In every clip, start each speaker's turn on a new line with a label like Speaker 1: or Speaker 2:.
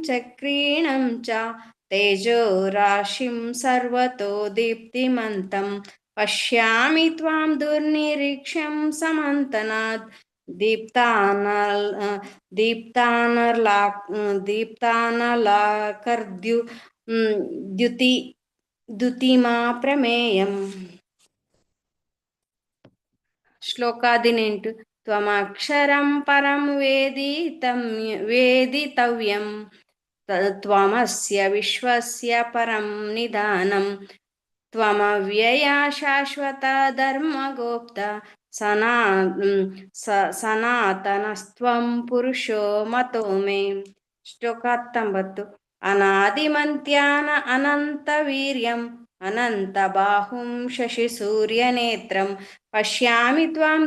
Speaker 1: चक्रीणं च तेजो राशिं सर्वतो दीप्तिमन्तं पश्यामि त्वां दुर्निरीक्ष्यं समन्तनात् द्युतिमा प्रमेयम्. ಶ್ಲೋಕ 18. ತ್ವಮಕ್ಷರಂ ಪರಂ ವೇದಿತವ್ಯಂ ತ್ವಮಸ್ಯ ವಿಶ್ವಸ್ಯ ಪರಂ ನಿಧಾನಂ ತ್ವಮವ್ಯಯ ಶಾಶ್ವತ ಧರ್ಮಗೋಪ್ತ ಸನಾತನಸ್ತ್ವಂ ಪುರುಷೋ ಮತೋ ಮೇ. ಶ್ಲೋಕ 19. ಅನಾದಿಮಂತ್ಯಾನ ಅನಂತ ವೀರ್ಯಂ ಅನಂತ ಬಾಹುಂ ಶಶಿ ಸೂರ್ಯನೇತ್ರಂ ಪಶ್ಯಾಮಿ ತ್ವಾಂ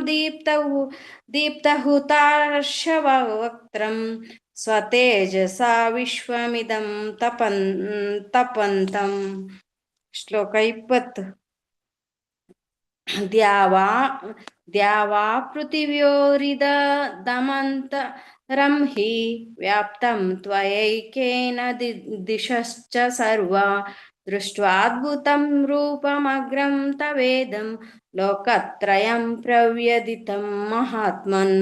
Speaker 1: ದೀಪ್ತಹುತಾಶವಕ್ತ್ರಂ ಸ್ವತೇಜಸಾ ವಿಶ್ವಮಿದಂ ತಪಂತಂ. ಶ್ಲೋಕ 20. ದ್ಯಾವಾ ಪೃಥಿವ್ಯೋರಿದಮಂತರಂ ಹಿ ವ್ಯಾಪ್ತಂ ತ್ವಯೈಕೇನ ದಿಶಶ್ಚ ಸರ್ವಾ ದೃಷ್ಟ್ವಾದ್ಭುತಂ ರೂಪಮಗ್ರಂ ತವೇದಂ ಲೋಕತ್ರಯಂ ಪ್ರವ್ಯದಿತಂ ಮಹಾತ್ಮನ್.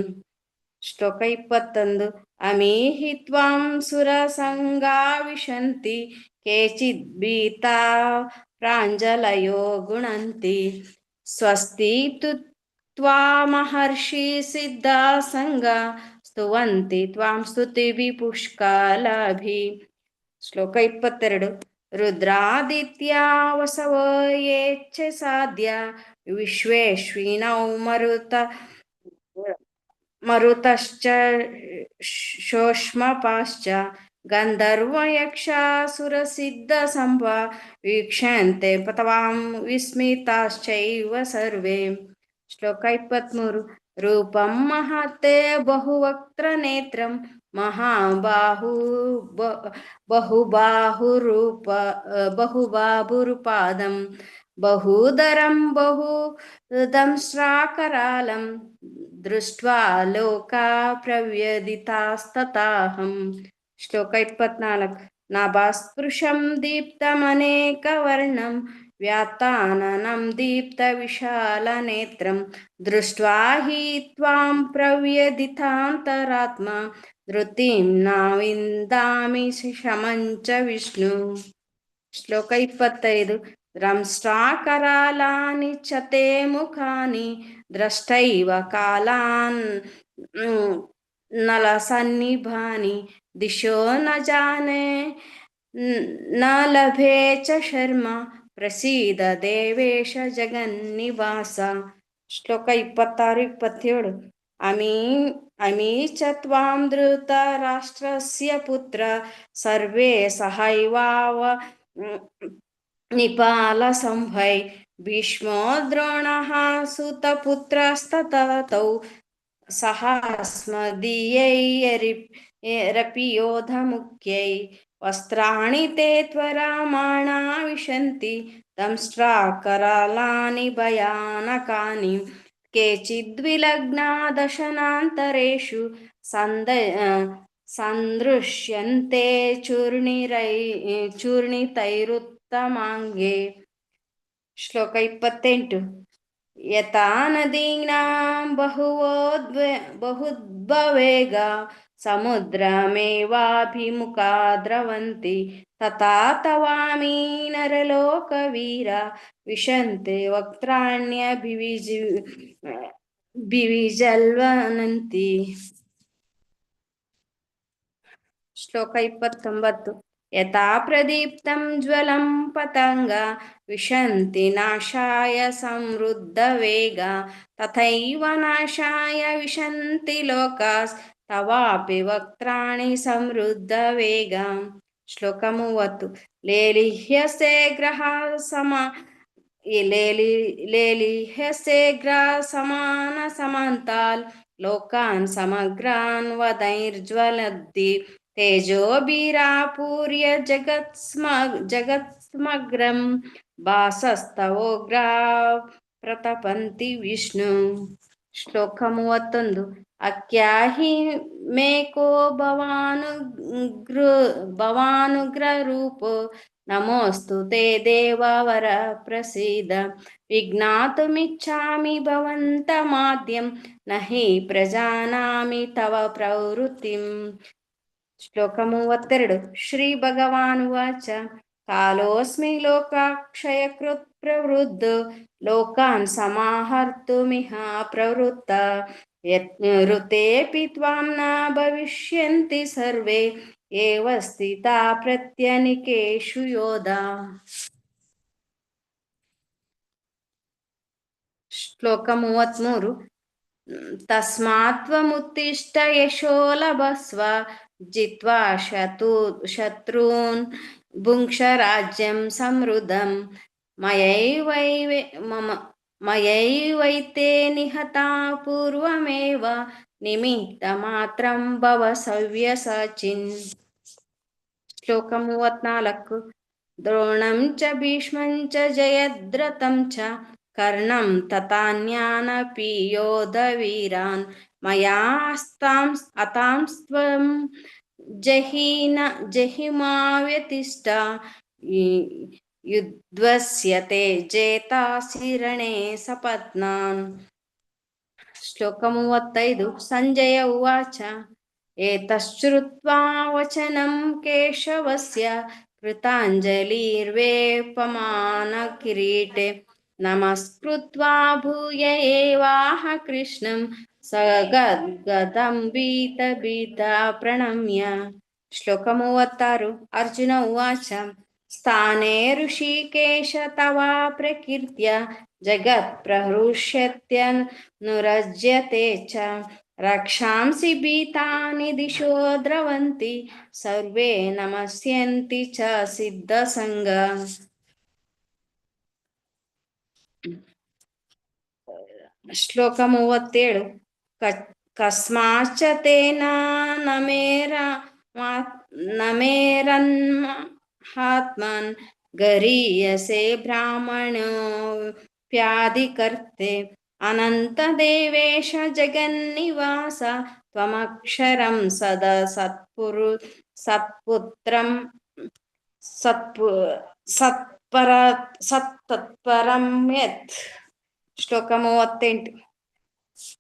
Speaker 1: ಶ್ಲೋಕ 21. ಅಮೀಹಿ ತ್ವಾಂ ಸುರಸಂಗಾ ವಿಶಂತಿ ಕೇಚಿದ್ಭೀತಾ ಪ್ರಾಂಜಲಯೋ ಗುಣಂತಿ ಸ್ವಸ್ತಿ ತ್ವಾಮಹರ್ಷಿ ಸಿದ್ಧಾ ಸಂಗ ಸ್ತುವಂತಿ ತ್ವಾಂ ಸ್ತುತಿಭಿ ಪುಷ್ಕಲಾಭಿ. ಶ್ಲೋಕ 22. ರುದ್ರಾದಿತ್ಯ ವಸವೋ ಯೇಚ್ಛ ಸಾಧ್ಯ ವಿಶ್ವೇಶ್ವಿನೌ ಮರುತಶ್ಚ ಶೋಷ್ಮಪಾಶ್ಚ ಗಂಧರ್ವಯಕ್ಷಾಸುರಸಿದ್ಧ ಸಂಭ ವೀಕ್ಷಂತೆ ತ್ವಾಂ ವಿಸ್ಮಿತಾಶ್ಚೈವ ಸರ್ವೇ. ಶ್ಲೋಕ 23. ರೂಪಂ ಮಹತ್ತೆ ಬಹುವಕ್ತ್ರ ನೇತ್ರಂ ಬಹುಬಾಹುರುಪಾದಂ ಬಹುದರಂ ಬಹುದಂಶ್ರಾಕರಾಲಂ ದೃಷ್ಟ್ವಾ ಲೋಕಾ ಪ್ರವ್ಯದಿತಾಸ್ತತಾಹಂ. ಶ್ಲೋಕ 24. ನಾಭಾಸ್ಪೃಶಂ ದೀಪ್ತಮನೇಕವರ್ಣಂ ವ್ಯಾತ್ತಾನನಂ ದೀಪ್ತವಿಶಾಲನೇತ್ರಂ ದೃಷ್ಟ್ವಾ ಹಿ ತ್ವಾಂ ಪ್ರವ್ಯದಿತಾಂತರಾತ್ಮ ಧೃತಿಂ ನ ವಿಂದಾಮಿ ಶಮಂಚ ವಿಷ್ಣು. ಶ್ಲೋಕ 25. ದ್ರಂಷ್ಟ್ರಾಕರಾಲಾನಿ ಚ ತೇ ಮುಖಾನಿ ದ್ರಷ್ಟೈವ ಕಾಲಾನ್ ನಲಸನ್ನಿಭಾನಿ ದಿಶೋ ನ ಜಾನೆ ನ ಲಭೆ ಚ ಶರ್ಮ ಪ್ರಸೀದ ದೇವೇಶ ಜಗನ್ನಿವಾಸ. ಶ್ಲೋಕ 26-27. ಅಮೀ ಚ ತ್ವಾಂ ಧೃತರಾಷ್ಟ್ರಸ್ಯ ಪುತ್ರ ಸರ್ವೇ ಸಹೈವಾವ ನಿಪಾಲ ಸಂಭೈ ಭೀಷ್ಮೋ ದ್ರೋಣಃ ಸುತಪುತ್ರಸ್ತತೌ ಸಹಾಸ್ಮದೀಯೈರಪಿ ಯೋಧಮುಖ್ಯೈ ವಸ್ತ್ರಾಣಿ ತೇ ತ್ವರಾಮಾಣಾ ವಿಶಂತಿ ದಂಷ್ಟ್ರಾಕರಾಲಾನಿ ಭಯಾನಕಾನಿ ಕೇಚಿದ್ವಿಲಗ್ನಾ ದಶನಾಂತರೇಷು ಸಂದೃಶ್ಯಂತೆ ಚೂರ್ಣಿತೈರುತ್ತಮಾಂಗೆ. ಶ್ಲೋಕ 28. ಯಥಾ ನದೀನಾಂ ಬಹುದ್ಭವೇಗ ಸಮುದ್ರಮೇವಾಭಿಮುಖಾ ದ್ರವಂತಿ ತಥಾ ತವಾಮಿ ನರಲೋಕವೀರ ವಿಶಂತೆ ವಕ್ತ್ರಾಣ್ಯಭಿವಿಜಲ್ವನಂತಿ. ಶ್ಲೋಕ 29. ಯಥಾ ಪ್ರದೀಪ್ತಂ ಜ್ವಲಂ ಪತಂಗ ವಿಶಂತಿ ನಾಶಾಯ ಸಮೃದ್ಧ ವೇಗ ತಥೈವ ನಾಶಾಯ ವಿಶಂತಿ ಲೋಕಾಸ್ ತವಾಪಿ ವಕ್ತ್ರಾಣಿ ಸಮೃದ್ಧ ವೇಗ. ಶ್ಲೋಕ 30. ಲೇಲಿಹ್ಯಸೆ ಗ್ರಹ ಸಮಾನ ಸಮಾಂತಾಲ್ ಲೋಕಾನ್ ಸಮಗ್ರಾನ್ ವದೈರ್ಜ್ವಲದ್ದಿ ತೇಜೋಭಿರಾಪೂರ್ಯ ಜಗತ್ಸ್ಮಗ್ರಂ ಭಾಸಸ್ತವೋಗ್ರಾ ಪ್ರತಪಂತಿ ವಿಷ್ಣು. ಶ್ಲೋಕ 31. अक्याहि मे को भवानुग्ररूपो नमोऽस्तु ते देववर प्रसीद विज्ञातुमिच्छामि भवन्तमाद्यं न हि प्रजानामि तव प्रवृत्तिम् ಶ್ಲೋಕ 32 ಶ್ರೀ ಭಗವಾನುವಾಚ ಕಾಲೋಸ್ಮಿ ಲೋಕಾಕ್ಷಯಕೃತ್ ಪ್ರವೃದ್ಧ ಲೋಕಾನ್ ಸಮಾಹರ್ತುಮಿಹ ಪ್ರವೃತ್ತ ಋತೇಪಿ ತ್ವಾಂ ನ ಭವಿಷ್ಯಂತಿ ಸರ್ವೇ ಏವ ಸ್ಥಿತಾ ಪ್ರತ್ಯನಿಕೇಷು ಯೋಧ ಶ್ಲೋಕ 33 ತಸ್ಮಾತ್ತ್ವಮುತ್ತಿಷ್ಠ ಯಶೋ ಲಭಸ್ವ ಜಿತ್ವಾ ಶತ್ರೂನ್ ಭುಂಕ್ಷ ರಾಜ್ಯಂ ಸಮೃದ್ಧಂ ಮಯೈವೈತೆ ನಿಹತಾ ಪೂರ್ವಮೇವ ನಿಮಿತ್ತ ಮಾತ್ರಂ ಭವ ಸವ್ಯಸಾಚಿನ್ ಶ್ಲೋಕ 34 ದ್ರೋಣಂ ಚ ಭೀಷ್ಮಂ ಚ ಜಯದ್ರಥಂ ಚ ಕರ್ಣಂ ತಥಾನ್ಯಾನಪಿ ಯೋಧವೀರಾನ್ ಮಯಾ ಅತಾಂಸ್ತ್ವಂ ಜಹಿಮಾ ವ್ಯತಿಷ್ಠ ಯುದ್ಧಸ್ಯ ಜೇತಾಸಿ ರಣೇ ಸಪತ್ನಾನ್ ಶ್ಲೋಕ 35 ಸಂಜಯ ಉವಾಚ ಏತಶ್ರುತ್ವಾ ವಚನಂ ಕೇಶವಸ್ಯ ಕೃತಾಂಜಲಿರ್ವೇಪಮಾನ ಕಿರೀಟೆ ನಮಸ್ಕೃತ್ವಾ ಭೂಯ ಏವಾಹ ಕೃಷ್ಣಂ ಸಗದ್ಗದಂ ಭೀತ ಪ್ರಣಮ್ಯ ಶ್ಲೋಕ 36 ಅರ್ಜುನ ಉವಾಚ ಸ್ಥಾನೇ ಋಷಿಕೇಶ ತವ ಪ್ರಕೀರ್ತ್ಯ ಜಗತ್ ಪ್ರಹೃಷ್ಯತ್ಯನುರಜ್ಯತೆ ಚ ರಕ್ಷಾಂಸಿ ಭೀತಾನಿ ದಿಶೋ ದ್ರವಂತಿ ಸರ್ವೇ ನಮಸ್ಯಂತಿ ಚ ಸಿದ್ಧಸಂಗ ಶ್ಲೋಕ 37 ಕಸ್ಮಾಚ್ಚ ತೇನ ನಮೇರನ್ಹಾತ್ಮನ್ ಗರೀಯಸೆ ಬ್ರಾಹ್ಮಣೋऽಪ್ಯಾದಿಕರ್ತೆ ಅನಂತ ದೇವೇಶ ಜಗನ್ನಿವಾಸ ತ್ವಮಕ್ಷರಂ ಸತ್ಪುತ್ರಂ ಸತ್ತತ್ಪರಂ ಯತ್ ಶ್ಲೋಕ 38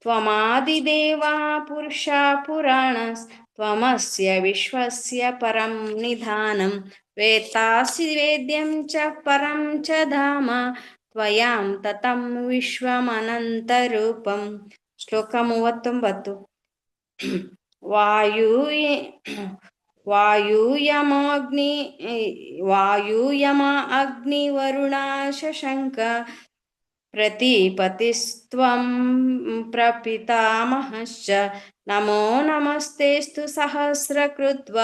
Speaker 1: ತ್ವಮಾದಿದೇವ ಪುರುಷ ಪುರಾಣಸ್ ತ್ವಮಸ್ಯ ವಿಶ್ವಸ್ಯ ಪರಂ ನಿಧಾನಂ ವೇತ್ತಾಸಿ ವೇದ್ಯಂ ಚ ಪರಂ ಚ ಧಾಮ ತ್ವಯಾಂ ತತಂ ವಿಶ್ವಮನಂತರೂಪಂ ಶ್ಲೋಕ 39 ವಾಯುಯಮ ಅಗ್ನಿ ವರುಣ ಶಶಂಕ ಪ್ರತಿಪತಿಸ್ತ್ವಂ ಪ್ರಪಿತಾಮಹಶ್ಚ ನಮೋ ನಮಸ್ತೇಸ್ತು ಸಹಸ್ರಕೃತ್ವ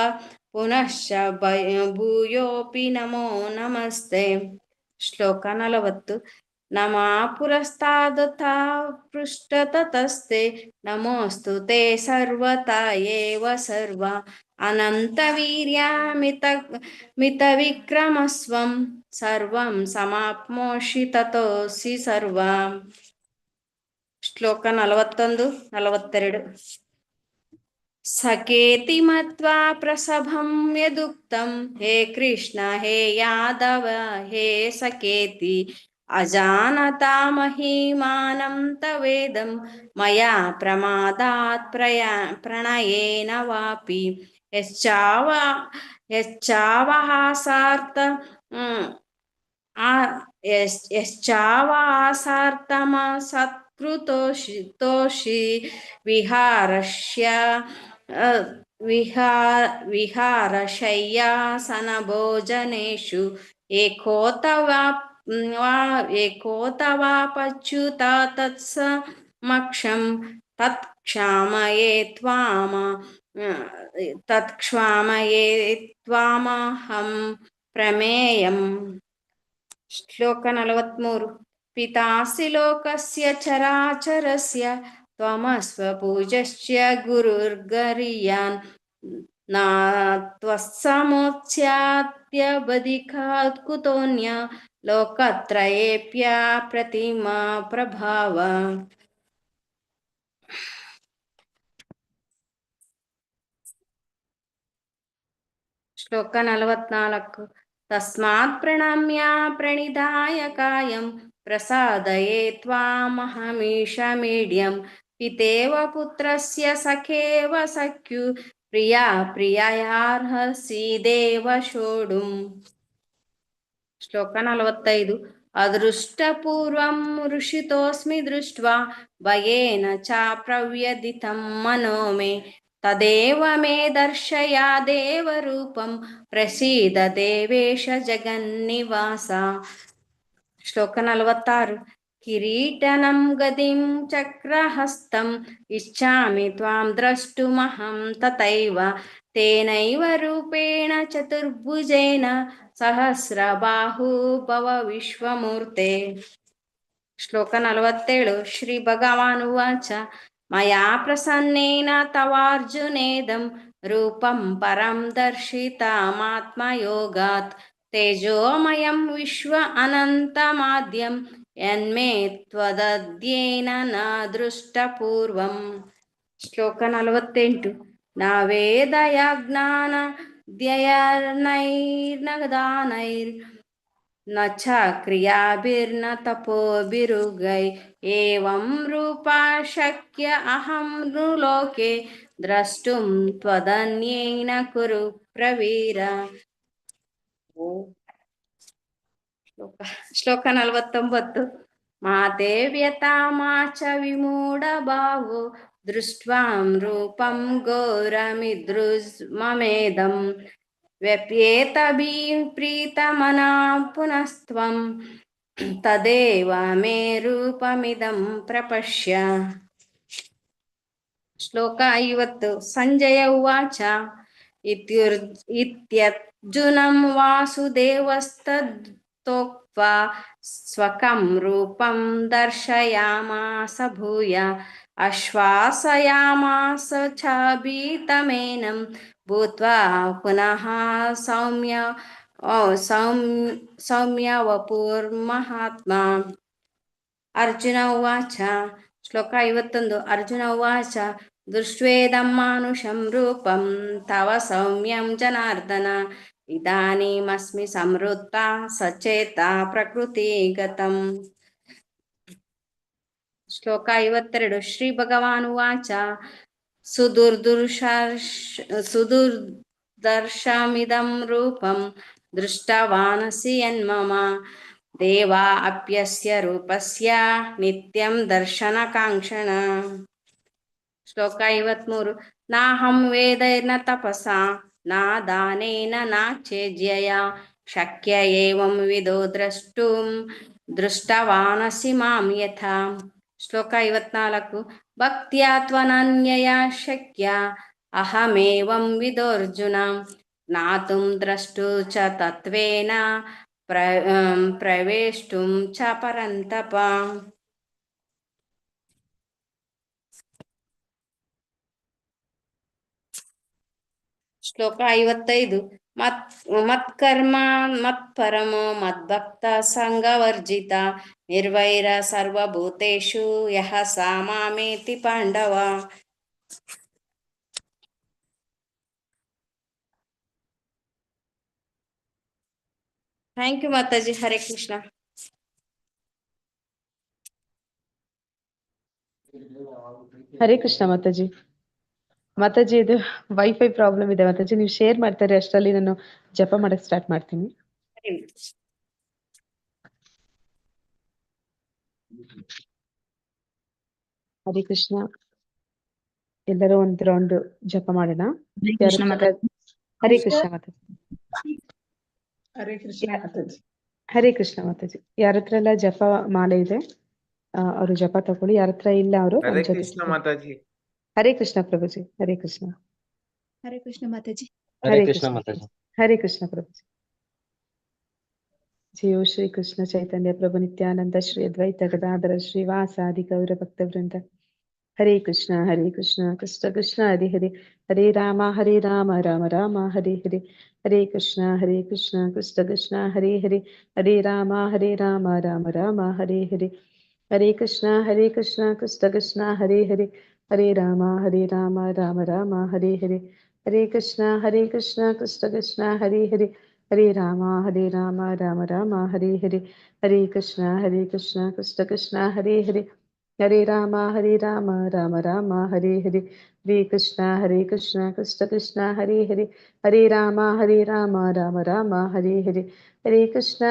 Speaker 1: ಪುನಶ್ಚ ಭೂಯೋಪಿ ನಮೋ ನಮಸ್ತೆ ಶ್ಲೋಕ 40 ನಮಃ ಪುರಸ್ತಾದಥ ಪೃಷ್ಠತತಸ್ತೆ ನಮೋऽस्तु ತೇ ಸರ್ವತಾ ಏವ ಸರ್ವ ಅನಂತವೀರ್ಯ ಮಿತವಿಕ್ರಮಸ್ವಂ ಸರ್ವಂ ಸಮಾಪ್ನೋಷಿ ತತೋಸಿ ಸರ್ವ ಶ್ಲೋಕ 41 42 ಸಕೇತಿ ಮತ್ವಾ ಪ್ರಸಭಂ ಯದುಕ್ತಂ ಹೇ ಕೃಷ್ಣ ಹೇ ಯಾದವ ಹೇ ಸಕೇತಿ ಅಜಾನತಾ ಮಹಿಮಾನಂ ತವೇದಂ ಮಯಾ ಪ್ರಮಾದಾತ್ ಪ್ರಣಯೇನ ವಾಪಿ ಯಶ್ಚಾವಾಸಾರ್ತಮ ಸತ್ಕೃತೋಷಿ ವಿಹಾರಶಯ್ಯಾಸನ ಭೋಜನೇಷು ಏಕೋತವಾಪಚ್ಯುತ ತತ್ಸಮಕ್ಷಂ ತತ್ಕ್ಷಾಮಯೇ ತ್ವಾಮಹಂ ಪ್ರಮೇಯಂ ಶ್ಲೋಕ 43 ಪಿತಾಸಿ ಲೋಕಸ್ಯ ಚರಾಚರಸ್ಯ ತ್ವಮಸ್ವ ಪೂಜ್ಯಶ್ಚ ಗುರುರ್ಗರೀಯಾನ್ ನ ತ್ವತ್ಸಮೋತ್ಸ್ಯಾತ್ಯಬಧಿಕಾತ್ ಕುತೋನ್ಯ ಲೋಕತ್ರಯೇಪ್ಯ ಪ್ರತಿಮಾ ಪ್ರಭಾವ ಶ್ಲೋಕ 44. ತಸ್ಮಾತ್ ಪ್ರಣಮ್ಯ ಪ್ರಣಿಧಾಯ ಕಾಯಂ ಪ್ರಸಾದಯೇ ತ್ವಾಮಹಮೀಶಮೀಡ್ಯಂ ಪಿತೇವ ಪುತ್ರಸ್ಯ ಸಖೇವ ಸಖ್ಯು ಪ್ರಿಯಾ ಪ್ರಿಯಯಾರ್ಹಸಿ ದೇವ ಶೋಡುಂ. ಶ್ಲೋಕ 45. ಅದೃಷ್ಟಪೂರ್ವಂ ಋಷಿತೋಸ್ಮಿ ದೃಷ್ಟ್ವಾ ಭಯೇನ ಚ ಪ್ರವ್ಯದಿತಂ ಮನೋ ಮೇ ತದೇವ ಮೇ ದರ್ಶಯ ದೇವರೂಪಂ ಪ್ರಸೀದ ದೇವೇಶ ಜಗನ್ನಿವಾಸ. ಶ್ಲೋಕ 46. ಕಿರೀಟನಂ ಗದಿಂ ಚಕ್ರಹಸ್ತಂ ಇಚ್ಛಾಮಿ ತ್ವಾಂ ದ್ರಷ್ಟುಮಹಂ ತಥೈವ ತೇನೈವ ರೂಪೇಣ ಚತುರ್ಭುಜೇನ ಸಹಸ್ರಬಾಹು ಭವ ವಿಶ್ವಮೂರ್ತೆ. ಶ್ಲೋಕ 47. ಶ್ರೀ ಭಗವಾನ್ ಉವಾಚ ಮಯಾ ಪ್ರಸನ್ನೇನ ತವಾರ್ಜುನೇದಂ ರೂಪಂ ಪರಂ ದರ್ಶಿತಮಾತ್ಮಯೋಗಾತ್ ತೇಜೋಮಯಂ ವಿಶ್ವ ಅನಂತಮಾದ್ಯಂ ಯನ್ಮೇ ತ್ವದದ್ಯೇನ ನ ದೃಷ್ಟಪೂರ್ವಂ. ಶ್ಲೋಕ 48. ನ ವೇದಯಜ್ಞಾನ ದ್ಯಯರ್ನೈರ್ನ ದಾನೈರ್ ನ ಚ ಕ್ರಿಯಾಭಿರ್ನ ತಪೋಭಿರುಗೈ ಏವಂ ರೂಪ ಶಕ್ಯ ಅಹಂ ನೃಲೋಕೆ ದ್ರಷ್ಟುಂ ತ್ವದನ್ಯೇನ ಕುರು ಪ್ರವೀರ. ಶ್ಲೋಕ 49. ಮಾತೆ ವ್ಯತಾ ಮಾ ಚ ವಿಮೂಢ ಭಾವೋ ದೃಷ್ಟ್ವಾಂ ರೂಪಂ ಘೋರಮಿದೃಜ್ಮಮೇದಂ ವ್ಯಪ್ಯೇತಭಿ ಪ್ರೀತಮನಾ ಪುನಸ್ತ್ವಂ ತದೇವ ಮೇ ರೂಪಮಿದಂ ಪ್ರಪಶ್ಯ. ಶ್ಲೋಕ 50. ಸಂಜಯ ಉವಾಚ ಇತ್ಯರ್ಜುನಂ ವಾಸುದೇವಸ್ತಥೋಕ್ತ್ವಾ ಸ್ವಕಂ ರೂಪಂ ದರ್ಶಯಾಮಾಸ ಭೂಯ ಆಶ್ವಾಸಯಾಮಾಸ ಚ ಭೀತಮೇನಂ ಭೂತ್ವಾ ಪುನಃ ಸೌಮ್ಯ ವಪುರ್ಮಹಾತ್ಮ. ಅರ್ಜುನ ಉವಾಚ. ಶ್ಲೋಕ 51. ಅರ್ಜುನ ಉವಾಚ ದೃಷ್ಟ್ವೇದಂ ಮಾನುಷಂ ರೂಪಂ ತವ ಸೌಮ್ಯಂ ಜನಾರ್ದನ ಇದಾನೀಮಸ್ಮಿ ಸಂವೃತ್ತ ಸಚೇತ ಪ್ರಕೃತಿಗತಂ. ಶ್ಲೋಕ 52. ಶ್ರೀ ಭಗವಾನ್ ಉವಾಚ ಸುದುರ್ದರ್ಶಮಿದಂ ರೂಪಂ ದೃಷ್ಟವಾನಸಿ ಯನ್ಮಮ ದೇವಾ ಅಪ್ಯಸ್ಯ ರೂಪಸ್ಯ ನಿತ್ಯಂ ದರ್ಶನಕಾಂಕ್ಷಣ. ಶ್ಲೋಕ 53. ನಾಹಂ ವೇದೈರ್ನ ತಪಸಾ ನ ದಾನೇನ ನ ಚೇಜ್ಯಯಾ ಶಕ್ಯ ಏವಂ ವಿದೋ ದ್ರಷ್ಟುಂ ದೃಷ್ಟವಾನಸಿ ಮಾಂ ಯಥಾ. ಶ್ಲೋಕ 54. ಭಕ್ತ್ಯಾ ತ್ವನನ್ಯಯಾ ಶಕ್ಯ ಅಹಮೇವಂ ವಿದೋರ್ಜುನ ಜ್ಞಾತುಂ ದ್ರಷ್ಟು ಚ ತತ್ವೇನ ಪ್ರವೇಷ್ಟುಂ ಚ ಪರಂತಪ. ಶ್ಲೋಕ 55. ಮತ್ಕರ್ಮ ಮತ್ಪರಮೋ ಮದ್ಭಕ್ತ ಸಂಗವರ್ಜಿತ ನಿರ್ವೈರ ಸರ್ವಭೂತೇಷು ಯಃ ಸ ಮಾಮೇತಿ ಪಾಂಡವ. ಥ್ಯಾಂಕ್ ಯು ಮಾತಾಜಿ. ಹರೇ ಕೃಷ್ಣ.
Speaker 2: ಹರೇ ಕೃಷ್ಣ ಮಾತಾಜಿ. ಮಾತಾಜಿ ಇದು ವೈಫೈ ಪ್ರಾಬ್ಲಮ್ ಇದೆ ಮಾತಾಜಿ, ನೀವು ಶೇರ್ ಮಾಡ್ತಾರೆ ಅಷ್ಟರಲ್ಲಿ ನಾನು ಜಪ ಮಾಡಕ್ ಸ್ಟಾರ್ಟ್ ಮಾಡ್ತೀನಿ. ಹರೇ ಕೃಷ್ಣ. ಎಲ್ಲರೂ ಒಂದು ರೌಂಡ್ ಜಪ ಮಾಡೋಣ. ಹರೇ ಕೃಷ್ಣ ಮಾತಾಜಿ.
Speaker 3: ಹರೇ ಕೃಷ್ಣ ಮಾತಾಜಿ.
Speaker 2: ಹರೇ ಕೃಷ್ಣ ಮಾತಾಜಿ. ಯಾರ ಹತ್ರ ಎಲ್ಲ ಜಪ ಮಾಲೆ ಇದೆ ಅವರು ಜಪ ತಗೊಳ್ಳಿ, ಯಾರ ಹತ್ರ ಇಲ್ಲ ಅವರು
Speaker 4: ಹರೇ ಕೃಷ್ಣ ಮಾತಾಜಿ.
Speaker 2: ಹರೇ ಕೃಷ್ಣ ಪ್ರಭುಜಿ. ಹರೇ ಕೃಷ್ಣ.
Speaker 5: ಹರೇ ಕೃಷ್ಣ ಮಾತಾಜಿ.
Speaker 2: ಹರೇ ಕೃಷ್ಣ ಮಾತಾಜಿ. ಹರೇ ಕೃಷ್ಣ ಪ್ರಭುಜಿ. ಜಯೋ ಶ್ರೀ ಕೃಷ್ಣ ಚೈತನ್ಯ ಪ್ರಭು ನಿತ್ಯಾನಂದ ಶ್ರೀ ಅದ್ವೈತ ಗದಾಧರ ಶ್ರೀವಾಸಾದಿ ಗೌರ ಭಕ್ತ ವೃಂದ. ಹರೇ ಕೃಷ್ಣ ಕೃಷ್ಣ ಕೃಷ್ಣ ಹರಿ ಹರಿ, ಹರೇ ರಾಮ ರಾಮ ರಾಮ ಹರೇ ಹರೇ, ಹರೇ ಕೃಷ್ಣ ಕೃಷ್ಣ ಕೃಷ್ಣ ಹರೇ ಹರೇ, ಹರೇ ರಾಮ ರಾಮ ರಾಮ ಹರೇ ಹರೇ, ಹರೇ ಕೃಷ್ಣ ಕೃಷ್ಣ ಕೃಷ್ಣ ಹರೇ ಹರೇ, ಹರೇ ರಾಮ ರಾಮ ರಾಮ ಹರೇ ಹರೇ, हरे कृष्ण कृष्ण कृष्ण हरे हरे, हरे राम राम राम हरे हरे, हरे कृष्ण कृष्ण कृष्ण हरे हरे, हरे राम राम राम हरे हरे, हरे कृष्ण कृष्ण कृष्ण हरे हरे, हरे राम राम राम हरे हरे, हरे कृष्ण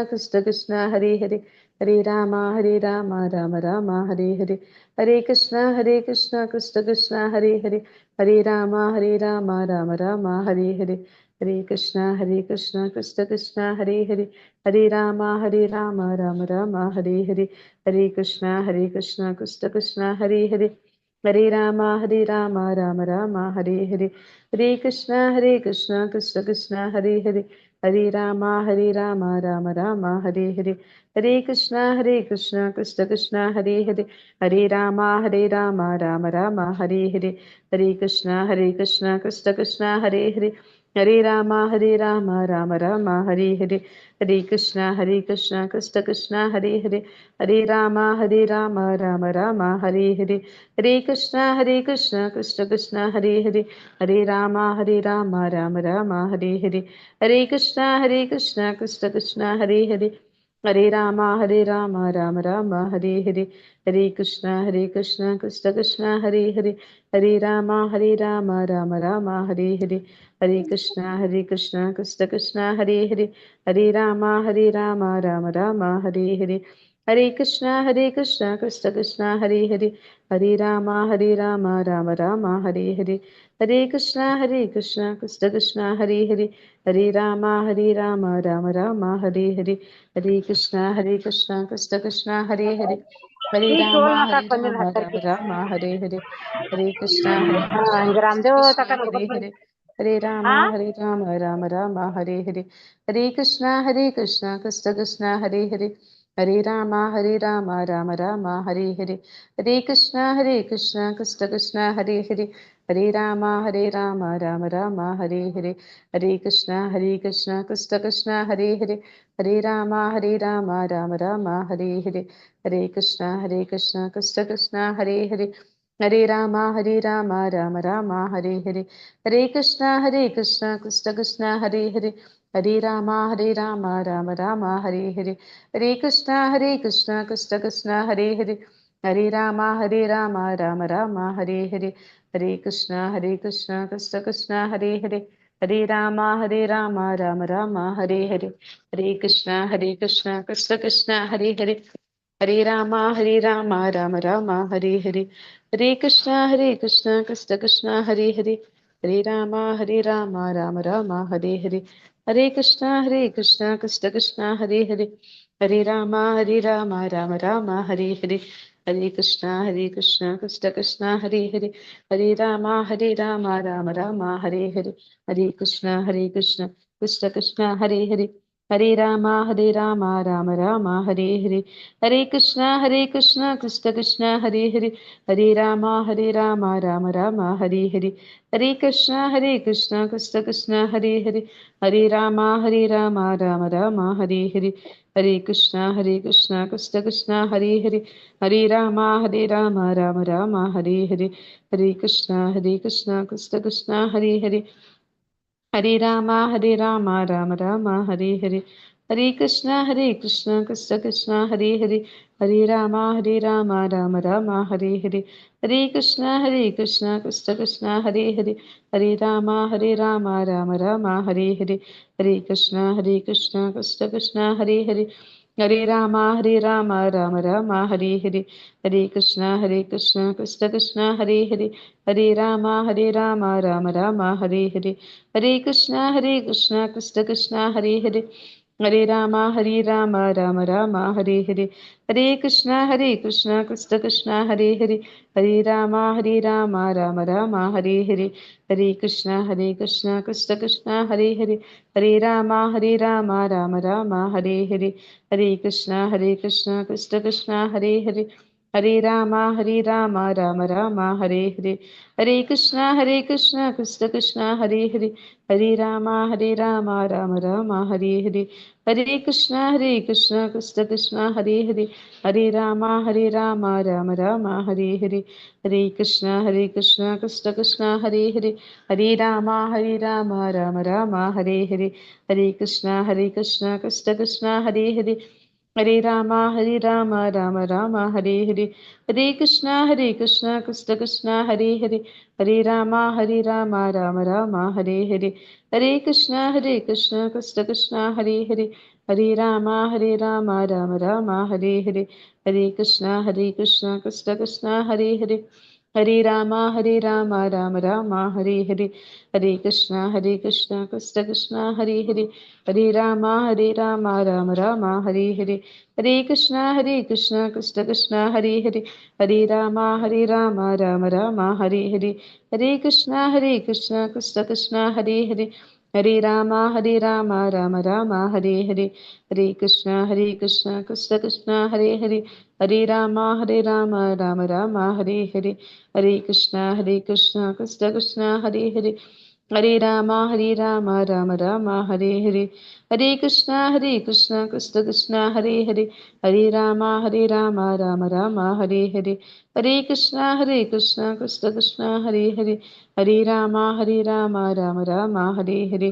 Speaker 2: कृष्ण कृष्ण हरे हरे, हरे राम राम राम हरे हरे, हरे कृष्ण कृष्ण कृष्ण हरे हरे, हरे राम राम राम हरे हरे, हरे कृष्ण कृष्ण कृष्ण हरे हरे, हरे राम राम राम हरे हरे, हरे कृष्ण कृष्ण कृष्ण हरे हरे, हरे राम राम राम हरे हरे, हरे कृष्ण कृष्ण कृष्ण हरे हरे, हरे राम राम राम हरे हरे, हरे कृष्ण कृष्ण कृष्ण हरे हरे, हरे राम राम राम हरे हरे, हरे कृष्ण कृष्ण कृष्ण हरे हरे, हरे राम राम राम हरे हरे, हरे कृष्ण कृष्ण कृष्ण हरे हरे, हरे राम राम राम हरे हरे, हरे कृष्ण कृष्ण कृष्ण हरे हरे, हरे राम राम राम हरे हरे, हरे कृष्ण कृष्ण कृष्ण हरे हरे, हरे राम राम राम हरे हरे, हरे कृष्ण कृष्ण कृष्ण हरे हरे, हरे राम राम राम हरे हरे, हरे कृष्ण कृष्ण कृष्ण हरे हरे, हरे राम राम राम हरे हरे, हरे कृष्ण कृष्ण कृष्ण हरे हरे, हरे राम राम राम हरे हरे, हरे कृष्ण कृष्ण कृष्ण हरे हरे, हरे राम राम राम हरे हरे, हरे कृष्ण कृष्ण कृष्ण हरे हरे, हरे
Speaker 4: ಈ
Speaker 2: राम
Speaker 4: ಟೋಲ್ ನಾಕ ಬಂದಿಲ್ಲ
Speaker 2: राम
Speaker 4: ಹತ್ತರ್ಕಿ
Speaker 2: राम हरे हरे, हरे कृष्ण
Speaker 4: ಹಾ ಈಗ
Speaker 2: कृष्ण
Speaker 4: ರಾಮದೇವ್
Speaker 2: कृष्ण
Speaker 4: ತಕ
Speaker 2: हरे हरे, हरे राम
Speaker 4: ಹಾ
Speaker 2: राम राम हरे हरे, हरे कृष्ण कृष्ण कृष्ण हरे हरे, हरे राम राम राम हरे हरे, हरे कृष्ण कृष्ण कृष्ण हरे हरे, हरे राम राम राम हरे हरे, हरे कृष्ण कृष्ण कृष्ण हरे हरे, हरे राम राम राम हरे हरे, हरे कृष्ण कृष्ण कृष्ण हरे हरे, हरे राम राम राम हरे हरे, हरे कृष्ण कृष्ण कृष्ण हरे हरे, हरे राम राम राम हरे हरे, हरे कृष्ण कृष्ण कृष्ण हरे हरे, हरे राम राम राम हरे हरे, हरे कृष्ण कृष्ण कृष्ण हरे हरे, हरे राम राम राम हरे हरे, हरे कृष्ण कृष्ण कृष्ण हरे हरे, हरे राम राम राम हरे हरे, हरे कृष्ण कृष्ण कृष्ण हरे हरे, हरे राम राम राम हरे हरे, हरे कृष्ण कृष्ण कृष्ण हरे हरे, हरे राम राम राम हरे हरे, हरे कृष्ण कृष्ण कृष्ण हरे हरे, हरे राम राम राम हरे हरे, हरे कृष्ण कृष्ण कृष्ण हरे हरे, हरे राम राम राम हरे हरे, हरे कृष्ण कृष्ण कृष्ण हरे हरे, हरे राम राम राम हरे हरे, हरे कृष्ण कृष्ण कृष्ण हरे हरे, हरे राम राम राम हरे हरे, हरे कृष्ण कृष्ण कृष्ण हरे हरे, हरे राम राम राम हरे हरे, हरे कृष्ण कृष्ण कृष्ण हरे हरे, हरे राम राम राम हरे हरे, हरे कृष्ण कृष्ण कृष्ण हरे हरे, हरे राम राम राम हरे हरे, हरे कृष्ण कृष्ण कृष्ण हरे हरे, हरे राम राम राम हरे हरे, हरे कृष्ण कृष्ण कृष्ण हरे हरे, हरे राम राम राम हरे हरे, हरे कृष्ण कृष्ण कृष्ण हरे हरे, हरे राम राम राम हरे हरे, हरे कृष्ण कृष्ण कृष्ण हरे हरे, हरे राम राम राम हरे हरे, हरे कृष्ण कृष्ण कृष्ण हरे हरे, हरे राम राम राम हरे हरे, हरे कृष्ण कृष्ण कृष्ण हरे हरे, हरे राम राम राम हरे हरे, हरे कृष्ण कृष्ण कृष्ण हरे हरे, हरे राम राम राम हरे हरे, हरे कृष्णा कृष्ण कृष्ण हरे हरे, हरे राम राम राम हरे हरे, हरे कृष्णा कृष्ण कृष्ण हरे हरे, हरे राम राम राम हरे हरे, हरे कृष्णा कृष्ण कृष्ण हरे हरे, हरे राम राम राम हरे हरे, हरे कृष्णा कृष्ण कृष्ण हरे हरे, हरे राम राम राम हरे हरे, हरे कृष्णा कृष्ण कृष्ण हरे हरे, हरे राम राम राम हरे हरे, हरे कृष्णा कृष्ण कृष्ण हरे हरे, हरे राम राम राम हरे हरे, हरे कृष्णा कृष्ण कृष्ण हरे हरे, हरे राम राम राम हरे हरे, हरे कृष्णा कृष्ण कृष्ण हरे हरे, हरे राम राम राम हरे हरे, हरे कृष्णा कृष्ण कृष्ण हरे हरे, हरे राम राम राम हरे हरे, हरे कृष्णा कृष्ण कृष्ण हरे हरे, हरे राम राम राम हरे हरे, हरे कृष्णा कृष्ण कृष्ण हरे हरे, हरे राम राम राम हरे हरे, हरे कृष्णा कृष्ण कृष्ण हरे हरे, हरे राम राम राम हरे हरे, हरे कृष्णा कृष्ण कृष्ण हरे हरे, हरे राम राम राम हरे हरे, हरे कृष्णा कृष्ण कृष्ण हरे हरे, हरे राम राम राम हरे हरे, हरे कृष्णा कृष्ण कृष्ण हरे हरे, हरे राम राम राम हरे हरे, हरे कृष्णा कृष्ण कृष्ण हरे हरे, हरे राम राम राम हरे हरे,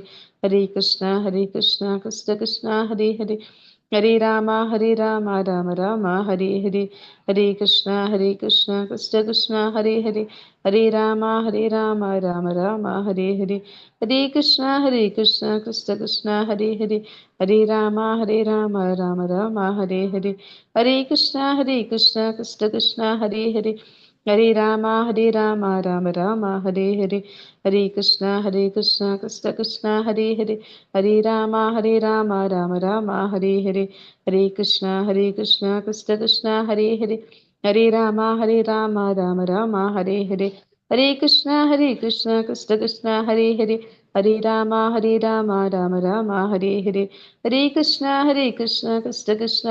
Speaker 2: हरे कृष्णा कृष्ण कृष्ण हरे हरे, हरे राम राम राम हरे हरे, हरे कृष्णा कृष्ण कृष्ण हरे हरे, हरे राम राम राम हरे हरे, हरे कृष्णा कृष्ण कृष्ण हरे हरे, हरे राम राम राम हरे हरे, हरे कृष्णा कृष्ण कृष्ण हरे हरे, हरे राम राम राम हरे हरे, हरे कृष्णा कृष्ण कृष्ण हरे हरे, हरे राम राम राम हरे हरे, हरे कृष्णा कृष्ण कृष्ण हरे हरे, हरे राम राम राम हरे हरे, हरे कृष्णा कृष्ण कृष्ण हरे हरे, हरे राम राम राम हरे हरे, हरे कृष्णा कृष्ण कृष्ण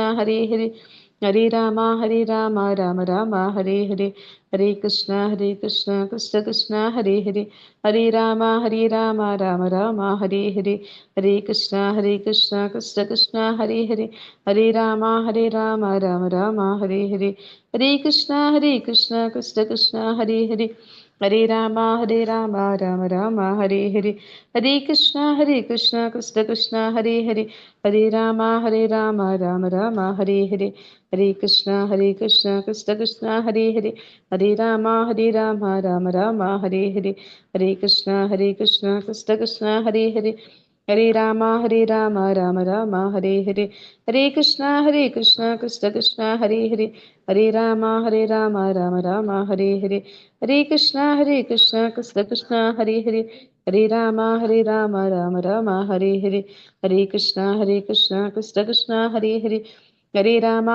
Speaker 2: हरे हरे, हरे राम राम राम हरे हरे, हरे कृष्णा कृष्ण कृष्ण हरे हरे, हरे राम राम राम हरे हरे, हरे कृष्णा कृष्ण कृष्ण हरे हरे, हरे राम राम राम हरे हरे, हरे कृष्णा कृष्ण कृष्ण हरे हरे, हरे राम राम राम हरे हरे, हरे कृष्णा कृष्ण कृष्ण हरे हरे, हरे राम राम राम हरे हरे, हरे कृष्णा कृष्ण कृष्ण हरे हरे, हरे राम राम राम हरे हरे, हरे कृष्णा कृष्ण कृष्ण हरे हरे, हरे राम राम राम हरे हरे, हरे कृष्णा कृष्ण कृष्ण हरे हरे, हरे राम राम राम हरे हरे, हरे कृष्णा कृष्ण कृष्ण हरे हरे, हरे राम राम राम हरे हरे, हरे कृष्णा कृष्ण कृष्ण हरे हरे, हरे राम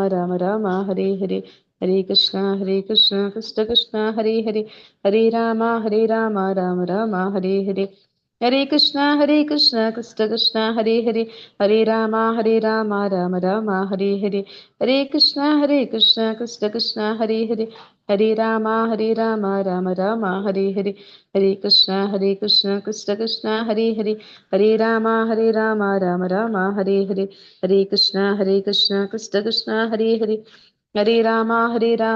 Speaker 2: राम राम हरे हरे, हरे कृष्णा कृष्ण कृष्ण हरे हरे, हरे राम राम राम हरे हरे, हरे कृष्णा कृष्ण कृष्ण हरे हरे, हरे राम राम राम हरे हरे, हरे कृष्णा कृष्ण कृष्ण हरे हरे, हरे राम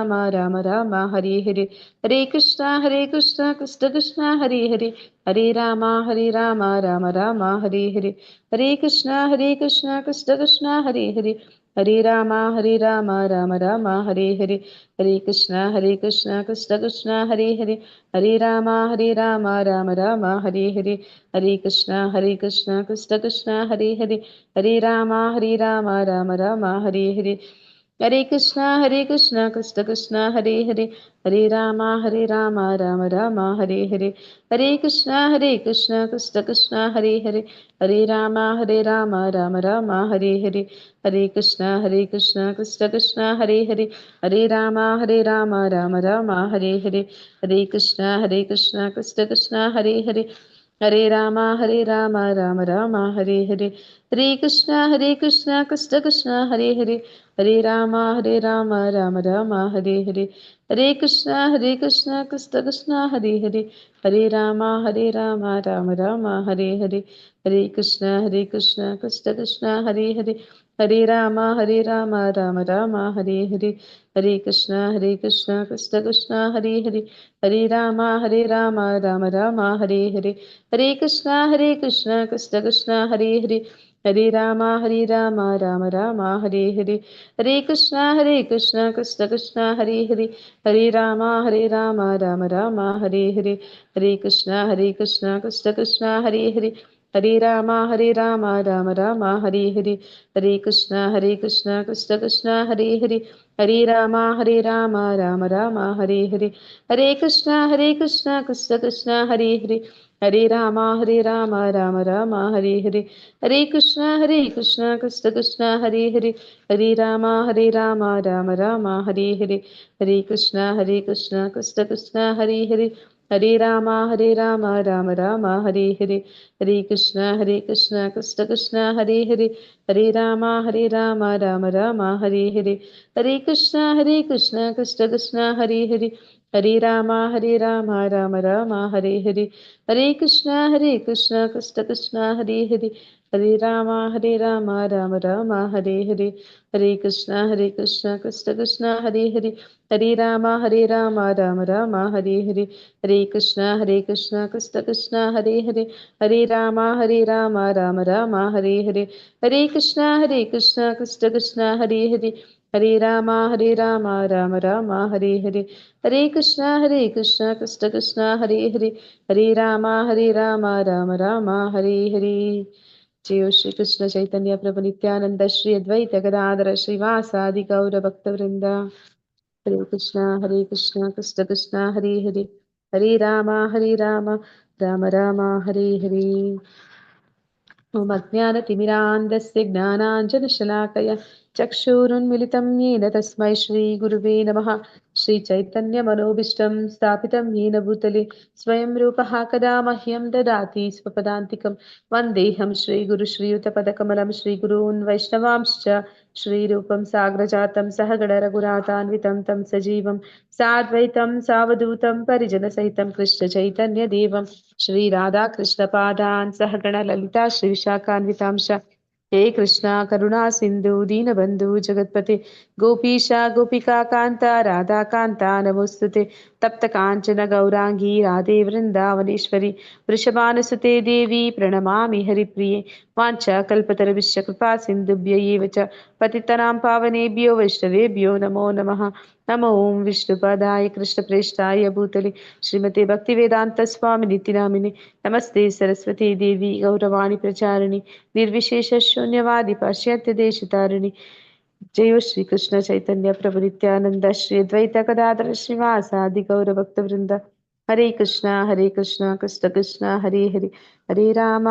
Speaker 2: राम राम हरे हरे, हरे कृष्णा कृष्ण कृष्ण हरे हरे, हरे राम राम राम हरे हरे, हरे कृष्णा कृष्ण कृष्ण हरे हरे, हरे राम राम राम हरे हरे, हरे कृष्णा कृष्ण कृष्ण हरे हरे, हरे राम राम राम हरे हरे, हरे कृष्णा कृष्ण कृष्ण हरे हरे, हरे राम राम राम हरे हरे, हरे कृष्णा कृष्ण कृष्ण हरे हरे, हरे राम राम राम हरे हरे, हरे कृष्णा कृष्ण कृष्ण हरे हरे, हरे राम राम राम हरे हरे, हरे कृष्णा कृष्ण कृष्ण हरे हरे, हरे राम राम राम हरे हरे, हरे कृष्णा कृष्ण कृष्ण हरे हरे, ಹರೇ ರಾಮ ರಾಮ ರಾಮ ಹರೇ ಹರೇ, ಹರೇ ಕೃಷ್ಣ ಕೃಷ್ಣ ಕೃಷ್ಣ ಹರೇ ಹರೇ, ಹರೇ ರಾಮ ರಾಮ ರಾಮ ಹರೇ ಹರೇ, ಹರೇ ಕೃಷ್ಣ ಕೃಷ್ಣ ಕೃಷ್ಣ ಹರೇ ಹರೇ, ಹರೇ ರಾಮ ರಾಮ ರಾಮ ಹರೇ ಹರೇ, ಹರೇ ಕೃಷ್ಣ ಕೃಷ್ಣ ಕೃಷ್ಣ ಹರೇ ಹರೇ, ಹರೇ ರಾಮ ರಾಮ ರಾಮ ಹರೇ ಹರೇ, ಹರೇ ಕೃಷ್ಣ ಕೃಷ್ಣ ಕೃಷ್ಣ ಹರೇ ಹರೇ, ಹರೇ ರಾಮ ರಾಮ ರಾಮ ಹರೇ ಹರೇ, ಹರೇ ಕೃಷ್ಣ ಕೃಷ್ಣ ಕೃಷ್ಣ ಹರೇ ಹರೇ, ಹರೇ ರಾಮ ರಾಮ ರಾಮ ಹರೇ ಹರೇ, ಹರೇ ಕೃಷ್ಣ ಕೃಷ್ಣ ಕೃಷ್ಣ ಹರೇ ಹರೇ, ಹರೇ ರಾಮ ರಾಮ ರಾಮ ಹರೇ ಹರೇ, ಹರೇ ಕೃಷ್ಣ ಕೃಷ್ಣ ಕೃಷ್ಣ ಹರೇ ಹರೇ, ಹರೇ ರಾಮ ರಾಮ ರಾಮ ಹರೇ ಹರೇ, ಹರೇ ಕೃಷ್ಣ ಕೃಷ್ಣ ಕೃಷ್ಣ ಹರೇ ಹರೇ, ಹರೇ ರಾಮ ರಾಮ ರಾಮ ಹರೇ ಹರೇ, ಹರೇ ಕೃಷ್ಣ ಕೃಷ್ಣ ಕೃಷ್ಣ ಹರೇ ಹರೇ, ಹರೇ ರಾಮ ರಾಮ ರಾಮ ಹರೇ ಹರೇ, ಹರೇ ಕೃಷ್ಣ ಕೃಷ್ಣ ಕೃಷ್ಣ ಹರೇ ಹರೇ, ಹರೇ ರಾಮ ರಾಮ ರಾಮ ಹರೇ ಹರೇ, ಹರೇ ಕೃಷ್ಣ ಕೃಷ್ಣ ಕೃಷ್ಣ ಹರೇ ಹರೇ, ಹರೇ ರಾಮ ರಾಮ ರಾಮ ಹರೇ ಹರೇ, ಹರೇ ಕೃಷ್ಣ ಕೃಷ್ಣ ಕೃಷ್ಣ ಹರೇ ಹರೇ, ಹರೇ ರಾಮ ರಾಮ ರಾಮ ಹರೇ ಹರೇ, ಹರೇ ಕೃಷ್ಣ ಕೃಷ್ಣ ಕೃಷ್ಣ ಹರೇ ಹರೇ, ಹರೇ ರಾಮ ರಾಮ ರಾಮ ಹರೇ ಹರೇ, ಹರೇ ಕೃಷ್ಣ ಕೃಷ್ಣ ಕೃಷ್ಣ ಹರೇ ಹರೇ, ಹರೇ ರಾಮ ರಾಮ ರಾಮ ಹರೇ ಹರೇ, ಹರೇ ಕೃಷ್ಣ ಕೃಷ್ಣ ಕೃಷ್ಣ ಹರೇ ಹರೇ, ಹರೇ ರಾಮ ರಾಮ ರಾಮ ಹರೇ ಹರೇ, ಹರೇ ಕೃಷ್ಣ ಕೃಷ್ಣ ಕೃಷ್ಣ ಹರೇ ಹರೇ, ಹರೇ ರಾಮ ರಾಮ ರಾಮ ಹರೇ ಹರೇ, ಹರೇ ಕೃಷ್ಣ ಕೃಷ್ಣ ಕೃಷ್ಣ ಹರೇ ಹರೇ, ಹರೇ ರಾಮ ರಾಮ ರಾಮ ಹರೇ ಹರೇ, ಹರೇ ಕೃಷ್ಣ ಕೃಷ್ಣ ಕೃಷ್ಣ ಹರೇ ಹರೇ, ಹರೇ ರಾಮ ರಾಮ ರಾಮ ಹರೇ ಹರೇ. ಜಯ ಶ್ರೀ ಕೃಷ್ಣ ಚೈತನ್ಯ ಪ್ರಭು ನಿತ್ಯಾನಂದ ಶ್ರೀ ಅದ್ವೈತ ಗದಾಧರ ಶ್ರೀವಾಸಾದಿ ಗೌರ ಭಕ್ತವೃಂದ. ಹರೇ ಕೃಷ್ಣ ಕೃಷ್ಣ ಕೃಷ್ಣ ಹರೇ ಹರೇ, ಹರೇ ರಾಮ ರಾಮ ರಾಮ ಹರೇ ಹರೇ. ಓಂ ಅಜ್ಞಾನತಿಮಿರಾಂಧಸ್ಯ ಜ್ಞಾನಾಂಜನಶಲಾಕಯ ಚಕ್ಷುರುನ್ಮಿಲಿತಂ ಯೇನ ತಸ್ಮೈ ಶ್ರೀಗುರುವೇ ನಮಃ. ಶ್ರೀಚೈತನ್ಯಮನೋಭೀಷ್ಟಂ ಸ್ಥಾಪಿತಂ ಯೇನ ಭೂತಲೆ ಸ್ವಯಂ ರೂಪಃ ಕದಾ ಮಹ್ಯಂ ದದಾತಿ ಸ್ವಪದಾಂತಿಕಂ. ವಂದೇಹಂ ಶ್ರೀಗುರುಶ್ರೀಯುತಪದಕಮಲಂ ಶ್ರೀಗುರೂನ್ ವೈಷ್ಣವಾಂಶ್ಚ ಶ್ರೀರೂಪಂ ಸಾಗ್ರಜಾತಂ ಸಹಗಣ ರಘುನಾಥಾನ್ವಿತಂ तं ಸಜೀವಂ ಸಾದ್ವೈತಂ ಸಾವಧೂತಂ ಪರಿಜನಸಹಿತಂ ಕೃಷ್ಣಚೈತನ್ಯದೇವಂ ಶ್ರೀರಾಧಾಕೃಷ್ಣಪಾದಾನ್ ಸಹಗಣ ಲಲಿತಾ ಶ್ರೀವಿಶಾಖಾನ್ವಿತಾಂಶ. ಹೇ ಕೃಷ್ಣ ಕರುಣಾ ಸಿಂಧು ದೀನಬಂಧು ಜಗತ್ಪತೆ ಗೋಪೀಶ ಗೋಪಿಕಾ ಕಾಂತ ರಾಧಾಕಾಂತ ನಮೋಸ್ತುತೆ. ತಪ್ತ ಕಾಂಚನ ಗೌರಾಂಗಿ ರಾಧೆ ವೃಂದಾವನೇಶ್ವರಿ ವೃಷಭಾನುಸುತೆ ದೇವಿ ಪ್ರಣಮಾಮಿ ಹರಿಪ್ರಿಯೆ. ವಾಂಛಾ ಕಲ್ಪತರುಭ್ಯಶ್ಚ ಕೃಪಾ ಸಿಂಧುಭ್ಯ ಏವ ಚ ಪತಿತನಾಂ ಪಾವನೇಭ್ಯೋ ವೈಷ್ಣವೇಭ್ಯೋ ನಮೋ ನಮಃ. ನಮೋ ಓಂ ವಿಷ್ಣುಪಾದಾಯ ಕೃಷ್ಣಪ್ರೇಷ್ಠಾಯ ಭೂತಲೆ ಶ್ರೀಮತೆ ಭಕ್ತಿವೇದಾಂತ ಸ್ವಾಮಿ ನಿತ್ಯನಾಮಿನೆ. ನಮಸ್ತೆ ಸರಸ್ವತಿ ದೇವಿ ಗೌರವಾಣಿ ಪ್ರಚಾರಿಣಿ ನಿರ್ವಿಶೇಷ ಶೂನ್ಯವಾದಿ ಪಾಶ್ಚಾತ್ಯ ದೇಶತಾರಿಣಿ. ಜಯ ಶ್ರೀ ಕೃಷ್ಣ ಚೈತನ್ಯ ಪ್ರಭು ನಿತ್ಯಾನಂದ ಶ್ರೀ ಅದ್ವೈತ ಗದಾಧರ ಶ್ರೀವಾಸಾದಿ ಗೌರ ಭಕ್ತವೃಂದ. ಹರೇ ಕೃಷ್ಣ ಕೃಷ್ಣ ಕೃಷ್ಣ ಹರೇ ಹರೇ, ಹರೇ ರಾಮ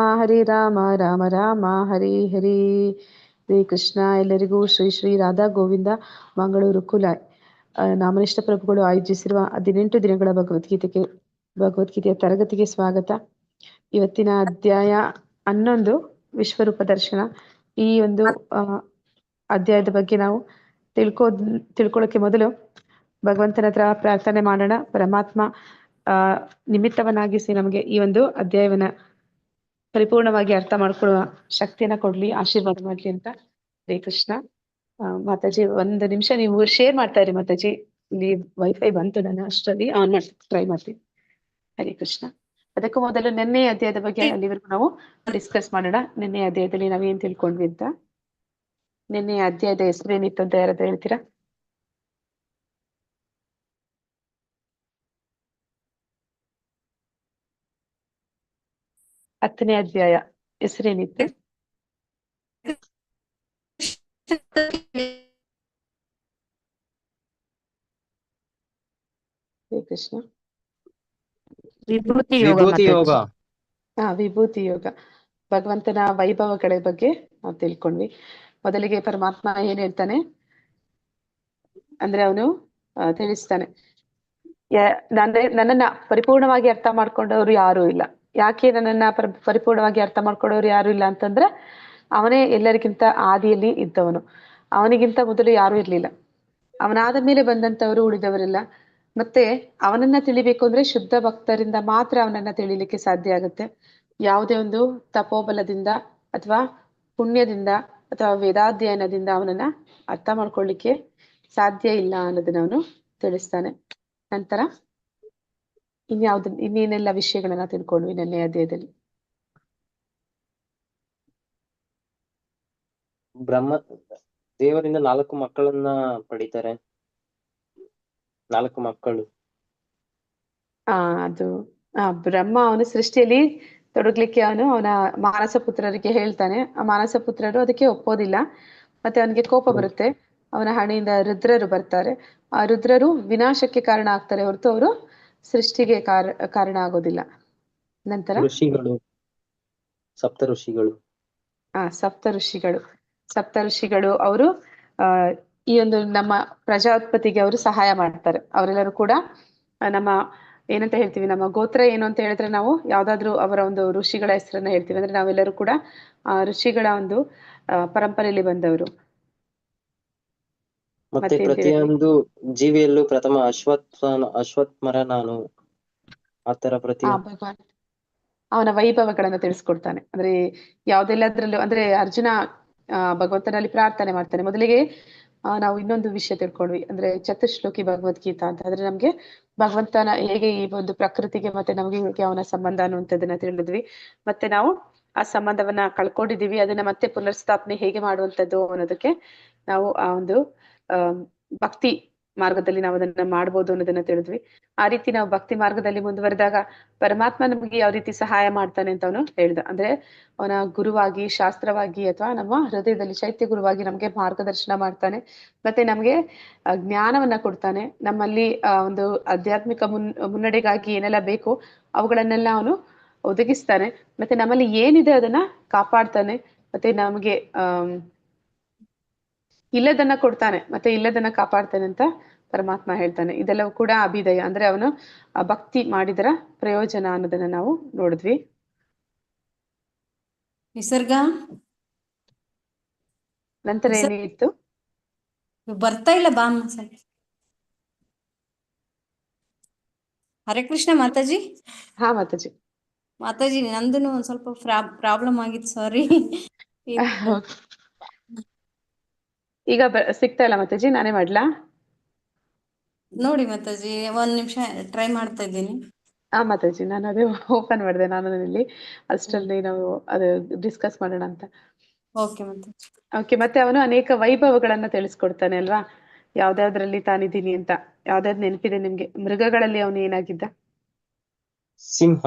Speaker 2: ರಾಮ ರಾಮ ಹರೇ ಹರೇ. ಹರೇ ಕೃಷ್ಣ. ಎಲ್ಲರಿಗೂ ಶ್ರೀ ಶ್ರೀ ರಾಧಾ ಗೋವಿಂದ ಮಂಗಳೂರು ಕುಲಾಯ್ ನಾಮನಿಷ್ಠ ಪ್ರಭುಗಳು ಆಯೋಜಿಸಿರುವ 18 ದಿನಗಳ ಭಗವದ್ಗೀತೆಯ ತರಗತಿಗೆ ಸ್ವಾಗತ. ಇವತ್ತಿನ ಅಧ್ಯಾಯ 11 ವಿಶ್ವರೂಪ ದರ್ಶನ. ಈ ಒಂದು ಅಧ್ಯಾಯದ ಬಗ್ಗೆ ನಾವು ತಿಳ್ಕೊಳ್ಳೋಕೆ ಮೊದಲು ಭಗವಂತನ ಹತ್ರ ಪ್ರಾರ್ಥನೆ ಮಾಡೋಣ. ಪರಮಾತ್ಮ ನಿಮಿತ್ತವನ್ನಾಗಿಸಿ ನಮಗೆ ಈ ಒಂದು ಅಧ್ಯಾಯವನ್ನ ಪರಿಪೂರ್ಣವಾಗಿ ಅರ್ಥ ಮಾಡ್ಕೊಳ್ಳುವ ಶಕ್ತಿಯನ್ನ ಕೊಡ್ಲಿ, ಆಶೀರ್ವಾದ ಮಾಡ್ಲಿ ಅಂತ. ಹರೇ ಕೃಷ್ಣ. ಮಾತಾಜಿ 1 ನಿಮಿಷ ನೀವು ಶೇರ್ ಮಾಡ್ತಾ ಇರಿ ಮಾತಾಜಿ. ಇಲ್ಲಿ ವೈಫೈ ಬಂತು, ನಾನು ಅಷ್ಟರಲ್ಲಿ ಆನ್ ಮಾಡಿ ಟ್ರೈ ಮಾಡ್ತೀನಿ. ಹರೇ ಕೃಷ್ಣ. ಅದಕ್ಕೂ ಮೊದಲು ನಿನ್ನೆ ಅಧ್ಯಾಯದ ಬಗ್ಗೆ ಅಲ್ಲಿವರೆಗೂ ನಾವು ಡಿಸ್ಕಸ್ ಮಾಡೋಣ. ನಿನ್ನೆ ಅಧ್ಯಾಯದಲ್ಲಿ ನಾವೇನ್ ತಿಳ್ಕೊಂಡ್ವಿ ಅಂತ. ನಿನ್ನೆ ಅಧ್ಯಾಯದ ಹೆಸರೇನಿತ್ತು ಅಂತ ಯಾರಾದ್ರೂ ಹೇಳ್ತೀರಾ? ಹತ್ತನೇ ಅಧ್ಯಾಯ ಹೆಸರೇನಿತ್ತು? ಹರೇ ಕೃಷ್ಣ.
Speaker 1: ವಿಭೂತಿ ಯೋಗ.
Speaker 2: ವಿಭೂತಿ ಯೋಗ. ಭಗವಂತನ ವೈಭವಗಳ ಬಗ್ಗೆ ನಾವು ತಿಳ್ಕೊಂಡ್ವಿ. ಮೊದಲಿಗೆ ಪರಮಾತ್ಮ ಏನ್ ಹೇಳ್ತಾನೆ ಅಂದ್ರೆ ಅವನು ತಿಳಿಸ್ತಾನೆ, ನನ್ನನ್ನ ಪರಿಪೂರ್ಣವಾಗಿ ಅರ್ಥ ಮಾಡ್ಕೊಂಡವ್ರು ಯಾರು ಇಲ್ಲ. ಯಾಕೆ ನನ್ನನ್ನ ಪರಿಪೂರ್ಣವಾಗಿ ಅರ್ಥ ಮಾಡ್ಕೊಳ್ಳೋರು ಯಾರು ಇಲ್ಲ ಅಂತಂದ್ರೆ ಅವನೇ ಎಲ್ಲರಿಗಿಂತ ಆದಿಯಲ್ಲಿ ಇದ್ದವನು. ಅವನಿಗಿಂತ ಮೊದಲು ಯಾರೂ ಇರ್ಲಿಲ್ಲ. ಅವನಾದ ಮೇಲೆ ಬಂದಂತವರು ಉಳಿದವರೆಲ್ಲ. ಮತ್ತೆ ಅವನನ್ನ ತಿಳಿಬೇಕು ಅಂದ್ರೆ ಶುದ್ಧ ಭಕ್ತರಿಂದ ಮಾತ್ರ ಅವನನ್ನ ತಿಳಿಲಿಕ್ಕೆ ಸಾಧ್ಯ ಆಗುತ್ತೆ. ಯಾವುದೇ ಒಂದು ತಪೋಬಲದಿಂದ ಅಥವಾ ಪುಣ್ಯದಿಂದ ಅಥವಾ ವೇದಾಧ್ಯಯನದಿಂದ ಅವನನ್ನ ಅರ್ಥ ಮಾಡ್ಕೊಳ್ಳಿಕ್ಕೆ ಸಾಧ್ಯ ಇಲ್ಲ ಅನ್ನೋದನ್ನ ಅವನು ತಿಳಿಸ್ತಾನೆ. ನಂತರ ಇನ್ನೇನೆಲ್ಲ ವಿಷಯಗಳನ್ನ ತಿಳ್ಕೊಂಡ್ವಿ ನೆನ್ನೆ ಅಧ್ಯಾಯದಲ್ಲಿ.
Speaker 4: ಬ್ರಹ್ಮ ದೇವರಿಂದ 4 ಮಕ್ಕಳನ್ನ ಪಡಿತಾರೆ. 4 ಮಕ್ಕಳು.
Speaker 2: ಅದು ಬ್ರಹ್ಮ ಅವನು ಸೃಷ್ಟಿಯಲ್ಲಿ ತೊಡಗ್ಲಿಕ್ಕೆ ಅವನ ಮಾನಸ ಪುತ್ರರಿಗೆ ಹೇಳ್ತಾನೆ. ಆ ಮಾನಸ ಪುತ್ರರು ಅದಕ್ಕೆ ಒಪ್ಪೋದಿಲ್ಲ. ಮತ್ತೆ ಅವನಿಗೆ ಕೋಪ ಬರುತ್ತೆ. ಅವನ ಹಣೆಯಿಂದ ರುದ್ರರು ಬರ್ತಾರೆ. ಆ ರುದ್ರರು ವಿನಾಶಕ್ಕೆ ಕಾರಣ ಆಗ್ತಾರೆ ಹೊರತು ಅವರು ಸೃಷ್ಟಿಗೆ ಕಾರಣ ಆಗೋದಿಲ್ಲ. ನಂತರ
Speaker 4: ಋಷಿಗಳು, ಸಪ್ತ ಋಷಿಗಳು. ಸಪ್ತ ಋಷಿಗಳು ಅವರು ಈ ಒಂದು ನಮ್ಮ ಪ್ರಜಾತ್ಪತ್ತಿಗೆ ಅವರು ಸಹಾಯ ಮಾಡ್ತಾರೆ. ಅವರೆಲ್ಲರೂ ಕೂಡ ನಮ್ಮ ಏನಂತ ಹೇಳ್ತೀವಿ, ನಮ್ಮ ಗೋತ್ರ ಏನು ಅಂತ ಹೇಳಿದ್ರೆ ನಾವು ಯಾವ್ದಾದ್ರು ಅವರ ಒಂದು ಋಷಿಗಳ ಹೆಸರನ್ನ ಹೇಳ್ತೀವಿ. ಅಂದ್ರೆ ನಾವೆಲ್ಲರೂ ಕೂಡ ಆ ಋಷಿಗಳ ಒಂದು ಪರಂಪರೆಯಲ್ಲಿ ಬಂದವರು. ಮತ್ತೆ ಪ್ರತಿಯೊಂದು ಜೀವಿಯಲ್ಲೂ ಪ್ರಥಮ ಅಶ್ವತ್ಥಮರ ನಾನು. ಆತರ
Speaker 2: ಭಗವಾನ್ ಅವನ ವೈಭವಗಳನ್ನ ತಿಳಿಸ್ಕೊಡ್ತಾನೆ. ಅಂದ್ರೆ ಯಾವ್ದೆಲ್ಲದ್ರಲ್ಲೂ ಅಂದ್ರೆ ಅರ್ಜುನ ಭಗವಂತನಲ್ಲಿ ಪ್ರಾರ್ಥನೆ ಮಾಡ್ತಾನೆ. ಮೊದಲಿಗೆ ನಾವು ಇನ್ನೊಂದು ವಿಷಯ ತಿಳ್ಕೊಂಡ್ವಿ. ಅಂದ್ರೆ ಚತುಶ್ಲೋಕಿ ಭಗವದ್ಗೀತಾ ಅಂತ. ಅಂದ್ರೆ ನಮ್ಗೆ ಭಗವಂತನ ಹೇಗೆ ಈ ಒಂದು ಪ್ರಕೃತಿಗೆ ಮತ್ತೆ ನಮ್ಗೆ ಹೇಗೆ ಅವನ ಸಂಬಂಧ ಅನ್ನುವಂಥದ್ದನ್ನ ತಿಳಿದ್ವಿ. ಮತ್ತೆ ನಾವು ಆ ಸಂಬಂಧವನ್ನ ಕಳ್ಕೊಂಡಿದೀವಿ, ಅದನ್ನ ಮತ್ತೆ ಪುನರ್ಸ್ಥಾಪನೆ ಹೇಗೆ ಮಾಡುವಂಥದ್ದು ಅನ್ನೋದಕ್ಕೆ ನಾವು ಆ ಒಂದು ಭಕ್ತಿ ಮಾರ್ಗದಲ್ಲಿ ನಾವು ಅದನ್ನ ಮಾಡ್ಬೋದು ಅನ್ನೋದನ್ನ ತಿಳಿದ್ವಿ. ಆ ರೀತಿ ನಾವು ಭಕ್ತಿ ಮಾರ್ಗದಲ್ಲಿ ಮುಂದುವರೆದಾಗ ಪರಮಾತ್ಮ ನಮಗೆ ಯಾವ ರೀತಿ ಸಹಾಯ ಮಾಡ್ತಾನೆ ಅಂತ ಅವನು ಹೇಳ್ದ. ಅಂದ್ರೆ ಅವನ ಗುರುವಾಗಿ, ಶಾಸ್ತ್ರವಾಗಿ ಅಥವಾ ನಮ್ಮ ಹೃದಯದಲ್ಲಿ ಚೈತ್ಯ ಗುರುವಾಗಿ ನಮ್ಗೆ ಮಾರ್ಗದರ್ಶನ ಮಾಡ್ತಾನೆ. ಮತ್ತೆ ನಮ್ಗೆ ಜ್ಞಾನವನ್ನ ಕೊಡ್ತಾನೆ. ನಮ್ಮಲ್ಲಿ ಒಂದು ಆಧ್ಯಾತ್ಮಿಕ ಮುನ್ನಡೆಗಾಗಿ ಏನೆಲ್ಲ ಬೇಕು ಅವುಗಳನ್ನೆಲ್ಲ ಅವನು ಒದಗಿಸ್ತಾನೆ. ಮತ್ತೆ ನಮ್ಮಲ್ಲಿ ಏನಿದೆ ಅದನ್ನ ಕಾಪಾಡ್ತಾನೆ. ಮತ್ತೆ ನಮ್ಗೆ ಇಲ್ಲದನ್ನ ಕೊಡ್ತಾನೆ, ಮತ್ತೆ ಇಲ್ಲದನ್ನ ಕಾಪಾಡ್ತಾನೆ ಅಂತ ಪರಮಾತ್ಮ ಹೇಳ್ತಾನೆ. ಇದೆಲ್ಲವೂ ಕೂಡ ಅಭಿದಯ, ಅಂದ್ರೆ ಅವನು ಭಕ್ತಿ ಮಾಡಿದರ ಪ್ರಯೋಜನ ಅನ್ನೋದನ್ನ ನಾವು ನೋಡಿದ್ವಿ.
Speaker 1: ನಿಸರ್ಗ
Speaker 2: ನಂತರ ಏನಿತ್ತು?
Speaker 1: ಬರ್ತಾ ಇಲ್ಲ ಬಾಮ್ಮ. ಹರೇ ಕೃಷ್ಣ ಮಾತಾಜಿ.
Speaker 2: ಹಾ ಮಾತಾಜಿ.
Speaker 1: ಮಾತಾಜಿ ನಂದುನು ಒಂದ್ ಸ್ವಲ್ಪ ಪ್ರಾಬ್ಲಮ್ ಆಗಿತ್ತು, ಸಾರಿ.
Speaker 2: ಈಗ ಸಿಗ್ತಾ ಇಲ್ಲ ಮಾತಾಜಿ, ನಾನೇ ಮಾಡ್ಲಾ?
Speaker 1: ನೋಡಿ ಮಾತಾಜಿ, 1 ನಿಮಿಷ ಟ್ರೈ ಮಾಡ್ತಾ ಇದ್ದೀನಿ.
Speaker 2: ಮಾತಾಜಿ, ನಾನು ಅದೇ ಓಪನ್ ಮಾಡಿದೆ. ನಾನು ಇಲ್ಲಿ ಅಷ್ಟರಲ್ಲಿ ನಾವು ಅದು ಡಿಸ್ಕಸ್ ಮಾಡೋಣ ಅಂತ. ಓಕೆ. ಮತ್ತೆ ಅವನು ಅನೇಕ ವೈಭವಗಳನ್ನ ತಿಳಿಸ್ಕೊಡ್ತಾನೆ ಅಲ್ವಾ, ಯಾವ್ದಾವ್ದ್ರಲ್ಲಿ ತಾನಿದ್ದೀನಿ ಅಂತ. ಯಾವ್ದಾವ್ದು ನೆನಪಿದೆ ನಿಮ್ಗೆ? ಮೃಗಗಳಲ್ಲಿ ಅವನು ಏನಾಗಿದ್ದ?
Speaker 4: ಸಿಂಹ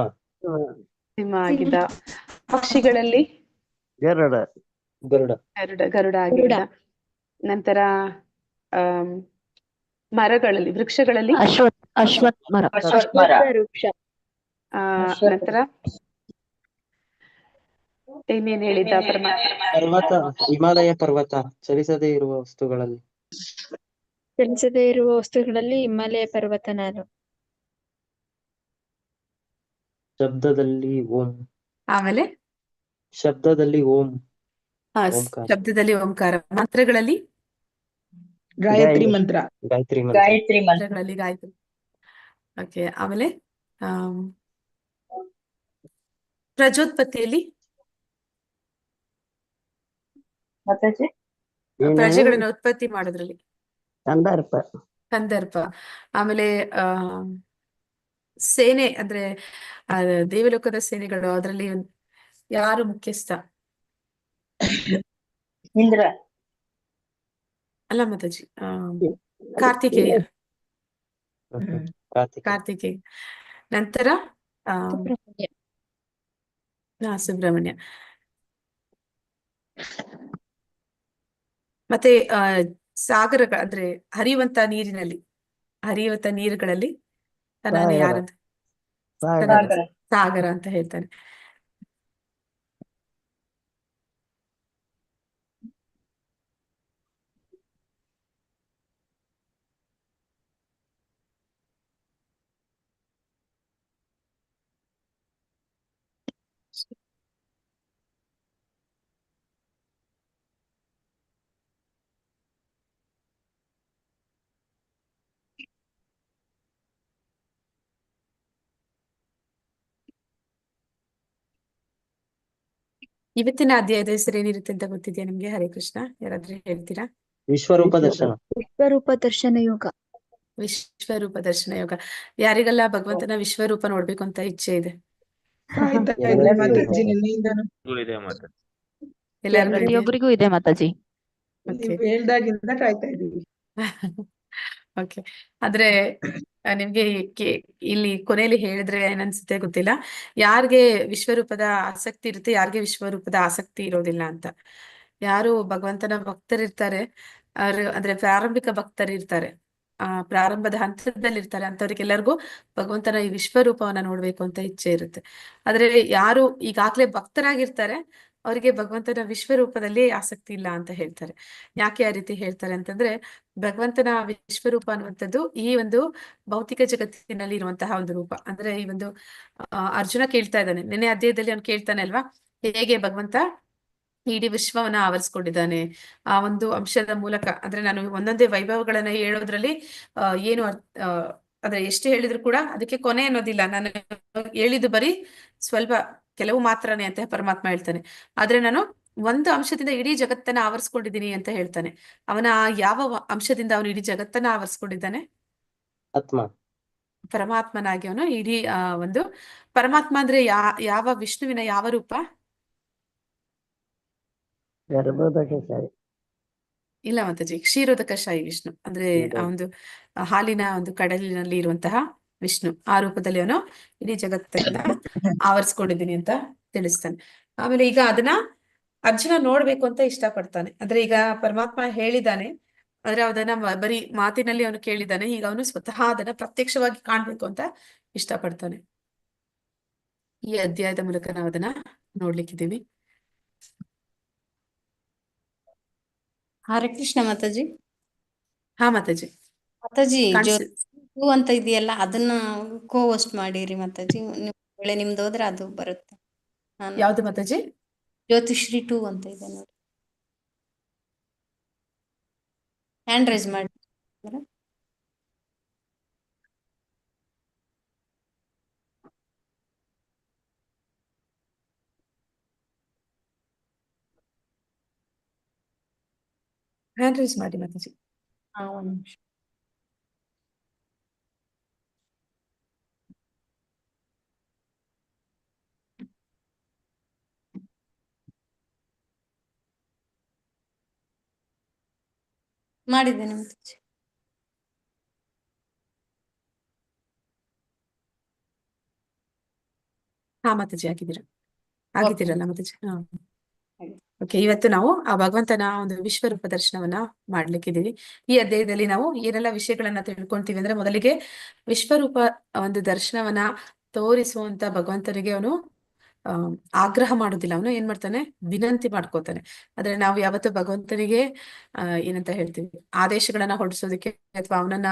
Speaker 2: ಆಗಿದ್ದ. ಪಕ್ಷಿಗಳಲ್ಲಿ ಗರುಡ ಆಗಿದ್ದ. ನಂತರ ಮರಗಳಲ್ಲಿ, ವೃಕ್ಷಗಳಲ್ಲಿ
Speaker 6: ಅಶ್ವತ್ಥ ಮರ.
Speaker 2: ನಂತರ ಇನ್ನೇನ್ ಹೇಳಿದ್ದ
Speaker 4: ಪರ್ವತ, ಹಿಮಾಲಯ ಪರ್ವತ. ಚಲಿಸದೇ ಇರುವ ವಸ್ತುಗಳಲ್ಲಿ
Speaker 6: ಹಿಮಾಲಯ ಪರ್ವತ ನಾನು.
Speaker 4: ಶಬ್ದದಲ್ಲಿ ಓಂ.
Speaker 2: ಆಮೇಲೆ
Speaker 4: ಶಬ್ದದಲ್ಲಿ ಓಂ.
Speaker 2: ಶಬ್ದದಲ್ಲಿ ಓಂಕಾರ. ಮಂತ್ರಗಳಲ್ಲಿ
Speaker 3: ಗಾಯತ್ರಿ ಮಂತ್ರ.
Speaker 2: ಮಂತ್ರಗಳಲ್ಲಿ ಗಾಯತ್ರಿ. ಓಕೆ. ಆಮೇಲೆ ಪ್ರಜೋತ್ಪತ್ತಿಯಲ್ಲಿ ಪ್ರಜೆಗಳನ್ನ ಉತ್ಪತ್ತಿ ಮಾಡೋದ್ರಲ್ಲಿ ಸಂದರ್ಭ. ಆಮೇಲೆ ಸೇನೆ ಅಂದ್ರೆ ದೇವಲೋಕದ ಸೇನೆಗಳು, ಅದರಲ್ಲಿ ಯಾರು ಮುಖ್ಯಸ್ಥ?
Speaker 7: ಇಂದ್ರ.
Speaker 2: ಅಲ್ಲ ಮಾತಾಜಿ, ಕಾರ್ತಿಕೇಯ. ನಂತರ ಸುಬ್ರಹ್ಮಣ್ಯ. ಮತ್ತೆ ಸಾಗರಗಳ ಅಂದ್ರೆ ಹರಿಯುವಂತ ನೀರುಗಳಲ್ಲಿ ನಾನು ಯಾರಂತ ಸಾಗರ ಅಂತ ಹೇಳ್ತಾನೆ.
Speaker 7: ಇವತ್ತಿನ ಅಧ್ಯಾಯದ ಹೆಸರು ಏನಿರುತ್ತೆ ಅಂತ ಗೊತ್ತಿದೆಯಾ ನಿಮ್ಗೆ? ಹರೇ ಕೃಷ್ಣ, ಯಾರಾದ್ರೂ ಹೇಳ್ತೀರಾ?
Speaker 8: ವಿಶ್ವರೂಪ ದರ್ಶನ.
Speaker 5: ವಿಶ್ವರೂಪ ದರ್ಶನ ಯೋಗ.
Speaker 7: ವಿಶ್ವರೂಪ ದರ್ಶನ ಯೋಗ. ಯಾರಿಗೆಲ್ಲ ಭಗವಂತನ ವಿಶ್ವರೂಪ ನೋಡ್ಬೇಕು ಅಂತ ಇಚ್ಛೆ ಇದೆ?
Speaker 3: ಕಾಯ್ತಾ ಇದ್ದೀನಿ
Speaker 8: ಎಲ್ಲರಿಗೂ
Speaker 3: ಮಾತಾಜಿ,
Speaker 8: ಇದೆ.
Speaker 3: ನಿನ್ನೆಯಿಂದನು
Speaker 7: ಎಲ್ಲರಿಗೂ ಇದೆ.
Speaker 6: ಪ್ರತಿಯೊಬ್ಬರಿಗೂ ಇದೆ ಮಾತಾಜಿ.
Speaker 7: ಓಕೆ.
Speaker 3: ನೀವು ಹೇಳ್ದಾಗಿಂದ ಕಾಯ್ತಾ ಇದ್ದೀವಿ.
Speaker 7: ಓಕೆ. ಆದ್ರೆ ನಿಮ್ಗೆ ಇಲ್ಲಿ ಕೊನೆಯಲ್ಲಿ ಹೇಳಿದ್ರೆ ಏನನ್ಸುತ್ತೆ ಗೊತ್ತಿಲ್ಲ. ಯಾರಿಗೆ ವಿಶ್ವರೂಪದ ಆಸಕ್ತಿ ಇರುತ್ತೆ, ಯಾರಿಗೆ ವಿಶ್ವರೂಪದ ಆಸಕ್ತಿ ಇರೋದಿಲ್ಲ ಅಂತ. ಯಾರು ಭಗವಂತನ ಭಕ್ತರಿರ್ತಾರೆ, ಅಂದ್ರೆ ಪ್ರಾರಂಭಿಕ ಭಕ್ತರಿರ್ತಾರೆ, ಪ್ರಾರಂಭದ ಹಂತದಲ್ಲಿ ಇರ್ತಾರೆ, ಅಂತವ್ರಿಗೆಲ್ಲರಿಗೂ ಭಗವಂತನ ಈ ವಿಶ್ವರೂಪವನ್ನ ನೋಡ್ಬೇಕು ಅಂತ ಇಚ್ಛೆ ಇರುತ್ತೆ. ಆದ್ರೆ ಯಾರು ಈಗಾಗ್ಲೇ ಭಕ್ತರಾಗಿರ್ತಾರೆ ಅವರಿಗೆ ಭಗವಂತನ ವಿಶ್ವರೂಪದಲ್ಲಿ ಆಸಕ್ತಿ ಇಲ್ಲ ಅಂತ ಹೇಳ್ತಾರೆ. ಯಾಕೆ ಆ ರೀತಿ ಹೇಳ್ತಾರೆ ಅಂತಂದ್ರೆ, ಭಗವಂತನ ವಿಶ್ವರೂಪ ಅನ್ನುವಂಥದ್ದು ಈ ಒಂದು ಭೌತಿಕ ಜಗತ್ತಿನಲ್ಲಿ ಇರುವಂತಹ ಒಂದು ರೂಪ. ಅಂದ್ರೆ ಈ ಒಂದು ಅರ್ಜುನ ಕೇಳ್ತಾ ಇದ್ದಾನೆ, ನಿನ್ನೆ ಅಧ್ಯಾಯದಲ್ಲಿ ಅವ್ನು ಕೇಳ್ತಾನೆ ಅಲ್ವಾ, ಹೇಗೆ ಭಗವಂತ ಇಡೀ ವಿಶ್ವವನ್ನ ಆವರಿಸ್ಕೊಂಡಿದ್ದಾನೆ ಆ ಒಂದು ಅಂಶದ ಮೂಲಕ. ಅಂದ್ರೆ ನಾನು ಒಂದೊಂದೇ ವೈಭವಗಳನ್ನ ಹೇಳೋದ್ರಲ್ಲಿ ಏನು ಅಂದ್ರೆ ಎಷ್ಟು ಹೇಳಿದ್ರು ಕೂಡ ಅದಕ್ಕೆ ಕೊನೆ ಅನ್ನೋದಿಲ್ಲ. ನಾನು ಹೇಳಿದ್ದು ಬರೀ ಸ್ವಲ್ಪ ಕೆಲವು ಮಾತ್ರನೇ ಅಂತ ಪರಮಾತ್ಮ ಹೇಳ್ತಾನೆ. ಆದ್ರೆ ನಾನು ಒಂದು ಅಂಶದಿಂದ ಇಡೀ ಜಗತ್ತನ್ನ ಆವರಿಸ್ಕೊಂಡಿದ್ದೀನಿ ಅಂತ ಹೇಳ್ತಾನೆ. ಅವನ ಯಾವ ಅಂಶದಿಂದ ಅವನು ಇಡೀ ಜಗತ್ತನ್ನ ಆವರಿಸ್ಕೊಂಡಿದ್ದಾನೆ?
Speaker 8: ಆತ್ಮ.
Speaker 7: ಪರಮಾತ್ಮನಾಗಿ ಅವನು ಇಡೀ ಒಂದು ಪರಮಾತ್ಮ ಅಂದ್ರೆ ಯಾವ ವಿಷ್ಣುವಿನ ಯಾವ ರೂಪ?
Speaker 8: ಗರ್ಭೋದಕಶಾಹಿ.
Speaker 7: ಇಲ್ಲ ಮಾತಾಜಿ, ಕ್ಷೀರೋದಕಶಾಹಿ ವಿಷ್ಣು. ಅಂದ್ರೆ ಆ ಒಂದು ಹಾಲಿನ ಒಂದು ಕಡಲಿನಲ್ಲಿ ಇರುವಂತಹ ವಿಷ್ಣು, ಆ ರೂಪದಲ್ಲಿ ಅವನು ಇಡೀ ಜಗತ್ತನ್ನ ಆವರಿಸ್ಕೊಂಡಿದ್ದೀನಿ ಅಂತ ತಿಳಿಸ್ತಾನೆ. ಆಮೇಲೆ ಈಗ ಅದನ್ನ ಅರ್ಜುನ ನೋಡ್ಬೇಕು ಅಂತ ಇಷ್ಟಪಡ್ತಾನೆ. ಅಂದ್ರೆ ಈಗ ಪರಮಾತ್ಮ ಹೇಳಿದ್ದಾನೆ, ಆದ್ರೆ ಅದನ್ನ ಬರೀ ಮಾತಿನಲ್ಲಿ ಅವನು ಕೇಳಿದ್ದಾನೆ. ಈಗ ಅವನು ಸ್ವತಃ ಅದನ್ನ ಪ್ರತ್ಯಕ್ಷವಾಗಿ ಕಾಣ್ಬೇಕು ಅಂತ ಇಷ್ಟಪಡ್ತಾನೆ. ಈ ಅಧ್ಯಾಯದ ಮೂಲಕ ನಾವು ಅದನ್ನ ನೋಡ್ಲಿಕ್ಕಿದ್ದೀವಿ.
Speaker 1: ಹರೇ ಕೃಷ್ಣ ಮಾತಾಜಿ.
Speaker 7: ಹಾ ಮಾತಾಜಿ,
Speaker 1: ಮಾತಾಜಿ
Speaker 7: ಕಾಣಿಸ್
Speaker 1: ಟೂ ಅಂತ ಇದೆಯಲ್ಲ, ಅದನ್ನ ಹೋಸ್ಟ್ ಮಾಡಿರಿ ಮಾತಾಜಿ. ವೇಳೆ ನಿಮ್ದು ಹೋದ್ರೆ ಅದು ಬರುತ್ತೆ. ನಾನು
Speaker 7: ಯಾವ್ದು ಮಾತಾಜಿ?
Speaker 1: ಜ್ಯೋತಿಶ್ರೀ 2 ಅಂತ ಇದೆ ನೋಡಿ, ಹ್ಯಾಂಡ್ ರೈಸ್ ಮಾಡಿ.
Speaker 7: ಹ್ಯಾಂಡ್ ರೈಸ್ ಮಾಡಿ ಮಾತಾಜಿ.
Speaker 1: ಒಂದ್ ನಿಮಿಷ. ಮಾಡಿದ್ದೇನೆ ಮಾತಾಜಿ.
Speaker 7: ಹಾ ಮಾತಾಜಿ, ಆಗಿದ್ದೀರಾ
Speaker 1: ಓಕೆ.
Speaker 7: ಆಗಿದ್ದೀರಲ್ಲ ಮಾತಾಜಿ? ಹಾ ಓಕೆ. ಇವತ್ತು ನಾವು ಆ ಭಗವಂತನ ಒಂದು ವಿಶ್ವರೂಪ ದರ್ಶನವನ್ನ ಮಾಡ್ಲಿಕ್ಕಿದೀವಿ. ಈ ಅಧ್ಯಾಯದಲ್ಲಿ ನಾವು ಏನೆಲ್ಲ ವಿಷಯಗಳನ್ನ ತಿಳ್ಕೊಂತೀವಿ ಅಂದ್ರೆ, ಮೊದಲಿಗೆ ವಿಶ್ವರೂಪ ಒಂದು ದರ್ಶನವನ್ನ ತೋರಿಸುವಂತ ಭಗವಂತನಿಗೆ ಅವನು ಆಗ್ರಹ ಮಾಡೋದಿಲ್ಲ. ಅವನು ಏನ್ ಮಾಡ್ತಾನೆ, ವಿನಂತಿ ಮಾಡ್ಕೋತಾನೆ. ಆದ್ರೆ ನಾವು ಯಾವತ್ತು ಭಗವಂತನಿಗೆ ಏನಂತ ಹೇಳ್ತೀವಿ, ಆದೇಶಗಳನ್ನ ಹೊರಡಿಸೋದಕ್ಕೆ ಅಥವಾ ಅವನನ್ನ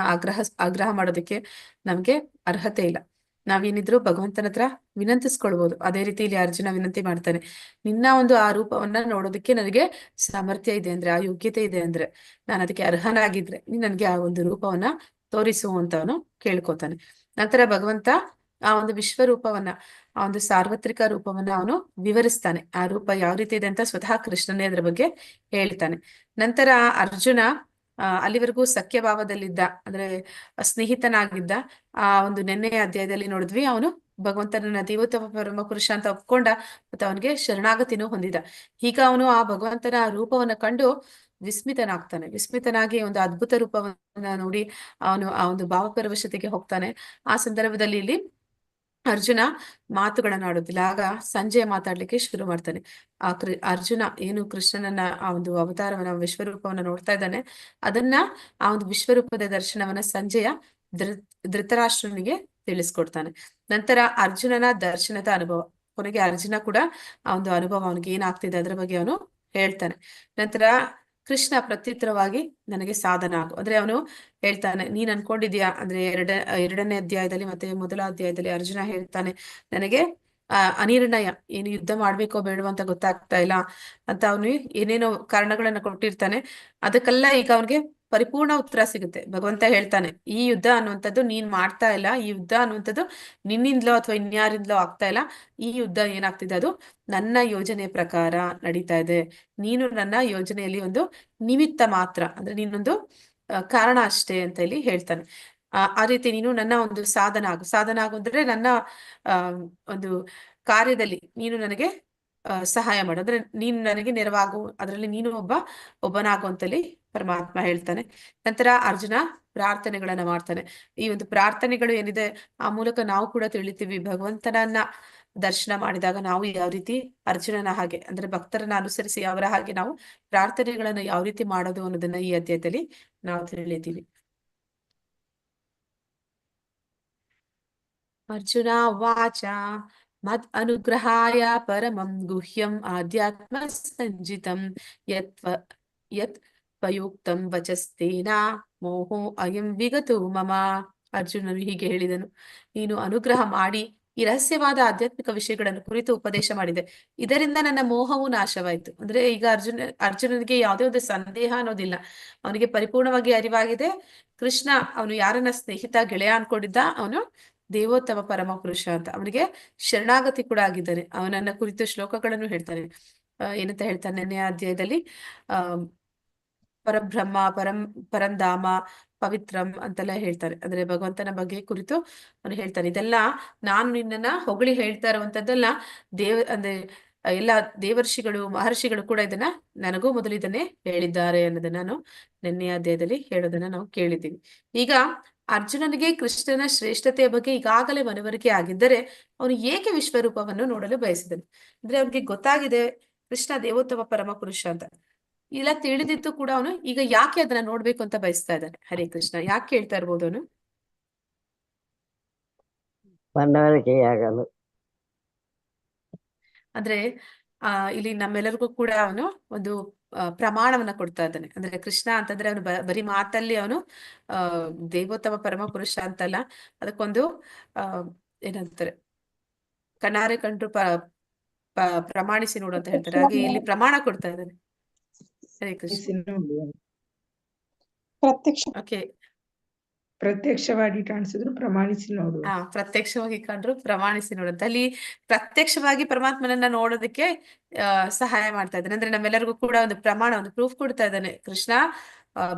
Speaker 7: ಆಗ್ರಹ ಮಾಡೋದಕ್ಕೆ ನಮ್ಗೆ ಅರ್ಹತೆ ಇಲ್ಲ. ನಾವೇನಿದ್ರು ಭಗವಂತನ ಹತ್ರ ವಿನಂತಿಸ್ಕೊಳ್ಬಹುದು. ಅದೇ ರೀತಿ ಇಲ್ಲಿ ಅರ್ಜುನ ವಿನಂತಿ ಮಾಡ್ತಾನೆ, ನಿನ್ನ ಒಂದು ಆ ರೂಪವನ್ನ ನೋಡೋದಕ್ಕೆ ನನಗೆ ಸಾಮರ್ಥ್ಯ ಇದೆ ಅಂದ್ರೆ, ಆ ಯೋಗ್ಯತೆ ಇದೆ ಅಂದ್ರೆ, ನಾನು ಅದಕ್ಕೆ ಅರ್ಹನಾಗಿದ್ರೆ ನೀನ್ ನನ್ಗೆ ಆ ಒಂದು ರೂಪವನ್ನ ತೋರಿಸು ಅಂತ ಅವನು ಕೇಳ್ಕೊತಾನೆ. ನಂತರ ಭಗವಂತ ಆ ಒಂದು ವಿಶ್ವರೂಪವನ್ನ, ಆ ಒಂದು ಸಾರ್ವತ್ರಿಕ ರೂಪವನ್ನ ಅವನು ವಿವರಿಸ್ತಾನೆ. ಆ ರೂಪ ಯಾವ ರೀತಿ ಇದೆ ಅಂತ ಸ್ವತಃ ಕೃಷ್ಣನೇ ಅದ್ರ ಬಗ್ಗೆ ಹೇಳ್ತಾನೆ. ನಂತರ ಅರ್ಜುನ ಅಲ್ಲಿವರೆಗೂ ಸಖ್ಯಭಾವದಲ್ಲಿದ್ದ, ಅಂದ್ರೆ ಸ್ನೇಹಿತನಾಗಿದ್ದ. ಆ ಒಂದು ನೆನ್ನೆಯ ಅಧ್ಯಾಯದಲ್ಲಿ ನೋಡಿದ್ವಿ, ಅವನು ಭಗವಂತನ ದೇವೋತ್ತಮ ಪರಮ ಪುರುಷ ಅಂತ ಒಪ್ಕೊಂಡ, ಮತ್ತೆ ಅವನಿಗೆ ಶರಣಾಗತಿನೂ ಹೊಂದಿದ. ಈಗ ಅವನು ಆ ಭಗವಂತನ ರೂಪವನ್ನ ಕಂಡು ವಿಸ್ಮಿತನಾಗ್ತಾನೆ. ವಿಸ್ಮಿತನಾಗಿ ಒಂದು ಅದ್ಭುತ ರೂಪವನ್ನ ನೋಡಿ ಅವನು ಆ ಒಂದು ಭಾವಪರವಶತೆಗೆ ಹೋಗ್ತಾನೆ. ಆ ಸಂದರ್ಭದಲ್ಲಿ ಇಲ್ಲಿ ಅರ್ಜುನ ಮಾತುಗಳನ್ನ ಆಡೋದಿಲ್ಲ. ಆಗ ಸಂಜಯ ಮಾತಾಡ್ಲಿಕ್ಕೆ ಶುರು ಮಾಡ್ತಾನೆ. ಅರ್ಜುನ ಏನು ಕೃಷ್ಣನನ್ನ ಆ ಒಂದು ಅವತಾರವನ್ನ, ವಿಶ್ವರೂಪವನ್ನ ನೋಡ್ತಾ ಇದ್ದಾನೆ, ಅದನ್ನ ಆ ಒಂದು ವಿಶ್ವರೂಪದ ದರ್ಶನವನ್ನ ಸಂಜಯ ಧೃತರಾಷ್ಟ್ರನಿಗೆ ತಿಳಿಸ್ಕೊಡ್ತಾನೆ. ನಂತರ ಅರ್ಜುನನ ದರ್ಶನದ ಅನುಭವ, ಕೊನೆಗೆ ಅರ್ಜುನ ಕೂಡ ಆ ಒಂದು ಅನುಭವ ಅವನಿಗೆ ಏನಾಗ್ತಿದೆ ಅದರ ಬಗ್ಗೆ ಅವನು ಹೇಳ್ತಾನೆ. ನಂತರ ಕೃಷ್ಣ ಪ್ರತ್ಯುತ್ತರವಾಗಿ ನನಗೆ ಸಾಧನ ಆಗು, ಅಂದ್ರೆ ಅವನು ಹೇಳ್ತಾನೆ, ನೀನ್ ಅನ್ಕೊಂಡಿದ್ಯಾ ಅಂದ್ರೆ ಎರಡನೇ ಅಧ್ಯಾಯದಲ್ಲಿ ಮತ್ತೆ ಮೊದಲ ಅಧ್ಯಾಯದಲ್ಲಿ ಅರ್ಜುನ ಹೇಳ್ತಾನೆ, ನನಗೆ ಅನಿರ್ಣಯ, ಏನು ಯುದ್ಧ ಮಾಡ್ಬೇಕೋ ಬೇಡವೋ ಅಂತ ಗೊತ್ತಾಗ್ತಾ ಇಲ್ಲ ಅಂತ ಅವನು ಏನೇನೋ ಕಾರಣಗಳನ್ನ ಕೊಟ್ಟಿರ್ತಾನೆ. ಅದಕ್ಕೆಲ್ಲ ಈಗ ಅವನಿಗೆ ಪರಿಪೂರ್ಣ ಉತ್ತರ ಸಿಗುತ್ತೆ. ಭಗವಂತ ಹೇಳ್ತಾನೆ, ಈ ಯುದ್ಧ ಅನ್ನುವಂಥದ್ದು ನೀನ್ ಮಾಡ್ತಾ ಇಲ್ಲ, ಈ ಯುದ್ಧ ಅನ್ನುವಂಥದ್ದು ನಿನ್ನಿಂದಲೋ ಅಥವಾ ಇನ್ಯಾರಿಂದಲೋ ಆಗ್ತಾ ಇಲ್ಲ. ಈ ಯುದ್ಧ ಏನಾಗ್ತಿದೆ, ಅದು ನನ್ನ ಯೋಜನೆ ಪ್ರಕಾರ ನಡೀತಾ ಇದೆ. ನೀನು ನನ್ನ ಯೋಜನೆಯಲ್ಲಿ ಒಂದು ನಿಮಿತ್ತ ಮಾತ್ರ, ಅಂದ್ರೆ ನೀನೊಂದು ಕಾರಣ ಅಷ್ಟೇ ಅಂತ ಇಲ್ಲಿ ಹೇಳ್ತಾನೆ. ಆ ರೀತಿ ನೀನು ನನ್ನ ಒಂದು ಸಾಧನ ಆಗು ಅಂದ್ರೆ ನನ್ನ ಆ ಒಂದು ಕಾರ್ಯದಲ್ಲಿ ನೀನು ನನಗೆ ಸಹಾಯ ಮಾಡು, ಅಂದ್ರೆ ನೀನು ನನಗೆ ನೆರವಾಗು, ಅದರಲ್ಲಿ ನೀನು ಒಬ್ಬನಾಗು ಅಂತಲ್ಲಿ ಪರಮಾತ್ಮ ಹೇಳ್ತಾನೆ. ನಂತರ ಅರ್ಜುನ ಪ್ರಾರ್ಥನೆಗಳನ್ನ ಮಾಡ್ತಾನೆ. ಈ ಒಂದು ಪ್ರಾರ್ಥನೆಗಳು ಏನಿದೆ, ಆ ಮೂಲಕ ನಾವು ಕೂಡ ತಿಳಿತೀವಿ ಭಗವಂತನನ್ನ ದರ್ಶನ ಮಾಡಿದಾಗ ನಾವು ಯಾವ ರೀತಿ ಅರ್ಜುನನ ಹಾಗೆ, ಅಂದ್ರೆ ಭಕ್ತರನ್ನ ಅನುಸರಿಸಿ ಅವರ ಹಾಗೆ ನಾವು ಪ್ರಾರ್ಥನೆಗಳನ್ನ ಯಾವ ರೀತಿ ಮಾಡೋದು ಅನ್ನೋದನ್ನ ಈ ಅಧ್ಯಾಯದಲ್ಲಿ ನಾವು ತಿಳಿತೀವಿ. ಅರ್ಜುನ ವಾಚ ಮದ್ ಅನುಗ್ರಹಾಯ ಪರಮಂ ಗುಹ್ಯಂ ಆಧ್ಯಾತ್ಮ ಸಂಜಿತಂ ಯತ್ ಪಯುಕ್ತಂ ವಚಸ್ತೇನ ಮೋಹೋ ಅಯಂ ವಿಗತೋ ಮಮ. ಅರ್ಜುನನು ಹೀಗೆ ಹೇಳಿದನು, ನೀನು ಅನುಗ್ರಹ ಮಾಡಿ ಈ ರಹಸ್ಯವಾದ ಆಧ್ಯಾತ್ಮಿಕ ವಿಷಯಗಳನ್ನು ಕುರಿತು ಉಪದೇಶ ಮಾಡಿದೆ, ಇದರಿಂದ ನನ್ನ ಮೋಹವು ನಾಶವಾಯಿತು. ಅಂದ್ರೆ ಈಗ ಅರ್ಜುನನಿಗೆ ಯಾವುದೇ ಒಂದು ಸಂದೇಹ ಅನ್ನೋದಿಲ್ಲ, ಅವನಿಗೆ ಪರಿಪೂರ್ಣವಾಗಿ ಅರಿವಾಗಿದೆ. ಕೃಷ್ಣ ಅವನು ಯಾರನ್ನ ಸ್ನೇಹಿತ ಗೆಳೆಯ ಅನ್ಕೊಂಡಿದ್ದ, ಅವನು ದೇವೋತ್ತಮ ಪರಮ ಪುರುಷ ಅಂತ ಅವನಿಗೆ ಶರಣಾಗತಿ ಕೂಡ ಆಗಿದ್ದಾನೆ. ಅವನನ್ನ ಕುರಿತು ಶ್ಲೋಕಗಳನ್ನು ಹೇಳ್ತಾನೆ. ಏನಂತ ಹೇಳ್ತಾನೆ ನೆನ್ನೆ ಅಧ್ಯಾಯದಲ್ಲಿ, ಪರಬ್ರಹ್ಮ ಪರಂಧಾಮ ಪವಿತ್ರಂ ಅಂತೆಲ್ಲ ಹೇಳ್ತಾರೆ. ಅಂದ್ರೆ ಭಗವಂತನ ಬಗ್ಗೆ ಕುರಿತು ಅವನು ಹೇಳ್ತಾನೆ, ಇದೆಲ್ಲ ನಾನು ನಿನ್ನನ್ನ ಹೊಗಳಿ ಹೇಳ್ತಾ ಇರುವಂತದ್ದೆಲ್ಲ ಅಂದ್ರೆ ಎಲ್ಲ ದೇವರ್ಷಿಗಳು ಮಹರ್ಷಿಗಳು ಕೂಡ ಇದನ್ನ ನನಗೂ ಮೊದಲು ಇದನ್ನೇ ಹೇಳಿದ್ದಾರೆ ಅನ್ನೋದನ್ನ ನಾನು ನೆನ್ನೆ ಅಧ್ಯಾಯದಲ್ಲಿ ಹೇಳೋದನ್ನ ನಾವು ಕೇಳಿದ್ದೀವಿ. ಈಗ ಅರ್ಜುನನಿಗೆ ಕೃಷ್ಣನ ಶ್ರೇಷ್ಠತೆಯ ಬಗ್ಗೆ ಈಗಾಗಲೇ ಮನವರಿಕೆ ಆಗಿದ್ದರೆ ಅವನು ಏಕೆ ವಿಶ್ವರೂಪವನ್ನು ನೋಡಲು ಬಯಸಿದನು? ಅಂದ್ರೆ ಅವನಿಗೆ ಗೊತ್ತಾಗಿದೆ ಕೃಷ್ಣ ದೇವೋತ್ತಮ ಪರಮ ಪುರುಷ ಅಂತ, ಇಲ್ಲ ತಿಳಿದಿತ್ತು ಕೂಡ ಅವನು ಈಗ ಯಾಕೆ ಅದನ್ನ ನೋಡ್ಬೇಕು ಅಂತ ಬಯಸ್ತಾ ಇದ್ದಾನೆ? ಹರೇ ಕೃಷ್ಣ, ಯಾಕೆ ಕೇಳ್ತಾ ಇರ್ಬೋದು ಅವನು?
Speaker 8: ಮನವರಿಕೆಯಾಗಲು.
Speaker 7: ಅಂದ್ರೆ ಇಲ್ಲಿ ನಮ್ಮೆಲ್ಲರಿಗೂ ಕೂಡ ಅವನು ಒಂದು ಪ್ರಮಾಣವನ್ನ ಕೊಡ್ತಾ ಇದ್ದಾನೆ. ಅಂದ್ರೆ ಕೃಷ್ಣ ಅಂತಂದ್ರೆ ಅವನು ಬರೀ ಮಾತಲ್ಲಿ ಅವನು ದೇವೋತ್ತಮ ಪರಮ ಪುರುಷ ಅಂತಲ್ಲ, ಅದಕ್ಕೊಂದು ಏನಂತಾರೆ, ಕಣ್ಣಾರೆ ಕಂಡ್ರು ಪ್ರಮಾಣಿಸಿ ನೋಡು ಅಂತ ಹೇಳ್ತಾರೆ. ಹಾಗೆ ಇಲ್ಲಿ ಪ್ರಮಾಣ ಕೊಡ್ತಾ ಇದ್ದಾನೆ. ಹರೇ ಕೃಷ್ಣ. ಓಕೆ,
Speaker 3: ಪ್ರತ್ಯಕ್ಷವಾಗಿ ಕಾಣಿಸಿದ್ರು ಪ್ರಮಾಣಿಸಿ ನೋಡು.
Speaker 7: ಪ್ರತ್ಯಕ್ಷವಾಗಿ ಕಂಡ್ರು ಪ್ರಮಾಣಿಸಿ ನೋಡುವಂತ, ಅಲ್ಲಿ ಪ್ರತ್ಯಕ್ಷವಾಗಿ ಪರಮಾತ್ಮನನ್ನ ನೋಡೋದಕ್ಕೆ ಸಹಾಯ ಮಾಡ್ತಾ ಇದ್ದಾನೆ. ಅಂದ್ರೆ ನಮ್ಮೆಲ್ಲರಿಗೂ ಕೂಡ ಒಂದು ಪ್ರಮಾಣ, ಒಂದು ಪ್ರೂಫ್ ಕೊಡ್ತಾ ಇದ್ದಾನೆ. ಕೃಷ್ಣ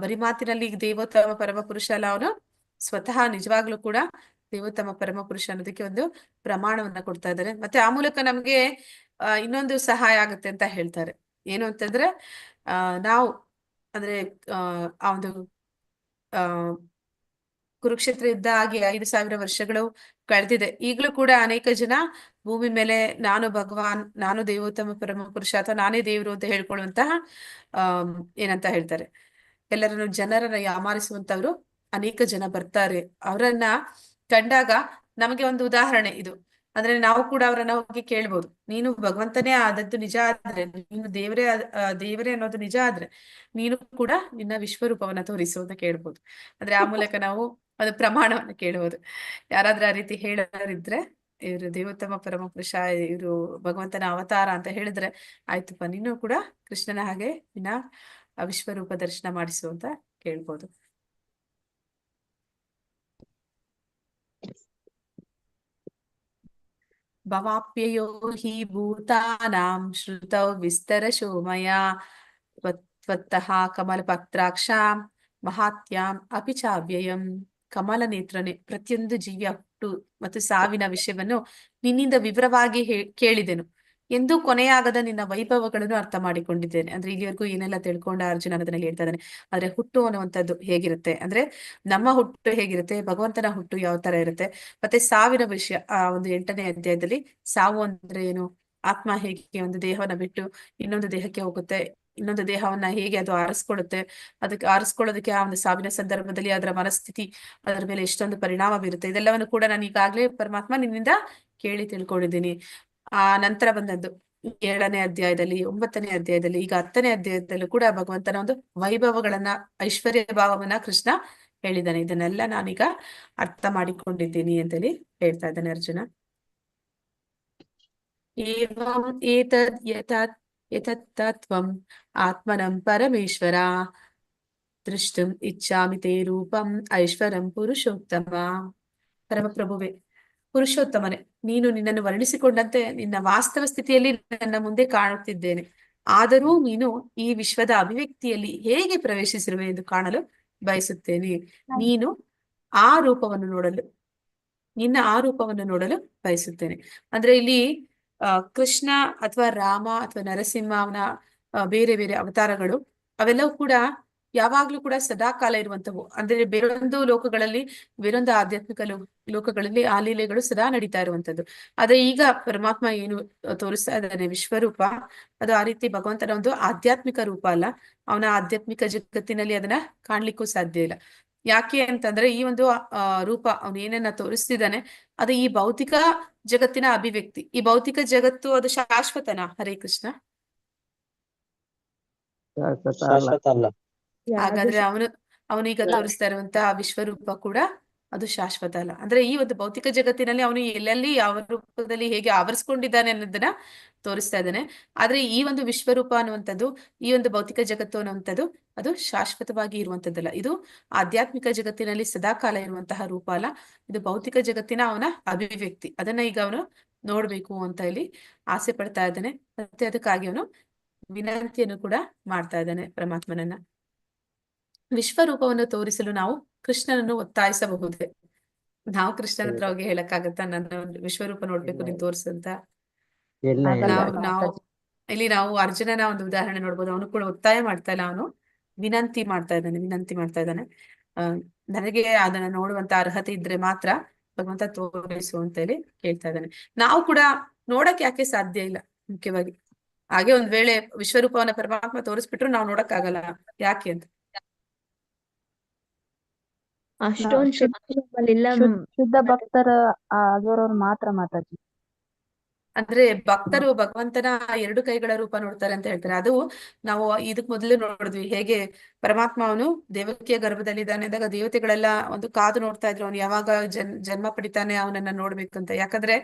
Speaker 7: ಬರಿ ಮಾತಿನಲ್ಲಿ ದೇವೋತ್ತಮ ಪರಮ ಪುರುಷ ಅಲ್ಲ, ಅವನು ಸ್ವತಃ ನಿಜವಾಗ್ಲೂ ಕೂಡ ದೇವೋತ್ತಮ ಪರಮ ಪುರುಷ ಅನ್ನೋದಕ್ಕೆ ಒಂದು ಪ್ರಮಾಣವನ್ನ ಕೊಡ್ತಾ ಇದ್ದಾರೆ. ಮತ್ತೆ ಆ ಮೂಲಕ ನಮ್ಗೆ ಇನ್ನೊಂದು ಸಹಾಯ ಆಗುತ್ತೆ ಅಂತ ಹೇಳ್ತಾರೆ. ಏನು ಅಂತಂದ್ರೆ ನಾವು ಅಂದ್ರೆ ಆ ಒಂದು ಕುರುಕ್ಷೇತ್ರ ಯುದ್ಧ ಆಗಿ 5,000 ವರ್ಷಗಳು ಕಳೆದಿದೆ. ಈಗಲೂ ಕೂಡ ಅನೇಕ ಜನ ಭೂಮಿ ಮೇಲೆ ನಾನು ಭಗವಾನ್, ನಾನು ದೇವೋತ್ತಮ ಪರಮ ಪುರುಷ ಅಥವಾ ನಾನೇ ದೇವರು ಅಂತ ಹೇಳ್ಕೊಳ್ಳುವಂತಹ ಏನಂತ ಹೇಳ್ತಾರೆ, ಎಲ್ಲರನ್ನು ಜನರನ್ನ ಯಾಮಾರಿಸುವಂತವ್ರು ಅನೇಕ ಜನ ಬರ್ತಾರೆ. ಅವರನ್ನ ಕಂಡಾಗ ನಮಗೆ ಒಂದು ಉದಾಹರಣೆ ಇದು. ಅಂದ್ರೆ ನಾವು ಕೂಡ ಅವರನ್ನ ಹೋಗಿ ಕೇಳ್ಬೋದು, ನೀನು ಭಗವಂತನೇ ಆದದ್ದು ನಿಜ ಆದ್ರೆ, ನೀನು ದೇವರೇ ಅನ್ನೋದು ನಿಜ ಆದ್ರೆ ನೀನು ಕೂಡ ನಿನ್ನ ವಿಶ್ವರೂಪವನ್ನ ತೋರಿಸು ಅಂತ ಕೇಳ್ಬೋದು. ಅಂದ್ರೆ ಆ ಮೂಲಕ ನಾವು ಒಂದು ಪ್ರಮಾಣವನ್ನ ಕೇಳುವುದು. ಯಾರಾದ್ರೂ ಆ ರೀತಿ ಹೇಳೋರಿದ್ರೆ, ಇವರು ದೇವೋತ್ತಮ ಪರಮ ಪುರುಷ, ಇವರು ಭಗವಂತನ ಅವತಾರ ಅಂತ ಹೇಳಿದ್ರೆ, ಆಯ್ತಪ್ಪ ನೀನು ಕೂಡ ಕೃಷ್ಣನ ಹಾಗೆ ನಿನ್ನ ವಿಶ್ವರೂಪ ದರ್ಶನ ಮಾಡಿಸು ಅಂತ ಕೇಳ್ಬೋದು. ಭವಾಪ್ಯಯೋ ಹಿ ಭೂತಾನಾಂ ಶ್ರುತೌ ವಿಸ್ತರಶೋ ಮಯಾ ತ್ವತ್ತಃ ಕಮಲಪತ್ರಾಕ್ಷಾಂ ಮಹಾತ್ಯಾಂ ಅಪಿ ಚಾವ್ಯಯಂ. ಕಮಲ ನೇತ್ರನೆ, ಪ್ರತಿಯೊಂದು ಜೀವಿಯ ಹುಟ್ಟು ಮತ್ತು ಸಾವಿನ ವಿಷಯವನ್ನು ನಿನ್ನಿಂದ ವಿವರವಾಗಿ ಕೇಳಿದೆನು ಎಂದು ಕೊನೆಯಾಗದ ನಿನ್ನ ವೈಭವಗಳನ್ನು ಅರ್ಥ ಮಾಡಿಕೊಂಡಿದ್ದೇನೆ. ಅಂದ್ರೆ ಇಲ್ಲಿವರೆಗೂ ಏನೆಲ್ಲ ತಿಳ್ಕೊಂಡ ಅರ್ಜುನ ಅನ್ನೋದನ್ನ ಹೇಳ್ತಾ ಇದ್ದಾನೆ. ಆದ್ರೆ ಹುಟ್ಟು ಅನ್ನುವಂಥದ್ದು ಹೇಗಿರುತ್ತೆ ಅಂದ್ರೆ, ನಮ್ಮ ಹುಟ್ಟು ಹೇಗಿರುತ್ತೆ, ಭಗವಂತನ ಹುಟ್ಟು ಯಾವ ತರ ಇರುತ್ತೆ, ಮತ್ತೆ ಸಾವಿನ ವಿಷಯ ಆ ಒಂದು 8ನೇ ಅಧ್ಯಾಯದಲ್ಲಿ ಸಾವು ಅಂದ್ರೆ ಏನು, ಆತ್ಮ ಹೇಗೆ ಒಂದು ದೇಹವನ್ನ ಬಿಟ್ಟು ಇನ್ನೊಂದು ದೇಹಕ್ಕೆ ಹೋಗುತ್ತೆ, ಇನ್ನೊಂದು ದೇಹವನ್ನ ಹೇಗೆ ಅದು ಆರಿಸ್ಕೊಳ್ಳುತ್ತೆ, ಅದಕ್ಕೆ ಆರಿಸ್ಕೊಳ್ಳೋದಕ್ಕೆ ಆ ಒಂದು ಸಾವಿನ ಸಂದರ್ಭದಲ್ಲಿ ಅದರ ಮನಸ್ಥಿತಿ, ಅದರ ಮೇಲೆ ಎಷ್ಟೊಂದು ಪರಿಣಾಮ ಬೀರುತ್ತೆ, ಇದೆಲ್ಲವನ್ನು ಕೂಡ ನಾನು ಈಗಾಗ್ಲೇ ಪರಮಾತ್ಮ ನಿನ್ನಿಂದ ಕೇಳಿ ತಿಳ್ಕೊಂಡಿದ್ದೀನಿ. ಆ ನಂತರ ಬಂದದ್ದು 7ನೇ ಅಧ್ಯಾಯದಲ್ಲಿ, 9ನೇ ಅಧ್ಯಾಯದಲ್ಲಿ, ಈಗ 10ನೇ ಅಧ್ಯಾಯದಲ್ಲೂ ಕೂಡ ಭಗವಂತನ ಒಂದು ವೈಭವಗಳನ್ನ, ಐಶ್ವರ್ಯ ಭಾವವನ್ನ ಕೃಷ್ಣ ಹೇಳಿದ್ದಾನೆ. ಇದನ್ನೆಲ್ಲ ನಾನೀಗ ಅರ್ಥ ಮಾಡಿಕೊಂಡಿದ್ದೀನಿ ಅಂತೇಳಿ ಹೇಳ್ತಾ ಇದ್ದಾನೆ ಅರ್ಜುನ. ಏವಂ ಏತದ್ ಯಥಾತ್ ತತ್ವಂ ಆತ್ಮನಂ ಪರಮೇಶ್ವರ ದೃಷ್ಟುಂ ಇಚ್ಛಾಮಿ ತೇ ರೂಪಂ ಐಶ್ವರಂ ಪುರುಷೋತ್ತಮ. ಪರಮಪ್ರಭುವೆ, ಪುರುಷೋತ್ತಮನೆ, ನೀನು ನಿನ್ನನ್ನು ವರ್ಣಿಸಿಕೊಂಡಂತೆ ನಿನ್ನ ವಾಸ್ತವ ಸ್ಥಿತಿಯಲ್ಲಿ ನನ್ನ ಮುಂದೆ ಕಾಣುತ್ತಿದ್ದೇನೆ. ಆದರೂ ನೀನು ಈ ವಿಶ್ವದ ಅಭಿವ್ಯಕ್ತಿಯಲ್ಲಿ ಹೇಗೆ ಪ್ರವೇಶಿಸಿರುವೆ ಎಂದು ಕಾಣಲು ಬಯಸುತ್ತೇನೆ. ನೀನು ಆ ರೂಪವನ್ನು ನೋಡಲು ನಿನ್ನ ಆ ರೂಪವನ್ನು ನೋಡಲು ಬಯಸುತ್ತೇನೆ. ಅಂದ್ರೆ ಇಲ್ಲಿ ಕೃಷ್ಣ ಅಥವಾ ರಾಮ ಅಥವಾ ನರಸಿಂಹ ಅವನ ಬೇರೆ ಬೇರೆ ಅವತಾರಗಳು ಅವೆಲ್ಲವೂ ಕೂಡ ಯಾವಾಗ್ಲೂ ಕೂಡ ಸದಾಕಾಲ ಇರುವಂತವು. ಅಂದ್ರೆ ಬೇರೊಂದು ಲೋಕಗಳಲ್ಲಿ, ಬೇರೊಂದು ಆಧ್ಯಾತ್ಮಿಕ ಲೋಕಗಳಲ್ಲಿ ಆ ಲೀಲೆಗಳು ಸದಾ ನಡೀತಾ ಇರುವಂತದ್ದು. ಆದ್ರೆ ಈಗ ಪರಮಾತ್ಮ ಏನು ತೋರಿಸ್ತಾ ಇದ್ದಾನೆ ವಿಶ್ವರೂಪ, ಅದು ಆ ರೀತಿ ಭಗವಂತನ ಒಂದು ಆಧ್ಯಾತ್ಮಿಕ ರೂಪ ಅಲ್ಲ. ಅವನ ಆಧ್ಯಾತ್ಮಿಕ ಜಗತ್ತಿನಲ್ಲಿ ಅದನ್ನ ಕಾಣ್ಲಿಕ್ಕೂ ಸಾಧ್ಯ ಇಲ್ಲ. ಯಾಕೆ ಅಂತಂದ್ರೆ ಈ ಒಂದು ರೂಪ ಅವನು ಏನನ್ನ ತೋರಿಸ್ತಿದ್ದಾನೆ ಅದು ಈ ಭೌತಿಕ ಜಗತ್ತಿನ ಅಭಿವ್ಯಕ್ತಿ. ಈ ಭೌತಿಕ ಜಗತ್ತು ಅದು ಶಾಶ್ವತನಾ? ಹರೇ ಕೃಷ್ಣ.
Speaker 8: ಶಾಶ್ವತ ಅಲ್ಲ.
Speaker 7: ಹಾಗಾದ್ರೆ ಅವನೀಗ ತೋರಿಸ್ತಾ ಇರುವಂತಹ ವಿಶ್ವರೂಪ ಕೂಡ ಅದು ಶಾಶ್ವತ ಅಲ್ಲ. ಅಂದ್ರೆ ಈ ಒಂದು ಭೌತಿಕ ಜಗತ್ತಿನಲ್ಲಿ ಅವನು ಎಲ್ಲೆಲ್ಲಿ ಯಾವ ರೂಪದಲ್ಲಿ ಹೇಗೆ ಆವರಿಸ್ಕೊಂಡಿದ್ದಾನೆ ಅನ್ನೋದನ್ನ ತೋರಿಸ್ತಾ ಇದ್ದಾನೆ. ಆದ್ರೆ ಈ ಒಂದು ವಿಶ್ವರೂಪ ಅನ್ನುವಂಥದ್ದು, ಈ ಒಂದು ಭೌತಿಕ ಜಗತ್ತು ಅನ್ನುವಂಥದ್ದು ಅದು ಶಾಶ್ವತವಾಗಿ ಇರುವಂತದ್ದಲ್ಲ. ಇದು ಆಧ್ಯಾತ್ಮಿಕ ಜಗತ್ತಿನಲ್ಲಿ ಸದಾಕಾಲ ಇರುವಂತಹ ರೂಪ ಅಲ್ಲ. ಇದು ಭೌತಿಕ ಜಗತ್ತಿನ ಅವನ ಅಭಿವ್ಯಕ್ತಿ. ಅದನ್ನ ಈಗ ಅವನು ನೋಡ್ಬೇಕು ಅಂತ ಇಲ್ಲಿ ಆಸೆ ಪಡ್ತಾ ಇದ್ದಾನೆ. ಮತ್ತೆ ಅದಕ್ಕಾಗಿ ಅವನು ವಿನಂತಿಯನ್ನು ಕೂಡ ಮಾಡ್ತಾ ಇದ್ದಾನೆ ಪರಮಾತ್ಮನನ್ನ. ವಿಶ್ವರೂಪವನ್ನು ತೋರಿಸಲು ನಾವು ಕೃಷ್ಣನನ್ನು ಒತ್ತಾಯಿಸಬಹುದೇ? ನಾವು ಕೃಷ್ಣನ ಹತ್ರ ಹೋಗಿ ಹೇಳಕ್ಕಾಗತ್ತಾ ನನ್ನ ಒಂದು ವಿಶ್ವರೂಪ ನೋಡ್ಬೇಕು, ನೀನ್ ತೋರ್ಸಂತ?
Speaker 8: ಇಲ್ಲ ಇಲ್ಲ.
Speaker 7: ನಾವು ಅರ್ಜುನನ ಒಂದು ಉದಾಹರಣೆ ನೋಡ್ಬೋದು. ಅವನು ಕೂಡ ಒತ್ತಾಯ ಮಾಡ್ತಾ ಇಲ್ಲ, ಅವನು ವಿನಂತಿ ಮಾಡ್ತಾ ಇದ್ದಾನೆ. ನನಗೆ ಅದನ್ನ ನೋಡುವಂತ ಅರ್ಹತೆ ಇದ್ರೆ ಮಾತ್ರ ಭಗವಂತ ತೋರಿಸು ಅಂತ ಹೇಳಿ ಕೇಳ್ತಾ ಇದ್ದಾನೆ. ನಾವು ಕೂಡ ನೋಡಕ್ ಯಾಕೆ ಸಾಧ್ಯ ಇಲ್ಲ? ಮುಖ್ಯವಾಗಿ ಹಾಗೆ ಒಂದ್ ವೇಳೆ ವಿಶ್ವರೂಪವನ್ನ ಪರಮಾತ್ಮ ತೋರಿಸ್ಬಿಟ್ರು ನಾವು ನೋಡಕ್ಕಾಗಲ್ಲ. ಯಾಕೆ ಅಂತ?
Speaker 5: ಅಷ್ಟೊಂದ್ ಶಕ್ತಿ ನಮ್ಮಲ್ಲಿಲ್ಲ
Speaker 6: ಶುದ್ಧ ಭಕ್ತರ ಆಗಿರೋರು ಮಾತ್ರ ಮಾತಾಜಿ.
Speaker 7: ಅಂದ್ರೆ ಭಕ್ತರು ಭಗವಂತನ 2 ಕೈಗಳ ರೂಪ ನೋಡ್ತಾರೆ ಅಂತ ಹೇಳ್ತಾರೆ. ಅದು ನಾವು ಇದಕ್ ಮೊದಲು ನೋಡಿದ್ವಿ, ಹೇಗೆ ಪರಮಾತ್ಮ ಅವನು ದೇವಕಿಯ ಗರ್ಭದಲ್ಲಿ ಇದ್ದಾನೆ ಅಂದಾಗ ದೇವತೆಗಳೆಲ್ಲ ಒಂದು ಕಾದು ನೋಡ್ತಾ ಇದ್ರು, ಅವನು ಯಾವಾಗ ಜನ್ಮ ಪಡಿತಾನೆ ಅವನನ್ನ ನೋಡ್ಬೇಕಂತ. ಯಾಕಂದ್ರೆ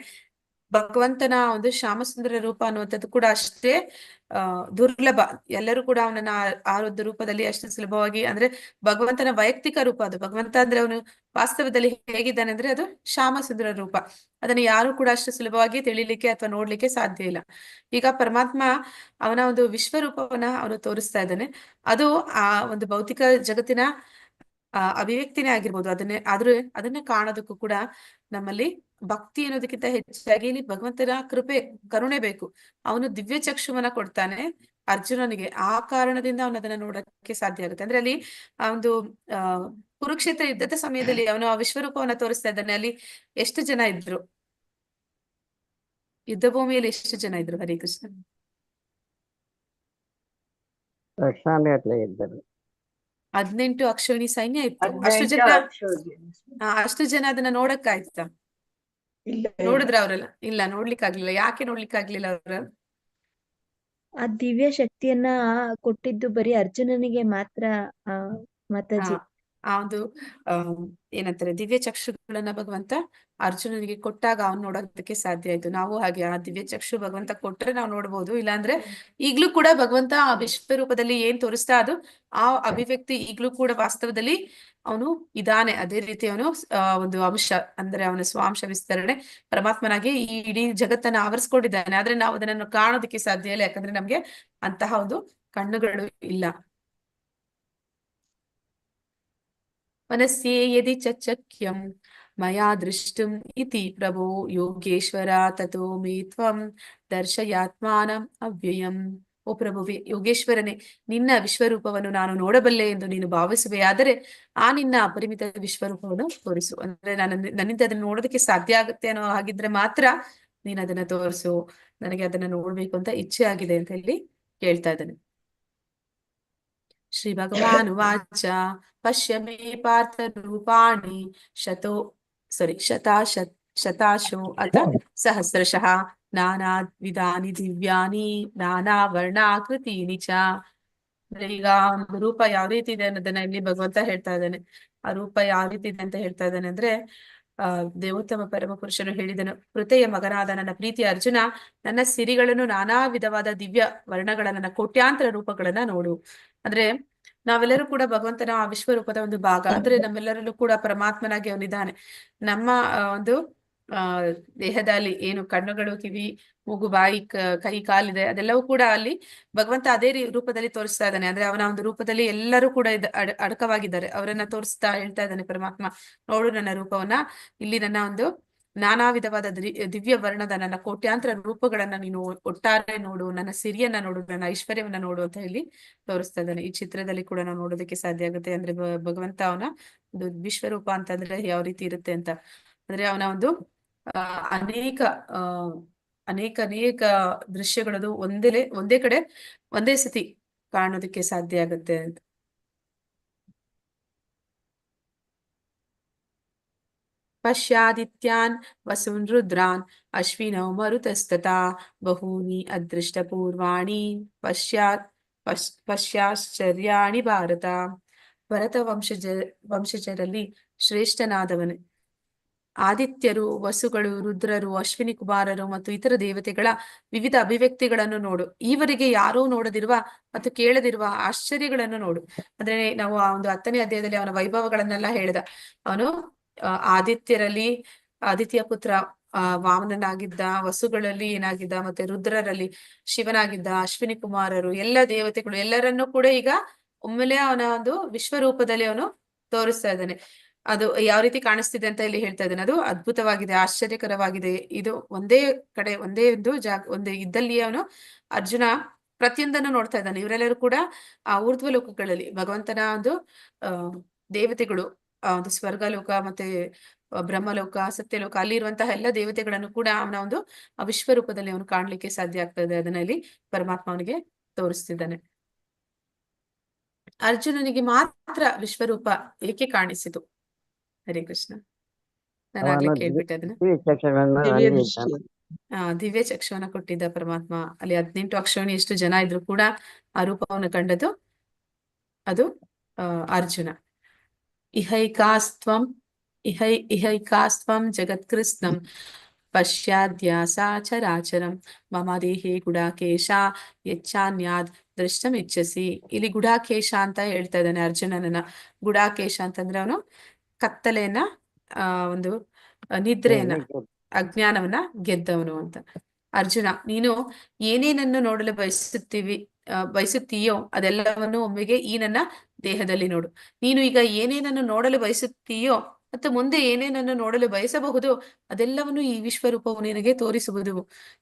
Speaker 7: ಭಗವಂತನ ಒಂದು ಶ್ಯಾಮಸುಂದರ ರೂಪ ಅನ್ನುವಂಥದ್ದು ಕೂಡ ಅಷ್ಟೇ ದುರ್ಲಭ. ಎಲ್ಲರೂ ಕೂಡ ಅವನನ್ನ ಆ ಒಂದು ರೂಪದಲ್ಲಿ ಅಷ್ಟು ಸುಲಭವಾಗಿ, ಅಂದ್ರೆ ಭಗವಂತನ ವೈಯಕ್ತಿಕ ರೂಪ ಅದು. ಭಗವಂತ ಅಂದ್ರೆ ಅವನು ವಾಸ್ತವದಲ್ಲಿ ಹೇಗಿದ್ದಾನೆ ಅಂದ್ರೆ ಅದು ಶ್ಯಾಮಸುಂದರ ರೂಪ. ಅದನ್ನ ಯಾರು ಕೂಡ ಅಷ್ಟು ಸುಲಭವಾಗಿ ತಿಳಿಲಿಕ್ಕೆ ಅಥವಾ ನೋಡ್ಲಿಕ್ಕೆ ಸಾಧ್ಯ ಇಲ್ಲ. ಈಗ ಪರಮಾತ್ಮ ಅವನ ಒಂದು ವಿಶ್ವರೂಪವನ್ನ ಅವನು ತೋರಿಸ್ತಾ ಇದ್ದಾನೆ. ಅದು ಆ ಒಂದು ಭೌತಿಕ ಜಗತ್ತಿನ ಅಭಿವ್ಯಕ್ತಿನೇ ಆಗಿರ್ಬೋದು. ಅದನ್ನ ಕಾಣೋದಕ್ಕೂ ಕೂಡ ನಮ್ಮಲ್ಲಿ ಭಕ್ತಿ ಅನ್ನೋದಕ್ಕಿಂತ ಹೆಚ್ಚಾಗಿ ಇಲ್ಲಿ ಭಗವಂತನ ಕರುಣೆ ಬೇಕು. ಅವನು ದಿವ್ಯ ಚಕ್ಷುವನ್ನ ಕೊಡ್ತಾನೆ ಅರ್ಜುನನಿಗೆ. ಆ ಕಾರಣದಿಂದ ಅವನು ಅದನ್ನ ನೋಡಕ್ಕೆ ಸಾಧ್ಯ ಆಗುತ್ತೆ. ಅಂದ್ರೆ ಅಲ್ಲಿ ಆ ಒಂದು ಕುರುಕ್ಷೇತ್ರ ಯುದ್ಧದ ಸಮಯದಲ್ಲಿ ಅವನು ಆ ವಿಶ್ವರೂಪವನ್ನ ತೋರಿಸ್ತಾ ಇದ್ದಾನೆ. ಅಲ್ಲಿ ಎಷ್ಟು ಜನ ಇದ್ರು? ಯುದ್ಧ ಭೂಮಿಯಲ್ಲಿ ಎಷ್ಟು ಜನ ಇದ್ರು? ಹರೇ ಕೃಷ್ಣ.
Speaker 8: ಲಕ್ಷಾನುಗಟ್ಲೆ ಇದ್ದರು.
Speaker 7: 18 ಅಕ್ಷೋಣಿ ಸೈನ್ಯ ಇತ್ತು. ಅಷ್ಟು ಜನ ಅದನ್ನ ನೋಡಕ್ಕಾಯ್ತಾ? ನೋಡಿದ್ರ ಅವರೆಲ್ಲ? ಇಲ್ಲ, ನೋಡ್ಲಿಕ್ಕಾಗ್ಲಿಲ್ಲ. ಯಾಕೆ ನೋಡ್ಲಿಕ್ಕಾಗ್ಲಿಲ್ಲ ಅವ್ರ?
Speaker 5: ಆ ದಿವ್ಯ ಶಕ್ತಿಯನ್ನ ಕೊಟ್ಟಿದ್ದು ಬರೀ ಅರ್ಜುನನಿಗೆ ಮಾತ್ರ ಮಾತಾಜಿ.
Speaker 7: ಆ ಒಂದು ಏನಂತಾರೆ ದಿವ್ಯ ಚಕ್ಷುಗಳನ್ನ ಭಗವಂತ ಅರ್ಜುನನಿಗೆ ಕೊಟ್ಟಾಗ ಅವ್ನು ನೋಡೋದಕ್ಕೆ ಸಾಧ್ಯ ಆಯ್ತು. ನಾವು ಹಾಗೆ ಆ ದಿವ್ಯ ಚಕ್ಷು ಭಗವಂತ ಕೊಟ್ರೆ ನಾವು ನೋಡ್ಬೋದು. ಇಲ್ಲಾಂದ್ರೆ ಈಗ್ಲೂ ಕೂಡ ಭಗವಂತ ಆ ವಿಶ್ವರೂಪದಲ್ಲಿ ಏನ್ ತೋರಿಸ್ತಾ ಅದು ಆ ಅಭಿವ್ಯಕ್ತಿ ಈಗ್ಲೂ ಕೂಡ ವಾಸ್ತವದಲ್ಲಿ ಅವನು ಇದಾನೆ. ಅದೇ ರೀತಿ ಅವನು ಒಂದು ಅಂಶ, ಅಂದ್ರೆ ಅವನ ಸ್ವಾಂಶ ವಿಸ್ತರಣೆ ಪರಮಾತ್ಮನಾಗಿ ಈ ಇಡೀ ಜಗತ್ತನ್ನ ಆವರಿಸ್ಕೊಂಡಿದ್ದಾನೆ. ಆದ್ರೆ ನಾವು ಅದನ್ನು ಕಾಣೋದಕ್ಕೆ ಸಾಧ್ಯ ಇಲ್ಲ, ಯಾಕಂದ್ರೆ ನಮ್ಗೆ ಅಂತಹ ಒಂದು ಕಣ್ಣುಗಳು ಇಲ್ಲ. ಮನಸ್ಸೇ ಯದಿ ಚಕ್ಯಂ ಮಯಾ ದೃಷ್ಟುಂ ಇತಿ ಪ್ರಭೋ ಯೋಗೇಶ್ವರ ತಥೋ ಮೇ ತ್ವಂ ದರ್ಶಯಾತ್ಮಾನಂ ಅವ್ಯಯಂ. ಓ ಪ್ರಭುವೆ, ಯೋಗೇಶ್ವರನೇ, ನಿನ್ನ ವಿಶ್ವರೂಪವನ್ನು ನಾನು ನೋಡಬಲ್ಲೆ ಎಂದು ನೀನು ಭಾವಿಸುವೆಯಾದರೆ ಆ ನಿನ್ನ ಅಪರಿಮಿತ ವಿಶ್ವರೂಪವನ್ನು ತೋರಿಸು. ಅಂದ್ರೆ ನನ್ನಿಂದ ಅದನ್ನ ನೋಡೋದಕ್ಕೆ ಸಾಧ್ಯ ಆಗುತ್ತೆ ಅನ್ನೋ ಹಾಗಿದ್ರೆ ಮಾತ್ರ ನೀನ್ ಅದನ್ನ ತೋರಿಸು. ನನಗೆ ಅದನ್ನ ನೋಡ್ಬೇಕು ಅಂತ ಇಚ್ಛೆ ಆಗಿದೆ ಅಂತ ಹೇಳಿ ಕೇಳ್ತಾ ಇದ್ದಾನೆ. ಶ್ರೀ ಭಗವಾನ್ ವಾಚ ಪಶ್ಯ ಮೇ ಪಾರ್ಥ ರೂಪಾಣಿ ಶತಾಶೋ ಅಥ ಸಹಸ್ರಶಃ ನಾನಾ ವಿಧಾನಿ ದಿವ್ಯಾನಿ ನಾನಾ ವರ್ಣಾಕೃತೀನಿ ಚ. ಅಂದ್ರೆ ಈಗ ಒಂದು ರೂಪ ಯಾವ ರೀತಿ ಇದೆ ಅನ್ನೋದನ್ನ ಇಲ್ಲಿ ಭಗವಂತ ಹೇಳ್ತಾ ಇದ್ದಾನೆ. ಆ ರೂಪ ಯಾವ ರೀತಿ ಇದೆ ಅಂತ ಹೇಳ್ತಾ ಇದ್ದಾನೆ ಅಂದ್ರೆ ದೇವೋತ್ತಮ ಪರಮ ಪುರುಷನು ಹೇಳಿದನು, ಪೃಥೆಯ ಮಗನಾದ ನನ್ನ ಪ್ರೀತಿಯ ಅರ್ಜುನ, ನನ್ನ ಸಿರಿಗಳನ್ನು ನಾನಾ ವಿಧವಾದ ದಿವ್ಯ ವರ್ಣಗಳ ನನ್ನ ಕೋಟ್ಯಾಂತರ ರೂಪಗಳನ್ನ ನೋಡು. ಅಂದ್ರೆ ನಾವೆಲ್ಲರೂ ಕೂಡ ಭಗವಂತನ ಆ ವಿಶ್ವರೂಪದ ಒಂದು ಭಾಗ. ಅಂದ್ರೆ ನಮ್ಮೆಲ್ಲರಲ್ಲೂ ಕೂಡ ಪರಮಾತ್ಮನಾಗಿ ಅವನಿದ್ದಾನೆ. ನಮ್ಮ ಒಂದು ದೇಹದಲ್ಲಿ ಏನು ಕಣ್ಣುಗಳು, ಕಿವಿ, ಮೂಗು, ಬಾಯಿ, ಕೈ, ಕಾಲಿದೆ, ಅದೆಲ್ಲವೂ ಕೂಡ ಅಲ್ಲಿ ಭಗವಂತ ಅದೇ ರೂಪದಲ್ಲಿ ತೋರಿಸ್ತಾ ಇದ್ದಾನೆ. ಅಂದ್ರೆ ಅವನ ಒಂದು ರೂಪದಲ್ಲಿ ಎಲ್ಲರೂ ಕೂಡ ಅಡಕವಾಗಿದ್ದಾರೆ. ಅವರನ್ನ ತೋರಿಸ್ತಾ ಹೇಳ್ತಾ ಇದ್ದಾನೆ ಪರಮಾತ್ಮ, ನೋಡು ನನ್ನ ರೂಪವನ್ನ, ಇಲ್ಲಿ ನನ್ನ ಒಂದು ನಾನಾ ವಿಧವಾದ ದಿವ್ಯ ವರ್ಣದ ನನ್ನ ಕೋಟ್ಯಾಂತರ ರೂಪಗಳನ್ನ ನೀನು ಒಟ್ಟಾರೆ ನೋಡು, ನನ್ನ ಸಿರಿಯನ್ನ ನೋಡು, ನನ್ನ ಐಶ್ವರ್ಯವನ್ನ ನೋಡು ಅಂತ ಹೇಳಿ ತೋರಿಸ್ತಾ ಇದ್ದಾನೆ. ಈ ಚಿತ್ರದಲ್ಲಿ ಕೂಡ ನಾವು ನೋಡೋದಕ್ಕೆ ಸಾಧ್ಯ ಆಗುತ್ತೆ. ಅಂದ್ರೆ ಭಗವಂತ ಅವನ ಒಂದು ವಿಶ್ವರೂಪ ಅಂತಂದ್ರೆ ಯಾವ ರೀತಿ ಇರುತ್ತೆ ಅಂತ. ಅಂದ್ರೆ ಅವನ ಒಂದು ಅನೇಕ ಅನೇಕ ದೃಶ್ಯಗಳದು ಒಂದೇ ಕಡೆ ಒಂದೇ ಸತಿ ಕಾಣೋದಕ್ಕೆ ಸಾಧ್ಯ ಆಗುತ್ತೆ ಅಂತ. ಪಶ್ಯಾದಿತ್ಯಾನ್ ವಸುನ್ ರುದ್ರಾನ್ ಅಶ್ವಿನೌ ಮರುತಸ್ತತಾ ಬಹೂನಿ ಅದೃಷ್ಟ ಪೂರ್ವಾಣಿ ಪಶ್ಚಾಶ್ಚರ್ಯಾಣಿ ಭಾರತ. ಭರತ ವಂಶಜರಲ್ಲಿ ಶ್ರೇಷ್ಠನಾದವನು. ಆದಿತ್ಯರು, ವಸುಗಳು, ರುದ್ರರು, ಅಶ್ವಿನಿ ಕುಮಾರರು ಮತ್ತು ಇತರ ದೇವತೆಗಳ ವಿವಿಧ ಅಭಿವ್ಯಕ್ತಿಗಳನ್ನು ನೋಡು. ಈವರೆಗೆ ಯಾರೂ ನೋಡದಿರುವ ಮತ್ತು ಕೇಳದಿರುವ ಆಶ್ಚರ್ಯಗಳನ್ನು ನೋಡು. ಅಂದ್ರೆ ನಾವು ಆ ಒಂದು 10ನೇ ಅಧ್ಯಾಯದಲ್ಲಿ ಅವನ ವೈಭವಗಳನ್ನೆಲ್ಲ ಹೇಳಿದ. ಅವನು ಆದಿತ್ಯರಲ್ಲಿ ಆದಿತ್ಯ ಪುತ್ರ ವಾಮನನಾಗಿದ್ದ, ವಸುಗಳಲ್ಲಿ ಏನಾಗಿದ್ದ, ಮತ್ತೆ ರುದ್ರರಲ್ಲಿ ಶಿವನಾಗಿದ್ದ, ಅಶ್ವಿನಿ ಕುಮಾರರು, ಎಲ್ಲ ದೇವತೆಗಳು ಎಲ್ಲರನ್ನೂ ಕೂಡ ಈಗ ಒಮ್ಮೆಲೆ ಅವನ ಒಂದು ವಿಶ್ವರೂಪದಲ್ಲಿ ಅವನು ತೋರಿಸ್ತಾ ಇದ್ದಾನೆ. ಅದು ಯಾವ ರೀತಿ ಕಾಣಿಸ್ತಿದೆ ಅಂತ ಇಲ್ಲಿ ಹೇಳ್ತಾ ಇದ್ದಾನೆ. ಅದು ಅದ್ಭುತವಾಗಿದೆ, ಆಶ್ಚರ್ಯಕರವಾಗಿದೆ. ಇದು ಒಂದೇ ಕಡೆ ಒಂದೇ ಒಂದು ಇದ್ದಲ್ಲಿ ಅವನು ಅರ್ಜುನ ಪ್ರತಿಯೊಂದನ್ನು ನೋಡ್ತಾ ಇದ್ದಾನೆ. ಇವರೆಲ್ಲರೂ ಕೂಡ ಆ ಊರ್ಧ್ವ ಲೋಕಗಳಲ್ಲಿ ಭಗವಂತನ ಒಂದು ದೇವತೆಗಳು, ಒಂದು ಸ್ವರ್ಗಲೋಕ ಮತ್ತೆ ಬ್ರಹ್ಮಲೋಕ, ಸತ್ಯಲೋಕ, ಅಲ್ಲಿ ಇರುವಂತಹ ಎಲ್ಲ ದೇವತೆಗಳನ್ನು ಕೂಡ ಅವನ ಒಂದು ವಿಶ್ವರೂಪದಲ್ಲಿ ಅವನು ಕಾಣ್ಲಿಕ್ಕೆ ಸಾಧ್ಯ ಆಗ್ತಾ ಇದೆ. ಅದನ್ನ ಇಲ್ಲಿ ಪರಮಾತ್ಮ ಅವನಿಗೆ ತೋರಿಸ್ತಿದ್ದಾನೆ. ಅರ್ಜುನನಿಗೆ ಮಾತ್ರ ವಿಶ್ವರೂಪ ಏಕೆ ಕಾಣಿಸಿತು? ಹರೇ ಕೃಷ್ಣ. ನಾನು ಆಗ್ಲೇ ಕೇಳ್ಬಿಟ್ಟೆ ಅದನ್ನ. ದಿವ್ಯ ಚಕ್ಷುವನ್ನ ಕೊಟ್ಟಿದ್ದ ಪರಮಾತ್ಮ. ಅಲ್ಲಿ 18 ಅಕ್ಷೋಣಿ ಎಷ್ಟು ಜನ ಇದ್ರು ಕೂಡ ಆ ರೂಪವನ್ನು ಕಂಡದ್ದು ಅದು ಅರ್ಜುನ. ಇಹೈಕಾಸ್ತ್ವಂ ಜಗತ್ಕೃತ್ಸ್ನಂ ಪಶ್ಚಾದ್ಯಾಸಾಚರಾಚರಂ ಮಮ ದೇಹೇ ಗುಡಾಕೇಶ ಯಚ್ಚಾನ್ಯಾದ್ ದೃಷ್ಟಂ ಇಚ್ಛಸಿ. ಇಲ್ಲಿ ಗುಡಾಕೇಶ ಅಂತ ಹೇಳ್ತಾ ಇದ್ದಾನೆ ಅರ್ಜುನನನ್ನ. ಗುಡಾಕೇಶ ಅಂತಂದ್ರೆ ಅವನು ಕತ್ತಲೆಯನ್ನ ಒಂದು ನಿದ್ರೆಯನ್ನ, ಅಜ್ಞಾನವನ್ನ ಗೆದ್ದವನು ಅಂತ. ಅರ್ಜುನ, ನೀನು ಏನೇನನ್ನು ನೋಡಲು ಬಯಸುತ್ತೀಯೋ ಅದೆಲ್ಲವನ್ನು ಒಮ್ಮೆಗೆ ಈ ನನ್ನ ದೇಹದಲ್ಲಿ ನೋಡು. ನೀನು ಈಗ ಏನೇನನ್ನು ನೋಡಲು ಬಯಸುತ್ತೀಯೋ ಮತ್ತು ಮುಂದೆ ಏನೇನನ್ನು ನೋಡಲು ಬಯಸಬಹುದು ಅದೆಲ್ಲವನ್ನು ಈ ವಿಶ್ವರೂಪವು ನಿನಗೆ ತೋರಿಸುವುದು.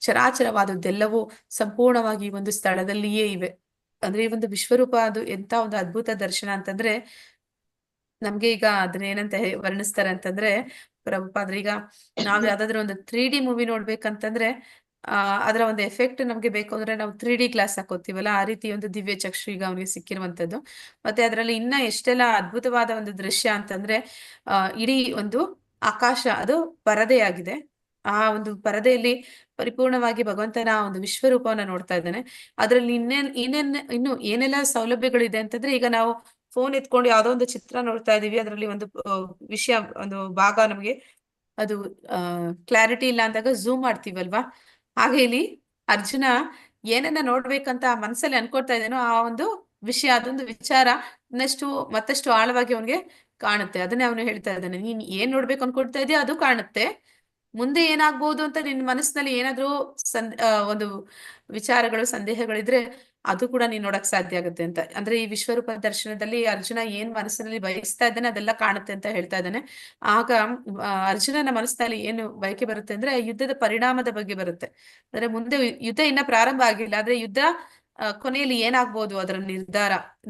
Speaker 7: ಚರಾಚರವಾದದ್ದೆಲ್ಲವೂ ಸಂಪೂರ್ಣವಾಗಿ ಒಂದು ಸ್ಥಳದಲ್ಲಿಯೇ ಇವೆ. ಅಂದ್ರೆ ಈ ಒಂದು ವಿಶ್ವರೂಪ ಅದು ಎಂತ ಒಂದು ಅದ್ಭುತ ದರ್ಶನ ಅಂತಂದ್ರೆ, ನಮ್ಗೆ ಈಗ ಅದನ್ನ ಏನಂತ ವರ್ಣಿಸ್ತಾರೆ ಅಂತಂದ್ರೆ, ಪ್ರಭುಪಾದ್ರೆ ಈಗ ನಾವ್ ಯಾವ್ದಾದ್ರು ಒಂದು 3D ಮೂವಿ ನೋಡ್ಬೇಕಂತಂದ್ರೆ ಅದರ ಒಂದು ಎಫೆಕ್ಟ್ ನಮ್ಗೆ ಬೇಕು ಅಂದ್ರೆ ನಾವು 3D ಗ್ಲಾಸ್ ಹಾಕೋತೀವಲ್ಲ, ಆ ರೀತಿ ಒಂದು ದಿವ್ಯ ಚಕ್ಷು ಈಗ ಅವನಿಗೆ ಸಿಕ್ಕಿರುವಂತದ್ದು. ಮತ್ತೆ ಅದರಲ್ಲಿ ಇನ್ನ ಎಷ್ಟೆಲ್ಲ ಅದ್ಭುತವಾದ ಒಂದು ದೃಶ್ಯ ಅಂತಂದ್ರೆ, ಇಡೀ ಒಂದು ಆಕಾಶ ಅದು ಪರದೆಯಾಗಿದೆ. ಆ ಒಂದು ಪರದೆಯಲ್ಲಿ ಪರಿಪೂರ್ಣವಾಗಿ ಭಗವಂತನ ಒಂದು ವಿಶ್ವರೂಪವನ್ನ ನೋಡ್ತಾ ಇದ್ದಾನೆ. ಅದ್ರಲ್ಲಿ ಇನ್ನು ಏನೆಲ್ಲ ಸೌಲಭ್ಯಗಳಿದೆ ಅಂತಂದ್ರೆ, ಈಗ ನಾವು ಫೋನ್ ಎತ್ಕೊಂಡು ಯಾವ್ದೋ ಒಂದು ಚಿತ್ರ ನೋಡ್ತಾ ಇದೀವಿ, ಅದರಲ್ಲಿ ಒಂದು ವಿಷಯ, ಒಂದು ಭಾಗ ನಮ್ಗೆ ಅದು ಕ್ಲಾರಿಟಿ ಇಲ್ಲ ಅಂದಾಗ ಝೂಮ್ ಮಾಡ್ತೀವಲ್ವಾ, ಹಾಗೆ ಇಲ್ಲಿ ಅರ್ಜುನ ಏನನ್ನ ನೋಡ್ಬೇಕಂತ ಮನಸ್ಸಲ್ಲಿ ಅನ್ಕೊಳ್ತಾ ಇದ್ದೇನೋ ಆ ಒಂದು ವಿಷಯ, ಅದೊಂದು ವಿಚಾರ ಮತ್ತಷ್ಟು ಆಳವಾಗಿ ಅವನಿಗೆ ಕಾಣುತ್ತೆ. ಅದನ್ನೇ ಅವನು ಹೇಳ್ತಾ ಇದ್ದಾನೆ, ನೀನ್ ಏನ್ ನೋಡ್ಬೇಕು ಅನ್ಕೊಳ್ತಾ ಇದೆಯಾ ಅದು ಕಾಣುತ್ತೆ. ಮುಂದೆ ಏನಾಗ್ಬೋದು ಅಂತ ನಿನ್ ಮನಸ್ಸಿನಲ್ಲಿ ಏನಾದ್ರೂ ಒಂದು ವಿಚಾರಗಳು, ಸಂದೇಹಗಳಿದ್ರೆ ಅದು ಕೂಡ ನೀನ್ ನೋಡಕ್ ಸಾಧ್ಯ ಆಗುತ್ತೆ ಅಂತ. ಅಂದ್ರೆ ಈ ವಿಶ್ವರೂಪ ದರ್ಶನದಲ್ಲಿ ಅರ್ಜುನ ಏನ್ ಮನಸ್ಸಿನಲ್ಲಿ ಬಯಸ್ತಾ ಇದ್ದಾನೆ ಅದೆಲ್ಲ ಕಾಣುತ್ತೆ ಅಂತ ಹೇಳ್ತಾ ಇದ್ದಾನೆ. ಆಗ ಅರ್ಜುನನ ಮನಸ್ಸಿನಲ್ಲಿ ಏನು ಬಯಕೆ ಬರುತ್ತೆ ಅಂದ್ರೆ ಯುದ್ಧದ ಪರಿಣಾಮದ ಬಗ್ಗೆ ಬರುತ್ತೆ. ಅಂದ್ರೆ ಮುಂದೆ ಯುದ್ಧ ಇನ್ನ ಪ್ರಾರಂಭ ಆಗಿಲ್ಲ, ಆದ್ರೆ ಯುದ್ಧ ಕೊನೆಯಲ್ಲಿ ಏನಾಗ್ಬೋದು ಅದರ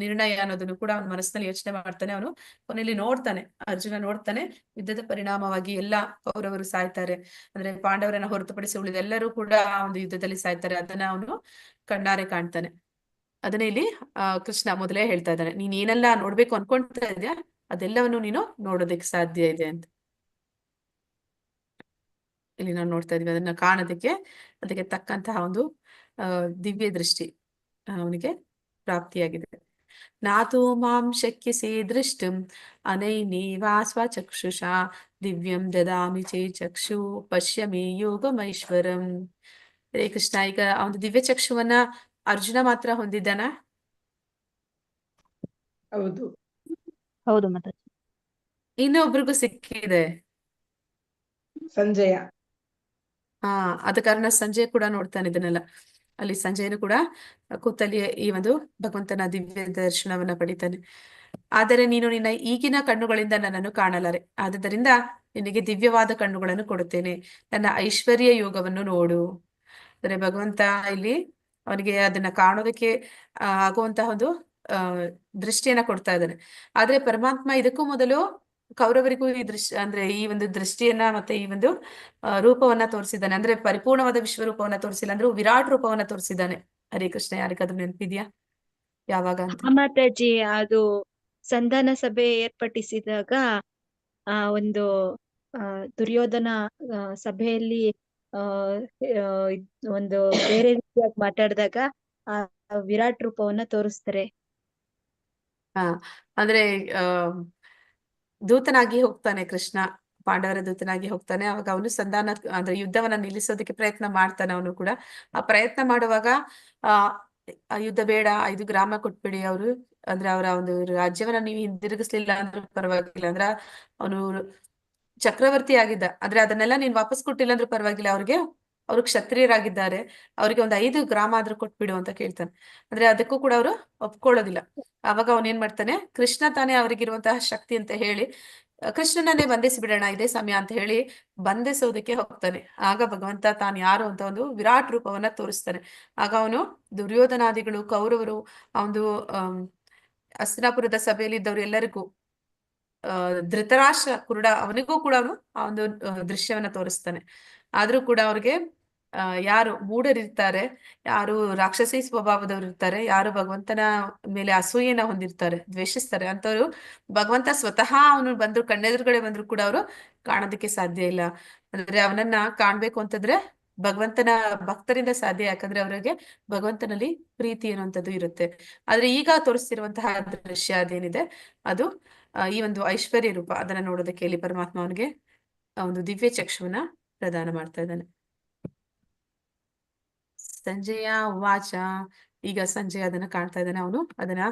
Speaker 7: ನಿರ್ಣಯ ಅನ್ನೋದನ್ನು ಕೂಡ ಅವನ ಮನಸ್ಸಿನಲ್ಲಿ ಯೋಚನೆ ಮಾಡ್ತಾನೆ. ಅವನು ಕೊನೆಯಲ್ಲಿ ಅರ್ಜುನ ನೋಡ್ತಾನೆ, ಯುದ್ಧದ ಪರಿಣಾಮವಾಗಿ ಎಲ್ಲಾ ಕೌರವರು ಸಾಯ್ತಾರೆ. ಅಂದ್ರೆ ಪಾಂಡವರನ್ನ ಹೊರತುಪಡಿಸಿ ಉಳಿದ ಎಲ್ಲರೂ ಕೂಡ ಆ ಒಂದು ಯುದ್ಧದಲ್ಲಿ ಸಾಯ್ತಾರೆ. ಅದನ್ನ ಅವನು ಕಣ್ಣಾರೆ ಕಾಣ್ತಾನೆ. ಅದನ್ನ ಇಲ್ಲಿ ಕೃಷ್ಣ ಮೊದಲೇ ಹೇಳ್ತಾ ಇದ್ದಾನೆ, ನೀನ್ ಏನೆಲ್ಲ ನೋಡ್ಬೇಕು ಅನ್ಕೊಂತಾ ಇದೆಯಾ ಅದೆಲ್ಲವನ್ನು ನೀನು ನೋಡೋದಕ್ಕೆ ಸಾಧ್ಯ ಇದೆ ಅಂತ. ಇಲ್ಲಿ ನಾವು ನೋಡ್ತಾ ಇದೀವಿ, ಅದನ್ನ ಕಾಣೋದಕ್ಕೆ ಅದಕ್ಕೆ ತಕ್ಕಂತಹ ಒಂದು ದಿವ್ಯ ದೃಷ್ಟಿ ಅವನಿಗೆ ಪ್ರಾಪ್ತಿಯಾಗಿದೆ. ನಾತು ಮಾಂ ಶಕ್ಯಸೇ ದೃಷ್ಟಂ ಅನೈನೇವಾ ಸ್ವಚಕ್ಷುಷಾ ದಿವ್ಯಂ ದದಾಮಿ ಚೇ ಚಕ್ಷು ಪಶ್ಯ ಮೇ ಯೋಗಮೈಶ್ವರಂ. ಹರೇ ಕೃಷ್ಣ, ಈಗ ಆ ಒಂದು ದಿವ್ಯ ಚಕ್ಷುವನ್ನ ಅರ್ಜುನ ಮಾತ್ರ ಹೊಂದಿದ್ದಾನ?
Speaker 3: ಹೌದು.
Speaker 6: ಹೌದು ಮಾತಾಜಿ.
Speaker 7: ಇನ್ನೊಬ್ರಿಗೂ ಸಿಕ್ಕಿದೆ.
Speaker 3: ಸಂಜಯ.
Speaker 7: ಆದ ಕಾರಣ ಸಂಜಯ್ ಕೂಡ ನೋಡ್ತಾನೆ ಇದನ್ನೆಲ್ಲ. ಅಲ್ಲಿ ಸಂಜಯನು ಕೂಡ ಕೂತಲ್ಲಿ ಈ ಒಂದು ಭಗವಂತನ ದಿವ್ಯ ದರ್ಶನವನ್ನ ಪಡಿತಾನೆ. ಆದರೆ ನೀನು ನಿನ್ನ ಈಗಿನ ಕಣ್ಣುಗಳಿಂದ ನನ್ನನ್ನು ಕಾಣಲಾರೆ, ಆದುದರಿಂದ ನಿನಗೆ ದಿವ್ಯವಾದ ಕಣ್ಣುಗಳನ್ನು ಕೊಡುತ್ತೇನೆ, ನನ್ನ ಐಶ್ವರ್ಯ ಯೋಗವನ್ನು ನೋಡು. ಅಂದ್ರೆ ಭಗವಂತ ಇಲ್ಲಿ ಅವನಿಗೆ ಅದನ್ನ ಕಾಣೋದಕ್ಕೆ ಆಗುವಂತಹ ಒಂದು ದೃಷ್ಟಿಯನ್ನ ಕೊಡ್ತಾ ಇದ್ದಾನೆ. ಆದ್ರೆ ಪರಮಾತ್ಮ ಇದಕ್ಕೂ ಮೊದಲು ಕೌರವರಿಗೂ ಈ ಅಂದ್ರೆ ಈ ಒಂದು ದೃಷ್ಟಿಯನ್ನ ಮತ್ತೆ ಈ ಒಂದು ರೂಪವನ್ನ ತೋರಿಸಿದ್ದಾನೆ. ಅಂದ್ರೆ ಪರಿಪೂರ್ಣವಾದ ವಿಶ್ವರೂಪವನ್ನ ತೋರಿಸಿಲ್ಲ, ಅಂದ್ರೆ ವಿರಾಟ್ ರೂಪವನ್ನ ತೋರಿಸಿದ್ದಾನೆ. ಹರೇ ಕೃಷ್ಣ. ಯಾರಿಗಾದ್ರೂ ನೆನಪಿದ್ಯಾ ಯಾವಾಗ ಅಂತ?
Speaker 5: ಮಾತಾಜಿ, ಅದು ಸಂಧಾನ ಸಭೆ ಏರ್ಪಡಿಸಿದಾಗ ಒಂದು ದುರ್ಯೋಧನ ಸಭೆಯಲ್ಲಿ ಒಂದು ಬೇರೆ ರೀತಿಯಾಗಿ ಮಾತಾಡಿದಾಗ ಆ ವಿರಾಟ್ ರೂಪವನ್ನ ತೋರಿಸ್ತಾರೆ.
Speaker 7: ಅಂದ್ರೆ ದೂತನಾಗಿ ಹೋಗ್ತಾನೆ ಕೃಷ್ಣ, ಪಾಂಡವರ ದೂತನಾಗಿ ಹೋಗ್ತಾನೆ. ಅವಾಗ ಅವನು ಸಂಧಾನ ಅಂದ್ರೆ ಯುದ್ಧವನ್ನ ನಿಲ್ಲಿಸೋದಕ್ಕೆ ಪ್ರಯತ್ನ ಮಾಡ್ತಾನೆ. ಅವನು ಕೂಡ ಆ ಪ್ರಯತ್ನ ಮಾಡುವಾಗ ಆ ಯುದ್ಧ ಬೇಡ, 5 ಗ್ರಾಮ ಕೊಟ್ಬಿಡಿ ಅವರು, ಅಂದ್ರೆ ಅವರ ಒಂದು ರಾಜ್ಯವನ್ನ ನೀವು ಹಿಂದಿರುಗಿಸ್ಲಿಲ್ಲ ಅಂದ್ರೂ ಪರವಾಗಿಲ್ಲ, ಅಂದ್ರ ಅವನು ಚಕ್ರವರ್ತಿ ಆಗಿದ್ದ, ಅಂದ್ರೆ ಅದನ್ನೆಲ್ಲ ನೀನ್ ವಾಪಸ್ ಕೊಟ್ಟಿಲ್ಲ ಅಂದ್ರೂ ಪರವಾಗಿಲ್ಲ, ಅವ್ರು ಕ್ಷತ್ರಿಯರಾಗಿದ್ದಾರೆ, ಅವ್ರಿಗೆ ಒಂದು 5 ಗ್ರಾಮ ಆದ್ರೂ ಕೊಟ್ಬಿಡು ಅಂತ ಕೇಳ್ತಾನೆ. ಅಂದ್ರೆ ಅದಕ್ಕೂ ಕೂಡ ಅವರು ಒಪ್ಕೊಳ್ಳೋದಿಲ್ಲ. ಅವಾಗ ಅವನ್ ಏನ್ ಮಾಡ್ತಾನೆ, ಕೃಷ್ಣ ತಾನೇ ಅವ್ರಿಗಿರುವಂತಹ ಶಕ್ತಿ ಅಂತ ಹೇಳಿ ಕೃಷ್ಣನನ್ನೇ ಬಂಧಿಸಿ ಬಿಡೋಣ ಇದೇ ಸಮಯ ಅಂತ ಹೇಳಿ ಬಂಧಿಸೋದಕ್ಕೆ ಹೋಗ್ತಾನೆ. ಆಗ ಭಗವಂತ ತಾನು ಯಾರು ಅಂತ ಒಂದು ವಿರಾಟ್ ರೂಪವನ್ನ ತೋರಿಸ್ತಾನೆ. ಆಗ ಅವನು ದುರ್ಯೋಧನಾದಿಗಳು, ಕೌರವರು, ಒಂದು ಹಸ್ತಿನಾಪುರದ ಸಭೆಯಲ್ಲಿ ಇದ್ದವ್ರು ಎಲ್ಲರಿಗೂ, ಧೃತರಾಷ್ಟ್ರ ಕುರುಡ, ಅವನಿಗೂ ಕೂಡ ಅವನು ಆ ಒಂದು ದೃಶ್ಯವನ್ನ ತೋರಿಸ್ತಾನೆ. ಆದ್ರೂ ಕೂಡ ಅವ್ರಿಗೆ ಯಾರು ಮೂಢರಿರ್ತಾರೆ, ಯಾರು ರಾಕ್ಷಸಿ ಸ್ವಭಾವದವ್ರು ಇರ್ತಾರೆ, ಯಾರು ಭಗವಂತನ ಮೇಲೆ ಅಸೂಯೆನ ಹೊಂದಿರ್ತಾರೆ, ದ್ವೇಷಿಸ್ತಾರೆ, ಅಂತವ್ರು ಭಗವಂತ ಸ್ವತಃ ಅವನು ಬಂದ್ರು ಕಣ್ಣೆದುರುಗಡೆ ಬಂದ್ರು ಕೂಡ ಅವರು ಕಾಣೋದಕ್ಕೆ ಸಾಧ್ಯ ಇಲ್ಲ. ಅಂದ್ರೆ ಅವನನ್ನ ಕಾಣ್ಬೇಕು ಅಂತಂದ್ರೆ ಭಗವಂತನ ಭಕ್ತರಿಂದ ಸಾಧ್ಯ, ಯಾಕಂದ್ರೆ ಅವರಿಗೆ ಭಗವಂತನಲ್ಲಿ ಪ್ರೀತಿ ಅನ್ನುವಂಥದ್ದು ಇರುತ್ತೆ. ಆದ್ರೆ ಈಗ ತೋರಿಸ್ತಿರುವಂತಹ ದೃಶ್ಯ ಅದೇನಿದೆ ಅದು ಈ ಒಂದು ಐಶ್ವರ್ಯ ರೂಪ, ಅದನ್ನ ನೋಡೋದಕ್ಕೆ ಇಲ್ಲಿ ಪರಮಾತ್ಮ ಅವನಿಗೆ ಒಂದು ದಿವ್ಯ ಚಕ್ಷುವನ್ನ ಪ್ರದಾನ ಮಾಡ್ತಾ ಇದ್ದಾನೆ. ಸಂಜಯ ವಾಚ. ಈಗ ಸಂಜಯ ಅದನ್ನ ಕಾಣ್ತಾ ಇದ್ದಾನೆ, ಅವನು ಅದನ್ನ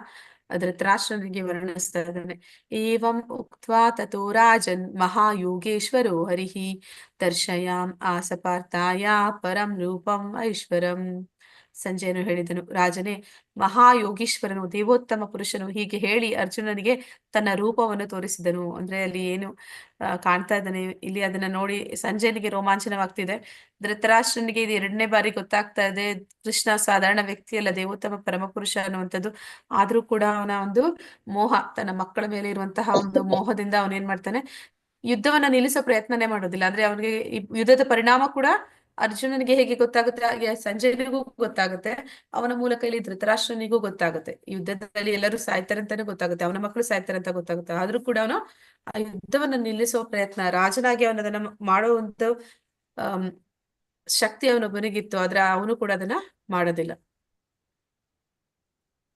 Speaker 7: ಧೃತರಾಷ್ಟ್ರನಿಗೆ ವರ್ಣಿಸ್ತಾ ಇದ್ದಾನೆ. ಏವಂ ಉಕ್ತ್ವಾ ತಥೋ ರಾಜನ್ ಮಹಾಯೋಗೇಶ್ವರೋ ಹರಿಹಿ ದರ್ಶಯಾಮ್ ಆಸಪಾರ್ಥಾಯ ಪರಂ ರೂಪಂ ಐಶ್ವರಂ. ಸಂಜಯನು ಹೇಳಿದನು, ರಾಜನೇ, ಮಹಾಯೋಗೀಶ್ವರನು, ದೇವೋತ್ತಮ ಪುರುಷನು, ಹೀಗೆ ಹೇಳಿ ಅರ್ಜುನನಿಗೆ ತನ್ನ ರೂಪವನ್ನು ತೋರಿಸಿದನು. ಅಂದ್ರೆ ಅಲ್ಲಿ ಏನು ಕಾಣ್ತಾ ಇದ್ದಾನೆ ಇಲ್ಲಿ, ಅದನ್ನ ನೋಡಿ ಸಂಜಯನಿಗೆ ರೋಮಾಂಚನವಾಗ್ತಿದೆ. ಧೃತರಾಷ್ಟ್ರನಿಗೆ ಇದು 2ನೇ ಬಾರಿ ಗೊತ್ತಾಗ್ತಾ ಇದೆ, ಕೃಷ್ಣ ಸಾಧಾರಣ ವ್ಯಕ್ತಿ ಅಲ್ಲ, ದೇವೋತ್ತಮ ಪರಮಪುರುಷ ಅನ್ನುವಂಥದ್ದು. ಆದ್ರೂ ಕೂಡ ಅವನ ಒಂದು ಮೋಹ, ತನ್ನ ಮಕ್ಕಳ ಮೇಲೆ ಇರುವಂತಹ ಒಂದು ಮೋಹದಿಂದ ಅವನೇನ್ ಮಾಡ್ತಾನೆ, ಯುದ್ಧವನ್ನ ನಿಲ್ಲಿಸೋ ಪ್ರಯತ್ನನೇ ಮಾಡೋದಿಲ್ಲ. ಅಂದ್ರೆ ಅವನಿಗೆ ಯುದ್ಧದ ಪರಿಣಾಮ ಕೂಡ ಅರ್ಜುನನಿಗೆ ಹೇಗೆ ಗೊತ್ತಾಗುತ್ತೆ, ಹಾಗೆ ಸಂಜಯನಿಗೂ ಗೊತ್ತಾಗುತ್ತೆ, ಅವನ ಮೂಲಕ ಇಲ್ಲಿ ಧೃತರಾಷ್ಟ್ರನಿಗೂ ಗೊತ್ತಾಗುತ್ತೆ. ಯುದ್ಧದಲ್ಲಿ ಎಲ್ಲರೂ ಸಾಯ್ತಾರೆ ಅಂತಾನೆ ಗೊತ್ತಾಗುತ್ತೆ, ಅವನ ಮಕ್ಕಳು ಸಾಯ್ತಾರೆ ಅಂತ ಗೊತ್ತಾಗುತ್ತೆ. ಆದ್ರೂ ಕೂಡ ಅವನು ಆ ಯುದ್ಧವನ್ನ ನಿಲ್ಲಿಸುವ ಪ್ರಯತ್ನ, ರಾಜನಾಗಿ ಅವನದನ್ನ ಮಾಡುವಂತ ಶಕ್ತಿ ಅವನೊಬ್ಬನಿಗಿತ್ತು, ಆದ್ರೆ ಅವನು ಕೂಡ ಅದನ್ನ ಮಾಡೋದಿಲ್ಲ.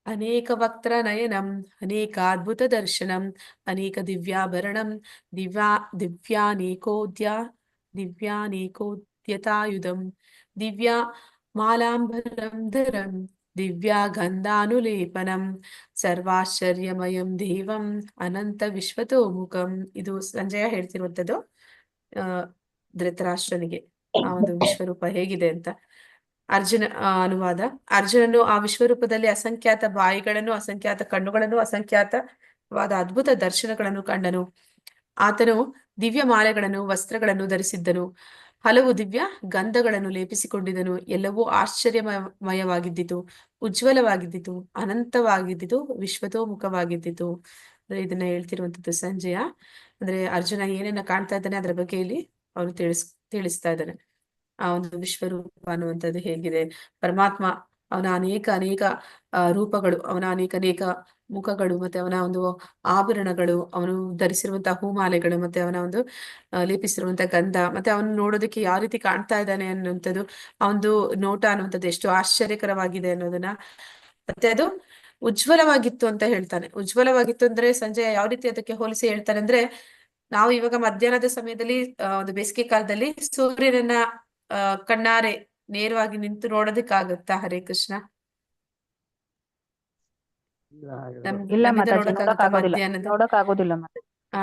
Speaker 7: ಅನೇಕ ವಕ್ತ್ರ ನಯನಂ ಅನೇಕ ಅದ್ಭುತ ದರ್ಶನಂ ಅನೇಕ ದಿವ್ಯಾಭರಣಂ ದಿವ್ಯಾನೇಕೋದ್ಯತಾಯುಧಂ ದಿವ್ಯಾ ಮಾಲಾಂಬರಂ ಧರಂ ದಿವ್ಯಾ ಗಂಧಾನುಲೇಪನಂ ಸರ್ವಾಶ್ಚರ್ಯಮಯಂ ದೇವಂ ಅನಂತ ವಿಶ್ವತೋಮುಖಂ. ಇದು ಸಂಜಯ ಹೇಳ್ತಿರುವಂಥದ್ದು ಧೃತರಾಷ್ಟ್ರನಿಗೆ ಆ ಒಂದು ವಿಶ್ವರೂಪ ಹೇಗಿದೆ ಅಂತ. ಅರ್ಜುನ ಅನುವಾದ. ಅರ್ಜುನನು ಆ ವಿಶ್ವರೂಪದಲ್ಲಿ ಅಸಂಖ್ಯಾತ ಬಾಯಿಗಳನ್ನು, ಅಸಂಖ್ಯಾತ ಕಣ್ಣುಗಳನ್ನು, ಅಸಂಖ್ಯಾತವಾದ ಅದ್ಭುತ ದರ್ಶನಗಳನ್ನು ಕಂಡನು. ಆತನು ದಿವ್ಯ ಮಾಲೆಗಳನ್ನು, ವಸ್ತ್ರಗಳನ್ನು ಧರಿಸಿದ್ದನು, ಹಲವು ದಿವ್ಯ ಗಂಧಗಳನ್ನು ಲೇಪಿಸಿಕೊಂಡಿದ್ದನು. ಎಲ್ಲವೂ ಆಶ್ಚರ್ಯಮಯವಾಗಿದ್ದಿತು, ಉಜ್ವಲವಾಗಿದ್ದಿತು, ಅನಂತವಾಗಿದ್ದಿತು, ವಿಶ್ವತೋಮುಖವಾಗಿದ್ದಿತು. ಇದನ್ನ ಹೇಳ್ತಿರುವಂತದ್ದು ಸಂಜಯ. ಅಂದ್ರೆ ಅರ್ಜುನ ಏನನ್ನ ಕಾಣ್ತಾ ಇದ್ದಾನೆ ಅದರ ಬಗ್ಗೆ ಇಲ್ಲಿ ಅವನು ತಿಳಿಸ್ತಾ ಇದ್ದಾನೆ. ಆ ಒಂದು ವಿಶ್ವರೂಪ ಅನ್ನುವಂಥದ್ದು ಹೇಗಿದೆ, ಪರಮಾತ್ಮ ಅವನ ಅನೇಕ ರೂಪಗಳು, ಅವನ ಅನೇಕ ಮುಖಗಳು, ಮತ್ತೆ ಅವನ ಒಂದು ಆಭರಣಗಳು, ಅವನು ಧರಿಸಿರುವಂತಹ ಹೂಮಾಲೆಗಳು, ಮತ್ತೆ ಅವನ ಒಂದು ಲೇಪಿಸಿರುವಂತಹ ಗಂಧ, ಮತ್ತೆ ಅವನು ನೋಡೋದಕ್ಕೆ ಯಾವ ರೀತಿ ಕಾಣ್ತಾ ಇದ್ದಾನೆ ಅನ್ನುವಂಥದ್ದು, ಅವನದು ನೋಟ ಅನ್ನುವಂಥದ್ದು ಎಷ್ಟು ಆಶ್ಚರ್ಯಕರವಾಗಿದೆ ಅನ್ನೋದನ್ನ, ಮತ್ತೆ ಅದು ಉಜ್ವಲವಾಗಿತ್ತು ಅಂತ ಹೇಳ್ತಾನೆ. ಉಜ್ವಲವಾಗಿತ್ತು ಅಂದ್ರೆ ಸಂಜಯ ಯಾವ ರೀತಿ ಅದಕ್ಕೆ ಹೋಲಿಸಿ ಹೇಳ್ತಾನೆ ಅಂದ್ರೆ, ನಾವು ಇವಾಗ ಮಧ್ಯಾಹ್ನದ ಸಮಯದಲ್ಲಿ ಒಂದು ಬೇಸಿಗೆ ಕಾಲದಲ್ಲಿ ಸೂರ್ಯನನ್ನ ಕಣ್ಣಾರೆ ನೇರವಾಗಿ ನಿಂತು ನೋಡೋದಕ್ಕಾಗತ್ತಾ? ಹರೇ ಕೃಷ್ಣ.
Speaker 6: ಇಲ್ಲ
Speaker 7: ನಮ್ಮಿಂದ
Speaker 6: ಮಾತಾಜಿ,
Speaker 7: ನೋಡಕ್ಕಾಗುತ್ತಾ ಮಧ್ಯಾಹ್ನದ
Speaker 6: ನೋಡಕ್ ಆಗೋದಿಲ್ಲ ಮಾತಾಜಿ.
Speaker 7: ಆ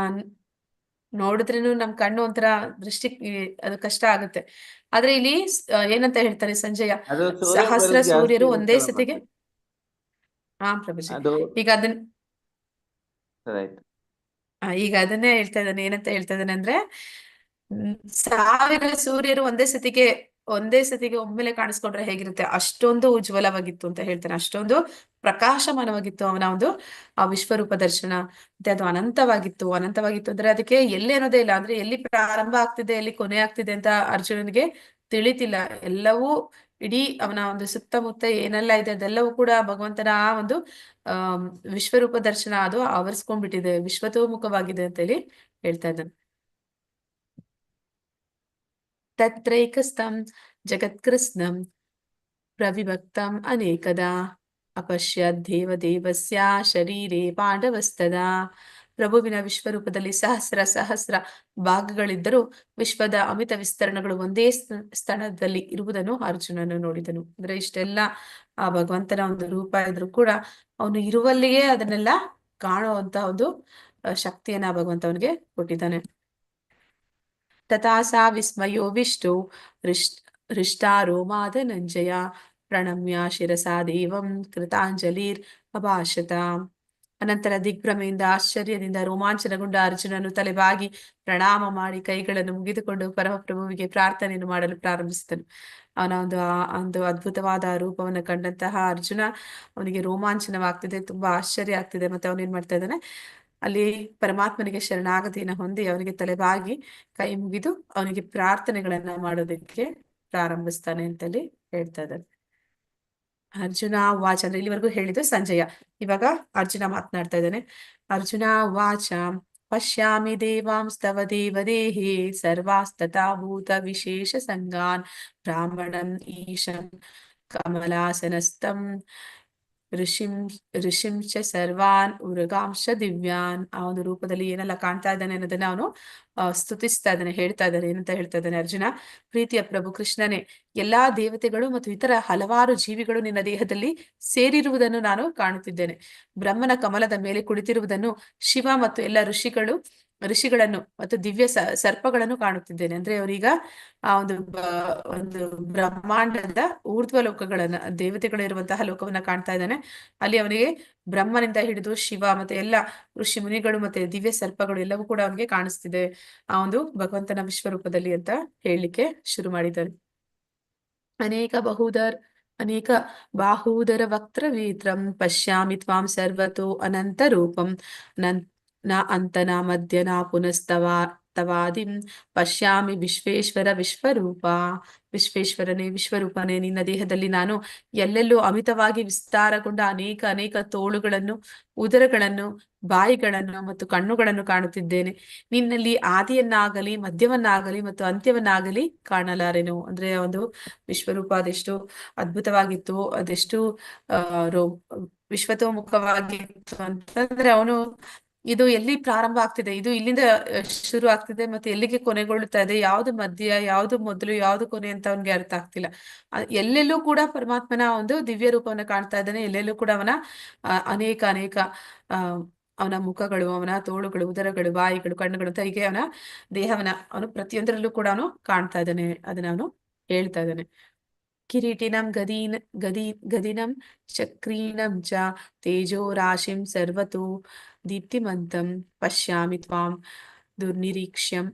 Speaker 7: ನೋಡಿದ್ರೇನು ನಮ್ ಕಣ್ಣು ಒಂಥರ ದೃಷ್ಟಿ ಅದು ಕಷ್ಟ ಆಗುತ್ತೆ. ಆದ್ರೆ ಇಲ್ಲಿ ಏನಂತ ಹೇಳ್ತಾರೆ ಸಂಜಯ,
Speaker 9: ಅದು ಸೂರ್ಯ
Speaker 7: ಸಹಸ್ರ
Speaker 9: ಬೆಳಕು ಜಾಸ್ತಿ
Speaker 7: ಸೂರ್ಯರು ಒಂದೇ
Speaker 9: ಇರುತ್ತಲ್ಲ
Speaker 7: ಸತಿಗೆ.
Speaker 9: ಮಾತಾಜಿ.
Speaker 7: ಹಾ ಪ್ರಭುಜಿ,
Speaker 9: ಅದು
Speaker 7: ಈಗ ಅದನ್ನ
Speaker 9: ಆಯ್ತು.
Speaker 7: ಈಗ ಅದನ್ನೇ ಹೇಳ್ತಾ ಇದ್ದಾನೆ. ಏನಂತ ಹೇಳ್ತಾ ಇದ್ದಾನೆ ಅಂದ್ರೆ, 1000 ಸೂರ್ಯರು ಒಂದೇ ಸತಿಗೆ ಒಮ್ಮೆಲೆ ಕಾಣಿಸ್ಕೊಂಡ್ರೆ ಹೇಗಿರುತ್ತೆ, ಅಷ್ಟೊಂದು ಉಜ್ವಲವಾಗಿತ್ತು ಅಂತ ಹೇಳ್ತಾನೆ. ಅಷ್ಟೊಂದು ಪ್ರಕಾಶಮಾನವಾಗಿತ್ತು ಅವನ ಒಂದು ಆ ವಿಶ್ವರೂಪ ದರ್ಶನ. ಮತ್ತೆ ಅದು ಅನಂತವಾಗಿತ್ತು ಅಂದ್ರೆ ಅದಕ್ಕೆ ಎಲ್ಲಿ ಅನ್ನೋದೇ ಇಲ್ಲ. ಅಂದ್ರೆ ಎಲ್ಲಿ ಪ್ರಾರಂಭ ಆಗ್ತಿದೆ, ಎಲ್ಲಿ ಕೊನೆ ಆಗ್ತಿದೆ ಅಂತ ಅರ್ಜುನನಿಗೆ ತಿಳಿತಿಲ್ಲ. ಎಲ್ಲವೂ ಇಡೀ ಅವನ ಒಂದು ಸುತ್ತಮುತ್ತ ಏನೆಲ್ಲ ಇದೆ ಅದೆಲ್ಲವೂ ಕೂಡ ಭಗವಂತನ ಆ ಒಂದು ವಿಶ್ವರೂಪ ದರ್ಶನ ಅದು ಆವರಿಸ್ಕೊಂಡ್ಬಿಟ್ಟಿದೆ, ವಿಶ್ವತೋಮುಖವಾಗಿದೆ ಅಂತ ಹೇಳಿ ಹೇಳ್ತಾ ಇದ್ದಾನೆ. ತತ್ರೈಕಸ್ಥಂ ಜಗತ್ಕೃತ್ಸ್ನಂ ಪ್ರವಿಭಕ್ತಂ ಅನೇಕದಾ ಅಪಶ್ಯದ್ ದೇವದೇವಸ್ಯ ಶರೀರೇ ಪಾಂಡವಸ್ತದಾ. ಪ್ರಭುವಿನ ವಿಶ್ವರೂಪದಲ್ಲಿ ಸಹಸ್ರ ಭಾಗಗಳಿದ್ದರೂ ವಿಶ್ವದ ಅಮಿತ ವಿಸ್ತರಣಗಳು ಒಂದೇ ಸ್ಥಳದಲ್ಲಿ ಇರುವುದನ್ನು ಅರ್ಜುನನು ನೋಡಿದನು. ಅಂದ್ರೆ ಇಷ್ಟೆಲ್ಲ ಆ ಭಗವಂತನ ಒಂದು ರೂಪ ಇದ್ರೂ ಕೂಡ ಅವನು ಇರುವಲ್ಲಿಗೆ ಅದನ್ನೆಲ್ಲ ಕಾಣುವಂತ ಒಂದು ಶಕ್ತಿಯನ್ನ ಭಗವಂತ ಅವನಿಗೆ ಕೊಟ್ಟಿದ್ದಾನೆ. ತಥಾ ಸಾ ವಿಸ್ಮಯೋ ವಿಷ್ಟೋ ಹೃಷ್ಟಾರೋ ಮಾದನಂಜಯ ಪ್ರಣಮ್ಯ ಶಿರಸಾ ದೇವಂ ಕೃತಾಂಜಲಿರ್ ಅಭಾಷತ. ಅನಂತರ ದಿಗ್ಭ್ರಮೆಯಿಂದ ಆಶ್ಚರ್ಯದಿಂದ ರೋಮಾಂಚನಗೊಂಡ ಅರ್ಜುನನು ತಲೆಬಾಗಿ ಪ್ರಣಾಮ ಮಾಡಿ ಕೈಗಳನ್ನು ಮುಗಿದುಕೊಂಡು ಪರಮಪ್ರಭುವಿಗೆ ಪ್ರಾರ್ಥನೆಯನ್ನು ಮಾಡಲು ಪ್ರಾರಂಭಿಸಿದನು. ಅವನ ಒಂದು ಅದ್ಭುತವಾದ ರೂಪವನ್ನು ಕಂಡಂತಹ ಅರ್ಜುನ, ಅವನಿಗೆ ರೋಮಾಂಚನವಾಗ್ತಿದೆ, ತುಂಬಾ ಆಶ್ಚರ್ಯ ಆಗ್ತಿದೆ. ಮತ್ತೆ ಅವನೇನ್ ಮಾಡ್ತಾ ಇದ್ದಾನೆ, ಅಲ್ಲಿ ಪರಮಾತ್ಮನಿಗೆ ಶರಣಾಗತಿಯನ್ನು ಹೊಂದಿ ಅವನಿಗೆ ತಲೆಬಾಗಿ ಕೈ ಮುಗಿದು ಅವನಿಗೆ ಪ್ರಾರ್ಥನೆಗಳನ್ನ ಮಾಡೋದಕ್ಕೆ ಪ್ರಾರಂಭಿಸ್ತಾನೆ ಅಂತಲ್ಲಿ ಹೇಳ್ತಾ ಇದ್ದಾನೆ. ಅರ್ಜುನ ವಾಚ ಅಂದ್ರೆ ಇಲ್ಲಿವರೆಗೂ ಹೇಳಿದ್ದು ಸಂಜಯ. ಇವಾಗ ಅರ್ಜುನ ಮಾತನಾಡ್ತಾ ಇದ್ದಾನೆ. ಅರ್ಜುನ ವಾಚ ಪಶ್ಯಾಮಿ ದೇವಾಂಸ್ತವ ದೇವದೇಹೇ ಸರ್ವಾಸ್ತಥಾ ಭೂತ ವಿಶೇಷ ಸಂಗಾನ್ ಬ್ರಾಹ್ಮಣಂ ಈಶಂ ಕಮಲಾಸನಸ್ಥಂ ಋಷಿಂಚ ಸರ್ವಾನ್ ಉರಗಾಂಶ ದಿವ್ಯಾನ್. ಆ ಒಂದು ರೂಪದಲ್ಲಿ ಏನೆಲ್ಲ ಕಾಣ್ತಾ ಇದ್ದಾನೆ ಅನ್ನೋದನ್ನ ಅವನು ಸ್ತುತಿಸ್ತಾ ಇದ್ದಾನೆ, ಹೇಳ್ತಾ ಇದ್ದಾನೆ. ಏನಂತ ಹೇಳ್ತಾ ಇದ್ದಾನೆ ಅರ್ಜುನ, ಪ್ರೀತಿಯ ಪ್ರಭು ಕೃಷ್ಣನೇ, ಎಲ್ಲಾ ದೇವತೆಗಳು ಮತ್ತು ಇತರ ಹಲವಾರು ಜೀವಿಗಳು ನಿನ್ನ ದೇಹದಲ್ಲಿ ಸೇರಿರುವುದನ್ನು ನಾನು ಕಾಣುತ್ತಿದ್ದೇನೆ. ಬ್ರಹ್ಮನ ಕಮಲದ ಮೇಲೆ ಕುಳಿತಿರುವುದನ್ನು, ಶಿವ ಮತ್ತು ಎಲ್ಲ ಋಷಿಗಳನ್ನು ಮತ್ತು ದಿವ್ಯ ಸರ್ಪಗಳನ್ನು ಕಾಣುತ್ತಿದ್ದೇನೆ. ಅಂದ್ರೆ ಅವರೀಗ ಆ ಒಂದು ಬ್ರಹ್ಮಾಂಡದ ಊರ್ಧ್ವ ಲೋಕಗಳನ್ನ, ದೇವತೆಗಳು ಇರುವಂತಹ ಲೋಕವನ್ನ ಕಾಣ್ತಾ ಇದ್ದಾನೆ. ಅಲ್ಲಿ ಅವನಿಗೆ ಬ್ರಹ್ಮನಿಂದ ಹಿಡಿದು ಶಿವ ಮತ್ತೆ ಎಲ್ಲ ಋಷಿ ಮುನಿಗಳು ಮತ್ತೆ ದಿವ್ಯ ಸರ್ಪಗಳು ಎಲ್ಲವೂ ಕೂಡ ಅವನಿಗೆ ಕಾಣಿಸ್ತಿದೆ ಆ ಒಂದು ಭಗವಂತನ ವಿಶ್ವರೂಪದಲ್ಲಿ ಅಂತ ಹೇಳಲಿಕ್ಕೆ ಶುರು ಮಾಡಿದ್ದಾರೆ. ಅನೇಕ ಬಾಹೂದರ ವಕ್ತ್ರವೇತ್ರಂ ಪಶ್ಯಾಮಿ ತ್ವಾಂ ಸರ್ವತೋ ಅನಂತ ರೂಪಂ ನ ಅಂತನ ಮಧ್ಯ ನ ಪುನಸ್ತವಾದಿಂ ಪಶ್ಯಾಮಿ ವಿಶ್ವೇಶ್ವರ ವಿಶ್ವರೂಪ. ವಿಶ್ವೇಶ್ವರನೇ, ವಿಶ್ವರೂಪನೇ, ನಿನ್ನ ದೇಹದಲ್ಲಿ ನಾನು ಎಲ್ಲೆಲ್ಲೂ ಅಮಿತವಾಗಿ ವಿಸ್ತಾರಗೊಂಡ ಅನೇಕ ತೋಳುಗಳನ್ನು, ಉದರಗಳನ್ನು, ಬಾಯಿಗಳನ್ನು ಮತ್ತು ಕಣ್ಣುಗಳನ್ನು ಕಾಣುತ್ತಿದ್ದೇನೆ. ನಿನ್ನಲ್ಲಿ ಆದಿಯನ್ನಾಗಲಿ ಮಧ್ಯವನ್ನಾಗಲಿ ಮತ್ತು ಅಂತ್ಯವನ್ನಾಗಲಿ ಕಾಣಲಾರೆನು. ಅಂದ್ರೆ ಒಂದು ವಿಶ್ವರೂಪ ಅದೆಷ್ಟು ಅದ್ಭುತವಾಗಿತ್ತು, ಅದೆಷ್ಟು ವಿಶ್ವತೋಮುಖವಾಗಿತ್ತು ಅಂತಂದ್ರೆ ಅವನು ಇದು ಎಲ್ಲಿ ಪ್ರಾರಂಭ ಆಗ್ತಿದೆ, ಇದು ಇಲ್ಲಿಂದ ಶುರು ಆಗ್ತಿದೆ ಮತ್ತೆ ಎಲ್ಲಿಗೆ ಕೊನೆಗೊಳ್ಳುತ್ತಾ ಇದೆ, ಯಾವ್ದು ಮಧ್ಯ, ಯಾವ್ದು ಮೊದಲು, ಯಾವ್ದು ಕೊನೆ ಅಂತ ಅವನಿಗೆ ಅರ್ಥ ಆಗ್ತಿಲ್ಲ. ಎಲ್ಲೆಲ್ಲೂ ಕೂಡ ಪರಮಾತ್ಮನ ಒಂದು ದಿವ್ಯ ರೂಪವನ್ನ ಕಾಣ್ತಾ ಇದ್ದಾನೆ. ಎಲ್ಲೆಲ್ಲೂ ಕೂಡ ಅವನ ಅನೇಕ ಅವನ ಮುಖಗಳು, ಅವನ ತೋಳುಗಳು, ಉದರಗಳು, ಬಾಯಿಗಳು, ಕಣ್ಣುಗಳು ಅಂತ ಹೀಗೆ ಅವನ ದೇಹವನ್ನ ಅವನು ಪ್ರತಿಯೊಂದರಲ್ಲೂ ಕೂಡ ಅವನು ಕಾಣ್ತಾ ಇದ್ದಾನೆ. ಅದನ್ನ ಅವನು ಹೇಳ್ತಾ ಇದ್ದಾನೆ. ಕಿರೀಟಿನಂ ಗದಿನಂ ಚಕ್ರೀಣಂ ಚ ತೇಜೋ ರಾಶಿಂ ಸರ್ವತೋ ದೀಪ್ತಿಮಂತಂ ಪಶ್ಯಾಮಿ ತ್ವಾಂ ದುರ್ನಿರೀಕ್ಷ್ಯಂ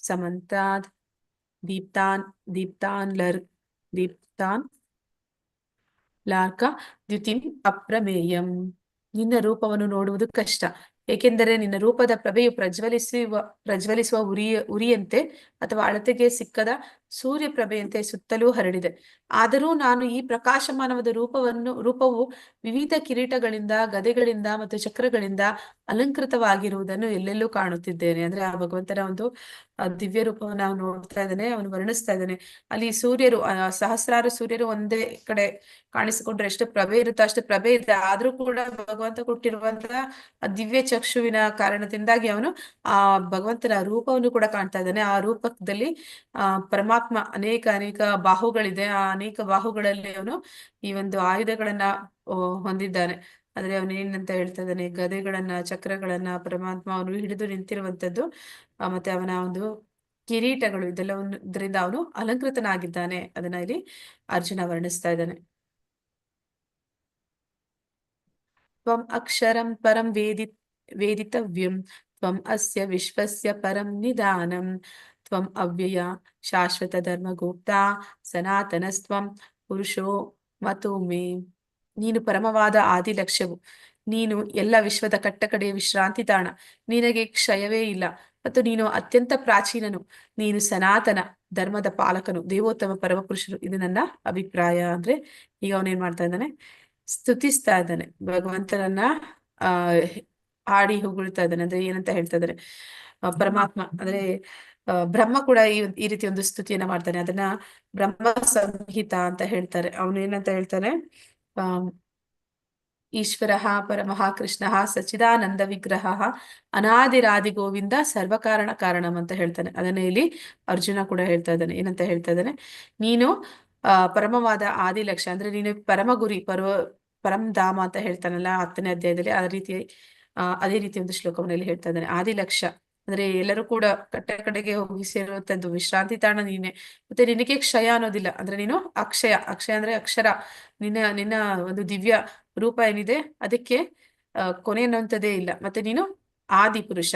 Speaker 7: ಸಮಂತಾದ್ ದೀಪ್ತಾನ್ ಲಾರ್ಕ ದ್ಯುತಿಂ ಅಪ್ರಮೇಯಂ. ನಿನ್ನ ರೂಪವನ್ನು ನೋಡುವುದು ಕಷ್ಟ, ಏಕೆಂದರೆ ನಿನ್ನ ರೂಪದ ಪ್ರಭೆಯು ಪ್ರಜ್ವಲಿಸುವ ಉರಿಯಂತೆ ಅಥವಾ ಅಳತೆಗೆ ಸಿಕ್ಕದ ಸೂರ್ಯ ಪ್ರಭೆಯಂತೆ ಸುತ್ತಲೂ ಹರಡಿದೆ. ಆದರೂ ನಾನು ಈ ಪ್ರಕಾಶಮಾನವಾದ ರೂಪವು ವಿವಿಧ ಕಿರೀಟಗಳಿಂದ, ಗದೆಗಳಿಂದ ಮತ್ತು ಚಕ್ರಗಳಿಂದ ಅಲಂಕೃತವಾಗಿರುವುದನ್ನು ಎಲ್ಲೆಲ್ಲೂ ಕಾಣುತ್ತಿದ್ದೇನೆ. ಅಂದ್ರೆ ಆ ಭಗವಂತನ ಒಂದು ದಿವ್ಯ ರೂಪವನ್ನು ನಾವು ನೋಡ್ತಾ ಇದ್ದಾನೆ, ಅವನು ವರ್ಣಿಸ್ತಾ ಇದ್ದಾನೆ. ಅಲ್ಲಿ ಸೂರ್ಯರು, ಸಹಸ್ರಾರು ಸೂರ್ಯರು ಒಂದೇ ಕಡೆ ಕಾಣಿಸಿಕೊಂಡ್ರೆ ಎಷ್ಟು ಪ್ರಭೆ ಇರುತ್ತೋ ಅಷ್ಟು ಪ್ರಭೆ ಇದೆ. ಆದ್ರೂ ಕೂಡ ಭಗವಂತ ಕೊಟ್ಟಿರುವಂತಹ ದಿವ್ಯ ಚಕ್ಷುವಿನ ಕಾರಣದಿಂದಾಗಿ ಅವನು ಆ ಭಗವಂತನ ರೂಪವನ್ನು ಕೂಡ ಕಾಣ್ತಾ ಇದ್ದಾನೆ. ಆ ರೂಪ ಪಕ್ಕದಲ್ಲಿ ಪರಮಾತ್ಮ ಅನೇಕ ಅನೇಕ ಬಾಹುಗಳಿದೆ. ಆ ಅನೇಕ ಬಾಹುಗಳಲ್ಲಿ ಅವನು ಈ ಒಂದು ಆಯುಧಗಳನ್ನ ಹೊಂದಿದ್ದಾನೆ. ಅಂದ್ರೆ ಅವನು ಏನಂತ ಹೇಳ್ತಾ ಇದ್ದಾನೆ, ಗದೆಗಳನ್ನ, ಚಕ್ರಗಳನ್ನ ಪರಮಾತ್ಮ ಅವನು ಹಿಡಿದು ನಿಂತಿರುವಂತದ್ದು. ಮತ್ತೆ ಅವನ ಒಂದು ಕಿರೀಟಗಳು, ಇದರಿಂದ ಅವನು ಅಲಂಕೃತನಾಗಿದ್ದಾನೆ. ಅದನ್ನ ಇಲ್ಲಿ ಅರ್ಜುನ ವರ್ಣಿಸ್ತಾ ಇದ್ದಾನೆ. ತ್ವಂ ಅಕ್ಷರಂ ಪರಂ ವೇದಿತವ್ಯಂ ತ್ವಂ ಅಸ್ಯ ವಿಶ್ವಸ್ಯ ಪರಂ ನಿಧಾನಂ ತ್ವಂ ಅವ್ಯಯ ಶಾಶ್ವತ ಧರ್ಮಗುಪ್ತ ಸನಾತನಸ್ತ್ವಂ ಪುರುಷೋ ಮತೋ ಮೇ. ನೀನು ಪರಮವಾದ ಆದಿ ಲಕ್ಷ್ಯವು, ನೀನು ಎಲ್ಲ ವಿಶ್ವದ ಕಟ್ಟಕಡೆಯ ವಿಶ್ರಾಂತಿ ತಾಣ, ನಿನಗೆ ಕ್ಷಯವೇ ಇಲ್ಲ ಮತ್ತು ನೀನು ಅತ್ಯಂತ ಪ್ರಾಚೀನನು, ನೀನು ಸನಾತನ ಧರ್ಮದ ಪಾಲಕನು, ದೇವೋತ್ತಮ ಪರಮಪುರುಷರು. ಇದು ನನ್ನ ಅಭಿಪ್ರಾಯ. ಅಂದ್ರೆ ಈಗ ಅವನೇನ್ ಮಾಡ್ತಾ ಇದ್ದಾನೆ, ಸ್ತುತಿಸ್ತಾ ಇದ್ದಾನೆ ಭಗವಂತನನ್ನ, ಹಾಡಿ ಹೊಗಳ್ತಾ ಇದ್ದಾನೆ. ಅಂದ್ರೆ ಏನಂತ ಹೇಳ್ತಾ ಇದ್ದಾರೆ, ಪರಮಾತ್ಮ ಅಂದ್ರೆ ಬ್ರಹ್ಮ ಕೂಡ ಈ ರೀತಿ ಒಂದು ಸ್ತುತಿಯನ್ನ ಮಾಡ್ತಾನೆ. ಅದನ್ನ ಬ್ರಹ್ಮ ಸಂಹಿತ ಅಂತ ಹೇಳ್ತಾರೆ. ಅವನು ಏನಂತ ಹೇಳ್ತಾನೆ, ಈಶ್ವರ ಪರಮಃ ಕೃಷ್ಣ ಸಚ್ಚಿದಾನಂದ ವಿಗ್ರಹ ಅನಾದಿರಾದಿ ಗೋವಿಂದ ಸರ್ವಕಾರಣ ಕಾರಣಂ ಅಂತ ಹೇಳ್ತಾನೆ. ಅದನ್ನ ಇಲ್ಲಿ ಅರ್ಜುನ ಕೂಡ ಹೇಳ್ತಾ ಇದ್ದಾನೆ. ಏನಂತ ಹೇಳ್ತಾ ಇದ್ದಾನೆ, ನೀನು ಪರಮವಾದ ಆದಿ ಲಕ್ಷ್ಯ, ಅಂದ್ರೆ ನೀನು ಪರಮ ಗುರಿ, ಪರಂ ಧಾಮ ಅಂತ ಹೇಳ್ತಾನಲ್ಲ 10ನೇ ಅಧ್ಯಾಯದಲ್ಲಿ. ಅದೇ ರೀತಿ ಒಂದು ಶ್ಲೋಕವನ್ನಲ್ಲಿ ಹೇಳ್ತಾ ಇದ್ದಾನೆ. ಆದಿ ಲಕ್ಷ್ಯ ಅಂದ್ರೆ ಎಲ್ಲರೂ ಕೂಡ ಕಡೆಗೆ ಹೋಗಿ ಸೇರುವಂತದ್ದು ವಿಶ್ರಾಂತಿ ತಾಣ ನೀನೆ. ಮತ್ತೆ ನಿನಗೆ ಕ್ಷಯ ಅನ್ನೋದಿಲ್ಲ, ಅಂದ್ರೆ ನೀನು ಅಕ್ಷಯ. ಅಕ್ಷಯ ಅಂದ್ರೆ ಅಕ್ಷರ. ನಿನ್ನ ಒಂದು ದಿವ್ಯ ರೂಪ ಏನಿದೆ ಅದಕ್ಕೆ ಕೊನೆ ಅನ್ನುವಂಥದ್ದೇ ಇಲ್ಲ. ಮತ್ತೆ ನೀನು ಆದಿ ಪುರುಷ,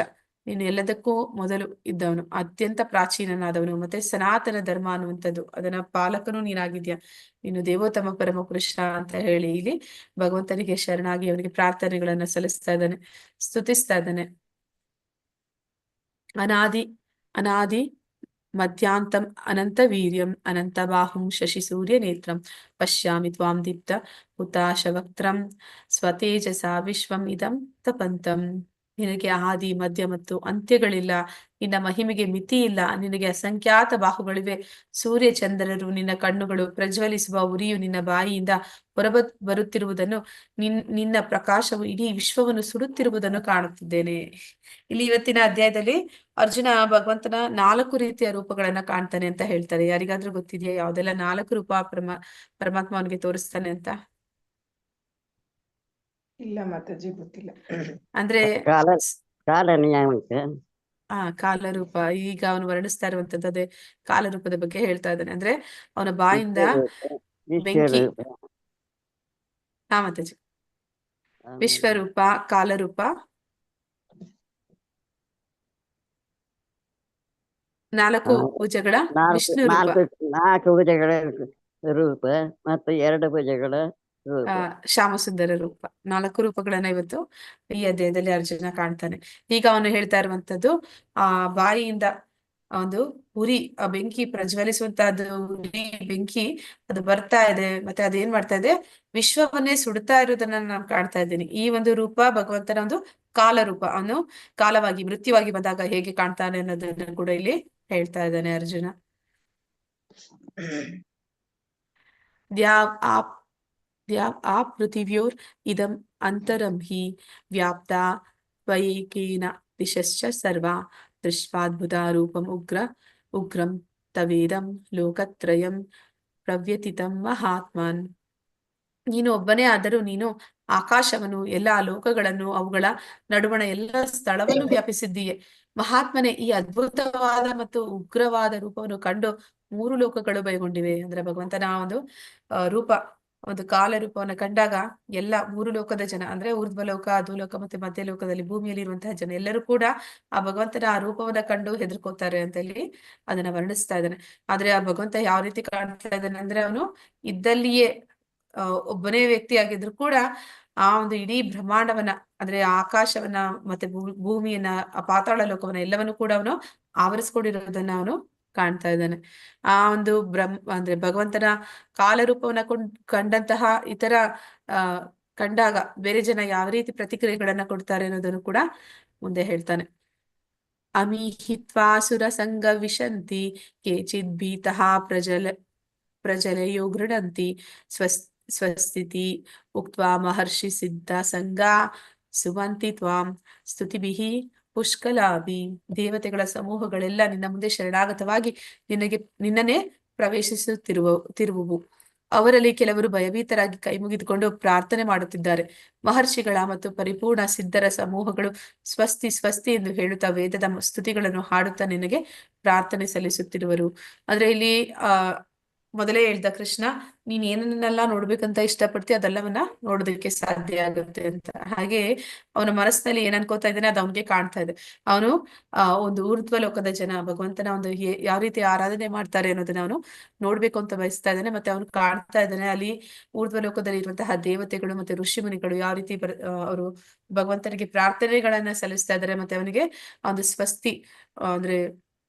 Speaker 7: ನೀನು ಎಲ್ಲದಕ್ಕೂ ಮೊದಲು ಇದ್ದವನು, ಅತ್ಯಂತ ಪ್ರಾಚೀನನಾದವನು, ಮತ್ತೆ ಸನಾತನ ಧರ್ಮ ಅನ್ನುವಂಥದ್ದು ಅದನ್ನ ಪಾಲಕನು ನೀನಾಗಿದ್ಯಾ. ನೀನು ದೇವೋತ್ತಮ ಪರಮ ಪುರುಷ ಅಂತ ಹೇಳಿ ಇಲ್ಲಿ ಭಗವಂತನಿಗೆ ಶರಣಾಗಿ ಅವನಿಗೆ ಪ್ರಾರ್ಥನೆಗಳನ್ನ ಸಲ್ಲಿಸ್ತಾ ಇದ್ದಾನೆ, ಸ್ತುತಿಸ್ತಾ ಇದ್ದಾನೆ. ಅನಾದಿ ಮಧ್ಯಾಂತಂ ಅನಂತ ವೀರ್ಯಂ ಅನಂತ ಬಾಹುಂ ಶಶಿ ಸೂರ್ಯ ನೇತ್ರಂ ಪಶ್ಯಾಮಿ ತ್ವಾಂ ದೀಪ್ತ ಹುತಾಶವಕ್ತ್ರಂ ಸ್ವತೇಜಸಾ ವಿಶ್ವಂ ಇದಂ ತಪಂತಂ. ನಿನಗೆ ಆದಿ ಮಧ್ಯ ಮತ್ತು ಅಂತ್ಯಗಳಿಲ್ಲ, ನಿನ್ನ ಮಹಿಮೆಗೆ ಮಿತಿ ಇಲ್ಲ, ನಿನಗೆ ಅಸಂಖ್ಯಾತ ಬಾಹುಗಳಿವೆ. ಸೂರ್ಯ ಚಂದ್ರರು ನಿನ್ನ ಕಣ್ಣುಗಳು, ಪ್ರಜ್ವಲಿಸುವ ಉರಿಯು ನಿನ್ನ ಬಾಯಿಯಿಂದ ಬರುತ್ತಿರುವುದನ್ನು, ನಿನ್ನ ಪ್ರಕಾಶವು ಇಡೀ ವಿಶ್ವವನ್ನು ಸುಡುತ್ತಿರುವುದನ್ನು ಕಾಣುತ್ತಿದ್ದೇನೆ. ಇಲ್ಲಿ ಇವತ್ತಿನ ಅಧ್ಯಾಯದಲ್ಲಿ ಅರ್ಜುನ ಭಗವಂತನ 4 ರೀತಿಯ ರೂಪಗಳನ್ನ ಕಾಣ್ತಾನೆ ಅಂತ ಹೇಳ್ತಾರೆ. ಯಾರಿಗಾದ್ರೂ ಗೊತ್ತಿದೆಯಾ ಯಾವ್ದೆಲ್ಲ 4 ರೂಪ ಪರಮಾತ್ಮ ಅವನಿಗೆ ತೋರಿಸ್ತಾನೆ ಅಂತ?
Speaker 3: ಇಲ್ಲ ಮಾತಾಜಿ, ಗೊತ್ತಿಲ್ಲ.
Speaker 7: ಅಂದ್ರೆ
Speaker 8: ಕಾಲ ನಿಯಾಮಕ,
Speaker 7: ಕಾಲರೂಪ. ಈಗ ಅವನು ವರ್ಣಿಸ್ತಾ ಇರುವಂತದ್ದು ಅದೇ ಕಾಲರೂಪದ ಬಗ್ಗೆ ಹೇಳ್ತಾ ಇದ್ದಾನೆ. ಅಂದ್ರೆ ಅವನ ಬಾಯಿಂದ ಬೆಂಕಿ. ಮಾತಾಜಿ, ವಿಶ್ವರೂಪ, ಕಾಲರೂಪ, 4 ಭುಜಗಳ ವಿಷ್ಣು ರೂಪ,
Speaker 8: 4 ಭುಜಗಳ ರೂಪ ಮತ್ತು 2 ಭುಜಗಳ ರೂಪ,
Speaker 7: ಶ್ಯಾಮಸುಂದರ ರೂಪ. 4 ರೂಪಗಳನ್ನ ಇವತ್ತು ಈ ಅಧ್ಯಾಯದಲ್ಲಿ ಅರ್ಜುನ ಕಾಣ್ತಾನೆ. ಈಗ ಅವನು ಹೇಳ್ತಾ ಇರುವಂತದ್ದು ಆ ಬಾಯಿಯಿಂದ ಒಂದು ಉರಿ, ಆ ಬೆಂಕಿ ಪ್ರಜ್ವಲಿಸುವಂತಹದ್ದು ಉರಿ ಬೆಂಕಿ ಅದು ಬರ್ತಾ ಇದೆ. ಮತ್ತೆ ಅದೇನ್ ಮಾಡ್ತಾ ಇದೆ, ವಿಶ್ವವನ್ನೇ ಸುಡ್ತಾ ಇರೋದನ್ನ ನಾನು ಕಾಣ್ತಾ ಇದ್ದೀನಿ. ಈ ಒಂದು ರೂಪ ಭಗವಂತನ ಒಂದು ಕಾಲ ರೂಪ. ಅವನು ಕಾಲವಾಗಿ ಮೃತ್ಯುವಾಗಿ ಬಂದಾಗ ಹೇಗೆ ಕಾಣ್ತಾನೆ ಅನ್ನೋದನ್ನ ಕೂಡ ಇಲ್ಲಿ ಹೇಳ್ತಾ ಇದ್ದಾನೆ ಅರ್ಜುನ. ಆ ಪೃಥಿವ್ಯೋರ್ ಇದಂ ಅಂತರಂ ಹಿ ವ್ಯಾಪ್ತ ತ್ವಯೇಕೇನ ದಿಶಶ್ಚ ಸರ್ವ ದೃಶ್ವಾದ್ಭುತ ರೂಪಂ ಉಗ್ರಂ ತವೇದಂ ಲೋಕತ್ರಯಂ ಪ್ರವ್ಯತಿತಂ ಮಹಾತ್ಮನ್. ನೀನು ಒಬ್ಬನೇ ಆದರೂ ನೀನು ಆಕಾಶವನ್ನು, ಎಲ್ಲಾ ಲೋಕಗಳನ್ನು, ಅವುಗಳ ನಡುವಣ ಎಲ್ಲ ಸ್ಥಳವನ್ನು ವ್ಯಾಪಿಸಿದ್ದೀಯೆ. ಮಹಾತ್ಮನೇ, ಈ ಅದ್ಭುತವಾದ ಮತ್ತು ಉಗ್ರವಾದ ರೂಪವನ್ನು ಕಂಡು 3 ಲೋಕಗಳು ಭಯಗೊಂಡಿವೆ. ಅಂದ್ರೆ ಭಗವಂತನ ಒಂದು ರೂಪ, ಒಂದು ಕಾಲ ರೂಪವನ್ನು ಕಂಡಾಗ ಎಲ್ಲ 3 ಲೋಕದ ಜನ, ಅಂದ್ರೆ ಊರ್ಧ್ವಲೋಕ, ಅಧೋಲೋಕ ಮತ್ತೆ ಮಧ್ಯಲೋಕದಲ್ಲಿ ಭೂಮಿಯಲ್ಲಿ ಇರುವಂತಹ ಜನ ಎಲ್ಲರೂ ಕೂಡ ಆ ಭಗವಂತನ ಆ ರೂಪವನ್ನ ಕಂಡು ಹೆದರ್ಕೋತಾರೆ ಅಂತ ಹೇಳಿ ಅದನ್ನ ವರ್ಣಿಸ್ತಾ ಇದ್ದಾನೆ. ಆದ್ರೆ ಆ ಭಗವಂತ ಯಾವ ರೀತಿ ಕಾಣ್ತಾ ಇದ್ದಾನೆ ಅಂದ್ರೆ, ಅವನು ಇದ್ದಲ್ಲಿಯೇ ಒಬ್ಬನೇ ವ್ಯಕ್ತಿ ಆಗಿದ್ರು ಕೂಡ ಆ ಒಂದು ಇಡೀ ಬ್ರಹ್ಮಾಂಡವನ್ನ, ಅಂದ್ರೆ ಆಕಾಶವನ್ನ ಮತ್ತೆ ಭೂಮಿಯನ್ನ, ಆ ಪಾತಾಳ ಲೋಕವನ್ನ ಎಲ್ಲವನ್ನು ಕೂಡ ಅವನು ಆವರಿಸ್ಕೊಂಡಿರೋದನ್ನ ಅವನು ಕಾಣ್ತಾ ಇದ್ದಾನೆ. ಆ ಒಂದು ಅಂದ್ರೆ ಭಗವಂತನ ಕಾಲರೂಪವನ್ನ ಕಂಡಂತಹ ಇತರ ಕಂಡಾಗ ಬೇರೆ ಜನ ಯಾವ ರೀತಿ ಪ್ರತಿಕ್ರಿಯೆಗಳನ್ನ ಕೊಡ್ತಾರೆ ಅನ್ನೋದನ್ನು ಕೂಡ ಮುಂದೆ ಹೇಳ್ತಾನೆ. ಅಮೀಹಿತ್ವಾಸುರ ಸಂಘ ವಿಶಂತಿ ಕೇಚಿದ್ ಭೀತಃ ಪ್ರಜಲಯೋ ಗೃಣಂತಿ ಸ್ವಸ್ಥಿತಿ ಉಕ್ತ್ವಾ ಮಹರ್ಷಿ ಸಿದ್ಧ ಸಂಘ ಸುವಂತಿ ತ್ವಾಂ ಸ್ತುತಿಭಿಃ ಪುಷ್ಕಲಾಭಿ. ದೇವತೆಗಳ ಸಮೂಹಗಳೆಲ್ಲ ನಿನ್ನ ಮುಂದೆ ಶರಣಾಗತವಾಗಿ ನಿನ್ನನ್ನೇ ತಿರುವುವು. ಅವರಲ್ಲಿ ಕೆಲವರು ಭಯಭೀತರಾಗಿ ಕೈ ಮುಗಿದುಕೊಂಡು ಪ್ರಾರ್ಥನೆ ಮಾಡುತ್ತಿದ್ದಾರೆ. ಮಹರ್ಷಿಗಳ ಮತ್ತು ಪರಿಪೂರ್ಣ ಸಿದ್ಧರ ಸಮೂಹಗಳು ಸ್ವಸ್ತಿ ಸ್ವಸ್ತಿ ಎಂದು ಹೇಳುತ್ತಾ ವೇದದ ಸ್ತುತಿಗಳನ್ನು ಹಾಡುತ್ತಾ ನಿನಗೆ ಪ್ರಾರ್ಥನೆ ಸಲ್ಲಿಸುತ್ತಿರುವರು. ಅಂದ್ರೆ ಇಲ್ಲಿ ಮೊದಲೇ ಹೇಳ್ದ ಕೃಷ್ಣ, ನೀನ್ ಏನನ್ನೆಲ್ಲ ನೋಡ್ಬೇಕಂತ ಇಷ್ಟಪಡ್ತಿ ಅದೆಲ್ಲವನ್ನ ನೋಡೋದಕ್ಕೆ ಸಾಧ್ಯ ಆಗುತ್ತೆ ಅಂತ. ಹಾಗೆ ಅವನ ಮನಸ್ಸಿನಲ್ಲಿ ಏನ್ ಅನ್ಕೋತಾ ಇದ್ದಾನೆ ಅದು ಅವನಿಗೆ ಕಾಣ್ತಾ ಇದೆ. ಅವನು ಒಂದು ಊರ್ಧ್ವ ಲೋಕದ ಜನ ಭಗವಂತನ ಒಂದು ಯಾವ ರೀತಿ ಆರಾಧನೆ ಮಾಡ್ತಾರೆ ಅನ್ನೋದನ್ನ ಅವನು ನೋಡ್ಬೇಕು ಅಂತ ಬಯಸ್ತಾ ಇದ್ದಾನೆ. ಮತ್ತೆ ಅವನು ಕಾಣ್ತಾ ಇದ್ದಾನೆ ಅಲ್ಲಿ ಊರ್ಧ್ವ ಲೋಕದಲ್ಲಿ ಇರುವಂತಹ ದೇವತೆಗಳು ಮತ್ತೆ ಋಷಿ ಮುನಿಗಳು ಯಾವ ರೀತಿ ಅವರು ಭಗವಂತನಿಗೆ ಪ್ರಾರ್ಥನೆಗಳನ್ನ ಸಲ್ಲಿಸ್ತಾ ಇದ್ದಾರೆ. ಮತ್ತೆ ಅವನಿಗೆ ಒಂದು ಸ್ವಸ್ತಿ ಅಂದ್ರೆ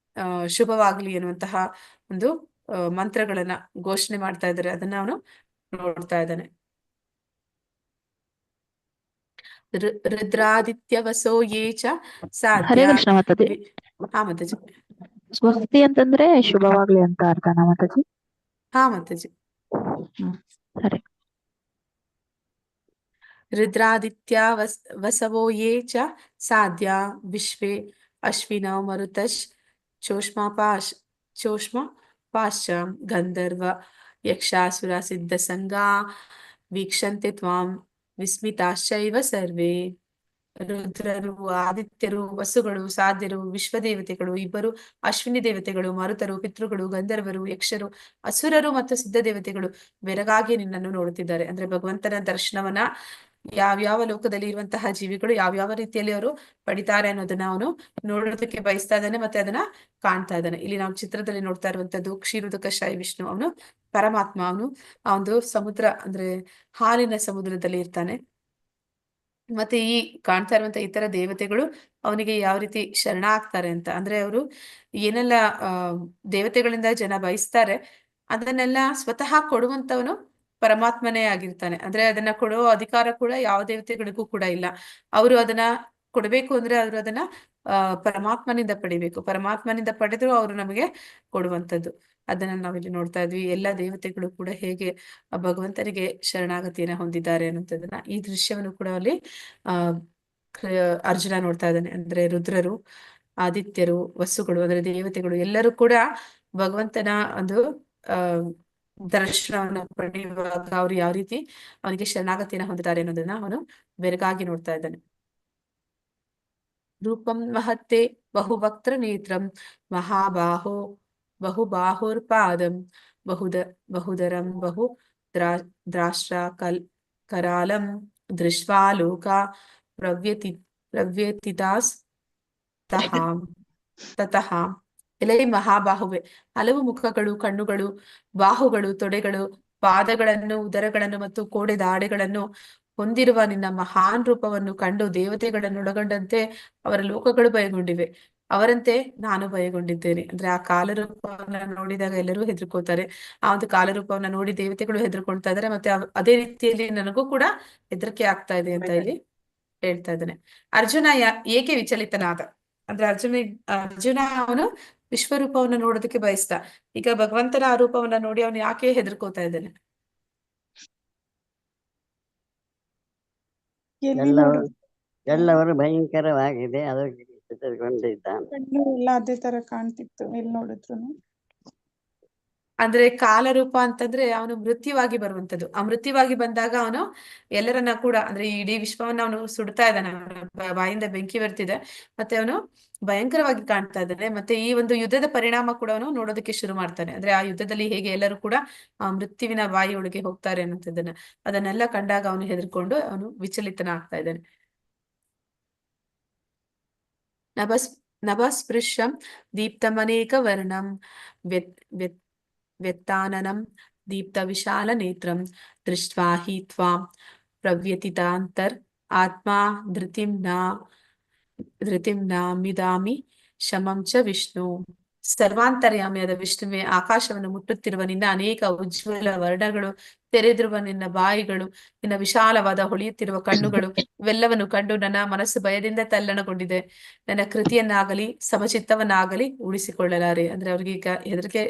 Speaker 7: ಶುಭವಾಗ್ಲಿ ಎನ್ನುವಂತಹ ಒಂದು ಮಂತ್ರಗಳನ್ನ ಘೋಷಣೆ ಮಾಡ್ತಾ ಇದ್ದಾರೆ. ಅದನ್ನ ಅವನು ನೋಡ್ತಾ ಇದ್ದಾನೆ. ರುದ್ರಾದಿತ್ಯ ವಸೋ ಯೇ ಚ
Speaker 6: ಹರೇ
Speaker 7: ಸಾಧ್ಯ.
Speaker 6: ಕೃಷ್ಣ ಮಾತಾಜಿ.
Speaker 7: ಹಾ ಮಾತಾಜಿ.
Speaker 6: ಸ್ವಸ್ತಿ ಅಂತಂದ್ರೆ ಶುಭವಾಗ್ಲಿ ಅಂತ ಅರ್ಥನಾ ಮಾತಾಜಿ?
Speaker 7: ಹಾ ಮಾತಾಜಿ.
Speaker 6: ಸರಿ.
Speaker 7: ರುದ್ರಾದಿತ್ಯ ವಸವೋ ಯೇ ಚ ಸಾಧ್ಯ ವಿಶ್ವೇ ಅಶ್ವಿನ ಮರುತಶ್ ಚೋಷ್ಮ ಪಾಶ್ಚ ಗಂಧರ್ವ ಯಕ್ಷಾಸುರ ಸಿದ್ಧ ಸಂಗಾ ವೀಕ್ಷಂತೆ ತ್ವಾಂ ವಿಸ್ಮಿತಾಶ್ಚೈವ ಸರ್ವೇ. ರುದ್ರರು, ಆದಿತ್ಯರು, ವಸುಗಳು, ಸಾಧ್ಯರು, ವಿಶ್ವದೇವತೆಗಳು, ಇಬ್ಬರು ಅಶ್ವಿನಿ ದೇವತೆಗಳು, ಮರುತರು, ಪಿತೃಗಳು, ಗಂಧರ್ವರು, ಯಕ್ಷರು, ಅಸುರರು ಮತ್ತು ಸಿದ್ಧ ದೇವತೆಗಳು ಬೆರಗಾಗಿ ನಿನ್ನನ್ನು ನೋಡುತ್ತಿದ್ದಾರೆ. ಅಂದ್ರೆ ಭಗವಂತನ ದರ್ಶನವನ್ನ ಯಾವ್ಯಾವ ಲೋಕದಲ್ಲಿ ಇರುವಂತಹ ಜೀವಿಗಳು ಯಾವ್ಯಾವ ರೀತಿಯಲ್ಲಿ ಅವರು ಪಡಿತಾರೆ ಅನ್ನೋದನ್ನ ಅವನು ನೋಡೋದಕ್ಕೆ ಬಯಸ್ತಾ ಇದ್ದಾನೆ. ಮತ್ತೆ ಅದನ್ನ ಕಾಣ್ತಾ ಇದ್ದಾನೆ. ಇಲ್ಲಿ ನಾವು ಚಿತ್ರದಲ್ಲಿ ನೋಡ್ತಾ ಇರುವಂತದ್ದು ಕ್ಷೀರೋದಕ ಶಾಯಿ ವಿಷ್ಣು. ಅವನು ಪರಮಾತ್ಮ. ಅವನು ಆ ಒಂದು ಸಮುದ್ರ ಅಂದ್ರೆ ಹಾಲಿನ ಸಮುದ್ರದಲ್ಲಿ ಇರ್ತಾನೆ. ಮತ್ತೆ ಈ ಕಾಣ್ತಾ ಇರುವಂತ ಇತರ ದೇವತೆಗಳು ಅವನಿಗೆ ಯಾವ ರೀತಿ ಶರಣ ಆಗ್ತಾರೆ ಅಂತ ಅಂದ್ರೆ ಅವರು ಏನೆಲ್ಲ ದೇವತೆಗಳಿಂದ ಜನ ಬಯಸ್ತಾರೆ ಅದನ್ನೆಲ್ಲ ಸ್ವತಃ ಕೊಡುವಂತವನು ಪರಮಾತ್ಮನೇ ಆಗಿರ್ತಾನೆ. ಅಂದ್ರೆ ಅದನ್ನ ಕೊಡೋ ಅಧಿಕಾರ ಕೂಡ ಯಾವ ದೇವತೆಗಳಿಗೂ ಕೂಡ ಇಲ್ಲ. ಅವರು ಅದನ್ನ ಕೊಡ್ಬೇಕು ಅಂದ್ರೆ ಅವರು ಅದನ್ನ ಪರಮಾತ್ಮನಿಂದ ಪಡಿಬೇಕು. ಪರಮಾತ್ಮನಿಂದ ಪಡೆದ್ರು ಅವರು ನಮಗೆ ಕೊಡುವಂಥದ್ದು. ಅದನ್ನ ನಾವಿಲ್ಲಿ ನೋಡ್ತಾ ಇದ್ವಿ. ಎಲ್ಲ ದೇವತೆಗಳು ಕೂಡ ಹೇಗೆ ಭಗವಂತನಿಗೆ ಶರಣಾಗತಿಯನ್ನ ಹೊಂದಿದ್ದಾರೆ ಅನ್ನೋದನ್ನ ಈ ದೃಶ್ಯವನ್ನು ಕೂಡ ಅಲ್ಲಿ ಅರ್ಜುನ ನೋಡ್ತಾ ಇದ್ದಾನೆ. ಅಂದ್ರೆ ರುದ್ರರು, ಆದಿತ್ಯರು, ವಸುಗಳು ಅಂದ್ರೆ ದೇವತೆಗಳು ಎಲ್ಲರೂ ಕೂಡ ಭಗವಂತನ ಒಂದು ದರ್ಶನವನ್ನು ಪಡೆಯುವಾಗ ಅವ್ರು ಯಾವ ರೀತಿ ಅವನಿಗೆ ಶರಣಾಗತಿಯನ್ನ ಹೊಂದಿದ್ದಾರೆ ಅನ್ನೋದನ್ನ ಅವನು ಬೆರಗಾಗಿ ನೋಡ್ತಾ ಇದ್ದಾನೆ. ರೂಪಂ ಮಹತ್ತೆ ಬಹುವಕ್ತ್ರ ನೇತ್ರಂ ಮಹಾಬಾಹೋ ಬಹುಬಾಹುರ್ಪಾದಂ ಬಹುದರಂ ದ್ರಾಷ್ಟ್ರ ಕರಾಲಂ ದೃಶ್ವಾ ಲೋಕ ಪ್ರವ್ಯತಿತಾಸ್ ತತಃ. ಎಲೆ ಮಹಾಬಾಹುವೆ, ಹಲವು ಮುಖಗಳು, ಕಣ್ಣುಗಳು, ಬಾಹುಗಳು, ತೊಡೆಗಳು, ಪಾದಗಳನ್ನು, ಉದರಗಳನ್ನು ಮತ್ತು ಕೋಡೆ ದಾಡೆಗಳನ್ನು ಹೊಂದಿರುವ ನಿನ್ನ ಮಹಾನ್ ರೂಪವನ್ನು ಕಂಡು ದೇವತೆಗಳನ್ನೊಳಗೊಂಡಂತೆ ಅವರ ಲೋಕಗಳು ಭಯಗೊಂಡಿವೆ. ಅವರಂತೆ ನಾನು ಭಯಗೊಂಡಿದ್ದೇನೆ. ಅಂದ್ರೆ ಆ ಕಾಲರೂಪವನ್ನ ನೋಡಿದಾಗ ಎಲ್ಲರೂ ಹೆದರ್ಕೋತಾರೆ. ಆ ಒಂದು ಕಾಲರೂಪವನ್ನ ನೋಡಿ ದೇವತೆಗಳು ಹೆದರ್ಕೊಳ್ತಾ ಇದಾರೆ. ಮತ್ತೆ ಅದೇ ರೀತಿಯಲ್ಲಿ ನನಗೂ ಕೂಡ ಹೆದರಿಕೆ ಆಗ್ತಾ ಇದೆ ಅಂತ ಇಲ್ಲಿ ಹೇಳ್ತಾ ಇದ್ದಾನೆ. ಅರ್ಜುನ ಏಕೆ ವಿಚಲಿತನಾದ ಅಂದ್ರೆ ಅರ್ಜುನ ಅವನು ವಿಶ್ವರೂಪವನ್ನು ನೋಡೋದಕ್ಕೆ ಬಯಸ್ತ. ಈಗ ಭಗವಂತನ ಆ ರೂಪವನ್ನ ನೋಡಿ ಅವನು ಯಾಕೆ ಹೆದರ್ಕೋತಾ ಇದ್ದಾನೆ?
Speaker 8: ಎಲ್ಲವರು ಭಯಂಕರವಾಗಿದೆ ಅದಕ್ಕೆ ಹೆದರಿಕೊಂಡಿದ್ದಾನೆ.
Speaker 3: ಕಣ್ಣು ಎಲ್ಲ ಅದೇ ತರ ಕಾಣ್ತಿತ್ತು ಎಲ್ಲಿ ನೋಡಿದ್ರು.
Speaker 7: ಅಂದ್ರೆ ಕಾಲರೂಪ ಅಂತಂದ್ರೆ ಅವನು ಮೃತ್ಯುವಾಗಿ ಬರುವಂತದ್ದು. ಆ ಮೃತ್ಯುವಾಗಿ ಬಂದಾಗ ಅವನು ಎಲ್ಲರನ್ನ ಕೂಡ ಅಂದ್ರೆ ಇಡೀ ವಿಶ್ವವನ್ನ ಅವನು ಸುಡ್ತಾ ಇದ್ದಾನೆ. ಅವನ ಬಾಯಿಂದ ಬೆಂಕಿ ಬರ್ತಿದೆ. ಮತ್ತೆ ಅವನು ಭಯಂಕರವಾಗಿ ಕಾಣ್ತಾ ಇದ್ದಾನೆ. ಮತ್ತೆ ಈ ಒಂದು ಯುದ್ಧದ ಪರಿಣಾಮ ಕೂಡ ಅವನು ನೋಡೋದಕ್ಕೆ ಶುರು ಮಾಡ್ತಾನೆ. ಅಂದ್ರೆ ಆ ಯುದ್ಧದಲ್ಲಿ ಹೇಗೆ ಎಲ್ಲರೂ ಕೂಡ ಆ ಮೃತ್ಯುವಿನ ಬಾಯಿಯೊಳಗೆ ಹೋಗ್ತಾರೆ ಅನ್ನೋದನ್ನ ಅದನ್ನೆಲ್ಲ ಕಂಡಾಗ ಅವನು ಹೆದರ್ಕೊಂಡು ಅವನು ವಿಚಲಿತನ ಆಗ್ತಾ ಇದ್ದಾನೆ. ನಭಸ್ಪೃಶ್ಯಂ ದೀಪ್ತಮನೇಕ ವರ್ಣಂ ವ್ಯತ್ತಾನನಂ ದೀಪ್ತ ವಿಶಾಲ ನೇತ್ರಂ ದೃಷ್ಟ್ವಾ ಹಿ ತ್ವಾಂ ಪ್ರವ್ಯತಿತಾಂತರ್ ಆತ್ಮಾ ಧೃತಿಂ ಮಿದಾಮಿ ಶಮಂ ಚ ವಿಷ್ಣು. ಸರ್ವಾಂತರ್ಯಾಮಿಯಾದ ವಿಷ್ಣುವೇ, ಆಕಾಶವನ್ನು ಮುಟ್ಟುತ್ತಿರುವ ನಿನ್ನ ಅನೇಕ ಉಜ್ವಲ ವರ್ಣಗಳು, ತೆರೆದಿರುವ ನಿನ್ನ ಬಾಯಿಗಳು, ನಿನ್ನ ವಿಶಾಲವಾದ ಹೊಳೆಯುತ್ತಿರುವ ಕಣ್ಣುಗಳು ಇವೆಲ್ಲವನ್ನು ಕಂಡು ನನ್ನ ಮನಸ್ಸು ಭಯದಿಂದ ತಲ್ಲಣಗೊಂಡಿದೆ. ನನ್ನ ಕೃತಿಯನ್ನಾಗಲಿ ಸಮಚಿತ್ತವನ್ನಾಗಲಿ ಉಳಿಸಿಕೊಳ್ಳಲಾರೆ. ಅಂದ್ರೆ ಅವ್ರಿಗೆ ಈಗ ಹೆದರಿಕೆ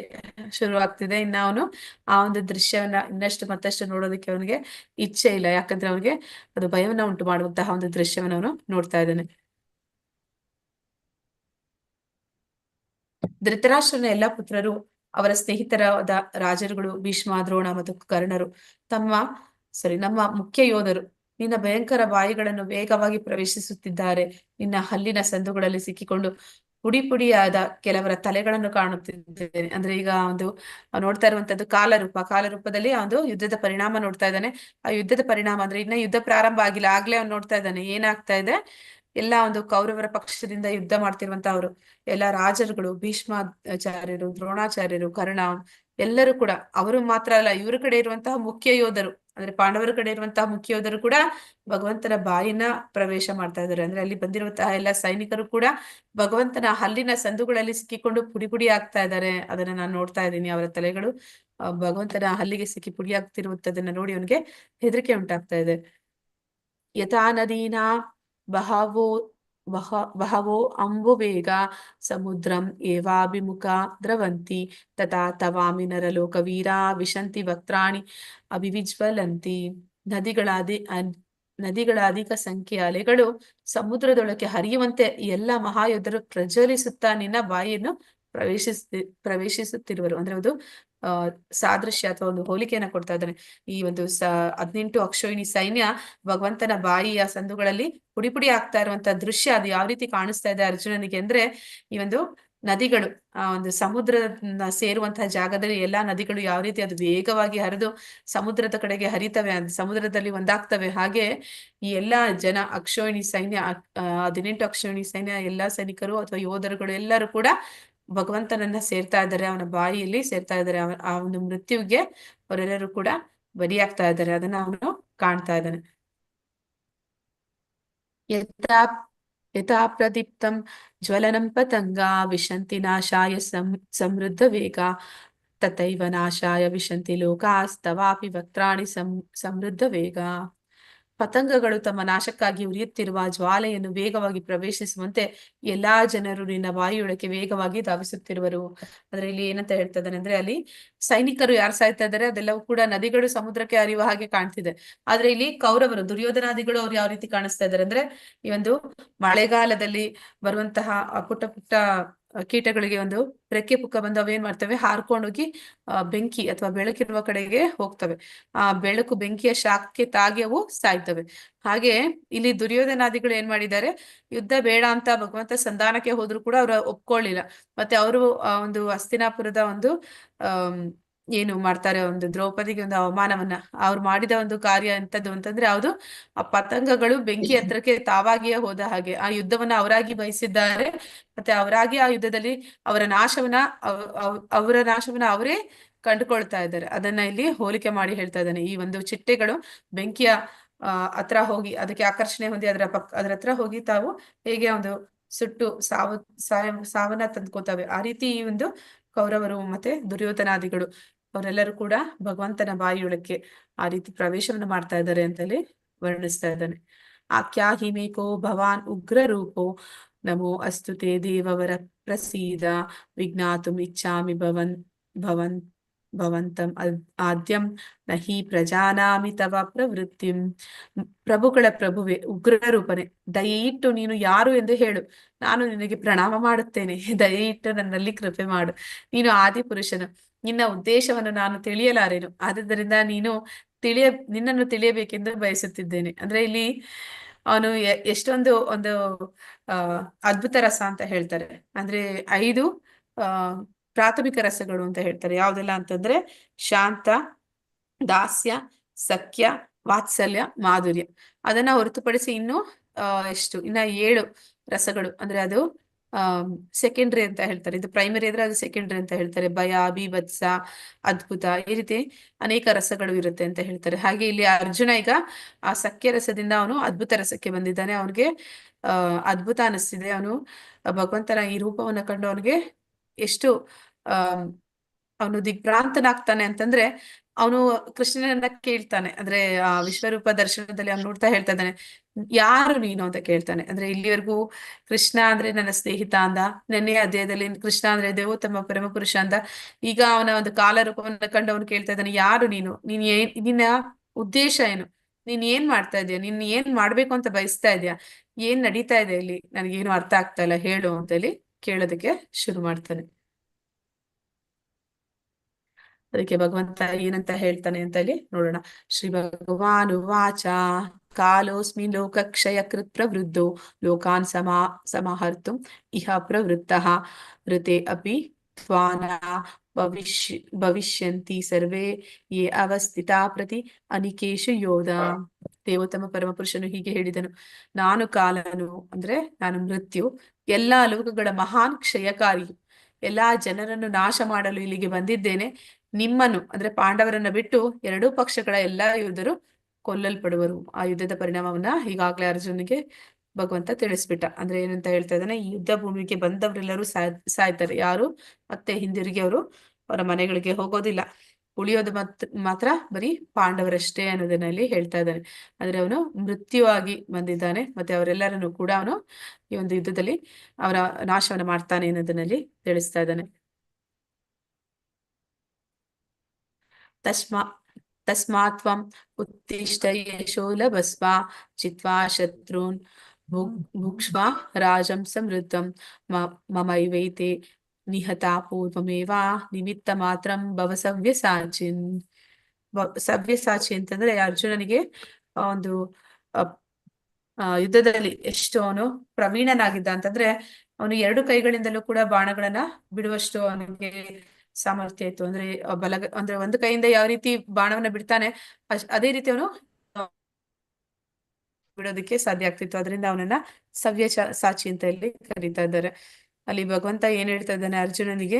Speaker 7: ಶುರುವಾಗ್ತಿದೆ. ಇನ್ನ ಅವನು ಆ ಒಂದು ದೃಶ್ಯವನ್ನ ಇನ್ನಷ್ಟು ಮತ್ತಷ್ಟು ನೋಡೋದಕ್ಕೆ ಅವನಿಗೆ ಇಚ್ಛೆ ಇಲ್ಲ. ಯಾಕಂದ್ರೆ ಅವನಿಗೆ ಅದು ಭಯವನ್ನ ಉಂಟು ಮಾಡುವಂತಹ ಒಂದು ದೃಶ್ಯವನ್ನ ಅವನು ನೋಡ್ತಾ ಇದ್ದಾನೆ. ಧೃತರಾಷ್ಟ್ರನ ಎಲ್ಲಾ ಪುತ್ರರು ಅವರ ಸ್ನೇಹಿತರಾದ ರಾಜರುಗಳು ಭೀಷ್ಮ, ದ್ರೋಣ ಮತ್ತು ಕರ್ಣರು ನಮ್ಮ ಮುಖ್ಯ ಯೋಧರು ನಿನ್ನ ಭಯಂಕರ ಬಾಯಿಗಳನ್ನು ವೇಗವಾಗಿ ಪ್ರವೇಶಿಸುತ್ತಿದ್ದಾರೆ. ನಿನ್ನ ಹಲ್ಲಿನ ಸಂದುಗಳಲ್ಲಿ ಸಿಕ್ಕಿಕೊಂಡು ಪುಡಿ ಪುಡಿಯಾದ ಕೆಲವರ ತಲೆಗಳನ್ನು ಕಾಣುತ್ತಿದ್ದೇನೆ. ಅಂದ್ರೆ ಈಗ ಒಂದು ನೋಡ್ತಾ ಇರುವಂತದ್ದು ಕಾಲರೂಪದಲ್ಲಿ ಆ ಒಂದು ಯುದ್ಧದ ಪರಿಣಾಮ ನೋಡ್ತಾ ಇದ್ದಾನೆ. ಆ ಯುದ್ಧದ ಪರಿಣಾಮ ಅಂದ್ರೆ ಇನ್ನ ಯುದ್ಧ ಪ್ರಾರಂಭ ಆಗಿಲ್ಲ, ಆಗ್ಲೇ ಅವ್ನು ನೋಡ್ತಾ ಇದ್ದಾನೆ ಏನಾಗ್ತಾ ಇದೆ. ಎಲ್ಲ ಒಂದು ಕೌರವರ ಪಕ್ಷದಿಂದ ಯುದ್ಧ ಮಾಡ್ತಿರುವಂತವ್ರು ಎಲ್ಲ ರಾಜರುಗಳು, ಭೀಷ್ಮಾಚಾರ್ಯರು, ದ್ರೋಣಾಚಾರ್ಯರು, ಕರ್ಣ ಎಲ್ಲರೂ ಕೂಡ, ಅವರು ಮಾತ್ರ ಅಲ್ಲ, ಇವ್ರ ಕಡೆ ಇರುವಂತಹ ಮುಖ್ಯ ಯೋಧರು ಅಂದ್ರೆ ಪಾಂಡವರ ಕಡೆ ಇರುವಂತಹ ಮುಖ್ಯ ಯೋಧರು ಕೂಡ ಭಗವಂತನ ಬಾಯಿನ ಪ್ರವೇಶ ಮಾಡ್ತಾ ಇದ್ದಾರೆ. ಅಂದ್ರೆ ಅಲ್ಲಿ ಬಂದಿರುವಂತಹ ಎಲ್ಲ ಸೈನಿಕರು ಕೂಡ ಭಗವಂತನ ಹಲ್ಲಿನ ಸಂದುಗಳಲ್ಲಿ ಸಿಕ್ಕಿಕೊಂಡು ಪುಡಿ ಪುಡಿ ಆಗ್ತಾ ಇದ್ದಾರೆ. ಅದನ್ನ ನಾನು ನೋಡ್ತಾ ಇದ್ದೀನಿ. ಅವರ ತಲೆಗಳು ಭಗವಂತನ ಹಲ್ಲಿಗೆ ಸಿಕ್ಕಿ ಪುಡಿ ಆಗ್ತಿರುವಂತದನ್ನ ನೋಡಿ ಅವನಿಗೆ ಹೆದರಿಕೆ ಉಂಟಾಗ್ತಾ ಇದೆ. ಯಥಾ ನದೀನಾ ಬಹವೋ ಅಂಬುವೇಗ ಸಮುದ್ರಂ ಏವಾಭಿಮುಖ ದ್ರವಂತಿ ತಥಾ ತವಾಮಿ ನರಲೋಕ ವೀರಾ ವಿಶಂತಿ ವಕ್ತ್ರಾಣಿ ಅಭಿವಿಜ್ವಲಂತಿ. ನದಿಗಳ ಅಧಿಕ ಸಂಖ್ಯೆಯ ಅಲೆಗಳು ಸಮುದ್ರದೊಳಗೆ ಹರಿಯುವಂತೆ ಎಲ್ಲ ಮಹಾಯೋಧರು ಪ್ರಜ್ವಲಿಸುತ್ತಾ ನಿನ್ನ ಬಾಯಿಯನ್ನು ಪ್ರವೇಶಿಸುತ್ತಿರುವರು. ಅಂದ್ರೆ ಒಂದು ಸಾದೃಶ್ಯ ಅಥವಾ ಒಂದು ಹೋಲಿಕೆಯನ್ನ ಕೊಡ್ತಾ ಇದ್ದಾನೆ. ಈ ಒಂದು 18 ಅಕ್ಷೋಹಿಣಿ ಸೈನ್ಯ ಭಗವಂತನ ಬಾಯಿಯ ಸಂದುಗಳಲ್ಲಿ ಪುಡಿ ಪುಡಿ ಆಗ್ತಾ ಇರುವಂತ ದೃಶ್ಯ ಅದು ಯಾವ ರೀತಿ ಕಾಣಿಸ್ತಾ ಇದೆ ಅರ್ಜುನನಿಗೆ ಅಂದ್ರೆ, ಈ ಒಂದು ನದಿಗಳು ಒಂದು ಸಮುದ್ರ ಸೇರುವಂತಹ ಜಾಗದಲ್ಲಿ ಎಲ್ಲಾ ನದಿಗಳು ಯಾವ ರೀತಿ ಅದು ವೇಗವಾಗಿ ಹರಿದು ಸಮುದ್ರದ ಕಡೆಗೆ ಹರಿತವೆ, ಸಮುದ್ರದಲ್ಲಿ ಒಂದಾಗ್ತವೆ. ಹಾಗೆ ಈ ಎಲ್ಲಾ ಜನ ಅಕ್ಷೋಹಿಣಿ ಸೈನ್ಯ 18 ಅಕ್ಷೋಹಿಣಿ ಸೈನ್ಯ ಎಲ್ಲಾ ಸೈನಿಕರು ಅಥವಾ ಯೋಧರುಗಳು ಎಲ್ಲರೂ ಕೂಡ ಭಗವಂತನನ್ನ ಸೇರ್ತಾ ಇದ್ದಾರೆ, ಅವನ ಬಾಯಿಯಲ್ಲಿ ಸೇರ್ತಾ ಇದ್ದಾರೆ. ಆ ಒಂದು ಮೃತ್ಯುವಿಗೆ ಅವರೆಲ್ಲರೂ ಕೂಡ ಬಲಿಯಾಗ್ತಾ ಇದ್ದಾರೆ. ಅದನ್ನ ಅವನು ಕಾಣ್ತಾ ಇದ್ದಾನೆ. ಯಥಾ ಪ್ರದೀಪ್ತಂ ಜ್ವಲನಂ ಪತಂಗ ವಿಶಂತಿ ನಾಶಾಯ ಸಮೃದ್ಧ ವೇಗ ತಥೈವ ನಾಶಾಯ ವಿಶಂತಿ ಲೋಕಾಸ್ತವಾಪಿ ವಕ್ತ್ರಾಣಿ ಸಮೃದ್ಧ ವೇಗ. ಪತಂಗಗಳು ತಮ್ಮ ನಾಶಕ್ಕಾಗಿ ಉರಿಯುತ್ತಿರುವ ಜ್ವಾಲೆಯನ್ನು ವೇಗವಾಗಿ ಪ್ರವೇಶಿಸುವಂತೆ ಎಲ್ಲಾ ಜನರು ನಿನ್ನ ಬಾಯಿಯೊಳಕ್ಕೆ ವೇಗವಾಗಿ ಧಾವಿಸುತ್ತಿರುವರು. ಆದ್ರೆ ಇಲ್ಲಿ ಏನಂತ ಹೇಳ್ತಾ ಇದ್ದಾನೆ ಅಂದ್ರೆ, ಅಲ್ಲಿ ಸೈನಿಕರು ಯಾರು ಸಾಯ್ತಾ ಇದ್ದಾರೆ ಅದೆಲ್ಲವೂ ಕೂಡ ನದಿಗಳು ಸಮುದ್ರಕ್ಕೆ ಹರಿಯುವ ಹಾಗೆ ಕಾಣ್ತಿದೆ. ಆದ್ರೆ ಇಲ್ಲಿ ಕೌರವರು, ದುರ್ಯೋಧನಾದಿಗಳು ಅವ್ರು ಯಾವ ರೀತಿ ಕಾಣಿಸ್ತಾ ಇದ್ದಾರೆ ಅಂದ್ರೆ, ಈ ಒಂದು ಮಳೆಗಾಲದಲ್ಲಿ ಬರುವಂತಹ ಪುಟ್ಟ ಪುಟ್ಟ ಕೀಟಗಳಿಗೆ ಒಂದು ರೆಕ್ಕೆ ಪುಕ್ಕ ಬಂದು ಅವೇನ್ ಮಾಡ್ತವೆ, ಹಾರ್ಕೊಂಡೋಗಿ ಬೆಂಕಿ ಅಥವಾ ಬೆಳಕಿರುವ ಕಡೆಗೆ ಹೋಗ್ತವೆ. ಆ ಬೆಳಕು ಬೆಂಕಿಯ ಶಾಖಕ್ಕೆ ತಾಗಿ ಅವು ಸಾಯ್ತವೆ. ಹಾಗೆ ಇಲ್ಲಿ ದುರ್ಯೋಧನಾದಿಗಳು ಏನ್ ಮಾಡಿದ್ದಾರೆ, ಯುದ್ಧ ಬೇಡ ಅಂತ ಭಗವಂತ ಸಂಧಾನಕ್ಕೆ ಹೋದ್ರು ಕೂಡ ಅವ್ರು ಒಪ್ಕೊಳ್ಳಿಲ್ಲ. ಮತ್ತೆ ಅವರು ಒಂದು ಹಸ್ತಿನಾಪುರದ ಒಂದು ಏನು ಮಾಡ್ತಾರೆ, ಒಂದು ದ್ರೌಪದಿಗೆ ಒಂದು ಅವಮಾನವನ್ನ ಅವ್ರು ಮಾಡಿದ ಒಂದು ಕಾರ್ಯ ಎಂತದ್ದು ಅಂತಂದ್ರೆ, ಯಾವುದು ಆ ಪತಂಗಗಳು ಬೆಂಕಿ ಹತ್ರಕ್ಕೆ ತಾವಾಗಿಯೇ ಹೋದ ಹಾಗೆ ಆ ಯುದ್ಧವನ್ನ ಅವರಾಗಿ ಬಯಸಿದ್ದಾರೆ. ಮತ್ತೆ ಅವರಾಗಿ ಆ ಯುದ್ಧದಲ್ಲಿ ಅವರ ನಾಶವನ್ನ ಅವರೇ ಕಂಡುಕೊಳ್ತಾ ಇದ್ದಾರೆ. ಅದನ್ನ ಇಲ್ಲಿ ಹೋಲಿಕೆ ಮಾಡಿ ಹೇಳ್ತಾ ಇದ್ದಾನೆ. ಈ ಒಂದು ಚಿಟ್ಟೆಗಳು ಬೆಂಕಿಯ ಹತ್ರ ಹೋಗಿ ಅದಕ್ಕೆ ಆಕರ್ಷಣೆ ಹೊಂದಿ ಅದರ ಹತ್ರ ಹೋಗಿ ತಾವು ಹೇಗೆ ಒಂದು ಸುಟ್ಟು ಸಾವನ್ನ ತಂದ್ಕೋತವೆ, ಆ ರೀತಿ ಈ ಒಂದು ಕೌರವರು ಮತ್ತೆ ದುರ್ಯೋಧನಾದಿಗಳು ಅವರೆಲ್ಲರೂ ಕೂಡ ಭಗವಂತನ ಬಾಯಿಯೊಳಕ್ಕೆ ಆ ರೀತಿ ಪ್ರವೇಶವನ್ನು ಮಾಡ್ತಾ ಇದ್ದಾರೆ ಅಂತಲ್ಲಿ ವರ್ಣಿಸ್ತಾ ಇದ್ದಾನೆ. ಆಖ್ಯಾ ಹಿಮೇಕೋ ಭವಾನ್ ಉಗ್ರ ರೂಪೋ ನಮೋ ಅಸ್ತುತೆ ದೇವವರ ಪ್ರಸೀದ ವಿಜ್ಞಾತುಂ ಇಚ್ಛಾಮಿ ಭವಂತಂ ಆದ್ಯಂ ನಹಿ ಪ್ರಜಾನಾಮಿ ತವ ಪ್ರವೃತ್ತಿಂ. ಪ್ರಭುಗಳ ಪ್ರಭುವೆ, ಉಗ್ರ ರೂಪನೆ, ದಯವಿಟ್ಟು ನೀನು ಯಾರು ಎಂದು ಹೇಳು, ನಾನು ನಿನಗೆ ಪ್ರಣಾಮ ಮಾಡುತ್ತೇನೆ. ದಯವಿಟ್ಟು ನನ್ನಲ್ಲಿ ಕೃಪೆ ಮಾಡು. ನೀನು ಆದಿಪುರುಷನು, ನಿನ್ನ ಉದ್ದೇಶವನ್ನು ನಾನು ತಿಳಿಯಲಾರೆನು, ಆದುದರಿಂದ ನಿನ್ನನ್ನು ತಿಳಿಯಬೇಕೆಂದು ಬಯಸುತ್ತಿದ್ದೇನೆ. ಅಂದ್ರೆ ಇಲ್ಲಿ ಅವನು ಎಷ್ಟೊಂದು ಒಂದು ಅದ್ಭುತ ರಸ ಅಂತ ಹೇಳ್ತಾರೆ. ಅಂದ್ರೆ 5 ಪ್ರಾಥಮಿಕ ರಸಗಳು ಅಂತ ಹೇಳ್ತಾರೆ. ಯಾವ್ದೆಲ್ಲ ಅಂತಂದ್ರೆ ಶಾಂತ, ದಾಸ್ಯ, ಸಖ್ಯ, ವಾತ್ಸಲ್ಯ, ಮಾಧುರ್ಯ. ಅದನ್ನ ಹೊರತುಪಡಿಸಿ ಇನ್ನು ಇನ್ನ 7 ರಸಗಳು ಅಂದ್ರೆ ಅದು ಸೆಕೆಂಡ್ರಿ ಅಂತ ಹೇಳ್ತಾರೆ. ಇದು ಪ್ರೈಮರಿ ಆದ್ರೆ ಅದು ಸೆಕೆಂಡ್ರಿ ಅಂತ ಹೇಳ್ತಾರೆ. ಭಯ, ಬೀಭತ್ಸ, ಅದ್ಭುತ, ಈ ರೀತಿ ಅನೇಕ ರಸಗಳು ಇರುತ್ತೆ ಅಂತ ಹೇಳ್ತಾರೆ. ಹಾಗೆ ಇಲ್ಲಿ ಅರ್ಜುನ ಈಗ ಆ ಸಖ್ಯ ರಸದಿಂದ ಅವನು ಅದ್ಭುತ ರಸಕ್ಕೆ ಬಂದಿದ್ದಾನೆ. ಅವನಿಗೆ ಅದ್ಭುತ ಅನಿಸ್ತಿದೆ. ಅವನು ಭಗವಂತನ ಈ ರೂಪವನ್ನ ಕಂಡು ಅವನಿಗೆ ಎಷ್ಟು ಅವನು ದಿಗ್ಭ್ರಾಂತನಾಗ್ತಾನೆ ಅಂತಂದ್ರೆ, ಅವನು ಕೃಷ್ಣನನ್ನ ಕೇಳ್ತಾನೆ. ಅಂದ್ರೆ ಆ ವಿಶ್ವರೂಪ ದರ್ಶನದಲ್ಲಿ ಅವ್ನು ನೋಡ್ತಾ ಹೇಳ್ತಾ ಇದ್ದಾನೆ, ಯಾರು ನೀನು ಅಂತ ಕೇಳ್ತಾನೆ. ಅಂದ್ರೆ ಇಲ್ಲಿವರೆಗೂ ಕೃಷ್ಣ ಅಂದ್ರೆ ನನ್ನ ಸ್ನೇಹಿತ ಅಂದ, ನೆನ್ನೆ ಅಧ್ಯಾಯದಲ್ಲಿ ಕೃಷ್ಣ ಅಂದ್ರೆ ದೇವೋತ್ತಮ ಪರಮಪುರುಷ ಅಂದ. ಈಗ ಅವನ ಒಂದು ಕಾಲರೂಪವನ್ನ ಕಂಡು ಅವನು ಕೇಳ್ತಾ ಇದ್ದಾನೆ, ಯಾರು ನೀನು, ನಿನ್ನ ಉದ್ದೇಶ ಏನು, ನೀನ್ ಏನ್ ಮಾಡ್ತಾ ಇದೀಯ, ನೀನ್ ಏನ್ ಮಾಡ್ಬೇಕು ಅಂತ ಬಯಸ್ತಾ ಇದೀಯ, ಏನ್ ನಡೀತಾ ಇದೆ ಇಲ್ಲಿ, ನನಗೇನು ಅರ್ಥ ಆಗ್ತಾ ಇಲ್ಲ, ಹೇಳು ಅಂತ ಹೇಳಿ ಕೇಳೋದಕ್ಕೆ ಶುರು ಮಾಡ್ತಾನೆ. ಅದಕ್ಕೆ ಭಗವಂತ ಏನಂತ ಹೇಳ್ತಾನೆ ಅಂತ ಇಲ್ಲಿ ನೋಡೋಣ. ಶ್ರೀ ಭಗವಾನುವಾಚ ಕಾಲೋಸ್ಮಿನ್ ಲೋಕಕ್ಷಯ ಕೃತ್ ಪ್ರವೃದ್ಧೋ ಲೋಕಾನ್ ಸಮಾಹರ್ತು ಇಹ ಪ್ರವೃತ್ತಃ ಋತೆ ಅಪಿ ತ್ವಾನ ಭವಿಷ್ಯಂತಿ ಸರ್ವೇ ಯೇ ಅವಸ್ಥಿತಾ ಪ್ರತಿ ಅನಿಕೇಶು ಯೋಧ. ದೇವೋತ್ತಮ ಪರಮಪುರುಷನು ಹೀಗೆ ಹೇಳಿದನು, ನಾನು ಕಾಲನು ಅಂದ್ರೆ ನಾನು ಮೃತ್ಯು, ಎಲ್ಲಾ ಲೋಕಗಳ ಮಹಾನ್ ಕ್ಷಯಕಾರಿಯು, ಎಲ್ಲಾ ಜನರನ್ನು ನಾಶ ಮಾಡಲು ಇಲ್ಲಿಗೆ ಬಂದಿದ್ದೇನೆ. ನಿಮ್ಮನ್ನು ಅಂದ್ರೆ ಪಾಂಡವರನ್ನ ಬಿಟ್ಟು ಎರಡೂ ಪಕ್ಷಗಳ ಎಲ್ಲಾ ಯೋಧರು ಕೊಲ್ಲಲ್ಪಡುವರು. ಆ ಯುದ್ಧದ ಪರಿಣಾಮವನ್ನ ಈಗಾಗ್ಲೇ ಅರ್ಜುನಿಗೆ ಭಗವಂತ ತಿಳಿಸ್ಬಿಟ್ಟ. ಅಂದ್ರೆ ಏನಂತ ಹೇಳ್ತಾ ಇದ್ದಾನೆ, ಈ ಯುದ್ಧ ಭೂಮಿಗೆ ಬಂದವರೆಲ್ಲರೂ ಸಾಯ್ತಾರೆ. ಯಾರು ಮತ್ತೆ ಹಿಂದಿರುಗಿ ಅವರು ಅವರ ಮನೆಗಳಿಗೆ ಹೋಗೋದಿಲ್ಲ. ಉಳಿಯೋದು ಮಾತ್ರ ಬರೀ ಪಾಂಡವರಷ್ಟೇ ಅನ್ನೋದನ್ನ ಇಲ್ಲಿ ಹೇಳ್ತಾ ಇದ್ದಾನೆ. ಅಂದ್ರೆ ಅವನು ಮೃತ್ಯುವಾಗಿ ಬಂದಿದ್ದಾನೆ, ಮತ್ತೆ ಅವರೆಲ್ಲರನ್ನು ಕೂಡ ಅವನು ಈ ಒಂದು ಯುದ್ಧದಲ್ಲಿ ಅವರ ನಾಶವನ್ನ ಮಾಡ್ತಾನೆ ಅನ್ನೋದನ್ನಲ್ಲಿ ತಿಳಿಸ್ತಾ ಇದ್ದಾನೆ. ತಸ್ಮಾತ್ವಂ ಉತ್ತಿಷ್ಠ ಯಶೋ ಲಭಸ್ವ ಚಿತ್ವಾ ಶತ್ರುನ್ ಭುಕ್ಷ್ವ ರಾಜಂ ಸಮೃದ್ಧಂ ಮಮೈವೈತೆ ನಿಹತಾ ಪೂರ್ವಮೇವ ನಿಮಿತ್ತ ಮಾತ್ರಂ ಭವ ಸವ್ಯಸಾಚಿನ್. ಸವ್ಯಸಾಚಿ ಅಂತಂದ್ರೆ ಅರ್ಜುನನಿಗೆ ಒಂದು ಯುದ್ಧದಲ್ಲಿ ಎಷ್ಟು ಅವನು ಪ್ರವೀಣನಾಗಿದ್ದ ಅಂತಂದ್ರೆ ಅವನು ಎರಡು ಕೈಗಳಿಂದಲೂ ಕೂಡ ಬಾಣಗಳನ್ನ ಬಿಡುವಷ್ಟು ಅವನಿಗೆ ಸಾಮರ್ಥ್ಯ ಇತ್ತು. ಅಂದ್ರೆ ಅಂದ್ರೆ ಒಂದು ಕೈಯಿಂದ ಯಾವ ರೀತಿ ಬಾಣವನ್ನ ಬಿಡ್ತಾನೆ ಅದೇ ರೀತಿ ಅವನು ಬಿಡೋದಕ್ಕೆ ಸಾಧ್ಯ ಆಗ್ತಿತ್ತು. ಅದರಿಂದ ಅವನನ್ನ ಸಾಚಿ ಅಂತ ಇಲ್ಲಿ ಕರೀತಾ ಇದ್ದಾರೆ. ಅಲ್ಲಿ ಭಗವಂತ ಏನ್ ಹೇಳ್ತಾ ಇದ್ದಾನೆ ಅರ್ಜುನನಿಗೆ,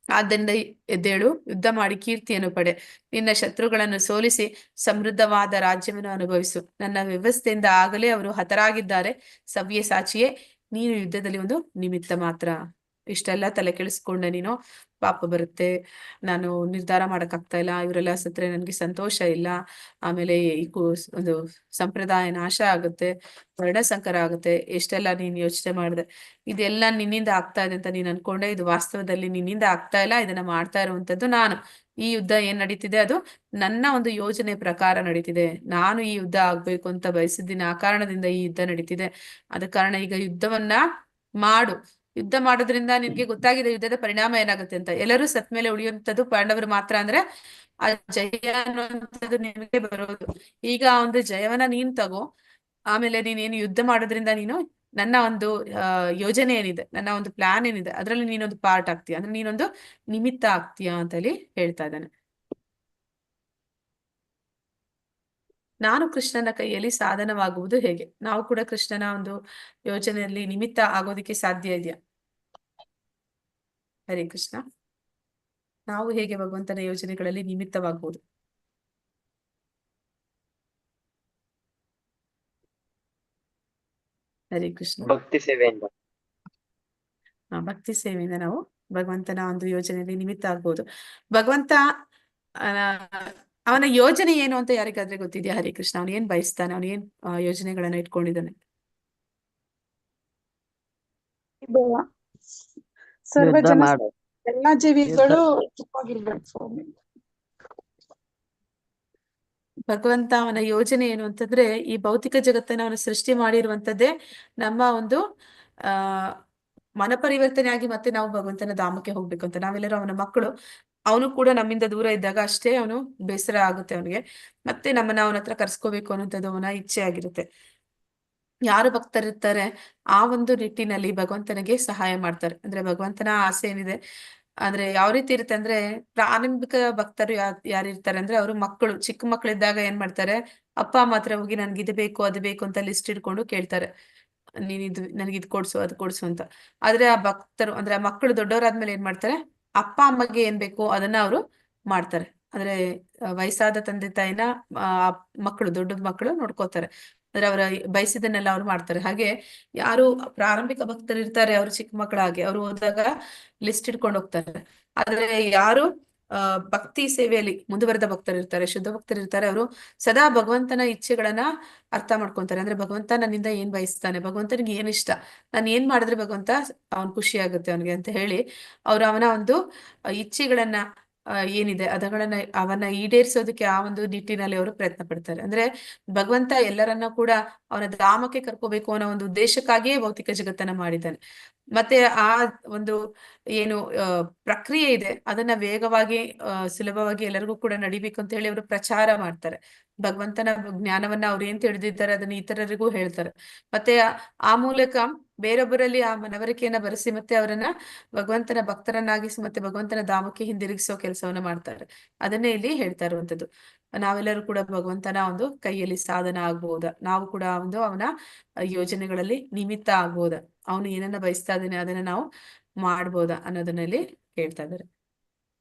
Speaker 7: ಆದ್ದರಿಂದ ಎದ್ದೇಳು, ಯುದ್ಧ ಮಾಡಿ ಕೀರ್ತಿಯನ್ನು ಪಡೆ, ನಿನ್ನ ಶತ್ರುಗಳನ್ನು ಸೋಲಿಸಿ ಸಮೃದ್ಧವಾದ ರಾಜ್ಯವನ್ನು ಅನುಭವಿಸು. ನನ್ನ ವ್ಯವಸ್ಥೆಯಿಂದ ಆಗಲೇ ಅವರು ಹತರಾಗಿದ್ದಾರೆ. ಸವ್ಯಸಾಚಿಯೇ, ನೀನು ಯುದ್ಧದಲ್ಲಿ ಒಂದು ನಿಮಿತ್ತ ಮಾತ್ರ. ಇಷ್ಟೆಲ್ಲ ತಲೆ ಕೆಡಿಸ್ಕೊಂಡೆ ನೀನು, ಪಾಪ ಬರುತ್ತೆ, ನಾನು ನಿರ್ಧಾರ ಮಾಡಕ್ಕಾಗ್ತಾ ಇಲ್ಲ, ಇವರೆಲ್ಲ ಸತ್ರೆ ನನ್ಗೆ ಸಂತೋಷ ಇಲ್ಲ, ಆಮೇಲೆ ಈ ಒಂದು ಸಂಪ್ರದಾಯ ನಾಶ ಆಗುತ್ತೆ, ವರ್ಣಸಂಕರ ಆಗುತ್ತೆ, ಎಷ್ಟೆಲ್ಲ ನೀನ್ ಯೋಚನೆ ಮಾಡಿದೆ, ಇದೆಲ್ಲ ನಿನ್ನಿಂದ ಆಗ್ತಾ ಇದೆ ಅಂತ ನೀನ್ ಅನ್ಕೊಂಡೆ. ಇದು ವಾಸ್ತವದಲ್ಲಿ ನಿನ್ನಿಂದ ಆಗ್ತಾ ಇಲ್ಲ, ಇದನ್ನ ಮಾಡ್ತಾ ಇರುವಂತದ್ದು ನಾನು. ಈ ಯುದ್ಧ ಏನ್ ನಡೀತಿದೆ ಅದು ನನ್ನ ಒಂದು ಯೋಜನೆ ಪ್ರಕಾರ ನಡೀತಿದೆ. ನಾನು ಈ ಯುದ್ಧ ಆಗ್ಬೇಕು ಅಂತ ಬಯಸಿದ್ದೀನಿ, ಆ ಕಾರಣದಿಂದ ಈ ಯುದ್ಧ ನಡೀತಿದೆ. ಆದ ಕಾರಣ ಈಗ ಯುದ್ಧವನ್ನ ಮಾಡು. ಯುದ್ಧ ಮಾಡೋದ್ರಿಂದ ನಿನ್ಗೆ ಗೊತ್ತಾಗಿದೆ ಯುದ್ಧದ ಪರಿಣಾಮ ಏನಾಗುತ್ತೆ ಅಂತ. ಎಲ್ಲರೂ ಸತ್ ಮೇಲೆ ಉಳಿಯುವಂಥದ್ದು ಪಾಂಡವರು ಮಾತ್ರ. ಅಂದ್ರೆ ಆ ಜಯ ಅನ್ನುವಂಥದ್ದು ನಿನಗೆ ಬರೋದು. ಈಗ ಆ ಒಂದು ಜಯವನ್ನ ನೀನ್ ತಗೋ, ಆಮೇಲೆ ನೀನೇನು ಯುದ್ಧ ಮಾಡೋದ್ರಿಂದ ನೀನು ನನ್ನ ಒಂದು ಯೋಜನೆ ಏನಿದೆ, ನನ್ನ ಒಂದು ಪ್ಲಾನ್ ಏನಿದೆ, ಅದ್ರಲ್ಲಿ ನೀನೊಂದು ಪಾರ್ಟ್ ಆಗ್ತೀಯ, ಅಂದ್ರೆ ನೀನೊಂದು ನಿಮಿತ್ತ ಆಗ್ತೀಯಾ ಅಂತ ಹೇಳಿ ಹೇಳ್ತಾ ಇದ್ದಾನೆ. ನಾನು ಕೃಷ್ಣನ ಕೈಯಲ್ಲಿ ಸಾಧನವಾಗುವುದು ಹೇಗೆ? ನಾವು ಕೂಡ ಕೃಷ್ಣನ ಒಂದು ಯೋಜನೆಯಲ್ಲಿ ನಿಮಿತ್ತ ಆಗೋದಿಕ್ಕೆ ಸಾಧ್ಯ ಇದೆಯಾ? ಹರೇ ಕೃಷ್ಣ. ನಾವು ಹೇಗೆ ಭಗವಂತನ ಯೋಜನೆಗಳಲ್ಲಿ ನಿಮಿತ್ತವಾಗುವುದು? ಹರೇ ಕೃಷ್ಣ.
Speaker 9: ಭಕ್ತಿ ಸೇವೆಯಿಂದ.
Speaker 7: ಭಕ್ತಿ ಸೇವೆಯಿಂದ ನಾವು ಭಗವಂತನ ಒಂದು ಯೋಜನೆಯಲ್ಲಿ ನಿಮಿತ್ತ ಆಗ್ಬೋದು. ಭಗವಂತ ಅವನ ಯೋಜನೆ ಏನು ಅಂತ ಯಾರಿಗಾದ್ರೆ ಗೊತ್ತಿದ್ಯಾ? ಹರೇ ಕೃಷ್ಣ. ಅವನು ಏನ್ ಬಯಸ್ತಾನೆ, ಅವನು ಏನ್ ಯೋಜನೆಗಳನ್ನ ಇಟ್ಕೊಂಡಿದ್ದಾನೆ?
Speaker 3: ಸರ್ವ
Speaker 8: ಯುದ್ಧ
Speaker 3: ಜನ
Speaker 8: ಮಾಡು.
Speaker 3: ಎಲ್ಲಾ ಜೀವಿಗಳು ಸುಖವಾಗಿರ್ಬೇಕು ಸ್ವಾಮಿ.
Speaker 7: ಭಗವಂತ ಅವನ ಯೋಜನೆ ಏನು ಅಂತಂದ್ರೆ, ಈ ಭೌತಿಕ ಜಗತ್ತನ್ನ ಅವನು ಸೃಷ್ಟಿ ಮಾಡಿರುವಂತದ್ದೇ ನಮ್ಮ ಒಂದು ಮನಪರಿವರ್ತನೆ ಆಗಿ ಮತ್ತೆ ನಾವು ಭಗವಂತನ ಧಾಮಕ್ಕೆ ಹೋಗ್ಬೇಕು ಅಂತ. ನಾವೆಲ್ಲರೂ ಅವನ ಮಕ್ಕಳು. ಅವನು ಕೂಡ ನಮ್ಮಿಂದ ದೂರ ಇದ್ದಾಗ ಅಷ್ಟೇ ಅವನು ಬೇಸರ ಆಗುತ್ತೆ ಅವನಿಗೆ, ಮತ್ತೆ ನಮ್ಮನ್ನ ಅವನ ಹತ್ರ ಕರ್ಸ್ಕೋಬೇಕು ಅನ್ನೋಂಥದ್ದು ಅವನ ಇಚ್ಛೆ ಆಗಿರುತ್ತೆ. ಯಾರು ಭಕ್ತರಿರ್ತಾರೆ ಆ ಒಂದು ನಿಟ್ಟಿನಲ್ಲಿ ಭಗವಂತನಿಗೆ ಸಹಾಯ ಮಾಡ್ತಾರೆ. ಅಂದ್ರೆ ಭಗವಂತನ ಆಸೆ ಏನಿದೆ ಅಂದ್ರೆ ಯಾವ ರೀತಿ ಇರುತ್ತೆ ಅಂದ್ರೆ, ಪ್ರಾರಂಭಿಕ ಭಕ್ತರು ಯಾರಿರ್ತಾರೆ ಅಂದ್ರೆ ಅವರು ಮಕ್ಕಳು, ಚಿಕ್ಕ ಮಕ್ಕಳಿದ್ದಾಗ ಏನ್ ಮಾಡ್ತಾರೆ, ಅಪ್ಪ ಅಮ್ಮ ಹತ್ರ ಹೋಗಿ ನನ್ಗೆ ಇದು ಬೇಕು ಅದು ಬೇಕು ಅಂತ ಲಿಸ್ಟ್ ಇಟ್ಕೊಂಡು ಕೇಳ್ತಾರೆ, ನೀನ್ ಇದು ನನ್ಗೆ ಇದು ಕೊಡ್ಸು ಅದು ಕೊಡ್ಸು ಅಂತ. ಆದ್ರೆ ಆ ಭಕ್ತರು ಅಂದ್ರೆ ಆ ಮಕ್ಕಳು ದೊಡ್ಡವರಾದ್ಮೇಲೆ ಏನ್ ಮಾಡ್ತಾರೆ, ಅಪ್ಪ ಅಮ್ಮಗೆ ಏನ್ ಬೇಕು ಅದನ್ನ ಅವರು ಮಾಡ್ತಾರೆ. ಅಂದ್ರೆ ವಯಸ್ಸಾದ ತಂದೆ ತಾಯಿನ ಮಕ್ಕಳು, ದೊಡ್ಡ ಮಕ್ಕಳು ನೋಡ್ಕೋತಾರೆ. ಅಂದ್ರೆ ಅವರ ಬಯಸಿದನ್ನೆಲ್ಲ ಅವ್ರು ಮಾಡ್ತಾರೆ. ಹಾಗೆ ಯಾರು ಪ್ರಾರಂಭಿಕ ಭಕ್ತರು ಇರ್ತಾರೆ, ಅವರು ಚಿಕ್ಕ ಮಕ್ಕಳಾಗಿ ಅವ್ರು ಹೋದಾಗ ಲಿಸ್ಟ್ ಇಟ್ಕೊಂಡು ಹೋಗ್ತಾರೆ. ಆದ್ರೆ ಯಾರು ಭಕ್ತಿ ಸೇವೆಯಲ್ಲಿ ಮುಂದುವರೆದ ಭಕ್ತರು ಇರ್ತಾರೆ, ಶುದ್ಧ ಭಕ್ತರು ಇರ್ತಾರೆ, ಅವರು ಸದಾ ಭಗವಂತನ ಇಚ್ಛೆಗಳನ್ನ ಅರ್ಥ ಮಾಡ್ಕೊಂತಾರೆ. ಅಂದ್ರೆ ಭಗವಂತ ನನ್ನಿಂದ ಏನ್ ಬಯಸ್ತಾನೆ, ಭಗವಂತನಿಗೆ ಏನ್ ಇಷ್ಟ, ನಾನು ಏನ್ ಮಾಡಿದ್ರೆ ಭಗವಂತ ಅವನ್ ಖುಷಿ ಆಗುತ್ತೆ ಅವನಿಗೆ ಅಂತ ಹೇಳಿ ಅವ್ರು ಅವನ ಒಂದು ಇಚ್ಛೆಗಳನ್ನ ಏನಿದೆ ಅವನ್ನ ಈಡೇರಿಸೋದಕ್ಕೆ ಆ ಒಂದು ನಿಟ್ಟಿನಲ್ಲಿ ಅವರು ಪ್ರಯತ್ನ ಪಡ್ತಾರೆ. ಅಂದ್ರೆ ಭಗವಂತ ಎಲ್ಲರನ್ನ ಕೂಡ ಅವನ ಧಾಮಕ್ಕೆ ಕರ್ಕೋಬೇಕು ಅನ್ನೋ ಒಂದು ಉದ್ದೇಶಕ್ಕಾಗಿಯೇ ಭೌತಿಕ ಜಗತ್ತನ್ನ ಮಾಡಿದ್ದಾನೆ. ಮತ್ತೆ ಆ ಒಂದು ಏನು ಪ್ರಕ್ರಿಯೆ ಇದೆ ಅದನ್ನ ವೇಗವಾಗಿ ಸುಲಭವಾಗಿ ಎಲ್ಲರಿಗೂ ಕೂಡ ನಡಿಬೇಕು ಅಂತ ಹೇಳಿ ಅವರು ಪ್ರಚಾರ ಮಾಡ್ತಾರೆ. ಭಗವಂತನ ಜ್ಞಾನವನ್ನ ಅವ್ರು ಏನ್ ತಿಳಿದಿದ್ದಾರೆ ಅದನ್ನ ಇತರರಿಗೂ ಹೇಳ್ತಾರೆ. ಮತ್ತೆ ಆ ಮೂಲಕ ಬೇರೊಬ್ಬರಲ್ಲಿ ಆ ಮನವರಿಕೆಯನ್ನ ಬರೆಸಿ ಮತ್ತೆ ಅವರನ್ನ ಭಗವಂತನ ಭಕ್ತರನ್ನಾಗಿಸಿ ಮತ್ತೆ ಭಗವಂತನ ಧಾಮಕ್ಕೆ ಹಿಂದಿರುಗಿಸೋ ಕೆಲಸವನ್ನ ಮಾಡ್ತಾರೆ. ಅದನ್ನೇ ಇಲ್ಲಿ ಹೇಳ್ತಾ ಇರುವಂತದ್ದು. ನಾವೆಲ್ಲರೂ ಕೂಡ ಭಗವಂತನ ಒಂದು ಕೈಯಲ್ಲಿ ಸಾಧನ ಆಗ್ಬಹುದಾ, ನಾವು ಕೂಡ ಒಂದು ಅವನ ಯೋಜನೆಗಳಲ್ಲಿ ನಿಮಿತ್ತ ಆಗ್ಬೋದಾ, ಅವನು ಏನನ್ನ ಬಯಸ್ತಾ ಇದ್ದಾನೆ ಅದನ್ನ ನಾವು ಮಾಡ್ಬೋದಾ ಅನ್ನೋದನ್ನಲ್ಲಿ ಹೇಳ್ತಾ ಇದ್ದಾರೆ.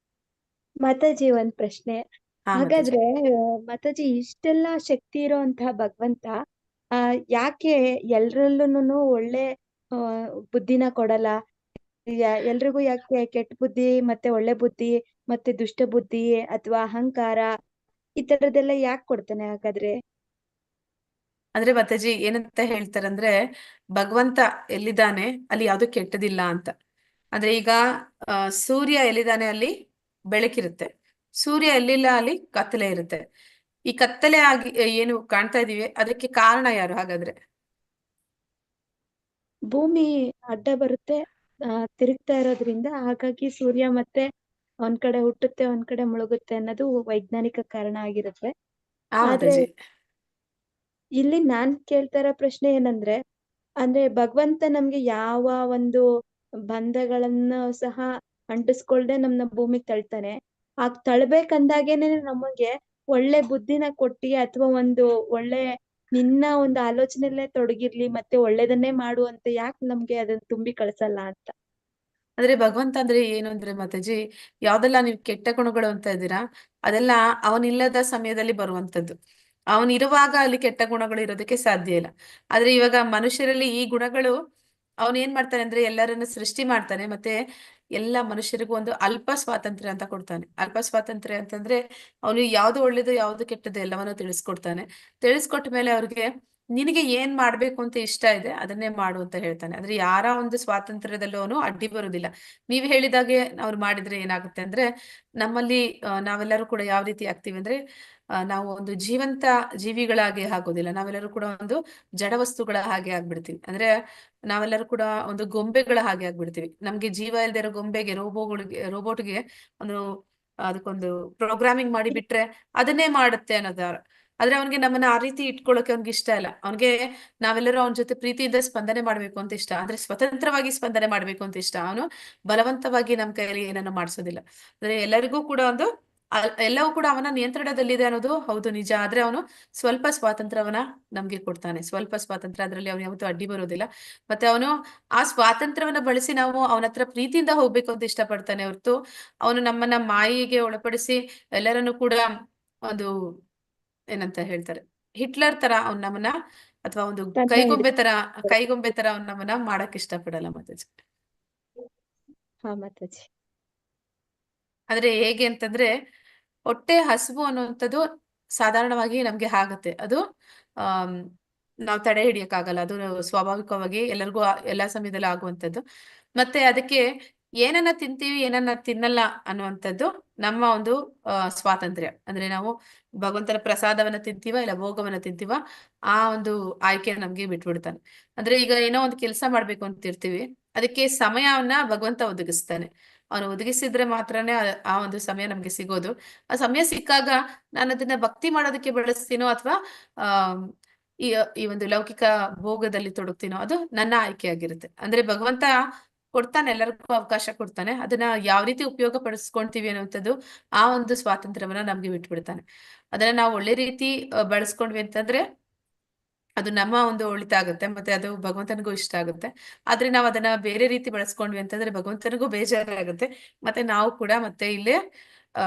Speaker 5: ಮಾತಾಜಿ ಒಂದ್ ಪ್ರಶ್ನೆ.
Speaker 7: ಹಾ ಮಾತಾಜಿ.
Speaker 5: ಹಾಗಾದ್ರೆ ಮಾತಾಜಿ ಇಷ್ಟೆಲ್ಲ ಶಕ್ತಿ ಇರೋಂತಹ ಭಗವಂತ ಯಾಕೆ ಎಲ್ರಲ್ಲೂನು ಒಳ್ಳೆ ಬುದ್ಧಿನ ಕೊಡಲ್ಲ? ಎಲ್ರಿಗೂ ಯಾಕೆ ಕೆಟ್ಟ ಬುದ್ಧಿ ಮತ್ತೆ ಒಳ್ಳೆ ಬುದ್ಧಿ ಮತ್ತೆ ದುಷ್ಟ ಬುದ್ಧಿ ಅಥವಾ ಅಹಂಕಾರ ಈ ತರದೆಲ್ಲ ಯಾಕೆ ಕೊಡ್ತಾನೆ ಹಾಗಾದ್ರೆ?
Speaker 7: ಅಂದ್ರೆ ಮಾತಾಜಿ ಏನಂತ ಹೇಳ್ತಾರಂದ್ರೆ, ಭಗವಂತ ಎಲ್ಲಿದ್ದಾನೆ ಅಲ್ಲಿ ಯಾವ್ದು ಕೆಟ್ಟದಿಲ್ಲ ಅಂತ. ಅಂದ್ರೆ ಈಗ ಸೂರ್ಯ ಎಲ್ಲಿದ್ದಾನೆ ಅಲ್ಲಿ ಬೆಳಕಿರುತ್ತೆ, ಸೂರ್ಯ ಎಲ್ಲಿಲ್ಲ ಅಲ್ಲಿ ಕತ್ತಲೆ ಇರುತ್ತೆ. ಈ ಕತ್ತಲೆ ಆಗಿ ಏನು ಕಾಣ್ತಾ ಇದೀವಿ ಅದಕ್ಕೆ ಕಾರಣ ಯಾರು ಹಾಗಾದ್ರೆ?
Speaker 5: ಭೂಮಿ ಅಡ್ಡ ಬರುತ್ತೆ, ತಿರುಗ್ತಾ ಇರೋದ್ರಿಂದ ಹಾಗಾಗಿ ಸೂರ್ಯ ಮತ್ತೆ ಒಂದ್ ಕಡೆ ಹುಟ್ಟುತ್ತೆ ಒಂದ್ ಕಡೆ ಮುಳುಗುತ್ತೆ ಅನ್ನೋದು ವೈಜ್ಞಾನಿಕ ಕಾರಣ ಆಗಿರುತ್ತೆ.
Speaker 7: ಆ
Speaker 5: ಆದ್ರೆ
Speaker 7: ಮಾತಾಜಿ.
Speaker 5: ಇಲ್ಲಿ ನಾನ್ ಕೇಳ್ತಾ ಇರೋ ಪ್ರಶ್ನೆ ಏನಂದ್ರೆ, ಅಂದ್ರೆ ಭಗವಂತ ನಮ್ಗೆ ಯಾವ ಒಂದು ಬಂಧಗಳನ್ನ ಸಹ ಅಂಟಿಸ್ಕೊಳ್ದೆ ನಮ್ನ ಭೂಮಿಗ್ ತಳ್ತಾನೆ. ತಳ್ಬೇಕಂದಾಗೇನೆ ನಮಗೆ ಒಳ್ಳೆ ಬುದ್ಧಿನ ಕೊಟ್ಟಿ ಅಥವಾ ಒಂದು ಒಳ್ಳೆ ನಿನ್ನ ಒಂದು ಆಲೋಚನೆಯಲ್ಲೇ ತೊಡಗಿರ್ಲಿ ಮತ್ತೆ ಒಳ್ಳೇದನ್ನೇ ಮಾಡು ಅಂತ ಯಾಕೆ ನಮ್ಗೆ ಅದನ್ನ ತುಂಬಿ ಕಳ್ಸಲ್ಲ ಅಂತ.
Speaker 7: ಅಂದ್ರೆ ಭಗವಂತ ಅಂದ್ರೆ ಏನು ಅಂದ್ರೆ ಮಾತಾಜಿ, ಯಾವ್ದೆಲ್ಲ ನೀವು ಕೆಟ್ಟ ಗುಣಗಳು ಅಂತ ಇದ್ದೀರಾ ಅದೆಲ್ಲ ಅವನಿಲ್ಲದ ಸಮಯದಲ್ಲಿ ಬರುವಂತದ್ದು. ಅವನಿರುವಾಗ ಅಲ್ಲಿ ಕೆಟ್ಟ ಗುಣಗಳು ಇರೋದಕ್ಕೆ ಸಾಧ್ಯ ಇಲ್ಲ. ಆದ್ರೆ ಇವಾಗ ಮನುಷ್ಯರಲ್ಲಿ ಈ ಗುಣಗಳು ಅವನ್ ಏನ್ ಮಾಡ್ತಾನೆ ಅಂದ್ರೆ ಎಲ್ಲರನ್ನ ಸೃಷ್ಟಿ ಮಾಡ್ತಾನೆ, ಮತ್ತೆ ಎಲ್ಲ ಮನುಷ್ಯರಿಗೂ ಒಂದು ಅಲ್ಪ ಸ್ವಾತಂತ್ರ್ಯ ಅಂತ ಕೊಡ್ತಾನೆ. ಅಲ್ಪ ಸ್ವಾತಂತ್ರ್ಯ ಅಂತಂದ್ರೆ ಅವನು ಯಾವ್ದು ಒಳ್ಳೇದು ಯಾವ್ದು ಕೆಟ್ಟದ್ದು ಎಲ್ಲವನ್ನೂ ತಿಳಿಸ್ಕೊಡ್ತಾನೆ. ತಿಳಿಸ್ಕೊಟ್ಟ ಮೇಲೆ ಅವ್ರಿಗೆ ನಿನಗೆ ಏನ್ ಮಾಡ್ಬೇಕು ಅಂತ ಇಷ್ಟ ಇದೆ ಅದನ್ನೇ ಮಾಡು ಅಂತ ಹೇಳ್ತಾನೆ. ಅಂದ್ರೆ ಯಾರ ಒಂದು ಸ್ವಾತಂತ್ರ್ಯದಲ್ಲೂ ಅವನು ಅಡ್ಡಿ ಬರುದಿಲ್ಲ. ನೀವ್ ಹೇಳಿದಾಗೆ ಅವ್ರು ಮಾಡಿದ್ರೆ ಏನಾಗುತ್ತೆ ಅಂದ್ರೆ ನಮ್ಮಲ್ಲಿ ನಾವೆಲ್ಲರೂ ಕೂಡ ಯಾವ ರೀತಿ ಆಗ್ತೀವಿ ಅಂದ್ರೆ ನಾವು ಒಂದು ಜೀವಂತ ಜೀವಿಗಳಾಗಿ ಆಗೋದಿಲ್ಲ, ನಾವೆಲ್ಲರೂ ಕೂಡ ಒಂದು ಜಡ ವಸ್ತುಗಳ ಹಾಗೆ ಆಗ್ಬಿಡ್ತೀವಿ. ಅಂದ್ರೆ ನಾವೆಲ್ಲರೂ ಕೂಡ ಒಂದು ಗೊಂಬೆಗಳ ಹಾಗೆ ಆಗ್ಬಿಡ್ತೀವಿ. ನಮ್ಗೆ ಜೀವ ಇಲ್ದೇ ಇರೋ ಗೊಂಬೆಗೆ ರೋಬೋಟ್ಗೆ ಒಂದು ಅದಕ್ಕೊಂದು ಪ್ರೋಗ್ರಾಮಿಂಗ್ ಮಾಡಿ ಬಿಟ್ರೆ ಅದನ್ನೇ ಮಾಡುತ್ತೆ ಅನ್ನೋದಾರ. ಆದ್ರೆ ಅವನಿಗೆ ನಮ್ಮನ್ನ ಆ ರೀತಿ ಇಟ್ಕೊಳ್ಳೋಕೆ ಅವ್ನಿಗೆ ಇಷ್ಟ ಇಲ್ಲ. ಅವನಿಗೆ ನಾವೆಲ್ಲರೂ ಅವನ ಜೊತೆ ಪ್ರೀತಿಯಿಂದ ಸ್ಪಂದನೆ ಮಾಡ್ಬೇಕು ಅಂತ ಇಷ್ಟ, ಅಂದ್ರೆ ಸ್ವತಂತ್ರವಾಗಿ ಸ್ಪಂದನೆ ಮಾಡ್ಬೇಕು ಅಂತ ಇಷ್ಟ. ಅವನು ಬಲವಂತವಾಗಿ ನಮ್ ಕೈಯಲ್ಲಿ ಏನನ್ನ ಮಾಡಿಸೋದಿಲ್ಲ. ಅಂದ್ರೆ ಎಲ್ಲರಿಗೂ ಕೂಡ ಒಂದು ಎಲ್ಲವೂ ಕೂಡ ಅವನ ನಿಯಂತ್ರಣದಲ್ಲಿದೆ ಅನ್ನೋದು ಹೌದು ನಿಜ. ಆದ್ರೆ ಅವನು ಸ್ವಲ್ಪ ಸ್ವಾತಂತ್ರ್ಯವನ್ನ ನಮ್ಗೆ ಕೊಡ್ತಾನೆ, ಸ್ವಲ್ಪ ಸ್ವಾತಂತ್ರ್ಯ. ಅದ್ರಲ್ಲಿ ಅವನು ಯಾವತ್ತೂ ಅಡ್ಡಿ ಬರೋದಿಲ್ಲ. ಮತ್ತೆ ಅವನು ಆ ಸ್ವಾತಂತ್ರ್ಯವನ್ನ ಬಳಸಿ ನಾವು ಅವನ ಹತ್ರ ಪ್ರೀತಿಯಿಂದ ಹೋಗ್ಬೇಕು ಅಂತ ಇಷ್ಟಪಡ್ತಾನೆ ಹೊರತು ಅವನು ನಮ್ಮನ್ನ ಮಾಯೆಗೆ ಒಳಪಡಿಸಿ ಎಲ್ಲರನ್ನು ಕೂಡ ಒಂದು ಏನಂತ ಹೇಳ್ತಾರೆ ಹಿಟ್ಲರ್ ತರ ಅವ್ನ್ ನಮ್ಮನ್ನ, ಅಥವಾ ಒಂದು ಕೈಗೊಂಬೆ ತರ ಅವ್ನ್ ನಮ್ಮನ್ನ ಮಾಡಕ್ ಇಷ್ಟಪಡಲ್ಲ ಮಾತಾಜಿ.
Speaker 5: ಹಾ ಮಾತಾಜಿ.
Speaker 7: ಆದ್ರೆ ಹೇಗೆ ಅಂತಂದ್ರೆ ಹೊಟ್ಟೆ ಹಸಿವು ಅನ್ನುವಂಥದ್ದು ಸಾಧಾರಣವಾಗಿ ನಮ್ಗೆ ಆಗುತ್ತೆ. ಅದು ಆಮ್ ನಾವು ತಡೆ ಹಿಡಿಯಕ್ಕಾಗಲ್ಲ, ಅದು ಸ್ವಾಭಾವಿಕವಾಗಿ ಎಲ್ಲರಿಗೂ ಎಲ್ಲಾ ಸಮಯದಲ್ಲೂ ಆಗುವಂಥದ್ದು. ಮತ್ತೆ ಅದಕ್ಕೆ ಏನನ್ನ ತಿಂತೀವಿ ಏನನ್ನ ತಿನ್ನಲ್ಲ ಅನ್ನುವಂಥದ್ದು ನಮ್ಮ ಒಂದು ಸ್ವಾತಂತ್ರ್ಯ. ಅಂದ್ರೆ ನಾವು ಭಗವಂತನ ಪ್ರಸಾದವನ್ನ ತಿಂತೀವ ಇಲ್ಲ ಭೋಗವನ್ನ ತಿಂತೀವ, ಆ ಒಂದು ಆಯ್ಕೆ ನಮ್ಗೆ ಬಿಟ್ಬಿಡ್ತಾನೆ. ಅಂದ್ರೆ ಈಗ ಏನೋ ಒಂದು ಕೆಲಸ ಮಾಡ್ಬೇಕು ಅಂತಿರ್ತೀವಿ, ಅದಕ್ಕೆ ಸಮಯವನ್ನ ಭಗವಂತ ಒದಗಿಸ್ತಾನೆ. ಅವನು ಒದಗಿಸಿದ್ರೆ ಮಾತ್ರನೇ ಆ ಒಂದು ಸಮಯ ನಮ್ಗೆ ಸಿಗೋದು. ಆ ಸಮಯ ಸಿಕ್ಕಾಗ ನಾನು ಅದನ್ನ ಭಕ್ತಿ ಮಾಡೋದಕ್ಕೆ ಬಳಸ್ತೀನೋ ಅಥವಾ ಆ ಈ ಈ ಒಂದು ಲೌಕಿಕ ಭೋಗದಲ್ಲಿ ತೊಡಗ್ತೀನೋ ಅದು ನನ್ನ ಆಯ್ಕೆ ಆಗಿರುತ್ತೆ. ಅಂದ್ರೆ ಭಗವಂತ ಕೊಡ್ತಾನೆ, ಎಲ್ಲರಿಗೂ ಅವಕಾಶ ಕೊಡ್ತಾನೆ. ಅದನ್ನ ಯಾವ ರೀತಿ ಉಪಯೋಗ ಪಡಿಸ್ಕೊಂತೀವಿ ಅನ್ನುವಂಥದ್ದು ಆ ಒಂದು ಸ್ವಾತಂತ್ರ್ಯವನ್ನ ನಮ್ಗೆ ಬಿಟ್ಬಿಡ್ತಾನೆ. ಅದನ್ನ ನಾವು ಒಳ್ಳೆ ರೀತಿ ಬಳಸ್ಕೊಂಡ್ವಿ ಅಂತಂದ್ರೆ ಅದು ನಮ್ಮ ಒಂದು ಒಳಿತ ಆಗುತ್ತೆ, ಮತ್ತೆ ಅದು ಭಗವಂತನಿಗೂ ಇಷ್ಟ ಆಗುತ್ತೆ. ಆದ್ರೆ ನಾವು ಅದನ್ನ ಬೇರೆ ರೀತಿ ಬಳಸ್ಕೊಂಡ್ವಿ ಅಂತಂದ್ರೆ ಭಗವಂತನಿಗೂ ಬೇಜಾರಾಗುತ್ತೆ, ಮತ್ತೆ ನಾವು ಕೂಡ ಮತ್ತೆ ಇಲ್ಲೇ ಆ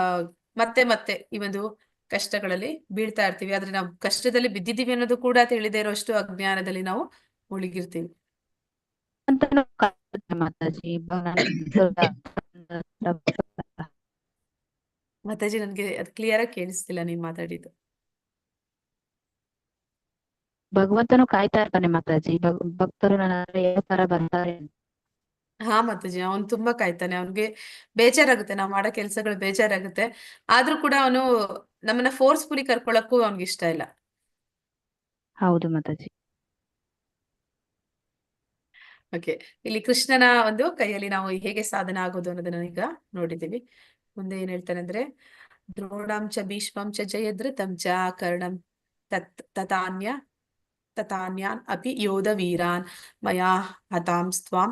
Speaker 7: ಮತ್ತೆ ಮತ್ತೆ ಈ ಒಂದು ಕಷ್ಟಗಳಲ್ಲಿ ಬೀಳ್ತಾ ಇರ್ತೀವಿ. ಆದ್ರೆ ನಾವು ಕಷ್ಟದಲ್ಲಿ ಬಿದ್ದಿದ್ದೀವಿ ಅನ್ನೋದು ಕೂಡ ತಿಳಿದೇ ಇರೋಷ್ಟು ಅಜ್ಞಾನದಲ್ಲಿ ನಾವು ಮುಳುಗಿರ್ತೀವಿ.
Speaker 6: ಮಾತಾಜಿ
Speaker 7: ಮಾತಾಜಿ ನನ್ಗೆ ಅದು ಕ್ಲಿಯರ್ ಆಗಿ ಕೇಳಿಸ್ತಿಲ್ಲ ನೀವ್ ಮಾತಾಡಿದ್ದು.
Speaker 6: ಭಗವಂತನು ಕಾಯ್ತಾ ಇರ್ತಾನೆ ಮಾತಾಜಿ, ಭಕ್ತರು ನನ್ನ ಹತ್ರ ಯಾವ ತರ ಬರ್ತಾರೆ.
Speaker 7: ಹಾ ಮಾತಾಜಿ, ಅವ್ನು ತುಂಬಾ ಕಾಯ್ತಾನೆ. ಅವ್ನಿಗೆ ಬೇಜಾರಾಗುತ್ತೆ, ನಾವ್ ಮಾಡೋ ಕೆಲ್ಸಗಳು ಬೇಜಾರಾಗುತ್ತೆ. ಆದ್ರೂ ಕೂಡ ಅವನು ನಮ್ಮನ್ನ ಫೋರ್ಸ್ಫುಲಿ ಕರ್ಕೊಳಕ್ಕೂ ಅವ್ನಿಗೆ ಇಷ್ಟ ಇಲ್ಲ.
Speaker 6: ಹೌದು ಮಾತಾಜಿ.
Speaker 7: ಓಕೆ, ಇಲ್ಲಿ ಕೃಷ್ಣನ ಒಂದು ಕೈಯಲ್ಲಿ ನಾವು ಹೇಗೆ ಸಾಧನ ಆಗೋದು ಅನ್ನೋದನ್ನ ಈಗ ನೋಡಿದ್ದೀವಿ. ಮುಂದೆ ಏನ್ ಹೇಳ್ತಾನೆ ಅಂದ್ರೆ, ದ್ರೋಣಂ ಚ ಭೀಷ್ಮಂ ಚ ಜಯದ್ರಥಂ ಚ ಕರ್ಣಂ ತತಾನ್ಯಾನ್ ಅಪಿ ಯೋಧ ವೀರಾನ್ ಮಯಾ ಹತಾಂಸ್ತ್ವಾಂ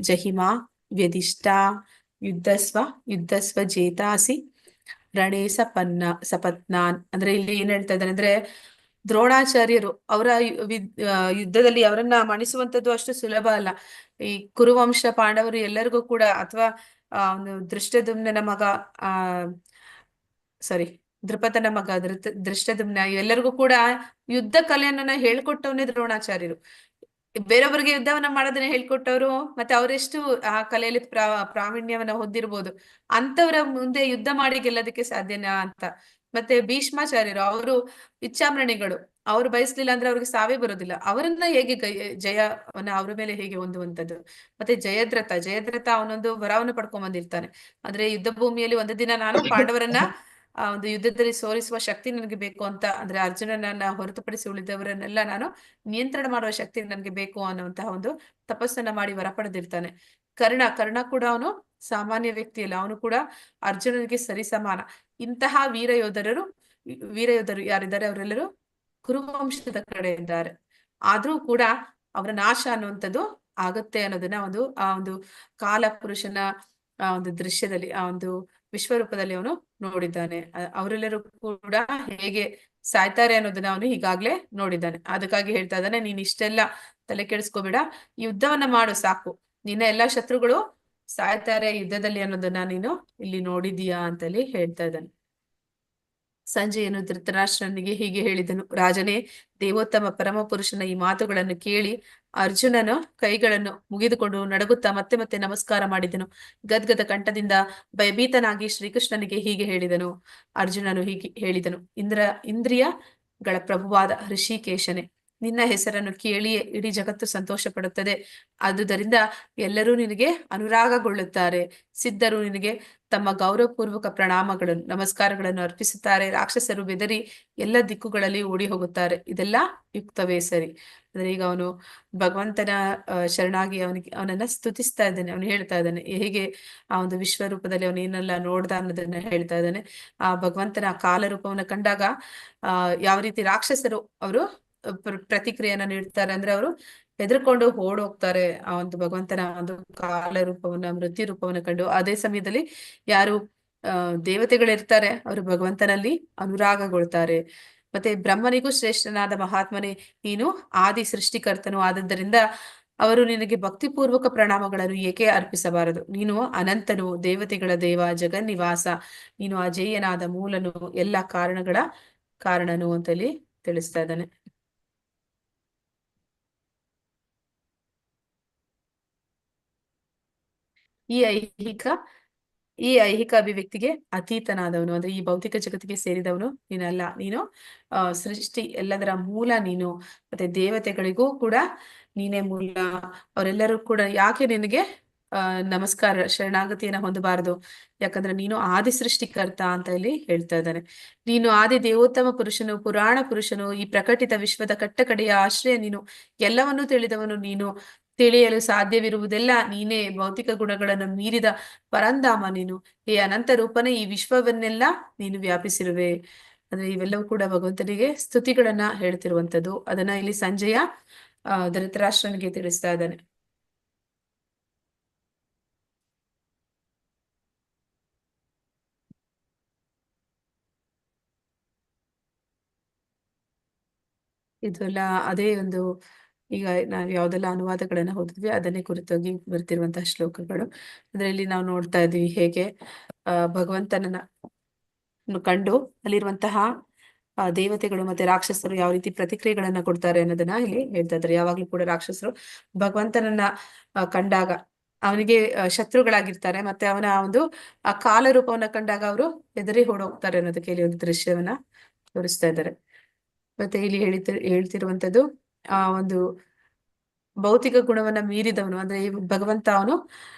Speaker 7: ಜಹಿಮಾ ವ್ಯದಿಷ್ಟಾ ಯುದ್ಧಸ್ವ ಜೇತಾಸಿ ರಣೇ ಸಪತ್ನಾನ್. ಅಂದ್ರೆ ಇಲ್ಲಿ ಏನ್ ಹೇಳ್ತಾ ಇದ್ದಾನೆ ಅಂದ್ರೆ, ದ್ರೋಣಾಚಾರ್ಯರು ಅವರ ಯುದ್ಧದಲ್ಲಿ ಅವರನ್ನ ಮಣಿಸುವಂತದ್ದು ಅಷ್ಟು ಸುಲಭ ಅಲ್ಲ. ಈ ಕುರುವಂಶ ಪಾಂಡವರು ಎಲ್ಲರಿಗೂ ಕೂಡ, ಅಥವಾ ಒಂದು ದೃಷ್ಟದ್ಯುಮ್ನ ಮಗ ದೃಪದನ ಮಗ ದೃಷ್ಟದ್ಯುಮ್ನ ಎಲ್ಲರಿಗೂ ಕೂಡ ಯುದ್ಧ ಕಲೆಯನ್ನ ಹೇಳ್ಕೊಟ್ಟವನೇ ದ್ರೋಣಾಚಾರ್ಯರು. ಬೇರೊಬ್ಬರಿಗೆ ಯುದ್ಧವನ್ನ ಮಾಡೋದನ್ನ ಹೇಳ್ಕೊಟ್ಟವರು, ಮತ್ತೆ ಅವರೆಷ್ಟು ಆ ಕಲೆಯಲ್ಲಿ ಪ್ರಾವೀಣ್ಯವನ್ನ ಹೊಂದಿರ್ಬೋದು, ಅಂತವರ ಮುಂದೆ ಯುದ್ಧ ಮಾಡಿ ಗೆಲ್ಲೋದಕ್ಕೆ ಸಾಧ್ಯನಾ ಅಂತ. ಮತ್ತೆ ಭೀಷ್ಮಾಚಾರ್ಯರು, ಅವರು ಇಚ್ಛಾಮರಣಿಗಳು, ಅವ್ರು ಬಯಸ್ಲಿಲ್ಲ ಅಂದ್ರೆ ಅವ್ರಿಗೆ ಸಾವೇ ಬರೋದಿಲ್ಲ. ಅವರನ್ನ ಹೇಗೆ ಜಯವನ್ನ ಅವ್ರ ಮೇಲೆ ಹೇಗೆ ಹೊಂದುವಂತದ್ದು. ಮತ್ತೆ ಜಯದ್ರಥ ಅವನೊಂದು ವರವನ್ನು ಪಡ್ಕೊಂಡ್ ಬಂದಿರ್ತಾನೆ. ಅಂದ್ರೆ ಯುದ್ಧ ಭೂಮಿಯಲ್ಲಿ ಒಂದು ದಿನ ನಾನು ಪಾಂಡವರನ್ನ ಒಂದು ಯುದ್ಧದಲ್ಲಿ ಸೋಲಿಸುವ ಶಕ್ತಿ ನನಗೆ ಬೇಕು ಅಂತ, ಅಂದ್ರೆ ಅರ್ಜುನನನ್ನ ಹೊರತುಪಡಿಸಿ ಉಳಿದವರನ್ನೆಲ್ಲ ನಾನು ನಿಯಂತ್ರಣ ಮಾಡುವ ಶಕ್ತಿ ನನಗೆ ಬೇಕು ಅನ್ನುವಂತಹ ಒಂದು ತಪಸ್ಸನ್ನ ಮಾಡಿ ವರ ಪಡೆದಿರ್ತಾನೆ. ಕರ್ಣ ಕೂಡ ಅವನು ಸಾಮಾನ್ಯ ವ್ಯಕ್ತಿ ಅಲ್ಲ, ಅವನು ಕೂಡ ಅರ್ಜುನನಿಗೆ ಸರಿ ಸಮಾನ. ಇಂತಹ ವೀರ ಯೋಧರು ಯಾರಿದ್ದಾರೆ ಅವರೆಲ್ಲರೂ ಕುರುವಂಶದ ಕಡೆ ಇದ್ದಾರೆ. ಆದ್ರೂ ಕೂಡ ಅವರ ನಾಶ ಅನ್ನುವಂಥದ್ದು ಆಗತ್ತೆ ಅನ್ನೋದನ್ನ ಆ ಒಂದು ಕಾಲ ಪುರುಷನ ಆ ಒಂದು ದೃಶ್ಯದಲ್ಲಿ, ಆ ಒಂದು ವಿಶ್ವರೂಪದಲ್ಲಿ ಅವನು ನೋಡಿದ್ದಾನೆ. ಅವರೆಲ್ಲರೂ ಕೂಡ ಹೇಗೆ ಸಾಯ್ತಾರೆ ಅನ್ನೋದನ್ನ ಅವನು ಈಗಾಗ್ಲೇ ನೋಡಿದ್ದಾನೆ. ಅದಕ್ಕಾಗಿ ಹೇಳ್ತಾ ಇದ್ದಾನೆ, ನೀನ್ ಇಷ್ಟೆಲ್ಲ ತಲೆ ಕೆಡಿಸ್ಕೋಬೇಡ, ಯುದ್ಧವನ್ನ ಮಾಡು ಸಾಕು, ನಿನ್ನ ಎಲ್ಲಾ ಶತ್ರುಗಳು ಸಾಯ್ತಾರೆ ಯುದ್ಧದಲ್ಲಿ ಅನ್ನೋದನ್ನ ನೀನು ಇಲ್ಲಿ ನೋಡಿದೀಯಾ ಅಂತಲ್ಲಿ ಹೇಳ್ತಾ ಇದ್ದಾನೆ. ಸಂಜಯನು ಧೃತರಾಷ್ಟ್ರನಿಗೆ ಹೀಗೆ ಹೇಳಿದನು, ರಾಜನೇ, ದೇವೋತ್ತಮ ಪರಮ ಪುರುಷನ ಈ ಮಾತುಗಳನ್ನು ಕೇಳಿ ಅರ್ಜುನನು ಕೈಗಳನ್ನು ಮುಗಿದುಕೊಂಡು ನಡುಗುತ್ತಾ ಮತ್ತೆ ಮತ್ತೆ ನಮಸ್ಕಾರ ಮಾಡಿದನು. ಗದ್ಗದ ಕಂಠದಿಂದ ಭಯಭೀತನಾಗಿ ಶ್ರೀಕೃಷ್ಣನಿಗೆ ಹೀಗೆ ಹೇಳಿದನು. ಅರ್ಜುನನು ಹೀಗೆ ಹೇಳಿದನು, ಇಂದ್ರಿಯಗಳ ಪ್ರಭುವಾದ ಋಷಿಕೇಶನೇ, ನಿನ್ನ ಹೆಸರನ್ನು ಕೇಳಿಯೇ ಇಡೀ ಜಗತ್ತು ಸಂತೋಷ ಪಡುತ್ತದೆ. ಆದುದರಿಂದ ಎಲ್ಲರೂ ನಿನಗೆ ಅನುರಾಗಗೊಳ್ಳುತ್ತಾರೆ. ಸಿದ್ಧರು ನಿನಗೆ ತಮ್ಮ ಗೌರವಪೂರ್ವಕ ನಮಸ್ಕಾರಗಳನ್ನು ಅರ್ಪಿಸುತ್ತಾರೆ. ರಾಕ್ಷಸರು ಬೆದರಿ ಎಲ್ಲ ದಿಕ್ಕುಗಳಲ್ಲಿ ಓಡಿ ಹೋಗುತ್ತಾರೆ. ಇದೆಲ್ಲ ಯುಕ್ತವೇ ಸರಿ. ಅಂದ್ರೆ ಈಗ ಅವನು ಭಗವಂತನ ಶರಣಾಗಿ ಅವನನ್ನ ಸ್ತುತಿಸ್ತಾ ಇದ್ದಾನೆ. ಅವನು ಹೇಳ್ತಾ ಇದ್ದಾನೆ ಹೇಗೆ ಆ ಒಂದು ವಿಶ್ವರೂಪದಲ್ಲಿ ಅವನು ಏನೆಲ್ಲ ನೋಡ್ದ ಅನ್ನೋದನ್ನ ಹೇಳ್ತಾ ಇದ್ದಾನೆ. ಆ ಭಗವಂತನ ಕಾಲ ರೂಪವನ್ನ ಕಂಡಾಗ ಯಾವ ರೀತಿ ರಾಕ್ಷಸರು ಅವರು ಪ್ರತಿಕ್ರಿಯೆಯನ್ನ ನೀಡ್ತಾರೆ ಅಂದ್ರೆ, ಅವರು ಹೆದರ್ಕೊಂಡು ಓಡೋಗ್ತಾರೆ ಆ ಒಂದು ಭಗವಂತನ ಒಂದು ಕಾಲ ರೂಪವನ್ನ, ಮೃತ್ಯು ರೂಪವನ್ನ ಕಂಡು. ಅದೇ ಸಮಯದಲ್ಲಿ ಯಾರು ದೇವತೆಗಳಿರ್ತಾರೆ ಅವರು ಭಗವಂತನಲ್ಲಿ ಅನುರಾಗಗೊಳ್ತಾರೆ. ಮತ್ತೆ ಬ್ರಹ್ಮನಿಗೂ ಶ್ರೇಷ್ಠನಾದ ಮಹಾತ್ಮನೇ, ನೀನು ಆದಿ ಸೃಷ್ಟಿಕರ್ತನು ಆದದ್ದರಿಂದ ಅವರು ನಿನಗೆ ಭಕ್ತಿಪೂರ್ವಕ ಪ್ರಣಾಮಗಳನ್ನು ಏಕೆ ಅರ್ಪಿಸಬಾರದು. ನೀನು ಅನಂತನು, ದೇವತೆಗಳ ದೇವ, ಜಗನ್ನಿವಾಸ, ನೀನು ಅಜೇಯನಾದ ಮೂಲನು, ಎಲ್ಲ ಕಾರಣಗಳ ಕಾರಣನು ಅಂತಲ್ಲಿ ತಿಳಿಸ್ತಾ ಇದ್ದಾನೆ. ಈ ಐಹಿಕ ಅಭಿವ್ಯಕ್ತಿಗೆ ಅತೀತನಾದವನು, ಅಂದ್ರೆ ಈ ಭೌತಿಕ ಜಗತ್ತಿಗೆ ಸೇರಿದವನು ನೀನಲ್ಲ. ನೀನು ಸೃಷ್ಟಿ ಎಲ್ಲದರ ಮೂಲ ನೀನು. ಮತ್ತೆ ದೇವತೆಗಳಿಗೂ ಕೂಡ ನೀನೇ ಮೂಲ. ಅವರೆಲ್ಲರೂ ಕೂಡ ಯಾಕೆ ನಿನಗೆ ನಮಸ್ಕಾರ ಶರಣಾಗತಿಯನ್ನ ಹೊಂದಬಾರದು? ಯಾಕಂದ್ರೆ ನೀನು ಆದಿ ಸೃಷ್ಟಿಕರ್ತ ಅಂತ ಇಲ್ಲಿ ಹೇಳ್ತಾ ಇದ್ದಾನೆ. ನೀನು ಆದಿ ದೇವೋತ್ತಮ ಪುರುಷನು, ಪುರಾಣ ಪುರುಷನು, ಈ ಪ್ರಕಟಿತ ವಿಶ್ವದ ಕಟ್ಟಕಡೆಯ ಆಶ್ರಯ ನೀನು, ಎಲ್ಲವನ್ನೂ ತಿಳಿದವನು ನೀನು, ತಿಳಿಯಲು ಸಾಧ್ಯವಿರುವುದೆಲ್ಲ ನೀನೇ, ಭೌತಿಕ ಗುಣಗಳನ್ನು ಮೀರಿದ ಪರಂಧಾಮ ನೀನು, ಈ ಅನಂತ ರೂಪನೇ ಈ ವಿಶ್ವವನ್ನೆಲ್ಲ ನೀನು ವ್ಯಾಪಿಸಿರುವೆ. ಅಂದ್ರೆ ಇವೆಲ್ಲವೂ ಕೂಡ ಭಗವಂತನಿಗೆ ಸ್ತುತಿಗಳನ್ನ ಹೇಳ್ತಿರುವಂತದ್ದು. ಅದನ್ನ ಇಲ್ಲಿ ಸಂಜಯ ಧೃತರಾಷ್ಟ್ರನಿಗೆ ತಿಳಿಸ್ತಾ ಇದ್ದಾನೆ. ಇದೆಲ್ಲ ಅದೇ ಒಂದು ಈಗ ನಾವು ಯಾವ್ದೆಲ್ಲ ಅನುವಾದಗಳನ್ನ ಓದಿದ್ವಿ ಅದನ್ನೇ ಕುರಿತಾಗಿ ಬರ್ತಿರುವಂತಹ ಶ್ಲೋಕಗಳು. ಅದರಲ್ಲಿ ನಾವು ನೋಡ್ತಾ ಇದ್ವಿ ಹೇಗೆ ಭಗವಂತನನ್ನ ಕಂಡು ಅಲ್ಲಿರುವಂತಹ ದೇವತೆಗಳು ಮತ್ತೆ ರಾಕ್ಷಸರು ಯಾವ ರೀತಿ ಪ್ರತಿಕ್ರಿಯೆಗಳನ್ನ ಕೊಡ್ತಾರೆ ಅನ್ನೋದನ್ನ ಇಲ್ಲಿ ಹೇಳ್ತಾ ಇದ್ದಾರೆ. ಯಾವಾಗ್ಲೂ ಕೂಡ ರಾಕ್ಷಸರು ಭಗವಂತನನ್ನ ಕಂಡಾಗ ಅವನಿಗೆ ಶತ್ರುಗಳಾಗಿರ್ತಾರೆ. ಮತ್ತೆ ಅವನ ಒಂದು ಆ ಕಾಲ ರೂಪವನ್ನ ಕಂಡಾಗ ಅವರು ಹೆದರಿ ಓಡೋಗ್ತಾರೆ ಅನ್ನೋದಕ್ಕೆ ಇಲ್ಲಿ ಒಂದು ದೃಶ್ಯವನ್ನ ತೋರಿಸ್ತಾ ಇದ್ದಾರೆ. ಮತ್ತೆ ಇಲ್ಲಿ ಹೇಳ್ತಿರುವಂತದ್ದು ಆ ಒಂದು ಭೌತಿಕ ಗುಣವನ್ನ ಮೀರಿದವನು, ಅಂದ್ರೆ ಭಗವಂತ ಅವನು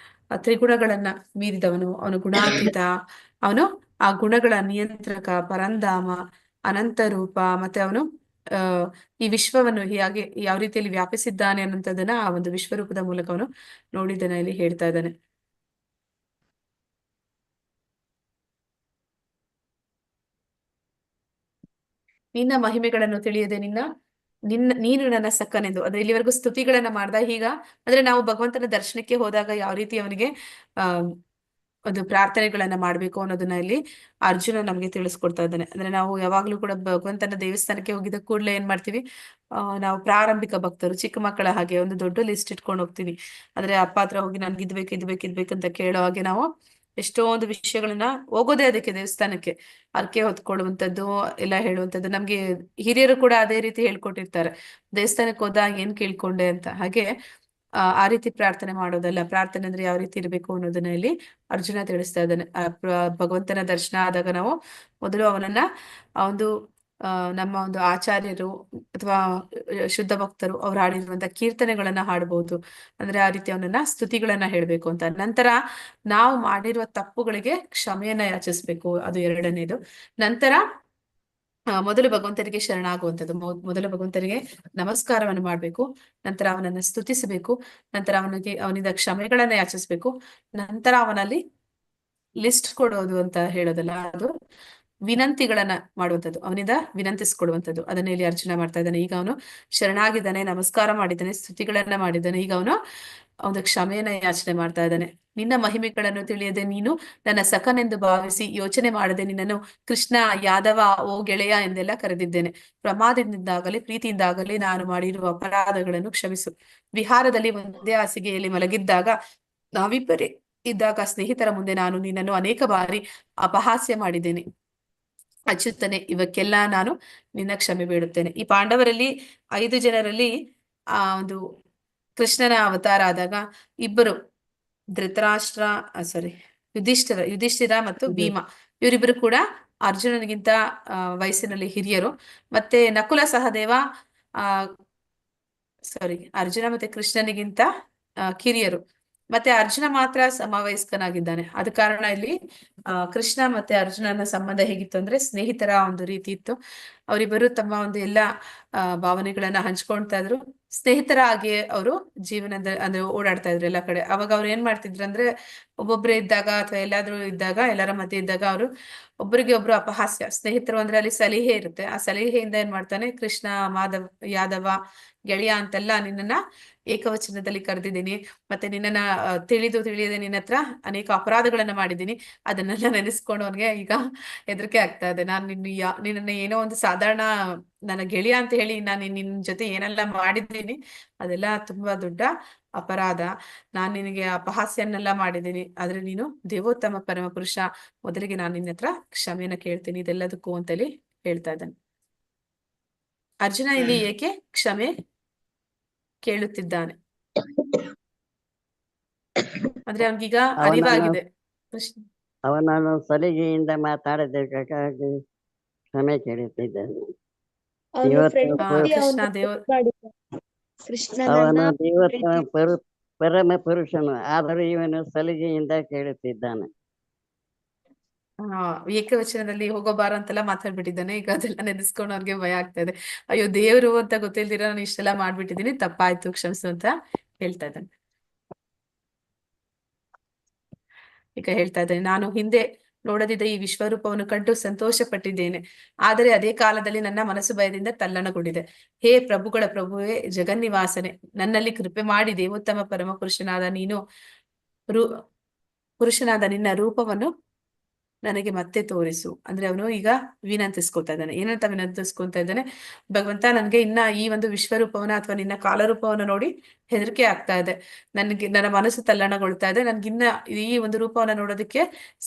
Speaker 7: ತ್ರಿಗುಣಗಳನ್ನ ಮೀರಿದವನು, ಅವನು ಗುಣಾತೀತ, ಅವನು ಆ ಗುಣಗಳ ನಿಯಂತ್ರಕ, ಪರಂಧಾಮ, ಅನಂತ ರೂಪ, ಮತ್ತೆ ಅವನು ಆ ಈ ವಿಶ್ವವನ್ನು ಹೇಗೆ ಯಾವ ರೀತಿಯಲ್ಲಿ ವ್ಯಾಪಿಸಿದ್ದಾನೆ ಅನ್ನೋಂಥದ್ದನ್ನ ಆ ಒಂದು ವಿಶ್ವರೂಪದ ಮೂಲಕ ಅವನು ನೋಡಿದ್ದನ್ನ ಇಲ್ಲಿ ಹೇಳ್ತಾ ಇದ್ದಾನೆ. ನಿನ್ನ ಮಹಿಮೆಗಳನ್ನು ತಿಳಿಯದೆ ನೀನು ನನ್ನ ಸಕ್ಕನೆಂದು ಅಂದ್ರೆ ಇಲ್ಲಿವರೆಗೂ ಸ್ತುತಿಗಳನ್ನ ಮಾಡ್ದ. ಈಗ ಅಂದ್ರೆ ನಾವು ಭಗವಂತನ ದರ್ಶನಕ್ಕೆ ಹೋದಾಗ ಯಾವ ರೀತಿ ಅವನಿಗೆ ಆ ಒಂದು ಪ್ರಾರ್ಥನೆಗಳನ್ನ ಮಾಡ್ಬೇಕು ಅನ್ನೋದನ್ನ ಇಲ್ಲಿ ಅರ್ಜುನ ನಮ್ಗೆ ತಿಳಿಸ್ಕೊಡ್ತಾ ಇದ್ದಾನೆ. ಅಂದ್ರೆ ನಾವು ಯಾವಾಗ್ಲೂ ಕೂಡ ಭಗವಂತನ ದೇವಸ್ಥಾನಕ್ಕೆ ಹೋಗಿದ ಕೂಡಲೇ ಏನ್ ಮಾಡ್ತೀವಿ, ನಾವು ಪ್ರಾರಂಭಿಕ ಭಕ್ತರು ಚಿಕ್ಕ ಮಕ್ಕಳ ಹಾಗೆ ಒಂದು ದೊಡ್ಡ ಲಿಸ್ಟ್ ಇಟ್ಕೊಂಡು ಹೋಗ್ತೀವಿ. ಅಂದ್ರೆ ಅಪ್ಪ ಹತ್ರ ಹೋಗಿ ನನ್ಗೆ ಇದ್ಬೇಕಂತ ಕೇಳೋ ಹಾಗೆ ನಾವು ಎಷ್ಟೊಂದು ವಿಷಯಗಳನ್ನ ಹೋಗೋದೇ ಅದಕ್ಕೆ ದೇವಸ್ಥಾನಕ್ಕೆ ಅರ್ಕೆ ಹೊತ್ಕೊಳ್ಳುವಂಥದ್ದು ಎಲ್ಲ ಹೇಳುವಂಥದ್ದು. ನಮ್ಗೆ ಹಿರಿಯರು ಕೂಡ ಅದೇ ರೀತಿ ಹೇಳ್ಕೊಟ್ಟಿರ್ತಾರೆ, ದೇವಸ್ಥಾನಕ್ಕೆ ಹೋದಾಗ ಏನ್ ಕೇಳ್ಕೊಂಡೆ ಅಂತ. ಹಾಗೆ ಆ ರೀತಿ ಪ್ರಾರ್ಥನೆ ಮಾಡೋದಲ್ಲ. ಪ್ರಾರ್ಥನೆ ಅಂದ್ರೆ ಯಾವ ರೀತಿ ಇರ್ಬೇಕು ಅನ್ನೋದನ್ನ ಇಲ್ಲಿ ಅರ್ಜುನ ತಿಳಿಸ್ತಾ ಇದ್ದಾನೆ. ಭಗವಂತನ ದರ್ಶನ ಆದಾಗ ನಾವು ಮೊದಲು ಅವನನ್ನ ಒಂದು ನಮ್ಮ ಒಂದು ಆಚಾರ್ಯರು ಅಥವಾ ಶುದ್ಧ ಭಕ್ತರು ಅವ್ರು ಹಾಡಿರುವಂತ ಕೀರ್ತನೆಗಳನ್ನ ಹಾಡ್ಬೋದು. ಅಂದ್ರೆ ಆ ರೀತಿ ಅವನನ್ನ ಸ್ತುತಿಗಳನ್ನ ಹೇಳ್ಬೇಕು ಅಂತ. ನಂತರ ನಾವು ಮಾಡಿರುವ ತಪ್ಪುಗಳಿಗೆ ಕ್ಷಮೆಯನ್ನ ಯಾಚಿಸ್ಬೇಕು, ಅದು ಎರಡನೇದು. ನಂತರ ಮೊದಲು ಭಗವಂತನಿಗೆ ಶರಣಾಗುವಂಥದ್ದು, ಮೊದಲು ಭಗವಂತನಿಗೆ ನಮಸ್ಕಾರವನ್ನು ಮಾಡ್ಬೇಕು, ನಂತರ ಅವನನ್ನ ಸ್ತುತಿಸಬೇಕು, ನಂತರ ಅವನಿಂದ ಕ್ಷಮೆಗಳನ್ನ ಯಾಚಿಸ್ಬೇಕು, ನಂತರ ಅವನಲ್ಲಿ ಲಿಸ್ಟ್ ಕೊಡೋದು ಅಂತ ಹೇಳೋದಲ್ಲ, ಅದು ವಿನಂತಿಗಳನ್ನ ಮಾಡುವಂಥದ್ದು, ಅವನಿಂದ ವಿನಂತಿಸ್ಕೊಡುವಂಥದ್ದು. ಅದನ್ನ ಇಲ್ಲಿ ಅರ್ಜುನ ಮಾಡ್ತಾ ಇದ್ದಾನೆ. ಈಗ ಅವನು ಶರಣಾಗಿದ್ದಾನೆ, ನಮಸ್ಕಾರ ಮಾಡಿದ್ದಾನೆ, ಸ್ತುತಿಗಳನ್ನ ಮಾಡಿದ್ದಾನೆ. ಈಗ ಅವನು ಒಂದು ಕ್ಷಮೆಯನ್ನ ಯಾಚನೆ ಮಾಡ್ತಾ ಇದ್ದಾನೆ. ನಿನ್ನ ಮಹಿಮೆಗಳನ್ನು ತಿಳಿಯದೆ ನೀನು ನನ್ನ ಸಖನೆಂದು ಭಾವಿಸಿ ಯೋಚನೆ ಮಾಡದೆ ನಿನ್ನನ್ನು ಕೃಷ್ಣ, ಯಾದವ, ಓ ಗೆಳೆಯ ಎಂದೆಲ್ಲ ಕರೆದಿದ್ದೇನೆ. ಪ್ರಮಾದದಿಂದಾಗಲಿ ಪ್ರೀತಿಯಿಂದಾಗಲಿ ನಾನು ಮಾಡಿರುವ ಅಪರಾಧಗಳನ್ನು ಕ್ಷಮಿಸು. ವಿಹಾರದಲ್ಲಿ ಒಂದೇ ಹಾಸಿಗೆಯಲ್ಲಿ ಮಲಗಿದ್ದಾಗ ನಾವಿಬ್ಬರೇ ಇದ್ದಾಗ ಸ್ನೇಹಿತರ ಮುಂದೆ ನಾನು ನಿನ್ನನ್ನು ಅನೇಕ ಬಾರಿ ಅಪಹಾಸ್ಯ ಮಾಡಿದ್ದೇನೆ. ಅಚ್ಯುತನೆ, ಇವಕ್ಕೆಲ್ಲ ನಾನು ನಿನ್ನ ಕ್ಷಮೆ ಬೇಡುತ್ತೇನೆ. ಈ ಪಾಂಡವರಲ್ಲಿ 5 ಜನರಲ್ಲಿ ಒಂದು ಕೃಷ್ಣನ ಅವತಾರ ಆದಾಗ ಇಬ್ಬರು ಧೃತರಾಷ್ಟ್ರ ಯುಧಿಷ್ಠಿರ ಮತ್ತು ಭೀಮ, ಇವರಿಬ್ಬರು ಕೂಡ ಅರ್ಜುನನಿಗಿಂತ ವಯಸ್ಸಿನಲ್ಲಿ ಹಿರಿಯರು. ಮತ್ತೆ ನಕುಲ ಸಹದೇವ ಅರ್ಜುನ ಮತ್ತೆ ಕೃಷ್ಣನಿಗಿಂತ ಕಿರಿಯರು. ಮತ್ತೆ ಅರ್ಜುನ ಮಾತ್ರ ಸಮವಯಸ್ಕನಾಗಿದ್ದಾನೆ. ಆದ ಕಾರಣ ಇಲ್ಲಿ ಕೃಷ್ಣ ಮತ್ತೆ ಅರ್ಜುನನ ಸಂಬಂಧ ಹೇಗಿತ್ತು ಅಂದ್ರೆ ಸ್ನೇಹಿತರ ಒಂದು ರೀತಿ ಇತ್ತು. ಅವರಿಬ್ಬರು ತಮ್ಮ ಒಂದು ಎಲ್ಲಾ ಭಾವನೆಗಳನ್ನ ಹಂಚ್ಕೊಳ್ತಾ ಇದ್ರು. ಸ್ನೇಹಿತರ ಹಾಗೆ ಅವರು ಜೀವನದ ಅಂದ್ರೆ ಓಡಾಡ್ತಾ ಇದ್ರು ಎಲ್ಲ ಕಡೆ. ಅವಾಗ ಅವ್ರು ಏನ್ ಮಾಡ್ತಿದ್ರು ಅಂದ್ರೆ ಒಬ್ಬೊಬ್ರೆ ಇದ್ದಾಗ ಅಥವಾ ಎಲ್ಲಾದ್ರೂ ಇದ್ದಾಗ, ಎಲ್ಲರ ಮಧ್ಯೆ ಇದ್ದಾಗ ಅವರು ಒಬ್ಬರಿಗೆ ಒಬ್ರು ಅಪಹಾಸ್ಯ. ಸ್ನೇಹಿತರು ಅಂದ್ರೆ ಅಲ್ಲಿ ಸಲಿಹೆ ಇರುತ್ತೆ. ಆ ಸಲಿಹೆಯಿಂದ ಏನ್ ಮಾಡ್ತಾನೆ, ಕೃಷ್ಣ, ಯಾದವ, ಗೆಳೆಯ ಅಂತೆಲ್ಲ ನಿನ್ನನ್ನ ಏಕವಚನದಲ್ಲಿ ಕರೆದಿದ್ದೀನಿ, ಮತ್ತೆ ನಿನ್ನನ್ನ ತಿಳಿಯದೆ ನಿನ್ನ ಹತ್ರ ಅನೇಕ ಅಪರಾಧಗಳನ್ನ ಮಾಡಿದ್ದೀನಿ. ಅದನ್ನೆಲ್ಲ ನೆನೆಸ್ಕೊಂಡು ಅವನಿಗೆ ಈಗ ಹೆದರಿಕೆ ಆಗ್ತಾ ಇದೆ. ನಾನು ನಿನ್ನ ಏನೋ ಒಂದು ಸಾಧಾರಣ ನನ್ನ ಗೆಳೆಯ ಅಂತ ಹೇಳಿ ನಾನು ನಿನ್ನ ಜೊತೆ ಏನೆಲ್ಲ ಮಾಡಿದ್ದೀನಿ ಅದೆಲ್ಲ ತುಂಬಾ ದೊಡ್ಡ ಅಪರಾಧ. ನಾನು ನಿನಗೆ ಅಪಹಾಸ್ಯನ್ನೆಲ್ಲ ಮಾಡಿದ್ದೀನಿ, ಆದ್ರೆ ನೀನು ದೇವೋತ್ತಮ ಪರಮ ಪುರುಷ, ಮೊದಲಿಗೆ ನಾನು ನಿನ್ನ ಹತ್ರ ಕ್ಷಮೆಯನ್ನ ಕೇಳ್ತೀನಿ ಇದೆಲ್ಲದಕ್ಕೂ ಅಂತೇಳಿ ಹೇಳ್ತಾ ಇದ್ದಾನೆ. ಅರ್ಜುನ ಇಲ್ಲಿ ಏಕೆ ಕ್ಷಮೆ ಕೇಳುತ್ತಿದ್ದಾನೆ ಅಂದ್ರೆ ಅವನಿಗೀಗ ಅರಿವಾಗಿದೆ.
Speaker 8: ಅವನನ್ನು ಸಲಿಗೆಯಿಂದ ಮಾತಾಡಬೇಕಾಗಿ ಕ್ಷಮೆ ಕೇಳುತ್ತಿದ್ದಾನೆ. ಅವನು ದೇವೋತ್ತಮ ಪರಮ ಪುರುಷನು, ಆದರೂ ಇವನು ಸಲಿಗೆಯಿಂದ ಕೇಳುತ್ತಿದ್ದಾನೆ.
Speaker 7: ಏಕವಚನದಲ್ಲಿ ಹೋಗೋಬಾರ ಅಂತೆಲ್ಲ ಮಾತಾಡ್ಬಿಟ್ಟಿದ್ದಾನೆ. ಈಗ ಅದೆಲ್ಲ ನೆನೆಸ್ಕೊಂಡು ಅವ್ರಿಗೆ ಭಯ ಆಗ್ತಾ ಇದೆ. ಅಯ್ಯೋ ದೇವ್ರು ಅಂತ ಗೊತ್ತಿಲ್ದಿರ ನಾನು ಇಷ್ಟೆಲ್ಲ ಮಾಡ್ಬಿಟ್ಟಿದ್ದೀನಿ, ತಪ್ಪಾಯ್ತು, ಕ್ಷಮಿಸು ಅಂತ ಹೇಳ್ತಾ ಇದ್ದಾನೆ. ಈಗ ಹೇಳ್ತಾ ಇದ್ದಾನೆ, ನಾನು ಹಿಂದೆ ನೋಡದಿದ್ದ ಈ ವಿಶ್ವರೂಪವನ್ನು ಕಂಡು ಸಂತೋಷ ಪಟ್ಟಿದ್ದೇನೆ. ಆದರೆ ಅದೇ ಕಾಲದಲ್ಲಿ ನನ್ನ ಮನಸ್ಸು ಭಯದಿಂದ ತಲ್ಲಣಗೊಂಡಿದೆ. ಹೇ ಪ್ರಭುಗಳ ಪ್ರಭುವೇ, ಜಗನ್ನಿವಾಸನೆ, ನನ್ನಲ್ಲಿ ಕೃಪೆ ಮಾಡಿ ದೇವೋತ್ತಮ ಪರಮ ಪುರುಷನಾದ ನಿನ್ನ ರೂಪವನ್ನು ನನಗೆ ಮತ್ತೆ ತೋರಿಸು. ಅಂದ್ರೆ ಅವನು ಈಗ ವಿನಂತಿಸ್ಕೊತಾ ಇದ್ದಾನೆ. ಏನಂತ ವಿನಂತಿಸ್ಕೊತಾ ಇದ್ದಾನೆ, ಭಗವಂತ ನನ್ಗೆ ಇನ್ನ ಈ ಒಂದು ವಿಶ್ವರೂಪವನ್ನ ಅಥವಾ ನಿನ್ನ ಕಾಲರೂಪವನ್ನು ನೋಡಿ ಹೆದರಿಕೆ ಆಗ್ತಾ ಇದೆ, ನನ್ನ ಮನಸ್ಸು ತಲ್ಲಣಗೊಳ್ತಾ ಇದೆ, ನನ್ಗಿನ್ನ ಈ ಒಂದು ರೂಪವನ್ನ ನೋಡೋದಕ್ಕೆ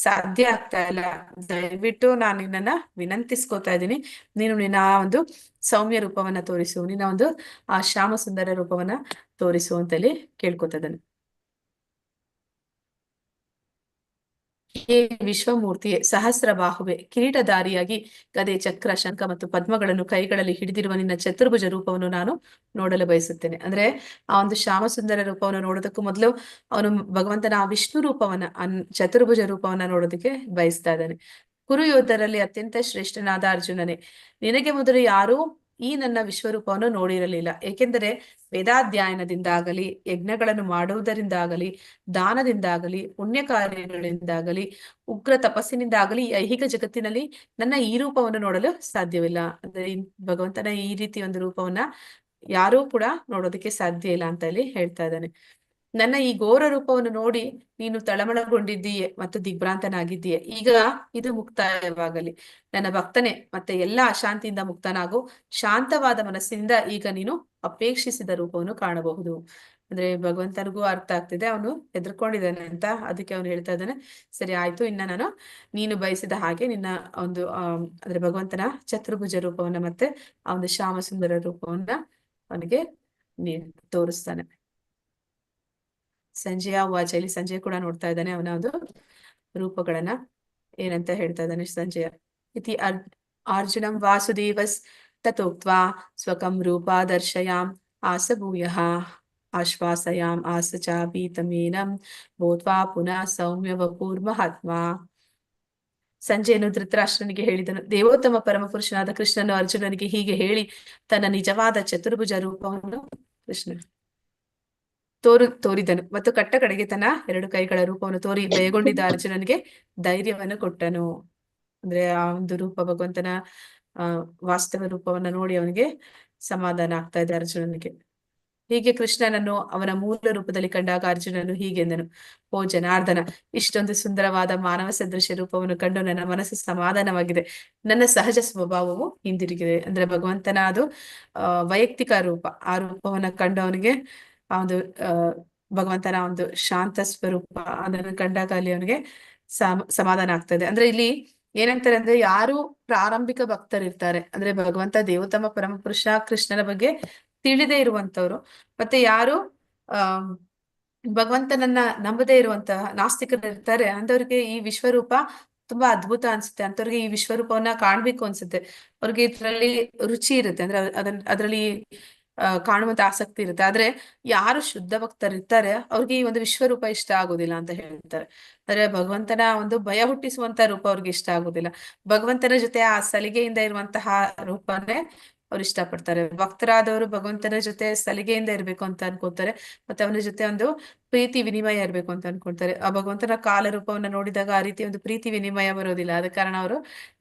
Speaker 7: ಸಾಧ್ಯ ಆಗ್ತಾ ಇಲ್ಲ. ದಯವಿಟ್ಟು ನಾನು ನಿನ್ನನ್ನ ವಿನಂತಿಸ್ಕೊತಾ ಇದ್ದೀನಿ, ನೀನು ನಿನ್ನ ಒಂದು ಸೌಮ್ಯ ರೂಪವನ್ನ ತೋರಿಸು, ನಿನ್ನ ಒಂದು ಆ ಶ್ಯಾಮ ಸುಂದರ ರೂಪವನ್ನ ತೋರಿಸು ಅಂತೇಳಿ ಕೇಳ್ಕೊತಾ ಇದ್ದಾನೆ. ಹೇ ವಿಶ್ವಮೂರ್ತಿಯೇ, ಸಹಸ್ರ ಬಾಹುವೆ, ಕಿರೀಟಧಾರಿಯಾಗಿ ಗದೆ, ಚಕ್ರ, ಶಂಖ ಮತ್ತು ಪದ್ಮಗಳನ್ನು ಕೈಗಳಲ್ಲಿ ಹಿಡಿದಿರುವ ನಿನ್ನ ಚತುರ್ಭುಜ ರೂಪವನ್ನು ನಾನು ನೋಡಲು ಬಯಸುತ್ತೇನೆ. ಅಂದ್ರೆ ಆ ಒಂದು ಶ್ಯಾಮ ಸುಂದರ ರೂಪವನ್ನು ನೋಡೋದಕ್ಕೂ ಮೊದಲು ಅವನು ಭಗವಂತನ ಆ ವಿಷ್ಣು ರೂಪವನ್ನ, ಚತುರ್ಭುಜ ರೂಪವನ್ನ ನೋಡೋದಕ್ಕೆ ಬಯಸ್ತಾ ಇದ್ದಾನೆ. ಕುರು ಯೋಧರಲ್ಲಿ ಅತ್ಯಂತ ಶ್ರೇಷ್ಠನಾದ ಅರ್ಜುನನೇ, ನಿನಗೆ ಮೊದಲು ಯಾರೂ ಈ ನನ್ನ ವಿಶ್ವರೂಪವನ್ನು ನೋಡಿರಲಿಲ್ಲ. ಏಕೆಂದರೆ ವೇದಾಧ್ಯಯನದಿಂದಾಗಲಿ, ಯಜ್ಞಗಳನ್ನು ಮಾಡುವುದರಿಂದಾಗಲಿ, ದಾನದಿಂದಾಗಲಿ, ಪುಣ್ಯ ಕಾರ್ಯಗಳಿಂದಾಗಲಿ, ಉಗ್ರ ತಪಸ್ಸಿನಿಂದಾಗಲಿ ಈ ಐಹಿಕ ಜಗತ್ತಿನಲ್ಲಿ ನನ್ನ ಈ ರೂಪವನ್ನು ನೋಡಲು ಸಾಧ್ಯವಿಲ್ಲ. ಅಂದ್ರೆ ಭಗವಂತನ ಈ ರೀತಿ ಒಂದು ರೂಪವನ್ನ ಯಾರೂ ಕೂಡ ನೋಡೋದಕ್ಕೆ ಸಾಧ್ಯ ಇಲ್ಲ ಅಂತ ಇಲ್ಲಿ ಹೇಳ್ತಾ ಇದ್ದಾನೆ. ನನ್ನ ಈ ಘೋರ ರೂಪವನ್ನು ನೋಡಿ ನೀನು ತಳಮಳಗೊಂಡಿದ್ದೀಯೆ ಮತ್ತು ದಿಗ್ಭ್ರಾಂತನಾಗಿದ್ದೀಯೆ. ಈಗ ಇದು ಮುಕ್ತಾಯವಾಗಲಿ. ನನ್ನ ಭಕ್ತನೇ, ಮತ್ತೆ ಎಲ್ಲಾ ಅಶಾಂತಿಯಿಂದ ಮುಕ್ತನಾಗು. ಶಾಂತವಾದ ಮನಸ್ಸಿನಿಂದ ಈಗ ನೀನು ಅಪೇಕ್ಷಿಸಿದ ರೂಪವನ್ನು ಕಾಣಬಹುದು. ಅಂದ್ರೆ ಭಗವಂತನಿಗೂ ಅರ್ಥ ಆಗ್ತಿದೆ, ಅವನು ಹೆದರ್ಕೊಂಡಿದ್ದಾನೆ ಅಂತ. ಅದಕ್ಕೆ ಅವನು ಹೇಳ್ತಾ ಇದ್ದಾನೆ, ಸರಿ ಆಯ್ತು, ಇನ್ನ ನಾನು ನೀನು ಬಯಸಿದ ಹಾಗೆ ನಿನ್ನ ಒಂದು ಅಂದ್ರೆ ಭಗವಂತನ ಚತುರ್ಭುಜ ರೂಪವನ್ನ ಮತ್ತೆ ಆ ಒಂದು ಶ್ಯಾಮ ಸುಂದರ ರೂಪವನ್ನ ಅವನಿಗೆ ತೋರಿಸ್ತಾನೆ. ಸಂಜೆಯ ವಾಚ, ಇಲ್ಲಿ ಸಂಜೆ ಕೂಡ ನೋಡ್ತಾ ಇದ್ದಾನೆ ಅವನ ಒಂದು ರೂಪಗಳನ್ನ. ಏನಂತ ಹೇಳ್ತಾ ಇದ್ದಾನೆ ಸಂಜಯ, ಇತಿ ಅರ್ಜುನಂ ವಾಸುದೇವಸ್ ತಥೋಕ್ತ್ವಾ ಸ್ವಕಂ ರೂಪ ದರ್ಶಯಾಮ್ ಆಸ ಭೂಯಃ ಆಶ್ವಾಸಯಾಮ್ ಆಸ ಚಾಪೀತಮೇನಂ ಭೂತ್ವಾ ಪುನಃ ಸೌಮ್ಯ ವಪುರ್ ಮಹಾತ್ಮ. ಸಂಜಯನು ಧೃತರಾಷ್ಟ್ರನಿಗೆ ಹೇಳಿದನು, ದೇವೋತ್ತಮ ಪರಮಪುರುಷನಾದ ಕೃಷ್ಣನು ಅರ್ಜುನನಿಗೆ ಹೀಗೆ ಹೇಳಿ ತನ್ನ ನಿಜವಾದ ಚತುರ್ಭುಜ ರೂಪವನ್ನು ಕೃಷ್ಣ ತೋರಿದನು ಮತ್ತು ಕಟ್ಟ ಕಡೆಗೆ ತನ್ನ 2 ಕೈಗಳ ರೂಪವನ್ನು ತೋರಿ ಭಯಗೊಂಡಿದ್ದ ಅರ್ಜುನನಿಗೆ ಧೈರ್ಯವನ್ನು ಕೊಟ್ಟನು. ಅಂದ್ರೆ ಆ ಒಂದು ರೂಪ, ಭಗವಂತನ ವಾಸ್ತವ ರೂಪವನ್ನ ನೋಡಿ ಅವನಿಗೆ ಸಮಾಧಾನ ಆಗ್ತಾ ಇದೆ ಅರ್ಜುನನಿಗೆ. ಹೀಗೆ ಕೃಷ್ಣನನ್ನು ಅವನ ಮೂಲ ರೂಪದಲ್ಲಿ ಕಂಡಾಗ ಅರ್ಜುನನು ಹೀಗೆಂದನು, ಓ ಜನಾರ್ದನ, ಇಷ್ಟೊಂದು ಸುಂದರವಾದ ಮಾನವ ಸದೃಶ ರೂಪವನ್ನು ಕಂಡು ನನ್ನ ಮನಸ್ಸು ಸಮಾಧಾನವಾಗಿದೆ. ನನ್ನ ಸಹಜ ಸ್ವಭಾವವು ಹಿಂದಿರುಗಿದೆ. ಅಂದ್ರೆ ಭಗವಂತನ ಅದು ವೈಯಕ್ತಿಕ ರೂಪ. ಆ ರೂಪವನ್ನ ಕಂಡು ಅವನಿಗೆ ಆ ಒಂದು ಭಗವಂತನ ಒಂದು ಶಾಂತ ಸ್ವರೂಪ ಅದನ್ನು ಕಂಡಾಗ ಅಲ್ಲಿ ಅವನಿಗೆ ಸಮಾಧಾನ ಆಗ್ತದೆ. ಅಂದ್ರೆ ಇಲ್ಲಿ ಏನಂತಾರೆ ಅಂದ್ರೆ, ಯಾರು ಪ್ರಾರಂಭಿಕ ಭಕ್ತರಿರ್ತಾರೆ, ಅಂದ್ರೆ ಭಗವಂತ ದೇವೋತ್ತಮ ಪರಮಪುರುಷ ಕೃಷ್ಣನ ಬಗ್ಗೆ ತಿಳಿದೇ ಇರುವಂತವ್ರು, ಮತ್ತೆ ಯಾರು ಭಗವಂತನನ್ನ ನಂಬದೇ ಇರುವಂತಹ ನಾಸ್ತಿಕರು ಇರ್ತಾರೆ, ಅಂತವ್ರಿಗೆ ಈ ವಿಶ್ವರೂಪ ತುಂಬಾ ಅದ್ಭುತ ಅನ್ಸುತ್ತೆ. ಅಂತವ್ರಿಗೆ ಈ ವಿಶ್ವರೂಪವನ್ನ ಕಾಣ್ಬೇಕು ಅನ್ಸುತ್ತೆ. ಅವ್ರಿಗೆ ಇದ್ರಲ್ಲಿ ರುಚಿ ಇರುತ್ತೆ, ಅಂದ್ರೆ ಅದರಲ್ಲಿ ಕಾಣುವಂತ ಆಸಕ್ತಿ ಇರುತ್ತೆ. ಆದ್ರೆ ಯಾರು ಶುದ್ಧ ಭಕ್ತರಿರ್ತಾರೆ ಅವ್ರಿಗೆ ಈ ಒಂದು ವಿಶ್ವರೂಪ ಇಷ್ಟ ಆಗುದಿಲ್ಲ ಅಂತ ಹೇಳ್ತಾರೆ. ಅಂದ್ರೆ ಭಗವಂತನ ಒಂದು ಭಯ ಹುಟ್ಟಿಸುವಂತ ರೂಪ ಅವ್ರಿಗೆ ಇಷ್ಟ ಆಗುದಿಲ್ಲ. ಭಗವಂತನ ಜೊತೆ ಆ ಸಲಿಗೆಯಿಂದ ಇರುವಂತಹ ರೂಪನೇ ಅವ್ರು ಇಷ್ಟಪಡ್ತಾರೆ. ಭಕ್ತರಾದವರು ಭಗವಂತನ ಜೊತೆ ಸಲಿಗೆಯಿಂದ ಇರ್ಬೇಕು ಅಂತ ಅನ್ಕೋತಾರೆ, ಮತ್ತೆ ಅವನ ಜೊತೆ ಒಂದು ಪ್ರೀತಿ ವಿನಿಮಯ ಇರ್ಬೇಕು ಅಂತ ಅನ್ಕೊಳ್ತಾರೆ. ಆ ಭಗವಂತನ ಕಾಲ ರೂಪವನ್ನ ನೋಡಿದಾಗ ಆ ರೀತಿ ಒಂದು ಪ್ರೀತಿ ವಿನಿಮಯ ಬರೋದಿಲ್ಲ. ಆದ ಕಾರಣ ಅವರು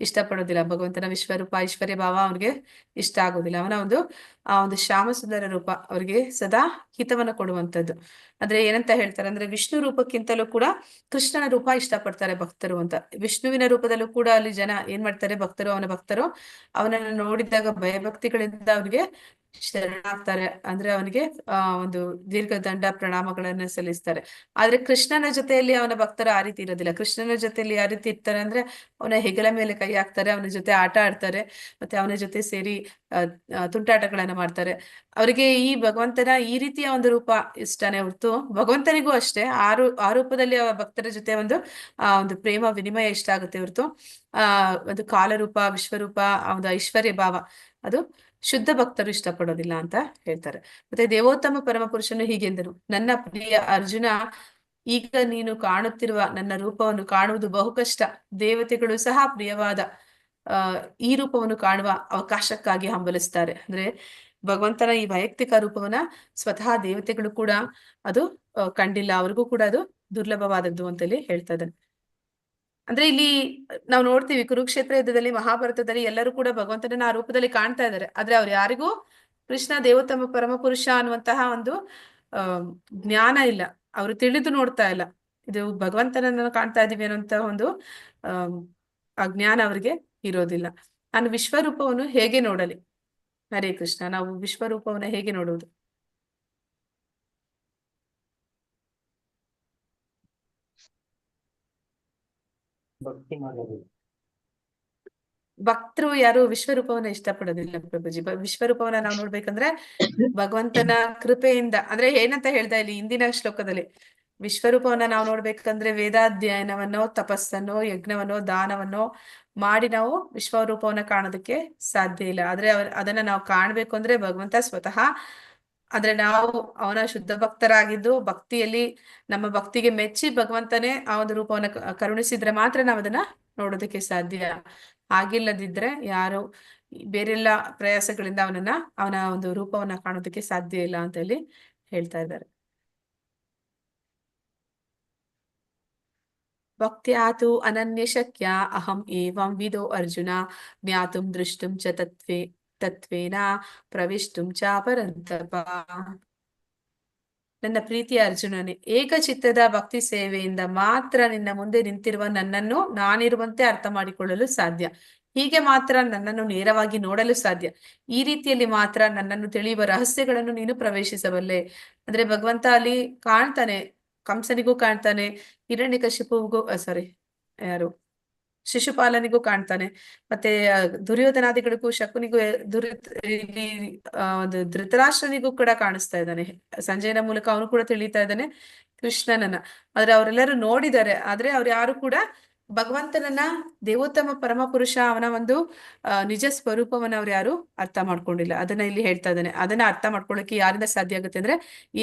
Speaker 7: ಇಷ್ಟಪಡೋದಿಲ್ಲ. ಭಗವಂತನ ವಿಶ್ವರೂಪ ಐಶ್ವರ್ಯ ಭಾವ ಅವ್ರಿಗೆ ಇಷ್ಟ ಆಗೋದಿಲ್ಲ. ಅವನ ಒಂದು ಆ ಒಂದು ಶ್ಯಾಮ ಸುಂದರ ರೂಪ ಅವ್ರಿಗೆ ಸದಾ ಹಿತವನ್ನ ಕೊಡುವಂತದ್ದು. ಅಂದ್ರೆ ಏನಂತ ಹೇಳ್ತಾರೆ ಅಂದ್ರೆ, ವಿಷ್ಣು ರೂಪಕ್ಕಿಂತಲೂ ಕೂಡ ಕೃಷ್ಣನ ರೂಪ ಇಷ್ಟಪಡ್ತಾರೆ ಭಕ್ತರು ಅಂತ. ವಿಷ್ಣುವಿನ ರೂಪದಲ್ಲೂ ಕೂಡ ಅಲ್ಲಿ ಜನ ಏನ್ ಮಾಡ್ತಾರೆ, ಭಕ್ತರು, ಅವನ ಭಕ್ತರು ಅವನನ್ನು ನೋಡಿದಾಗ ಭಯಭಕ್ತಿಗಳಿಂದ ಅವ್ರಿಗೆ ಶರಣಾಗ್ತಾರೆ. ಅಂದ್ರೆ ಅವನಿಗೆ ಒಂದು ದೀರ್ಘ ದಂಡ ಪ್ರಣಾಮಗಳನ್ನ ಸಲ್ಲಿಸ್ತಾರೆ. ಆದ್ರೆ ಕೃಷ್ಣನ ಜೊತೆಯಲ್ಲಿ ಅವನ ಭಕ್ತರು ಆ ರೀತಿ ಇರೋದಿಲ್ಲ. ಕೃಷ್ಣನ ಜೊತೆಯಲ್ಲಿ ಯಾವ ರೀತಿ ಇರ್ತಾರೆ ಅಂದ್ರೆ, ಅವನ ಹೆಗಲ ಮೇಲೆ ಕೈ ಹಾಕ್ತಾರೆ, ಅವನ ಜೊತೆ ಆಟ ಆಡ್ತಾರೆ, ಮತ್ತೆ ಅವನ ಜೊತೆ ಸೇರಿ ತುಂಟಾಟಗಳನ್ನ ಮಾಡ್ತಾರೆ. ಅವರಿಗೆ ಈ ಭಗವಂತನ ಈ ರೀತಿಯ ಒಂದು ರೂಪ ಇಷ್ಟನೇ ಹೊರತು ಭಗವಂತನಿಗೂ ಅಷ್ಟೇ ಆ ರೂಪದಲ್ಲಿ ಆ ಭಕ್ತರ ಜೊತೆ ಒಂದು ಪ್ರೇಮ ವಿನಿಮಯ ಇಷ್ಟ ಆಗುತ್ತೆ ಹೊರತು ಒಂದು ಕಾಲರೂಪ, ವಿಶ್ವರೂಪ, ಆ ಒಂದು ಐಶ್ವರ್ಯ ಭಾವ ಅದು ಶುದ್ಧ ಭಕ್ತರು ಇಷ್ಟಪಡೋದಿಲ್ಲ ಅಂತ ಹೇಳ್ತಾರೆ. ಮತ್ತೆ ದೇವೋತ್ತಮ ಪರಮಪುರುಷನು ಹೀಗೆಂದರು, ನನ್ನ ಪ್ರಿಯ ಅರ್ಜುನ, ಈಗ ನೀನು ಕಾಣುತ್ತಿರುವ ನನ್ನ ರೂಪವನ್ನು ಕಾಣುವುದು ಬಹು ಕಷ್ಟ. ದೇವತೆಗಳು ಸಹ ಪ್ರಿಯವಾದ ಈ ರೂಪವನ್ನು ಕಾಣುವ ಅವಕಾಶಕ್ಕಾಗಿ ಹಂಬಲಿಸ್ತಾರೆ. ಅಂದ್ರೆ ಭಗವಂತನ ಈ ವೈಯಕ್ತಿಕ ರೂಪವನ್ನ ಸ್ವತಃ ದೇವತೆಗಳು ಕೂಡ ಅದು ಕಂಡಿಲ್ಲ, ಅವ್ರಿಗೂ ಕೂಡ ಅದು ದುರ್ಲಭವಾದದ್ದು ಅಂತೇಳಿ ಹೇಳ್ತಾ ಇದ್ದಾನೆ. ಅಂದ್ರೆ ಇಲ್ಲಿ ನಾವು ನೋಡ್ತೀವಿ, ಕುರುಕ್ಷೇತ್ರ ಯುದ್ಧದಲ್ಲಿ, ಮಹಾಭಾರತದಲ್ಲಿ ಎಲ್ಲರೂ ಕೂಡ ಭಗವಂತನ ಆ ರೂಪದಲ್ಲಿ ಕಾಣ್ತಾ ಇದ್ದಾರೆ. ಆದ್ರೆ ಅವ್ರು ಯಾರಿಗೂ ಕೃಷ್ಣ ದೇವೋತ್ತಮ ಪರಮಪುರುಷ ಅನ್ನುವಂತಹ ಒಂದು ಜ್ಞಾನ ಇಲ್ಲ. ಅವರು ತಿಳಿದು ನೋಡ್ತಾ ಇಲ್ಲ, ಇದು ಭಗವಂತನನ್ನು ಕಾಣ್ತಾ ಇದೀವಿ ಅನ್ನುವಂತಹ ಒಂದು ಆ ಜ್ಞಾನ ಅವ್ರಿಗೆ ಇರೋದಿಲ್ಲ. ನಾನು ವಿಶ್ವರೂಪವನ್ನು ಹೇಗೆ ನೋಡಲಿ? ಹರೇ ಕೃಷ್ಣ, ನಾವು ವಿಶ್ವರೂಪವನ್ನು ಹೇಗೆ ನೋಡುವುದು? ಭಕ್ತರು ಯಾರು ವಿಶ್ವರೂಪವನ್ನ ಇಷ್ಟಪಡೋದಿಲ್ಲ ಪ್ರಭುಜಿ. ವಿಶ್ವರೂಪವನ್ನ ನಾವು ನೋಡ್ಬೇಕಂದ್ರೆ ಭಗವಂತನ ಕೃಪೆಯಿಂದ, ಅಂದ್ರೆ ಏನಂತ ಹೇಳ್ತಾ ಇಲ್ಲಿ ಹಿಂದಿನ ಶ್ಲೋಕದಲ್ಲಿ, ವಿಶ್ವರೂಪವನ್ನ ನಾವು ನೋಡ್ಬೇಕಂದ್ರೆ ವೇದಾಧ್ಯಯನವನ್ನೋ, ತಪಸ್ಸನ್ನೋ, ಯಜ್ಞವನ್ನೋ, ದಾನವನ್ನೋ ಮಾಡಿ ನಾವು ವಿಶ್ವರೂಪವನ್ನ ಕಾಣೋದಕ್ಕೆ ಸಾಧ್ಯ ಇಲ್ಲ. ಆದ್ರೆ ಅದನ್ನ ನಾವು ಕಾಣ್ಬೇಕು ಅಂದ್ರೆ ಭಗವಂತ ಸ್ವತಃ, ಅಂದ್ರೆ ನಾವು ಅವನ ಶುದ್ಧ ಭಕ್ತರಾಗಿದ್ದು ಭಕ್ತಿಯಲ್ಲಿ ನಮ್ಮ ಭಕ್ತಿಗೆ ಮೆಚ್ಚಿ ಭಗವಂತನೇ ಆ ಒಂದು ರೂಪವನ್ನ ಕರುಣಿಸಿದ್ರೆ ಮಾತ್ರ ನಾವು ಅದನ್ನ ನೋಡೋದಕ್ಕೆ ಸಾಧ್ಯ. ಆಗಿಲ್ಲದಿದ್ರೆ ಯಾರು ಬೇರೆಲ್ಲ ಪ್ರಯಾಸಗಳಿಂದ ಅವನ ಒಂದು ರೂಪವನ್ನ ಕಾಣೋದಕ್ಕೆ ಸಾಧ್ಯ ಇಲ್ಲ ಅಂತ ಹೇಳಿ ಹೇಳ್ತಾ ಇದ್ದಾರೆ. ಭಕ್ತ್ಯಾತು ಅನನ್ಯ ಶಕ್ಯ ಅಹಂ ಏವಂ ವಿದೋ ಅರ್ಜುನ ಜ್ಞಾತುಂ ದೃಷ್ಟುಂ ಚ ತತ್ವೇನ ಪ್ರವಿಷ್ಟುಂ ಚ ಪರಂತಪ. ನನ್ನ ಪ್ರೀತಿಯ ಅರ್ಜುನನೇ, ಏಕಚಿತ್ತದ ಭಕ್ತಿ ಸೇವೆಯಿಂದ ಮಾತ್ರ ನಿನ್ನ ಮುಂದೆ ನಿಂತಿರುವ ನನ್ನನ್ನು ನಾನಿರುವಂತೆ ಅರ್ಥ ಮಾಡಿಕೊಳ್ಳಲು ಸಾಧ್ಯ. ಹೀಗೆ ಮಾತ್ರ ನನ್ನನ್ನು ನೇರವಾಗಿ ನೋಡಲು ಸಾಧ್ಯ. ಈ ರೀತಿಯಲ್ಲಿ ಮಾತ್ರ ನನ್ನನ್ನು ತಿಳಿಯುವ ರಹಸ್ಯಗಳನ್ನು ನೀನು ಪ್ರವೇಶಿಸಬಲ್ಲೆ. ಅಂದ್ರೆ ಭಗವಂತ ಅಲ್ಲಿ ಕಾಣ್ತಾನೆ, ಕಂಸನಿಗೂ ಕಾಣ್ತಾನೆ, ಹಿರಣ್ಯಕಶಿಪುವಿಗೂ ಯಾರು ಶಿಶುಪಾಲನಿಗೂ ಕಾಣ್ತಾನೆ, ಮತ್ತೆ ದುರ್ಯೋಧನಾದಿಗಳಿಗೂ, ಶಕುನಿಗೂ, ಒಂದು ಧೃತರಾಷ್ಟ್ರನಿಗೂ ಕೂಡ ಕಾಣಿಸ್ತಾ ಇದ್ದಾನೆ. ಸಂಜಯನ ಮೂಲಕ ಅವನು ಕೂಡ ತಿಳಿತಾ ಇದ್ದಾನೆ ಕೃಷ್ಣನನ್ನ. ಆದ್ರೆ ಅವರೆಲ್ಲರೂ ನೋಡಿದ್ದಾರೆ, ಆದ್ರೆ ಅವ್ರು ಯಾರು ಕೂಡ ಭಗವಂತನನ್ನ, ದೇವೋತ್ತಮ ಪರಮ ಪುರುಷ, ಅವನ ಒಂದು ನಿಜ ಸ್ವರೂಪವನ್ನ ಅವ್ರು ಯಾರು ಅರ್ಥ ಮಾಡ್ಕೊಂಡಿಲ್ಲ. ಅದನ್ನ ಇಲ್ಲಿ ಹೇಳ್ತಾ ಇದ್ದಾನೆ. ಅದನ್ನ ಅರ್ಥ ಮಾಡ್ಕೊಳ್ಳಿಕ್ಕೆ ಯಾರಿಂದ ಸಾಧ್ಯ ಆಗುತ್ತೆ ಅಂದ್ರೆ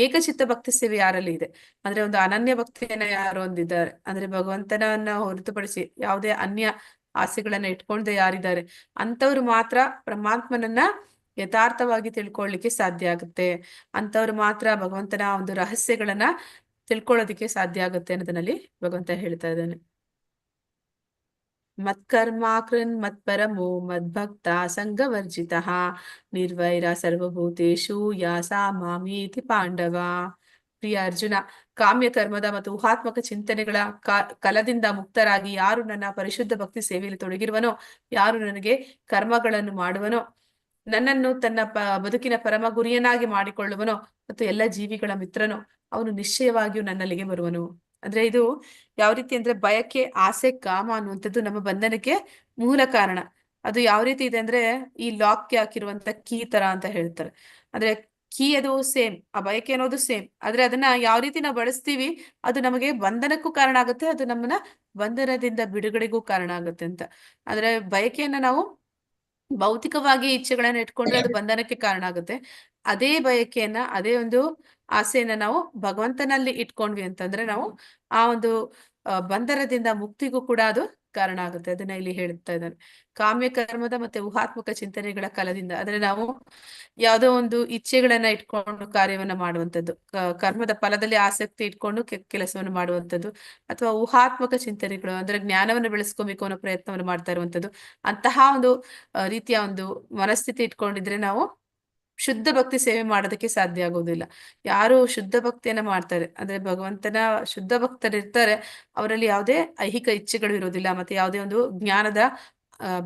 Speaker 7: ಏಕಚಿತ್ತ ಭಕ್ತಿ ಸೇವೆ ಯಾರಲ್ಲಿ ಇದೆ ಅಂದ್ರೆ ಒಂದು ಅನನ್ಯ ಭಕ್ತಿಯನ್ನ ಯಾರು ಹೊಂದಿದ್ದಾರೆ ಅಂದ್ರೆ ಭಗವಂತನನ್ನ ಹೊರತುಪಡಿಸಿ ಯಾವುದೇ ಅನ್ಯ ಆಸೆಗಳನ್ನ ಇಟ್ಕೊಂಡೆ ಯಾರಿದ್ದಾರೆ ಅಂತವ್ರು ಮಾತ್ರ ಪರಮಾತ್ಮನನ್ನ ಯಥಾರ್ಥವಾಗಿ ತಿಳ್ಕೊಳ್ಳಿಕ್ಕೆ ಸಾಧ್ಯ ಆಗುತ್ತೆ. ಅಂತವ್ರು ಮಾತ್ರ ಭಗವಂತನ ಒಂದು ರಹಸ್ಯಗಳನ್ನ ತಿಳ್ಕೊಳ್ಳೋದಿಕ್ಕೆ ಸಾಧ್ಯ ಆಗುತ್ತೆ ಅನ್ನೋದನ್ನಲ್ಲಿ ಭಗವಂತ ಹೇಳ್ತಾ ಇದ್ದಾನೆ. ಮತ್ಕರ್ಮಾಕೃನ್ ಮತ್ಪರಮೋ ಮದ್ಭಕ್ತ ಸಂಗವರ್ಜಿತಃ ನಿರ್ವೈರ ಸರ್ವಭೂತೇಷು ಯಾಸ ಮಾಮೀತಿ ಪಾಂಡವ. ಪ್ರಿಯ ಅರ್ಜುನ, ಕಾಮ್ಯ ಕರ್ಮದ ಮತ್ತು ಊಹಾತ್ಮಕ ಚಿಂತನೆಗಳ ಕಲದಿಂದ ಮುಕ್ತರಾಗಿ ಯಾರು ನನ್ನ ಪರಿಶುದ್ಧ ಭಕ್ತಿ ಸೇವೆಯಲ್ಲಿ ತೊಡಗಿರುವನೋ, ಯಾರು ನನಗೆ ಕರ್ಮಗಳನ್ನು ಮಾಡುವನೋ, ನನ್ನನ್ನು ತನ್ನ ಬದುಕಿನ ಪರಮ ಗುರಿಯನ್ನಾಗಿ ಮಾಡಿಕೊಳ್ಳುವನೋ ಮತ್ತು ಎಲ್ಲ ಜೀವಿಗಳ ಮಿತ್ರನೋ, ಅವನು ನಿಶ್ಚಯವಾಗಿಯೂ ನನ್ನಲ್ಲಿಗೆ ಬರುವನು. ಅಂದ್ರೆ ಇದು ಯಾವ ರೀತಿ ಅಂದ್ರೆ ಬಯಕೆ, ಆಸೆ, ಕಾಮ ಅನ್ನುವಂಥದ್ದು ನಮ್ಮ ಬಂಧನಕ್ಕೆ ಮೂಲ ಕಾರಣ. ಅದು ಯಾವ ರೀತಿ ಇದೆ ಅಂದ್ರೆ ಈ ಲಾಕ್ಗೆ ಹಾಕಿರುವಂತ ಕೀ ತರ ಅಂತ ಹೇಳ್ತಾರೆ. ಅಂದ್ರೆ ಕೀ ಅದು ಸೇಮ್, ಆ ಬಯಕೆ ಅನ್ನೋದು ಸೇಮ್, ಆದ್ರೆ ಅದನ್ನ ಯಾವ ರೀತಿ ನಾವು ಬಳಸ್ತೀವಿ ಅದು ನಮಗೆ ಬಂಧನಕ್ಕೂ ಕಾರಣ ಆಗುತ್ತೆ, ಅದು ನಮ್ಮನ್ನ ಬಂಧನದಿಂದ ಬಿಡುಗಡೆಗೂ ಕಾರಣ ಆಗುತ್ತೆ ಅಂತ. ಅಂದ್ರೆ ಬಯಕೆಯನ್ನ ನಾವು ಭೌತಿಕವಾಗಿ ಇಚ್ಛೆಗಳನ್ನ ಇಟ್ಕೊಂಡ್ರೆ ಅದು ಬಂಧನಕ್ಕೆ ಕಾರಣ ಆಗುತ್ತೆ. ಅದೇ ಬಯಕೆಯನ್ನ, ಅದೇ ಒಂದು ಆಸೆಯನ್ನ ನಾವು ಭಗವಂತನಲ್ಲಿ ಇಟ್ಕೊಂಡ್ವಿ ಅಂತಂದ್ರೆ ನಾವು ಆ ಒಂದು ಬಂಧನದಿಂದ ಮುಕ್ತಿಗೂ ಕೂಡ ಅದು ಕಾರಣ ಆಗುತ್ತೆ. ಅದನ್ನ ಇಲ್ಲಿ ಹೇಳ್ತಾ ಇದ್ದಾನೆ. ಕಾಮ್ಯ ಕರ್ಮದ ಮತ್ತೆ ಊಹಾತ್ಮಕ ಚಿಂತನೆಗಳ ಕಲದಿಂದ, ಅಂದ್ರೆ ನಾವು ಯಾವುದೋ ಒಂದು ಇಚ್ಛೆಗಳನ್ನ ಇಟ್ಕೊಂಡು ಕಾರ್ಯವನ್ನ ಮಾಡುವಂಥದ್ದು, ಕರ್ಮದ ಫಲದಲ್ಲಿ ಆಸಕ್ತಿ ಇಟ್ಕೊಂಡು ಕೆಲಸವನ್ನು ಮಾಡುವಂಥದ್ದು, ಅಥವಾ ಊಹಾತ್ಮಕ ಚಿಂತನೆಗಳು ಅಂದ್ರೆ ಜ್ಞಾನವನ್ನು ಬೆಳೆಸ್ಕೊಬೇಕು ಅನ್ನೋ ಪ್ರಯತ್ನವನ್ನು ಮಾಡ್ತಾ ಇರುವಂಥದ್ದು. ಅಂತಹ ಒಂದು ರೀತಿಯ ಒಂದು ಮನಸ್ಥಿತಿ ಇಟ್ಕೊಂಡಿದ್ರೆ ನಾವು ಶುದ್ಧ ಭಕ್ತಿ ಸೇವೆ ಮಾಡೋದಕ್ಕೆ ಸಾಧ್ಯ ಆಗೋದಿಲ್ಲ. ಯಾರು ಶುದ್ಧ ಭಕ್ತಿಯನ್ನ ಮಾಡ್ತಾರೆ ಅಂದ್ರೆ ಭಗವಂತನ ಶುದ್ಧ ಭಕ್ತರಿರ್ತಾರೆ, ಅವರಲ್ಲಿ ಯಾವುದೇ ಐಹಿಕ ಇಚ್ಛೆಗಳು ಇರೋದಿಲ್ಲ, ಮತ್ತೆ ಯಾವುದೇ ಒಂದು ಜ್ಞಾನದ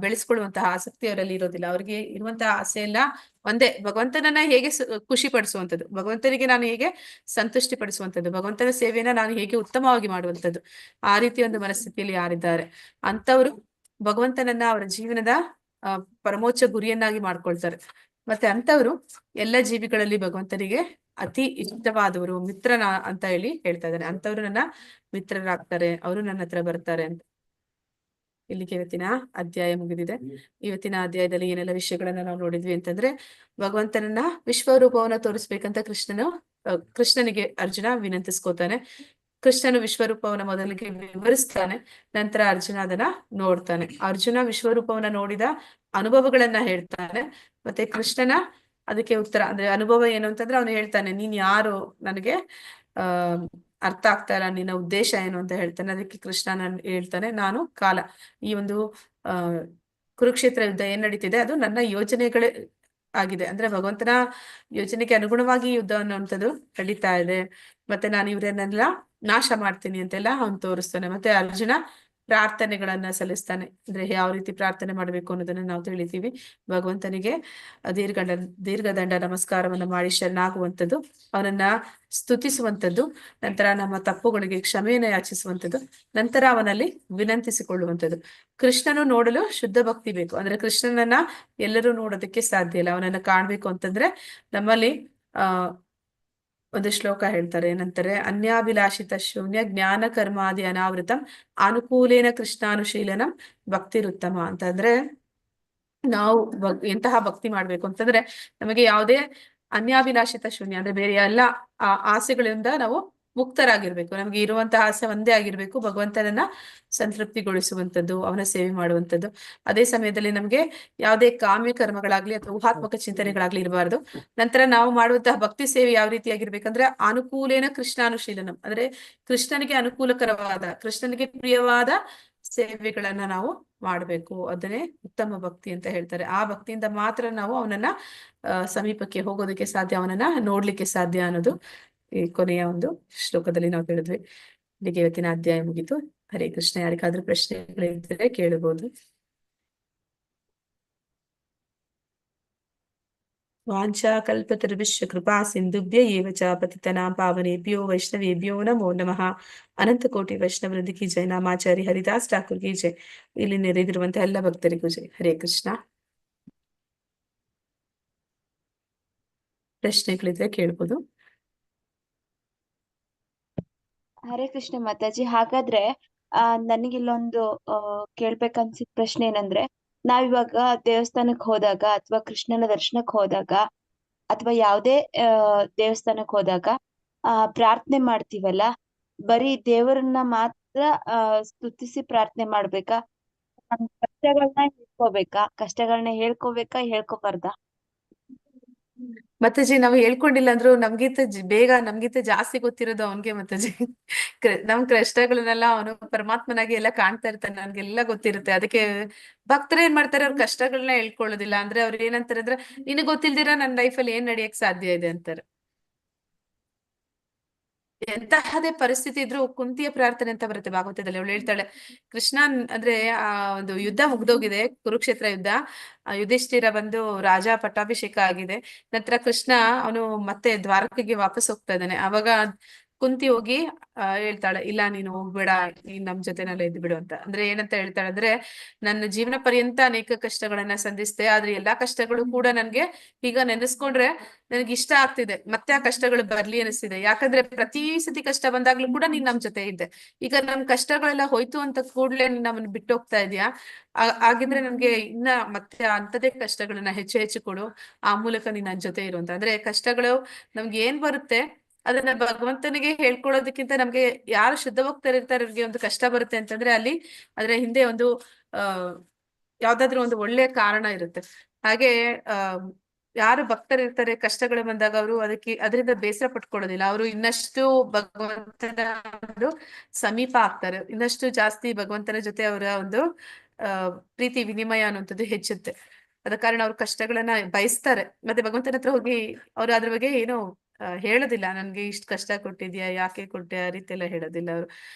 Speaker 7: ಬೆಳೆಸ್ಕೊಳ್ಳುವಂತಹ ಆಸಕ್ತಿ ಅವರಲ್ಲಿ ಇರೋದಿಲ್ಲ. ಅವ್ರಿಗೆ ಇರುವಂತಹ ಆಸೆ ಎಲ್ಲ ಒಂದೇ, ಭಗವಂತನನ್ನ ಹೇಗೆ ಖುಷಿ ಪಡಿಸುವಂಥದ್ದು, ಭಗವಂತನಿಗೆ ನಾನು ಹೇಗೆ ಸಂತುಷ್ಟಿ ಪಡಿಸುವಂಥದ್ದು, ಭಗವಂತನ ಸೇವೆಯನ್ನ ನಾನು ಹೇಗೆ ಉತ್ತಮವಾಗಿ ಮಾಡುವಂಥದ್ದು. ಆ ರೀತಿಯ ಒಂದು ಮನಸ್ಥಿತಿಯಲ್ಲಿ ಯಾರಿದ್ದಾರೆ ಅಂತವರು ಭಗವಂತನನ್ನ ಅವರ ಜೀವನದ ಪರಮೋಚ್ಚ ಗುರಿಯನ್ನಾಗಿ ಮಾಡ್ಕೊಳ್ತಾರೆ. ಮತ್ತೆ ಅಂತವರು ಎಲ್ಲ ಜೀವಿಗಳಲ್ಲಿ ಭಗವಂತನಿಗೆ ಅತಿ ಇಷ್ಟವಾದವರು, ಮಿತ್ರನ ಅಂತ ಹೇಳಿ ಹೇಳ್ತಾ ಇದ್ದಾನೆ. ಅಂತವ್ರು ನನ್ನ ಮಿತ್ರರಾಗ್ತಾರೆ, ಅವರು ನನ್ನ ಹತ್ರ ಬರ್ತಾರೆ ಅಂತ. ಇಲ್ಲಿಗೆ ಇವತ್ತಿನ ಅಧ್ಯಾಯ ಮುಗಿದಿದೆ. ಇವತ್ತಿನ ಅಧ್ಯಾಯದಲ್ಲಿ ಏನೆಲ್ಲ ವಿಷಯಗಳನ್ನ ನಾವು ನೋಡಿದ್ವಿ ಅಂತಂದ್ರೆ, ಭಗವಂತನನ್ನ ವಿಶ್ವರೂಪವನ್ನ ತೋರಿಸ್ಬೇಕಂತ ಕೃಷ್ಣನಿಗೆ ಅರ್ಜುನ ವಿನಂತಿಸ್ಕೋತಾನೆ. ಕೃಷ್ಣನು ವಿಶ್ವರೂಪವನ್ನ ಮೊದಲಿಗೆ ವಿವರಿಸ್ತಾನೆ, ನಂತರ ಅರ್ಜುನ ಅದನ್ನ ನೋಡ್ತಾನೆ. ಅರ್ಜುನ ವಿಶ್ವರೂಪವನ್ನ ನೋಡಿದ ಅನುಭವಗಳನ್ನ ಹೇಳ್ತಾನೆ, ಮತ್ತೆ ಕೃಷ್ಣನ ಅದಕ್ಕೆ ಉತ್ತರ ಅಂದ್ರೆ ಅನುಭವ ಏನು ಅಂತಂದ್ರೆ ಅವನು ಹೇಳ್ತಾನೆ, ನೀನ್ ಯಾರು, ನನಗೆ ಅರ್ಥ ಆಗ್ತಾ ಇಲ್ಲ, ನಿನ್ನ ಉದ್ದೇಶ ಏನು ಅಂತ ಹೇಳ್ತಾನೆ. ಅದಕ್ಕೆ ಕೃಷ್ಣ ಹೇಳ್ತಾನೆ, ನಾನು ಕಾಲ. ಈ ಒಂದು ಕುರುಕ್ಷೇತ್ರ ಯುದ್ಧ ಏನ್ ನಡೀತಿದೆ ಅದು ನನ್ನ ಯೋಜನೆಗಳೇ ಆಗಿದೆ. ಅಂದ್ರೆ ಭಗವಂತನ ಯೋಜನೆಗೆ ಅನುಗುಣವಾಗಿ ಯುದ್ಧ ಅನ್ನುವಂಥದ್ದು ನಡೀತಾ ಇದೆ, ಮತ್ತೆ ನಾನು ಇವರನ್ನೆಲ್ಲ ನಾಶ ಮಾಡ್ತೀನಿ ಅಂತೆಲ್ಲ ಅವನು ತೋರಿಸ್ತಾನೆ. ಮತ್ತೆ ಅರ್ಜುನ ಪ್ರಾರ್ಥನೆಗಳನ್ನ ಸಲ್ಲಿಸ್ತಾನೆ. ಅಂದ್ರೆ ಯಾವ ರೀತಿ ಪ್ರಾರ್ಥನೆ ಮಾಡ್ಬೇಕು ಅನ್ನೋದನ್ನ ನಾವು ತಿಳಿತೀವಿ. ಭಗವಂತನಿಗೆ ದೀರ್ಘದಂಡ ನಮಸ್ಕಾರವನ್ನ ಮಾಡಿ ಶರಣಾಗುವಂಥದ್ದು, ಅವನನ್ನ ಸ್ತುತಿಸುವಂಥದ್ದು, ನಂತರ ನಮ್ಮ ತಪ್ಪುಗಳಿಗೆ ಕ್ಷಮೆಯನ್ನು ಯಾಚಿಸುವಂಥದ್ದು, ನಂತರ ಅವನಲ್ಲಿ ವಿನಂತಿಸಿಕೊಳ್ಳುವಂಥದ್ದು. ಕೃಷ್ಣನು ನೋಡಲು ಶುದ್ಧ ಭಕ್ತಿ ಬೇಕು. ಅಂದ್ರೆ ಕೃಷ್ಣನನ್ನ ಎಲ್ಲರೂ ನೋಡೋದಕ್ಕೆ ಸಾಧ್ಯ ಇಲ್ಲ. ಅವನನ್ನ ಕಾಣ್ಬೇಕು ಅಂತಂದ್ರೆ ನಮ್ಮಲ್ಲಿ ಒಂದು ಶ್ಲೋಕ ಹೇಳ್ತಾರೆ, ಏನಂತಾರೆ, ಅನ್ಯಾಭಿಲಾಷಿತ ಶೂನ್ಯ ಜ್ಞಾನ ಕರ್ಮಾದಿ ಅನಾವೃತಂ ಅನುಕೂಲೇನ ಕೃಷ್ಣಾನುಶೀಲನಂ ಭಕ್ತಿರುತ್ತಮ ಅಂತಂದ್ರೆ, ನಾವು ಎಂತಹ ಭಕ್ತಿ ಮಾಡ್ಬೇಕು ಅಂತಂದ್ರೆ ನಮಗೆ ಯಾವುದೇ ಅನ್ಯಾಭಿಲಾಷಿತ ಶೂನ್ಯ ಅಂದ್ರೆ ಬೇರೆ ಎಲ್ಲ ಆಸೆಗಳಿಂದ ನಾವು ಮುಕ್ತರಾಗಿರ್ಬೇಕು. ನಮ್ಗೆ ಇರುವಂತಹ ಆಸೆ ಒಂದೇ ಆಗಿರ್ಬೇಕು, ಭಗವಂತನನ್ನ ಸಂತೃಪ್ತಿಗೊಳಿಸುವಂಥದ್ದು, ಅವನ ಸೇವೆ ಮಾಡುವಂಥದ್ದು. ಅದೇ ಸಮಯದಲ್ಲಿ ನಮ್ಗೆ ಯಾವುದೇ ಕಾಮ್ಯ ಕರ್ಮಗಳಾಗ್ಲಿ ಅಥವಾ ಊಹಾತ್ಮಕ ಚಿಂತನೆಗಳಾಗ್ಲಿ ಇರಬಾರ್ದು. ನಂತರ ನಾವು ಮಾಡುವಂತಹ ಭಕ್ತಿ ಸೇವೆ ಯಾವ ರೀತಿಯಾಗಿರ್ಬೇಕಂದ್ರೆ ಅನುಕೂಲೇನ ಕೃಷ್ಣಾನುಶೀಲನಂ, ಅಂದ್ರೆ ಕೃಷ್ಣನಿಗೆ ಅನುಕೂಲಕರವಾದ, ಕೃಷ್ಣನಿಗೆ ಪ್ರಿಯವಾದ ಸೇವೆಗಳನ್ನ ನಾವು ಮಾಡಬೇಕು. ಅದನ್ನೇ ಉತ್ತಮ ಭಕ್ತಿ ಅಂತ ಹೇಳ್ತಾರೆ. ಆ ಭಕ್ತಿಯಿಂದ ಮಾತ್ರ ನಾವು ಅವನನ್ನ ಸಮೀಪಕ್ಕೆ ಹೋಗೋದಕ್ಕೆ ಸಾಧ್ಯ, ಅವನನ್ನ ನೋಡ್ಲಿಕ್ಕೆ ಸಾಧ್ಯ ಅನ್ನೋದು ಈ ಕೊನೆಯ ಒಂದು ಶ್ಲೋಕದಲ್ಲಿ ನಾವು ತಿಳಿದ್ವಿ. ಇಲ್ಲಿಗೆ ಇವತ್ತಿನ ಅಧ್ಯಾಯ ಮುಗಿತು. ಹರೇ ಕೃಷ್ಣ. ಯಾರಿಗಾದ್ರೂ ಪ್ರಶ್ನೆಗಳಿದ್ದರೆ ಕೇಳಬಹುದು. ವಾಂಛಾ ಕಲ್ಪತರುಶ್ಚ ಕೃಪಾ ಸಿಂಧುಭ್ಯ ಏವ ಚ ಪತಿತನಾಂ ಪಾವನೇಭ್ಯೋ ವೈಷ್ಣವೇಭ್ಯೋ ನಮೋ ನಮಃ. ಅನಂತ ಕೋಟಿ ವೈಷ್ಣವೃಂದ ಕಿ ಜೈ. ನಾಮಾಚಾರಿ ಹರಿದಾಸ್ ಠಾಕೂರ್ ಕಿ ಜೈ. ಇಲ್ಲಿ ನೆರೆದಿರುವಂತಹ ಎಲ್ಲ ಭಕ್ತರಿಗೂ ಜೈ. ಹರೇ ಕೃಷ್ಣ. ಪ್ರಶ್ನೆಗಳಿದ್ರೆ ಕೇಳ್ಬೋದು.
Speaker 5: ಹರೇ ಕೃಷ್ಣ ಮಾತಾಜಿ. ಹಾಗಾದ್ರೆ ನನಗಿಲ್ಲೊಂದು ಕೇಳ್ಬೇಕನ್ಸಿದ ಪ್ರಶ್ನೆ ಏನಂದ್ರೆ, ನಾವಿವಾಗ ದೇವಸ್ಥಾನಕ್ ಹೋದಾಗ ಅಥವಾ ಕೃಷ್ಣನ ದರ್ಶನಕ್ ಹೋದಾಗ ಅಥವಾ ಯಾವುದೇ ದೇವಸ್ಥಾನಕ್ ಹೋದಾಗ ಪ್ರಾರ್ಥನೆ ಮಾಡ್ತೀವಲ್ಲ, ಬರೀ ದೇವರನ್ನ ಮಾತ್ರ ಸ್ತುತಿಸಿ ಪ್ರಾರ್ಥನೆ ಮಾಡ್ಬೇಕಾ? ನಮ್ ಕಷ್ಟಗಳನ್ನ ಹೇಳ್ಕೋಬೇಕಾ ಹೇಳ್ಕೋಬಾರ್ದಾ?
Speaker 7: ಮತ್ತಜಿ ನಾವು ಹೇಳ್ಕೊಂಡಿಲ್ಲ ಅಂದ್ರು ನಮ್ಗಿಂತ ಬೇಗ ನಮ್ಗಿಂತ ಜಾಸ್ತಿ ಗೊತ್ತಿರೋದು ಅವನ್ಗೆ. ಮತ್ತಜಿ ನಮ್ ಕಷ್ಟಗಳನ್ನೆಲ್ಲ ಅವನು ಪರಮಾತ್ಮನಾಗಿ ಎಲ್ಲ ಕಾಣ್ತಾ ಇರ್ತಾನೆ, ನನ್ಗೆಲ್ಲ ಗೊತ್ತಿರುತ್ತೆ. ಅದಕ್ಕೆ ಭಕ್ತರು ಏನ್ ಮಾಡ್ತಾರೆ, ಅವ್ರ ಕಷ್ಟಗಳನ್ನ ಹೇಳ್ಕೊಳ್ಳೋದಿಲ್ಲ. ಅಂದ್ರೆ ಅವ್ರು ಏನಂತಾರೆ ಅಂದ್ರೆ, ನಿನಗ್ ಗೊತ್ತಿಲ್ದಿರ ನನ್ನ ಲೈಫಲ್ಲಿ ಏನ್ ನಡೆಯಕ್ ಸಾಧ್ಯ ಇದೆ ಅಂತಾರೆ. ಎಂತಹದೇ ಪರಿಸ್ಥಿತಿ ಇದ್ರೂ ಕುಂತಿಯ ಪ್ರಾರ್ಥನೆ ಅಂತ ಬರುತ್ತೆ ಭಾಗವತದಲ್ಲಿ. ಅವಳು ಹೇಳ್ತಾಳೆ, ಕೃಷ್ಣ ಅಂದ್ರೆ ಆ ಒಂದು ಯುದ್ಧ ಮುಗ್ದೋಗಿದೆ, ಕುರುಕ್ಷೇತ್ರ ಯುದ್ಧ. ಯುಧಿಷ್ಠಿರ ಬಂದು ರಾಜ ಪಟ್ಟಾಭಿಷೇಕ ಆಗಿದೆ. ನಂತರ ಕೃಷ್ಣ ಅವನು ಮತ್ತೆ ದ್ವಾರಕೆಗೆ ವಾಪಸ್ ಹೋಗ್ತಾ ಇದ್ದಾನೆ. ಅವಾಗ ಕುಂತಿ ಹೋಗಿ ಹೇಳ್ತಾಳೆ, ಇಲ್ಲ ನೀನು ಹೋಗ್ಬೇಡ, ನೀನ್ ನಮ್ ಜೊತೆನಲ್ಲೇ ಇದ್ದು ಬಿಡು ಅಂತ. ಅಂದ್ರೆ ಏನಂತ ಹೇಳ್ತಾಳೆ ಅಂದ್ರೆ, ನನ್ನ ಜೀವನ ಪರ್ಯಂತ ಅನೇಕ ಕಷ್ಟಗಳನ್ನ ಸಂಧಿಸ್ತೆ, ಆದ್ರೆ ಎಲ್ಲಾ ಕಷ್ಟಗಳು ಕೂಡ ನನ್ಗೆ ಈಗ ನೆನೆಸ್ಕೊಂಡ್ರೆ ನನಗೆ ಇಷ್ಟ ಆಗ್ತಿದೆ, ಮತ್ತೆ ಆ ಕಷ್ಟಗಳು ಬರ್ಲಿ ಅನಿಸ್ತಿದೆ. ಯಾಕಂದ್ರೆ ಪ್ರತಿ ಸತಿ ಕಷ್ಟ ಬಂದಾಗ್ಲೂ ಕೂಡ ನೀನ್ ನಮ್ ಜೊತೆ ಇದ್ದೆ. ಈಗ ನಮ್ ಕಷ್ಟಗಳೆಲ್ಲ ಹೋಯ್ತು ಅಂತ ಕೂಡ್ಲೆ ನೀನ್ ನಮ್ಮನ್ನ ಬಿಟ್ಟು ಹೋಗ್ತಾ ಇದೀಯಾ. ಆಗಿದ್ರೆ ನನ್ಗೆ ಇನ್ನ ಮತ್ತೆ ಅಂತದೇ ಕಷ್ಟಗಳನ್ನ ಹೆಚ್ಚು ಹೆಚ್ಚು ಕೊಡು, ಆ ಮೂಲಕ ನೀನ್ ನನ್ ಜೊತೆ ಇರು ಅಂತ. ಅಂದ್ರೆ ಕಷ್ಟಗಳು ನಮ್ಗೆ ಏನ್ ಬರುತ್ತೆ ಅದನ್ನ ಭಗವಂತನಿಗೆ ಹೇಳ್ಕೊಳ್ಳೋದಕ್ಕಿಂತ ನಮ್ಗೆ ಯಾರು ಶುದ್ಧ ಭಕ್ತರಿರ್ತಾರೆ ಅವ್ರಿಗೆ ಒಂದು ಕಷ್ಟ ಬರುತ್ತೆ ಅಂತಂದ್ರೆ ಅಲ್ಲಿ ಅದ್ರ ಹಿಂದೆ ಒಂದು ಯಾವ್ದಾದ್ರು ಒಂದು ಒಳ್ಳೆಯ ಕಾರಣ ಇರುತ್ತೆ. ಹಾಗೆ ಯಾರು ಭಕ್ತರಿರ್ತಾರೆ ಕಷ್ಟಗಳು ಬಂದಾಗ ಅವರು ಅದರಿಂದ ಬೇಸರ ಪಟ್ಕೊಳ್ಳೋದಿಲ್ಲ. ಅವರು ಇನ್ನಷ್ಟು ಭಗವಂತನ ಒಂದು ಸಮೀಪ ಆಗ್ತಾರೆ, ಇನ್ನಷ್ಟು ಜಾಸ್ತಿ ಭಗವಂತನ ಜೊತೆ ಅವರ ಒಂದು ಪ್ರೀತಿ ವಿನಿಮಯ ಅನ್ನುವಂಥದ್ದು ಹೆಚ್ಚುತ್ತೆ. ಅದ ಕಾರಣ ಅವ್ರ ಕಷ್ಟಗಳನ್ನ ಬಯಸ್ತಾರೆ. ಮತ್ತೆ ಭಗವಂತನ ಹತ್ರ ಹೋಗಿ ಅವ್ರು ಅದ್ರ ಬಗ್ಗೆ ಏನೋ ಹೇಳೋದಿಲ್ಲ, ನನ್ಗೆ ಇಷ್ಟು ಕಷ್ಟ ಕೊಟ್ಟಿದ್ಯಾ, ಯಾಕೆ ಕೊಟ್ಟೆ, ಆ ರೀತಿ ಎಲ್ಲ ಹೇಳೋದಿಲ್ಲ ಅವರು.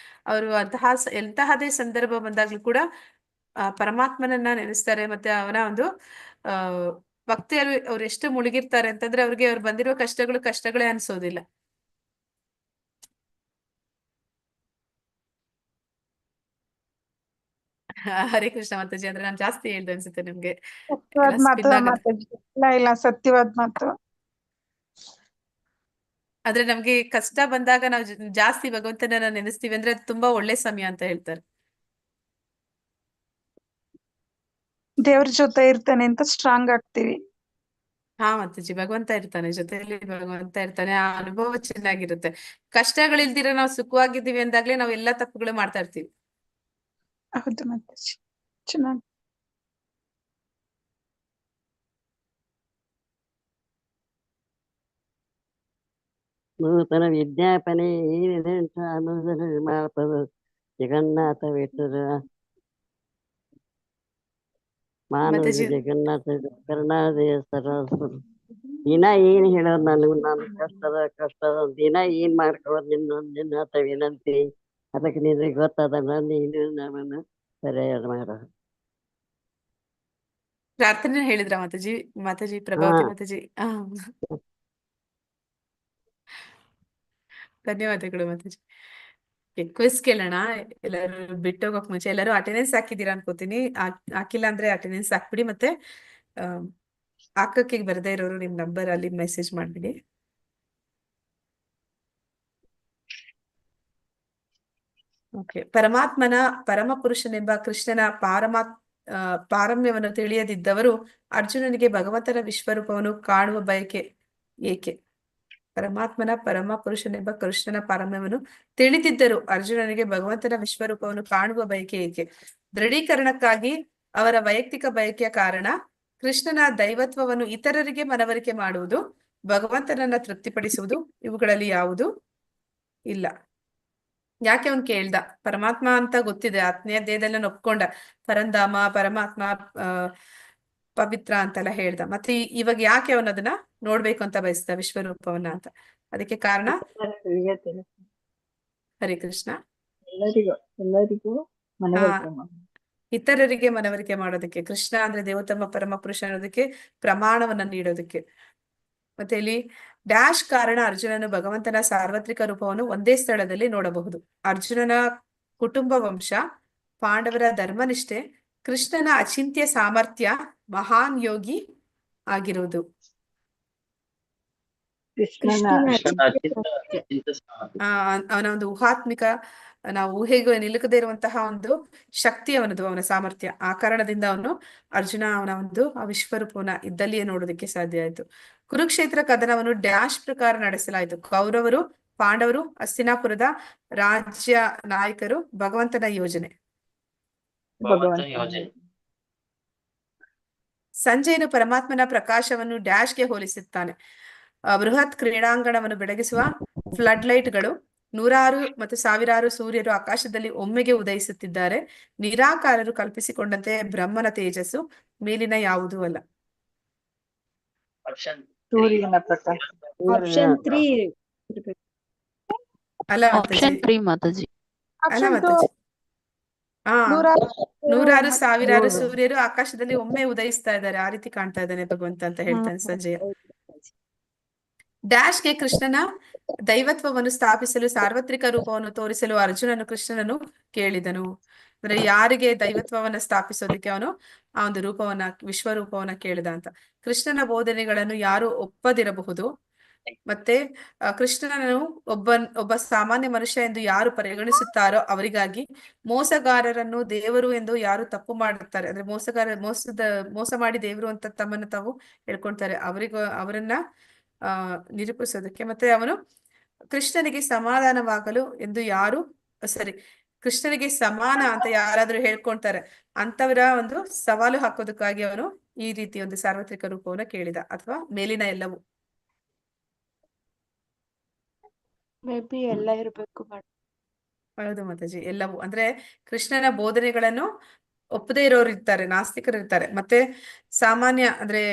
Speaker 7: ಅವರು ಎಂತಹದೇ ಸಂದರ್ಭ ಬಂದಾಗ್ಲೂ ಕೂಡ ಪರಮಾತ್ಮನನ್ನ ನೆನೆಸ್ತಾರೆ. ಮತ್ತೆ ಅವನ ಒಂದು ಭಕ್ತಿಯರು ಅವ್ರು ಎಷ್ಟು ಮುಳುಗಿರ್ತಾರೆ ಅಂತಂದ್ರೆ ಅವ್ರಿಗೆ ಅವ್ರು ಬಂದಿರೋ ಕಷ್ಟಗಳೇ ಅನ್ಸೋದಿಲ್ಲ. ಹರೇ ಕೃಷ್ಣ ಮಾತಾಜಿ. ಅಂದ್ರೆ ನಾನು ಜಾಸ್ತಿ ಹೇಳ್ದೆ ಅನ್ಸುತ್ತೆ ನಿಮ್ಗೆ.
Speaker 3: ಸತ್ಯವಾದ ಮಾತು ಮಾತಾಜಿ. ಇಲ್ಲ ಸತ್ಯವಾದ ಮಾತು.
Speaker 7: ಆದ್ರೆ ನಮ್ಗೆ ಕಷ್ಟ ಬಂದಾಗ ನಾವು ಜಾಸ್ತಿ ಭಗವಂತನ ನೆನೆಸ್ತೀವಿ ಅಂದ್ರೆ ಅದು ತುಂಬಾ ಒಳ್ಳೆ ಸಮಯ ಅಂತ ಹೇಳ್ತಾರೆ.
Speaker 3: ದೇವ್ರ ಜೊತೆ ಇರ್ತಾನೆ ಅಂತ ಸ್ಟ್ರಾಂಗ್ ಆಗ್ತೀವಿ.
Speaker 7: ಹಾ ಮಾತಾಜಿ, ಭಗವಂತ ಇರ್ತಾನೆ ಜೊತೆಯಲ್ಲಿ, ಭಗವಂತ ಇರ್ತಾನೆ. ಆ ಅನುಭವ ಚೆನ್ನಾಗಿರುತ್ತೆ. ಕಷ್ಟಗಳಿಲ್ದಿರ ನಾವು ಸುಖವಾಗಿದ್ದೀವಿ ಅಂದಾಗ್ಲೇ ನಾವ್ ಎಲ್ಲಾ ತಪ್ಪುಗಳು ಮಾಡ್ತಾ ಇರ್ತೀವಿ.
Speaker 3: ಹೌದು ಮಾತಾಜಿ, ಚೆನ್ನಾಗಿ.
Speaker 8: ನೂತನ ವಿಜ್ಞಾಪನೆ ಏನಿದೆ ಅಂತ ಅನ್ನೋದನ್ನು ಮಾಡ್ತದ ಜಗನ್ನಾಥ ವಿಠಲ ಮಾನವ ಜಗನ್ನಾಥ ಕರುಣಾದಯ ಸರಸ್ವರ. ದಿನ ಏನ್ ಹೇಳೋದು ನಾನು ಕಷ್ಟದ ದಿನ ಏನ್ ಮಾಡ್ಕೊಳ್ಳೋದು ನಿನ್ನ ವಿನಂತಿ. ಅದಕ್ಕೆ ನಿನಗೆ ಗೊತ್ತದಲ್ಲ, ನೀನು ನಮ್ಮನ್ನು ಸರಿಯಾದ ಮಾಡ.
Speaker 7: ಪ್ರಾರ್ಥನೆ ಹೇಳಿದ್ರ ಮಾತಾಜಿ ಪ್ರಭಾವತಿ ಮಾತಾಜಿ? ಧನ್ಯವಾದಗಳು ಮಾತಾಜಿ. ಕ್ವಿಸ್ ಕೇಳೋಣ. ಎಲ್ಲರೂ ಬಿಟ್ಟೋಗಕ್ ಮುಂಚೆ ಎಲ್ಲರೂ ಅಟೆಂಡೆನ್ಸ್ ಹಾಕಿದೀರಾ ಅನ್ಕೋತೀನಿ. ಹಾಕಿಲ್ಲ ಅಂದ್ರೆ ಅಟೆಂಡೆನ್ಸ್ ಹಾಕ್ಬಿಡಿ. ಮತ್ತೆ ಹಾಕಕ್ಕೆ ಬರದೇ ಇರೋರು ನಿಮ್ ನಂಬರ್ ಅಲ್ಲಿ ಮೆಸೇಜ್ ಮಾಡ್ಬಿಡಿ. ಓಕೆ. ಪರಮಾತ್ಮನ ಪರಮ ಪುರುಷನೆಂಬ ಕೃಷ್ಣನ ಪಾರಮ್ಯವನ್ನು ತಿಳಿಯದಿದ್ದವರು ಅರ್ಜುನನಿಗೆ ಭಗವಂತನ ವಿಶ್ವರೂಪವನ್ನು ಕಾಣುವ ಬಯಕೆ ಏಕೆ? ಪರಮಾತ್ಮನ ಪರಮ ಪುರುಷನೆಂಬ ಕೃಷ್ಣನ ಪಾರಮ್ಯವನ್ನು ತಿಳಿದಿದ್ದರು ಅರ್ಜುನನಿಗೆ ಭಗವಂತನ ವಿಶ್ವರೂಪವನ್ನು ಕಾಣುವ ಬಯಕೆ ಏಕೆ? ದೃಢೀಕರಣಕ್ಕಾಗಿ ಅವರ ವೈಯಕ್ತಿಕ ಬಯಕೆಯ ಕಾರಣ ಕೃಷ್ಣನ ದೈವತ್ವವನ್ನು ಇತರರಿಗೆ ಮನವರಿಕೆ ಮಾಡುವುದು, ಭಗವಂತನನ್ನ ತೃಪ್ತಿಪಡಿಸುವುದು, ಇವುಗಳಲ್ಲಿ ಯಾವುದು ಇಲ್ಲ. ಯಾಕೆ ಅವನ್ ಕೇಳ್ದ? ಪರಮಾತ್ಮ ಅಂತ ಗೊತ್ತಿದೆ, ಆತ್ಮೀಯ ದೇಹದಲ್ಲ ಒಪ್ಕೊಂಡ, ಪರಂಧಾಮ ಪರಮಾತ್ಮ ಪವಿತ್ರ ಅಂತೆಲ್ಲ ಹೇಳ್ದ. ಮತ್ತೆ ಇವಾಗ ಯಾಕೆ ಅವನ್ ಅದನ್ನ ನೋಡ್ಬೇಕು ಅಂತ ಬಯಸ್ದ ವಿಶ್ವರೂಪವನ್ನ ಅಂತ? ಅದಕ್ಕೆ ಕಾರಣ ಹರೇ ಕೃಷ್ಣ,
Speaker 3: ಎಲ್ಲರಿಗೂ
Speaker 7: ಇತರರಿಗೆ ಮನವರಿಕೆ ಮಾಡೋದಕ್ಕೆ, ಕೃಷ್ಣ ಅಂದ್ರೆ ದೇವೋತ್ತಮ ಪರಮ ಪುರುಷ ಅನ್ನೋದಕ್ಕೆ ಪ್ರಮಾಣವನ್ನ ನೀಡೋದಕ್ಕೆ. ಮತ್ತೆ ಇಲ್ಲಿ ಡ್ಯಾಶ್ ಕಾರಣ ಅರ್ಜುನನು ಭಗವಂತನ ಸಾರ್ವತ್ರಿಕ ರೂಪವನ್ನು ಒಂದೇ ಸ್ಥಳದಲ್ಲಿ ನೋಡಬಹುದು. ಅರ್ಜುನನ ಕುಟುಂಬ ವಂಶ, ಪಾಂಡವರ ಧರ್ಮನಿಷ್ಠೆ, ಕೃಷ್ಣನ ಅಚಿಂತ್ಯ ಸಾಮರ್ಥ್ಯ, ಮಹಾನ್ ಯೋಗಿ ಆಗಿರುವುದು. ಅವನ ಒಂದು ಊಹಾತ್ಮಿಕ, ನಾವು ಊಹೆಗೂ ನಿಲುಕದೇ ಇರುವಂತಹ ಒಂದು ಶಕ್ತಿ ಅವನದು, ಅವನ ಸಾಮರ್ಥ್ಯ. ಆ ಕಾರಣದಿಂದ ಅರ್ಜುನ ಅವನ ಒಂದು ಆ ವಿಶ್ವರೂಪವನ್ನ ಇದ್ದಲ್ಲಿಯೇ ನೋಡೋದಕ್ಕೆ ಸಾಧ್ಯ ಆಯ್ತು. ಕುರುಕ್ಷೇತ್ರ ಕದನವನ್ನು ಡ್ಯಾಶ್ ಪ್ರಕಾರ ನಡೆಸಲಾಯಿತು. ಕೌರವರು, ಪಾಂಡವರು, ಹಸ್ತಿನಾಪುರದ ರಾಜ್ಯ ನಾಯಕರು, ಭಗವಂತನ ಯೋಜನೆ. ಸಂಜಯನು ಪರಮಾತ್ಮನ ಪ್ರಕಾಶವನ್ನು ಡ್ಯಾಶ್ಗೆ ಹೋಲಿಸುತ್ತಾನೆ. ಬೃಹತ್ ಕ್ರೀಡಾಂಗಣವನ್ನು ಬೆಳಗಿಸುವ ಫ್ಲಡ್ ಲೈಟ್ಗಳು, 100 ಮತ್ತು 1000 ಸೂರ್ಯರು ಆಕಾಶದಲ್ಲಿ ಒಮ್ಮೆಗೆ ಉದಯಿಸುತ್ತಿದ್ದಾರೆ. ನಿರಾಕಾರರು ಕಲ್ಪಿಸಿಕೊಂಡಂತೆ ಬ್ರಹ್ಮನ ತೇಜಸ್ಸು ಮೇಲಿನ ಯಾವುದೂ ಅಲ್ಲ.
Speaker 3: ಸೂರ್ಯನ ಪ್ರಕಾಶ.
Speaker 5: ಆಪ್ಷನ್ 3
Speaker 7: ಅಲ್ಲ
Speaker 6: ಆಪ್ಷನ್ 3 ಮಾತಾಜಿ.
Speaker 7: ಅಲ್ಲ ಮಾತಾಜಿ, 100 1000 ಸೂರ್ಯರು ಆಕಾಶದಲ್ಲಿ ಒಮ್ಮೆ ಉದಯಿಸ್ತಾ ಇದ್ದಾರೆ, ಆ ರೀತಿ ಕಾಣ್ತಾ ಇದ್ದಾನೆ ಭಗವಂತ ಅಂತ ಹೇಳ್ತಾನೆ ಸಂಜಯ. ಡ್ಯಾಶ್ಗೆ ಕೃಷ್ಣನ ದೈವತ್ವವನ್ನು ಸ್ಥಾಪಿಸಲು, ಸಾರ್ವತ್ರಿಕ ರೂಪವನ್ನು ತೋರಿಸಲು ಅರ್ಜುನನು ಕೃಷ್ಣನನ್ನು ಕೇಳಿದನು. ಅಂದ್ರೆ ಯಾರಿಗೆ ದೈವತ್ವವನ್ನ ಸ್ಥಾಪಿಸೋದಕ್ಕೆ ಅವನು ಆ ಒಂದು ರೂಪವನ್ನ, ವಿಶ್ವರೂಪವನ್ನ ಕೇಳಿದ ಅಂತ. ಕೃಷ್ಣನ ಬೋಧನೆಗಳನ್ನು ಯಾರು ಒಪ್ಪದಿರಬಹುದು, ಮತ್ತೆ ಕೃಷ್ಣನನ್ನು ಒಬ್ಬ ಸಾಮಾನ್ಯ ಮನುಷ್ಯ ಎಂದು ಯಾರು ಪರಿಗಣಿಸುತ್ತಾರೋ ಅವರಿಗಾಗಿ, ಮೋಸಗಾರರನ್ನು ದೇವರು ಎಂದು ಯಾರು ತಪ್ಪು ಮಾಡುತ್ತಾರೆ, ಅಂದ್ರೆ ಮೋಸ ಮಾಡಿ ದೇವರು ಅಂತ ತಮ್ಮನ್ನು ತಾವು ಹೇಳ್ಕೊಳ್ತಾರೆ, ಅವರನ್ನ ನಿರೂಪಿಸೋದಕ್ಕೆ, ಮತ್ತೆ ಅವನು ಕೃಷ್ಣನಿಗೆ ಸಮಾಧಾನವಾಗಲು ಎಂದು ಕೃಷ್ಣನಿಗೆ ಸಮಾನ ಅಂತ ಯಾರಾದ್ರೂ ಹೇಳ್ಕೊಳ್ತಾರೆ ಅಂತವರ ಒಂದು ಸವಾಲು ಹಾಕೋದಕ್ಕಾಗಿ ಅವನು ಈ ರೀತಿ ಒಂದು ಸಾರ್ವತ್ರಿಕ ರೂಪವನ್ನು ಕೇಳಿದ, ಅಥವಾ ಮೇಲಿನ ಎಲ್ಲವೂ.
Speaker 5: ಮೇಬಿ ಎಲ್ಲ ಇರ್ಬೇಕು.
Speaker 7: ಹೌದು ಮಾತಾಜಿ, ಎಲ್ಲವೂ ಅಂದ್ರೆ ಕೃಷ್ಣನ ಬೋಧನೆಗಳನ್ನು ಒಪ್ಪದೇ ಇರೋರು ಇರ್ತಾರೆ, ನಾಸ್ತಿಕರು ಇರ್ತಾರೆ, ಮತ್ತೆ ಸಾಮಾನ್ಯ ಅಂದ್ರೆ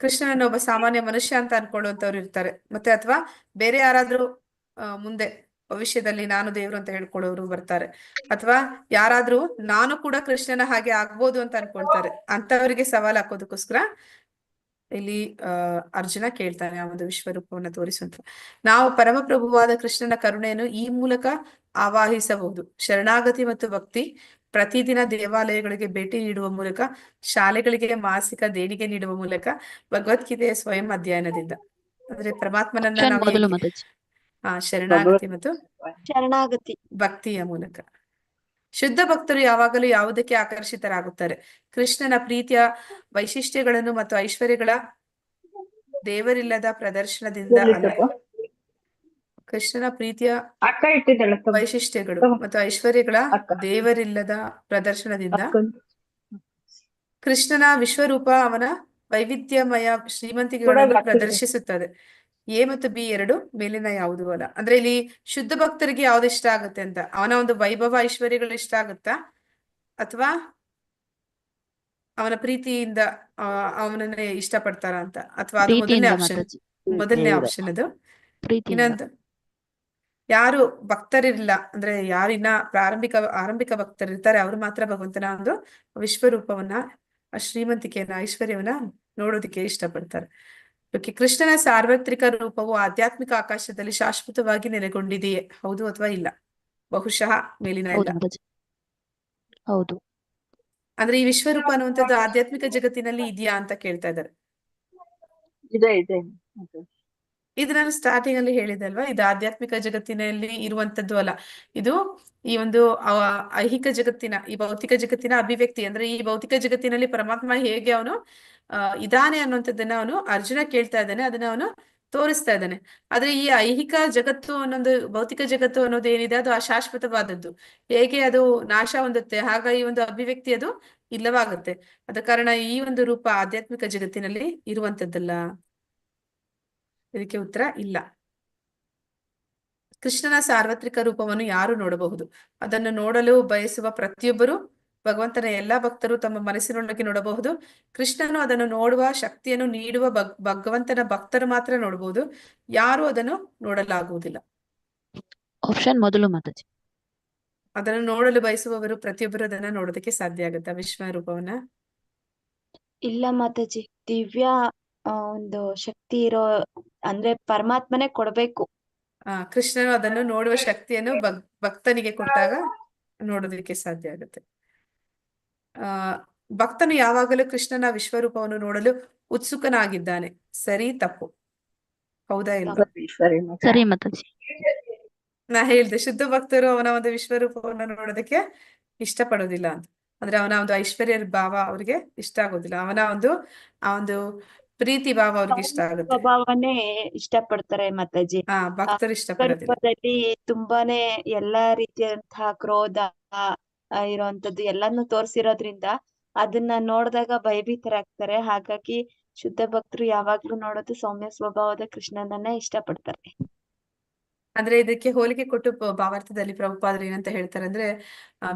Speaker 7: ಕೃಷ್ಣನನ್ನು ಒಬ್ಬ ಸಾಮಾನ್ಯ ಮನುಷ್ಯ ಅಂತ ಅನ್ಕೊಳ್ಳುವಂತವ್ರು ಇರ್ತಾರೆ, ಮತ್ತೆ ಅಥವಾ ಬೇರೆ ಯಾರಾದ್ರೂ ಮುಂದೆ ಭವಿಷ್ಯದಲ್ಲಿ ನಾನು ದೇವ್ರು ಅಂತ ಹೇಳ್ಕೊಳ್ಳೋರು ಬರ್ತಾರೆ, ಅಥವಾ ಯಾರಾದ್ರೂ ನಾನು ಕೂಡ ಕೃಷ್ಣನ ಹಾಗೆ ಆಗ್ಬೋದು ಅಂತ ಅನ್ಕೊಳ್ತಾರೆ. ಅಂತವರಿಗೆ ಸವಾಲ್ ಹಾಕೋದಕ್ಕೋಸ್ಕರ ಇಲ್ಲಿ ಅರ್ಜುನ ಕೇಳ್ತಾನೆ ಆ ಒಂದು ವಿಶ್ವರೂಪವನ್ನ ತೋರಿಸುವಂತ. ನಾವು ಪರಮಪ್ರಭುವಾದ ಕೃಷ್ಣನ ಕರುಣೆಯನ್ನು ಈ ಮೂಲಕ ಆವಾಹಿಸಬಹುದು. ಶರಣಾಗತಿ ಮತ್ತು ಭಕ್ತಿ, ಪ್ರತಿದಿನ ದೇವಾಲಯಗಳಿಗೆ ಭೇಟಿ ನೀಡುವ ಮೂಲಕ, ಶಾಲೆಗಳಿಗೆ ಮಾಸಿಕ ದೇಣಿಗೆ ನೀಡುವ ಮೂಲಕ, ಭಗವದ್ಗೀತೆಯ ಸ್ವಯಂ ಅಧ್ಯಯನದಿಂದ. ಅಂದ್ರೆ ಪರಮಾತ್ಮನನ್ನ
Speaker 6: ಆಪ್ಷನ್
Speaker 7: ನಾವು
Speaker 6: ಮೊದಲು ಮಾತಾಜಿ.
Speaker 7: ಶರಣಾಗತಿ ಮತ್ತು
Speaker 5: ಶರಣಾಗತಿ
Speaker 7: ಭಕ್ತಿಯ ಮೂಲಕ. ಶುದ್ಧ ಭಕ್ತರು ಯಾವಾಗಲೂ ಯಾವುದಕ್ಕೆ ಆಕರ್ಷಿತರಾಗುತ್ತಾರೆ? ಕೃಷ್ಣನ ಪ್ರೀತಿಯ ವೈಶಿಷ್ಟ್ಯಗಳನ್ನು ಮತ್ತು ಐಶ್ವರ್ಯಗಳ ದೇವರಿಲ್ಲದ ಪ್ರದರ್ಶನದಿಂದ ಅಲ್ಲ. ಕೃಷ್ಣನ ಪ್ರೀತಿಯ ವೈಶಿಷ್ಟ್ಯಗಳು ಮತ್ತು ಐಶ್ವರ್ಯಗಳ ದೇವರಿಲ್ಲದ ಪ್ರದರ್ಶನದಿಂದ, ಕೃಷ್ಣನ ವಿಶ್ವರೂಪ ಅವನ ವೈವಿಧ್ಯಮಯ ಶ್ರೀಮಂತಿಕೆಗಳನ್ನು ಪ್ರದರ್ಶಿಸುತ್ತದೆ. ಎ ಮತ್ತು ಬಿ ಎರಡು ಮೇಲಿನ ಯಾವುದು ಅಲ್ಲ. ಅಂದ್ರೆ ಇಲ್ಲಿ ಶುದ್ಧ ಭಕ್ತರಿಗೆ ಯಾವ್ದು ಇಷ್ಟ ಆಗುತ್ತೆ ಅಂತ, ಅವನ ಒಂದು ವೈಭವ ಐಶ್ವರ್ಯಗಳು ಇಷ್ಟ ಆಗುತ್ತಾ, ಅಥವಾ ಅವನ ಪ್ರೀತಿಯಿಂದ ಅವನನ್ನ ಇಷ್ಟ ಪಡ್ತಾರ ಅಂತ, ಅಥವಾ ಅದು ಮೊದಲನೇ ಆಪ್ಷನ್ ಅದು. ಇನ್ನೊಂದು, ಯಾರು ಭಕ್ತರಿಲ್ಲ ಅಂದ್ರೆ ಯಾರಿನ್ನ ಆರಂಭಿಕ ಭಕ್ತರಿರ್ತಾರೆ ಅವ್ರು ಮಾತ್ರ ಭಗವಂತನ ಒಂದು ವಿಶ್ವರೂಪವನ್ನ, ಶ್ರೀಮಂತಿಕೆಯನ್ನ, ಐಶ್ವರ್ಯವನ್ನ ನೋಡೋದಕ್ಕೆ ಇಷ್ಟಪಡ್ತಾರೆ. ಕೃಷ್ಣನ ಸಾರ್ವತ್ರಿಕ ರೂಪವು ಆಧ್ಯಾತ್ಮಿಕ ಆಕಾಶದಲ್ಲಿ ಶಾಶ್ವತವಾಗಿ ನೆಲೆಗೊಂಡಿದೆಯೇ? ಹೌದು ಅಥವಾ ಇಲ್ಲ? ಬಹುಶಃ ಮೇಲಿನ ಇಲ್ಲ.
Speaker 6: ಹೌದು.
Speaker 7: ಅಂದ್ರೆ ಈ ವಿಶ್ವರೂಪ ಅನ್ನುವಂಥದ್ದು ಆಧ್ಯಾತ್ಮಿಕ ಜಗತ್ತಿನಲ್ಲಿ ಇದೆಯಾ ಅಂತ ಕೇಳ್ತಾ ಇದ್ದಾರೆ. ಇದು ನಾನು ಸ್ಟಾರ್ಟಿಂಗ್ ಅಲ್ಲಿ ಹೇಳಿದೆ ಅಲ್ವಾ, ಇದು ಆಧ್ಯಾತ್ಮಿಕ ಜಗತ್ತಿನಲ್ಲಿ ಇರುವಂತದ್ದು ಅಲ್ಲ, ಇದು ಈ ಒಂದು ಐಹಿಕ ಜಗತ್ತಿನ, ಈ ಭೌತಿಕ ಜಗತ್ತಿನ ಅಭಿವ್ಯಕ್ತಿ. ಅಂದ್ರೆ ಈ ಭೌತಿಕ ಜಗತ್ತಿನಲ್ಲಿ ಪರಮಾತ್ಮ ಹೇಗೆ ಅವನು ಇದಾನೆ ಅನ್ನುವಂಥದ್ದನ್ನ ಅವನು ಅರ್ಜುನ ಕೇಳ್ತಾ ಇದ್ದಾನೆ, ಅದನ್ನ ಅವನು ತೋರಿಸ್ತಾ ಇದ್ದಾನೆ. ಆದ್ರೆ ಈ ಐಹಿಕ ಜಗತ್ತು ಅನ್ನೊಂದು, ಭೌತಿಕ ಜಗತ್ತು ಅನ್ನೋದು ಏನಿದೆ ಅದು ಅಶಾಶ್ವತವಾದದ್ದು. ಹೇಗೆ ಅದು ನಾಶ ಹೊಂದುತ್ತೆ, ಹಾಗ ಈ ಒಂದು ಅಭಿವ್ಯಕ್ತಿ ಅದು ಇಲ್ಲವಾಗುತ್ತೆ. ಆದ ಕಾರಣ ಈ ಒಂದು ರೂಪ ಆಧ್ಯಾತ್ಮಿಕ ಜಗತ್ತಿನಲ್ಲಿ ಇರುವಂತದ್ದಲ್ಲ. ಇದಕ್ಕೆ ಉತ್ತರ ಇಲ್ಲ. ಕೃಷ್ಣನ ಸಾರ್ವತ್ರಿಕ ರೂಪವನ್ನು ಯಾರು ನೋಡಬಹುದು? ಅದನ್ನು ನೋಡಲು ಬಯಸುವ ಪ್ರತಿಯೊಬ್ಬರು, ಭಗವಂತನ ಎಲ್ಲಾ ಭಕ್ತರು ತಮ್ಮ ಮನಸ್ಸಿನೊಳಗೆ ನೋಡಬಹುದು. ಕೃಷ್ಣನು ಅದನ್ನು ನೋಡುವ ಶಕ್ತಿಯನ್ನು ನೀಡುವ ಭಗವಂತನ ಭಕ್ತರು ಮಾತ್ರ ನೋಡಬಹುದು. ಯಾರು ಅದನ್ನು ನೋಡಲಾಗುವುದಿಲ್ಲ.
Speaker 6: ಆಪ್ಷನ್ ಮೊದಲು ಮಾತಾಜಿ.
Speaker 7: ಅದನ್ನು ನೋಡಲು ಬಯಸುವವರು ಪ್ರತಿಯೊಬ್ಬರು ಅದನ್ನ ನೋಡೋದಕ್ಕೆ ಸಾಧ್ಯ ಆಗುತ್ತಾ ವಿಶ್ವ ರೂಪವನ್ನ?
Speaker 5: ಇಲ್ಲ ಮಾತಾಜಿ, ದಿವ್ಯ ಒಂದು ಶಕ್ತಿ ಇರೋ ಅಂದ್ರೆ ಪರಮಾತ್ಮನೇ ಕೊಡ್ಬೇಕು.
Speaker 7: ಕೃಷ್ಣನು ಅದನ್ನು ನೋಡುವ ಶಕ್ತಿಯನ್ನು ಭಕ್ತನಿಗೆ ಕೊಟ್ಟಾಗ ನೋಡೋದಕ್ಕೆ ಸಾಧ್ಯ ಆಗುತ್ತೆ. ಭಕ್ತನು ಯಾವಾಗಲೂ ಕೃಷ್ಣನ ವಿಶ್ವರೂಪವನ್ನು ನೋಡಲು ಉತ್ಸುಕನಾಗಿದ್ದಾನೆ. ಸರಿ ತಪ್ಪು? ಹೌದಾ ಇಲ್ಲ?
Speaker 6: ಸರಿ ಮಾತಾಜಿ.
Speaker 7: ನಾ ಹೇಳ್ದೆ, ಶುದ್ಧ ಭಕ್ತರು ಅವನ ಒಂದು ವಿಶ್ವರೂಪವನ್ನು ನೋಡೋದಕ್ಕೆ ಇಷ್ಟಪಡೋದಿಲ್ಲ ಅಂತ. ಅಂದ್ರೆ ಅವನ ಒಂದು ಐಶ್ವರ್ಯ ಭಾವ ಅವ್ರಿಗೆ ಇಷ್ಟ ಆಗೋದಿಲ್ಲ. ಅವನ ಒಂದು ಆ ಒಂದು ಪ್ರೀತಿ ಭಾವ ಅವ್ರಿಗೆ ಇಷ್ಟ ಆಗುತ್ತೆ.
Speaker 5: ಸ್ವಭಾವನೇ ಇಷ್ಟಪಡ್ತಾರೆ ಮಾತಾಜಿ.
Speaker 7: ಭಕ್ತರು ಇಷ್ಟಪಡೋದಿಲ್ಲ.
Speaker 5: ಸ್ವರೂಪದಲ್ಲಿ ತುಂಬಾನೇ ಎಲ್ಲಾ ರೀತಿಯಂತಹ ಕ್ರೋಧ ಇರುವಂತದ್ದು ಎಲ್ಲಾನು ತೋರಿಸಿರೋದ್ರಿಂದ ಅದನ್ನ ನೋಡಿದಾಗ ಭಯಭೀತರಾಗ್ತಾರೆ. ಹಾಗಾಗಿ ಶುದ್ಧ ಭಕ್ತರು ಯಾವಾಗ್ಲೂ ನೋಡೋದು ಸೌಮ್ಯ ಸ್ವಭಾವದ ಕೃಷ್ಣನನ್ನೇ ಇಷ್ಟಪಡ್ತಾರೆ.
Speaker 7: ಅಂದ್ರೆ ಇದಕ್ಕೆ ಹೋಲಿಕೆ ಕೊಟ್ಟು ಭಾವಾರ್ಥದಲ್ಲಿ ಪ್ರಭುಪಾದರು ಏನಂತ ಹೇಳ್ತಾರೆ ಅಂದ್ರೆ,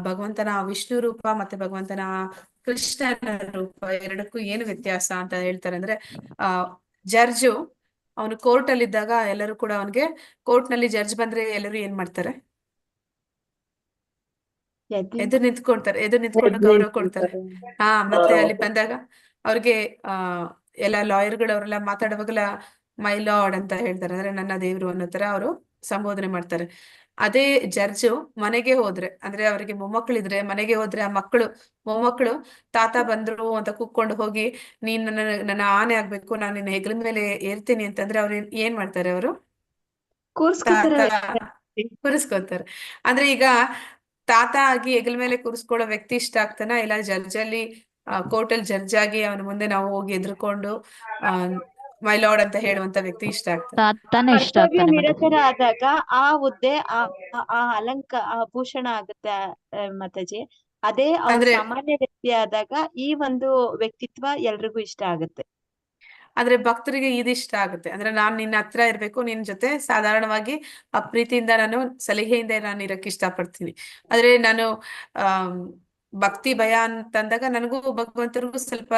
Speaker 7: ಭಗವಂತನ ವಿಷ್ಣು ರೂಪ ಮತ್ತೆ ಭಗವಂತನ ಕೃಷ್ಣನ ರೂಪ ಎರಡಕ್ಕೂ ಏನು ವ್ಯತ್ಯಾಸ ಅಂತ ಹೇಳ್ತಾರೆ ಅಂದ್ರೆ, ಜಡ್ಜು ಅವನು ಕೋರ್ಟ್ ಅಲ್ಲಿ ಇದ್ದಾಗ ಎಲ್ಲರೂ ಕೂಡ ಅವನಿಗೆ, ಕೋರ್ಟ್ ನಲ್ಲಿ ಜಡ್ಜ್ ಬಂದ್ರೆ ಎಲ್ಲರೂ ಏನ್ ಮಾಡ್ತಾರೆ? ಎದುರು ನಿಂತ್ಕೊಂಡು ಗೌರವ ಕೊಡ್ತಾರೆ. ಮತ್ತೆ ಅಲ್ಲಿ ಬಂದಾಗ ಅವ್ರಿಗೆ ಎಲ್ಲ ಲಾಯರ್ಗಳು ಅವರೆಲ್ಲ ಮಾತಾಡುವಾಗಲ ಮೈ ಲಾರ್ಡ್ ಅಂತ ಹೇಳ್ತಾರೆ. ಅಂದ್ರೆ ನನ್ನ ದೇವ್ರು ಅನ್ನೋ ತರ ಅವರು ಸಂಬೋಧನೆ ಮಾಡ್ತಾರೆ. ಅದೇ ಜಡ್ಜು ಮನೆಗೆ ಹೋದ್ರೆ, ಅಂದ್ರೆ ಅವರಿಗೆ ಮೊಮ್ಮಕ್ಕಳಿದ್ರೆ ಮನೆಗೆ ಹೋದ್ರೆ ಆ ಮೊಮ್ಮಕ್ಕಳು ತಾತ ಬಂದ್ರು ಅಂತ ಕೂತ್ಕೊಂಡು ಹೋಗಿ, ನೀನ್ ನನ್ನ ಆನೆ ಆಗ್ಬೇಕು, ನಾನು ನಿನ್ನ ಹೆಗಲ ಮೇಲೆ ಏರ್ತೀನಿ ಅಂತಂದ್ರೆ ಅವ್ರು ಏನ್ ಮಾಡ್ತಾರೆ? ಅವರು ಕೂರಿಸ್ಕೊತಾರೆ. ಅಂದ್ರೆ ಈಗ ತಾತ ಆಗಿ ಹೆಗಲ ಮೇಲೆ ಕೂರಿಸ್ಕೊಳ್ಳೋ ವ್ಯಕ್ತಿ ಇಷ್ಟ ಆಗ್ತಾನ, ಇಲ್ಲ ಜಡ್ಜ್ ಅಲ್ಲಿ ಕೋರ್ಟ್ ಅಲ್ಲಿ ಜಡ್ಜ್ ಆಗಿ ಅವನ ಮುಂದೆ ನಾವು ಹೋಗಿ ಎದ್ರುಕೊಂಡು ಮೈ ಲಾರ್ಡ್ ಅಂತ ಹೇಳುವಂತ ವ್ಯಕ್ತಿ ಇಷ್ಟ ಆಗ್ತಾನೆ?
Speaker 6: ಇಷ್ಟ ಆಗ್ತಾನೆ
Speaker 5: ನಿರತರ ಆದಾಗ ಆ ಹುದ್ದೆ ಆ ಭೂಷಣ ಆಗುತ್ತೆ ಮಾತಾಜಿ. ಅದೇ ಅವ್ರ ಸಾಮಾನ್ಯ ವ್ಯಕ್ತಿ ಆದಾಗ ಈ ಒಂದು ವ್ಯಕ್ತಿತ್ವ ಎಲ್ರಿಗೂ ಇಷ್ಟ ಆಗುತ್ತೆ.
Speaker 7: ಆದ್ರೆ ಭಕ್ತರಿಗೆ ಇದಿಷ್ಟ ಆಗುತ್ತೆ. ಅಂದ್ರೆ ನಾನ್ ನಿನ್ನ ಹತ್ರ ಇರ್ಬೇಕು, ನಿನ್ ಜೊತೆ ಸಾಧಾರಣವಾಗಿ ಆ ಪ್ರೀತಿಯಿಂದ ನಾನು ಸಲಿಗೆಯಿಂದ ನಾನು ಇರಕ್ಕೆ ಇಷ್ಟಪಡ್ತೀನಿ. ಆದ್ರೆ ನಾನು ಭಕ್ತಿ ಭಯ ಅಂತಂದಾಗ ನನಗೂ ಭಗವಂತರಿಗೂ ಸ್ವಲ್ಪ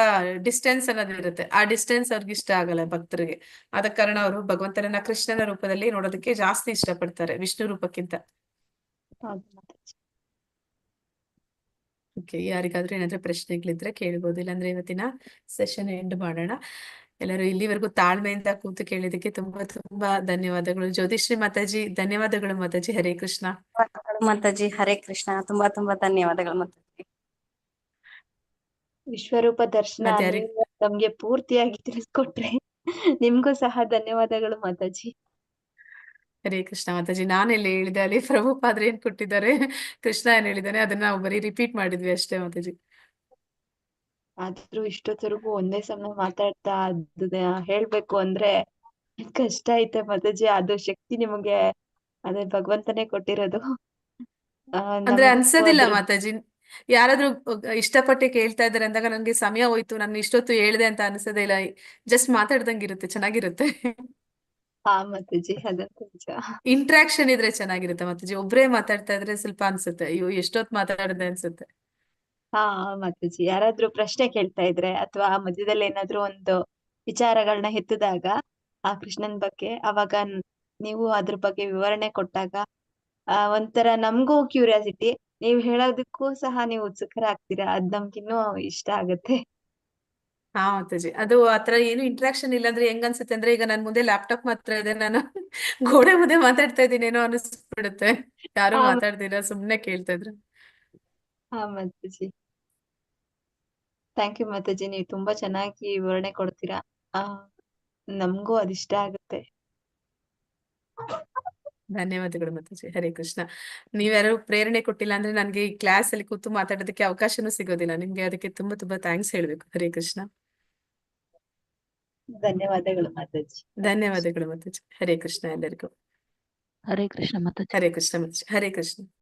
Speaker 7: ಡಿಸ್ಟೆನ್ಸ್ ಅನ್ನೋದು ಇರುತ್ತೆ. ಆ ಡಿಸ್ಟೆನ್ಸ್ ಅವ್ರಿಗೆ ಇಷ್ಟ ಆಗಲ್ಲ ಭಕ್ತರಿಗೆ. ಆದ ಕಾರಣ ಅವರು ಭಗವಂತನನ್ನ ಕೃಷ್ಣನ ರೂಪದಲ್ಲಿ ನೋಡೋದಕ್ಕೆ ಜಾಸ್ತಿ ಇಷ್ಟಪಡ್ತಾರೆ ವಿಷ್ಣು ರೂಪಕ್ಕಿಂತ. ಓಕೆ, ಯಾರಿಗಾದ್ರೂ ಏನಾದ್ರೂ ಪ್ರಶ್ನೆಗಳಿದ್ರೆ ಕೇಳ್ಬೋದು, ಇಲ್ಲಾಂದ್ರೆ ಇವತ್ತಿನ ಸೆಷನ್ ಎಂಡ್ ಮಾಡೋಣ. ಎಲ್ಲರೂ ಇಲ್ಲಿವರೆಗೂ ತಾಳ್ಮೆಯಿಂದ ಕೂತು ಕೇಳಿದಕ್ಕೆ ತುಂಬಾ ತುಂಬಾ ಧನ್ಯವಾದಗಳು. ಜ್ಯೋತಿಶ್ರೀ ಮಾತಾಜಿ ಧನ್ಯವಾದಗಳು ಮಾತಾಜಿ. ಹರೇ ಕೃಷ್ಣ
Speaker 1: ಮಾತಾಜಿ. ಹರೇ ಕೃಷ್ಣ. ತುಂಬಾ ತುಂಬಾ ಧನ್ಯವಾದಗಳು ಮಾತಾಜಿ.
Speaker 5: ವಿಶ್ವರೂಪ ದರ್ಶನ ನಮ್ಗೆ ಪೂರ್ತಿಯಾಗಿ ತಿಳಿಸ್ಕೊಟ್ರೆ ನಿಮ್ಗೂ ಸಹ ಧನ್ಯವಾದಗಳು ಮಾತಾಜಿ.
Speaker 7: ಹರೇ ಕೃಷ್ಣ ಮಾತಾಜಿ. ನಾನೆಲ್ಲಿ ಹೇಳಿದೆ, ಅಲ್ಲಿ ಪ್ರಭುಪಾದ್ರು ಏನ್ ಕೊಟ್ಟಿದ್ದಾರೆ, ಕೃಷ್ಣ ಏನ್ ಹೇಳಿದಾನೆ ಅದನ್ನ ನಾವು ಬರೀ ರಿಪೀಟ್ ಮಾಡಿದ್ವಿ ಅಷ್ಟೇ ಮಾತಾಜಿ.
Speaker 5: ಆದ್ರೂ ಇಷ್ಟೊತ್ತರೆಗೂ ಒಂದೇ ಸಮಯ ಮಾತಾಡ್ತಾ ಹೇಳ್ಬೇಕು ಅಂದ್ರೆ ಕಷ್ಟ ಐತೆ ಮಾತಾಜಿ. ಅದು ಶಕ್ತಿ ನಿಮಗೆ ಅದೇ ಭಗವಂತನೇ ಕೊಟ್ಟಿರೋದು.
Speaker 7: ಅಂದ್ರೆ ಅನ್ಸೋದಿಲ್ಲ ಮಾತಾಜಿ, ಯಾರಾದ್ರೂ ಇಷ್ಟಪಟ್ಟು ಕೇಳ್ತಾ ಇದಾರೆ ಅಂದಾಗ ನನ್ಗೆ ಸಮಯ ಹೋಯ್ತು, ನಾನು ಇಷ್ಟೊತ್ತು ಹೇಳ್ದೆ ಅಂತ ಅನ್ಸೋದೇ ಇಲ್ಲ. ಜಸ್ಟ್ ಮಾತಾಡ್ದಂಗಿರುತ್ತೆ, ಚೆನ್ನಾಗಿರುತ್ತೆ.
Speaker 5: ಮಾತಾಜಿ ಅದಂತೂ ನಿಜ.
Speaker 7: ಇಂಟ್ರಾಕ್ಷನ್ ಇದ್ರೆ ಚೆನ್ನಾಗಿರುತ್ತೆ ಮಾತಾಜಿ. ಒಬ್ರೇ ಮಾತಾಡ್ತಾ ಇದ್ರೆ ಸ್ವಲ್ಪ ಅನ್ಸುತ್ತೆ, ಅಯ್ಯೋ ಎಷ್ಟೊತ್ತು ಮಾತಾಡದೆ ಅನ್ಸುತ್ತೆ.
Speaker 5: ಮಾತಾಜಿ ಯಾರಾದ್ರೂ ಪ್ರಶ್ನೆ ಕೇಳ್ತಾ ಇದ್ರೆ ಅಥವಾ ಮಧ್ಯದಲ್ಲಿ ಏನಾದ್ರೂ ಒಂದು ವಿಚಾರಗಳನ್ನ ಎತ್ತಿದಾಗ ಆ ಕೃಷ್ಣನ್ ಬಗ್ಗೆ, ಅವಾಗ ನೀವು ಅದ್ರ ಬಗ್ಗೆ ವಿವರಣೆ ಕೊಟ್ಟಾಗ ಒಂಥರ ನಮ್ಗೂ ಕ್ಯೂರಿಯಾಸಿಟಿ, ನೀವ್ ಹೇಳೋದಕ್ಕೂ ಸಹ ನೀವು ಉತ್ಸುಕರಾಗ್ತೀರಾ. ಅದ್ ನಮ್ಗಿನ್ನೂ ಇಷ್ಟ ಆಗತ್ತೆ.
Speaker 7: ಮಾತಾಜಿ ಅದು ಆತರ ಏನು ಇಂಟ್ರಾಕ್ಷನ್ ಇಲ್ಲ ಅಂದ್ರೆ ಹೆಂಗ್ ಅನ್ಸುತ್ತೆ ಅಂದ್ರೆ, ಈಗ ನನ್ ಮುಂದೆ ಲ್ಯಾಪ್ಟಾಪ್ ಮಾತ್ರ ಇದೆ, ನಾನು ಗೋಡೆ ಮುಂದೆ ಮಾತಾಡ್ತಾ ಇದ್ದೀನಿ ಏನೋ ಅನಿಸ್ಬಿಡುತ್ತೆ. ಯಾರು ಮಾತಾಡ್ತೀರಾ, ಸುಮ್ನೆ ಕೇಳ್ತಾ ಇದ್ರೆ.
Speaker 5: ಮಾತಾಜಿ ಥ್ಯಾಂಕ್ ಯು ಮಾತಾಜಿ. ನೀವು ತುಂಬಾ ಚೆನ್ನಾಗಿ ವಿವರಣೆ ಕೊಡ್ತೀರಾ. ನಮ್ಗೂ ಅದಿಷ್ಟ ಆಗುತ್ತೆ.
Speaker 7: ಧನ್ಯವಾದಗಳು ಮಾತಾಜಿ. ಹರೇ ಕೃಷ್ಣ. ನೀವ್ಯಾರು ಪ್ರೇರಣೆ ಕೊಟ್ಟಿಲ್ಲ ಅಂದ್ರೆ ನನ್ಗೆ ಈ ಕ್ಲಾಸ್ ಅಲ್ಲಿ ಕೂತು ಮಾತಾಡೋದಕ್ಕೆ ಅವಕಾಶನೂ ಸಿಗೋದಿಲ್ಲ. ನಿಮ್ಗೆ ಅದಕ್ಕೆ ತುಂಬಾ ತುಂಬಾ ಥ್ಯಾಂಕ್ಸ್ ಹೇಳ್ಬೇಕು. ಹರೇ ಕೃಷ್ಣ.
Speaker 5: ಧನ್ಯವಾದಗಳು ಮಾತಾಜಿ.
Speaker 7: ಧನ್ಯವಾದಗಳು ಮಾತಾಜಿ. ಹರೇ ಕೃಷ್ಣ ಎಲ್ಲರಿಗೂ.
Speaker 6: ಹರೇ ಕೃಷ್ಣ ಮಾತಾಜಿ.
Speaker 7: ಹರೇ ಕೃಷ್ಣ ಮಾತಾಜಿ. ಹರೇ ಕೃಷ್ಣ.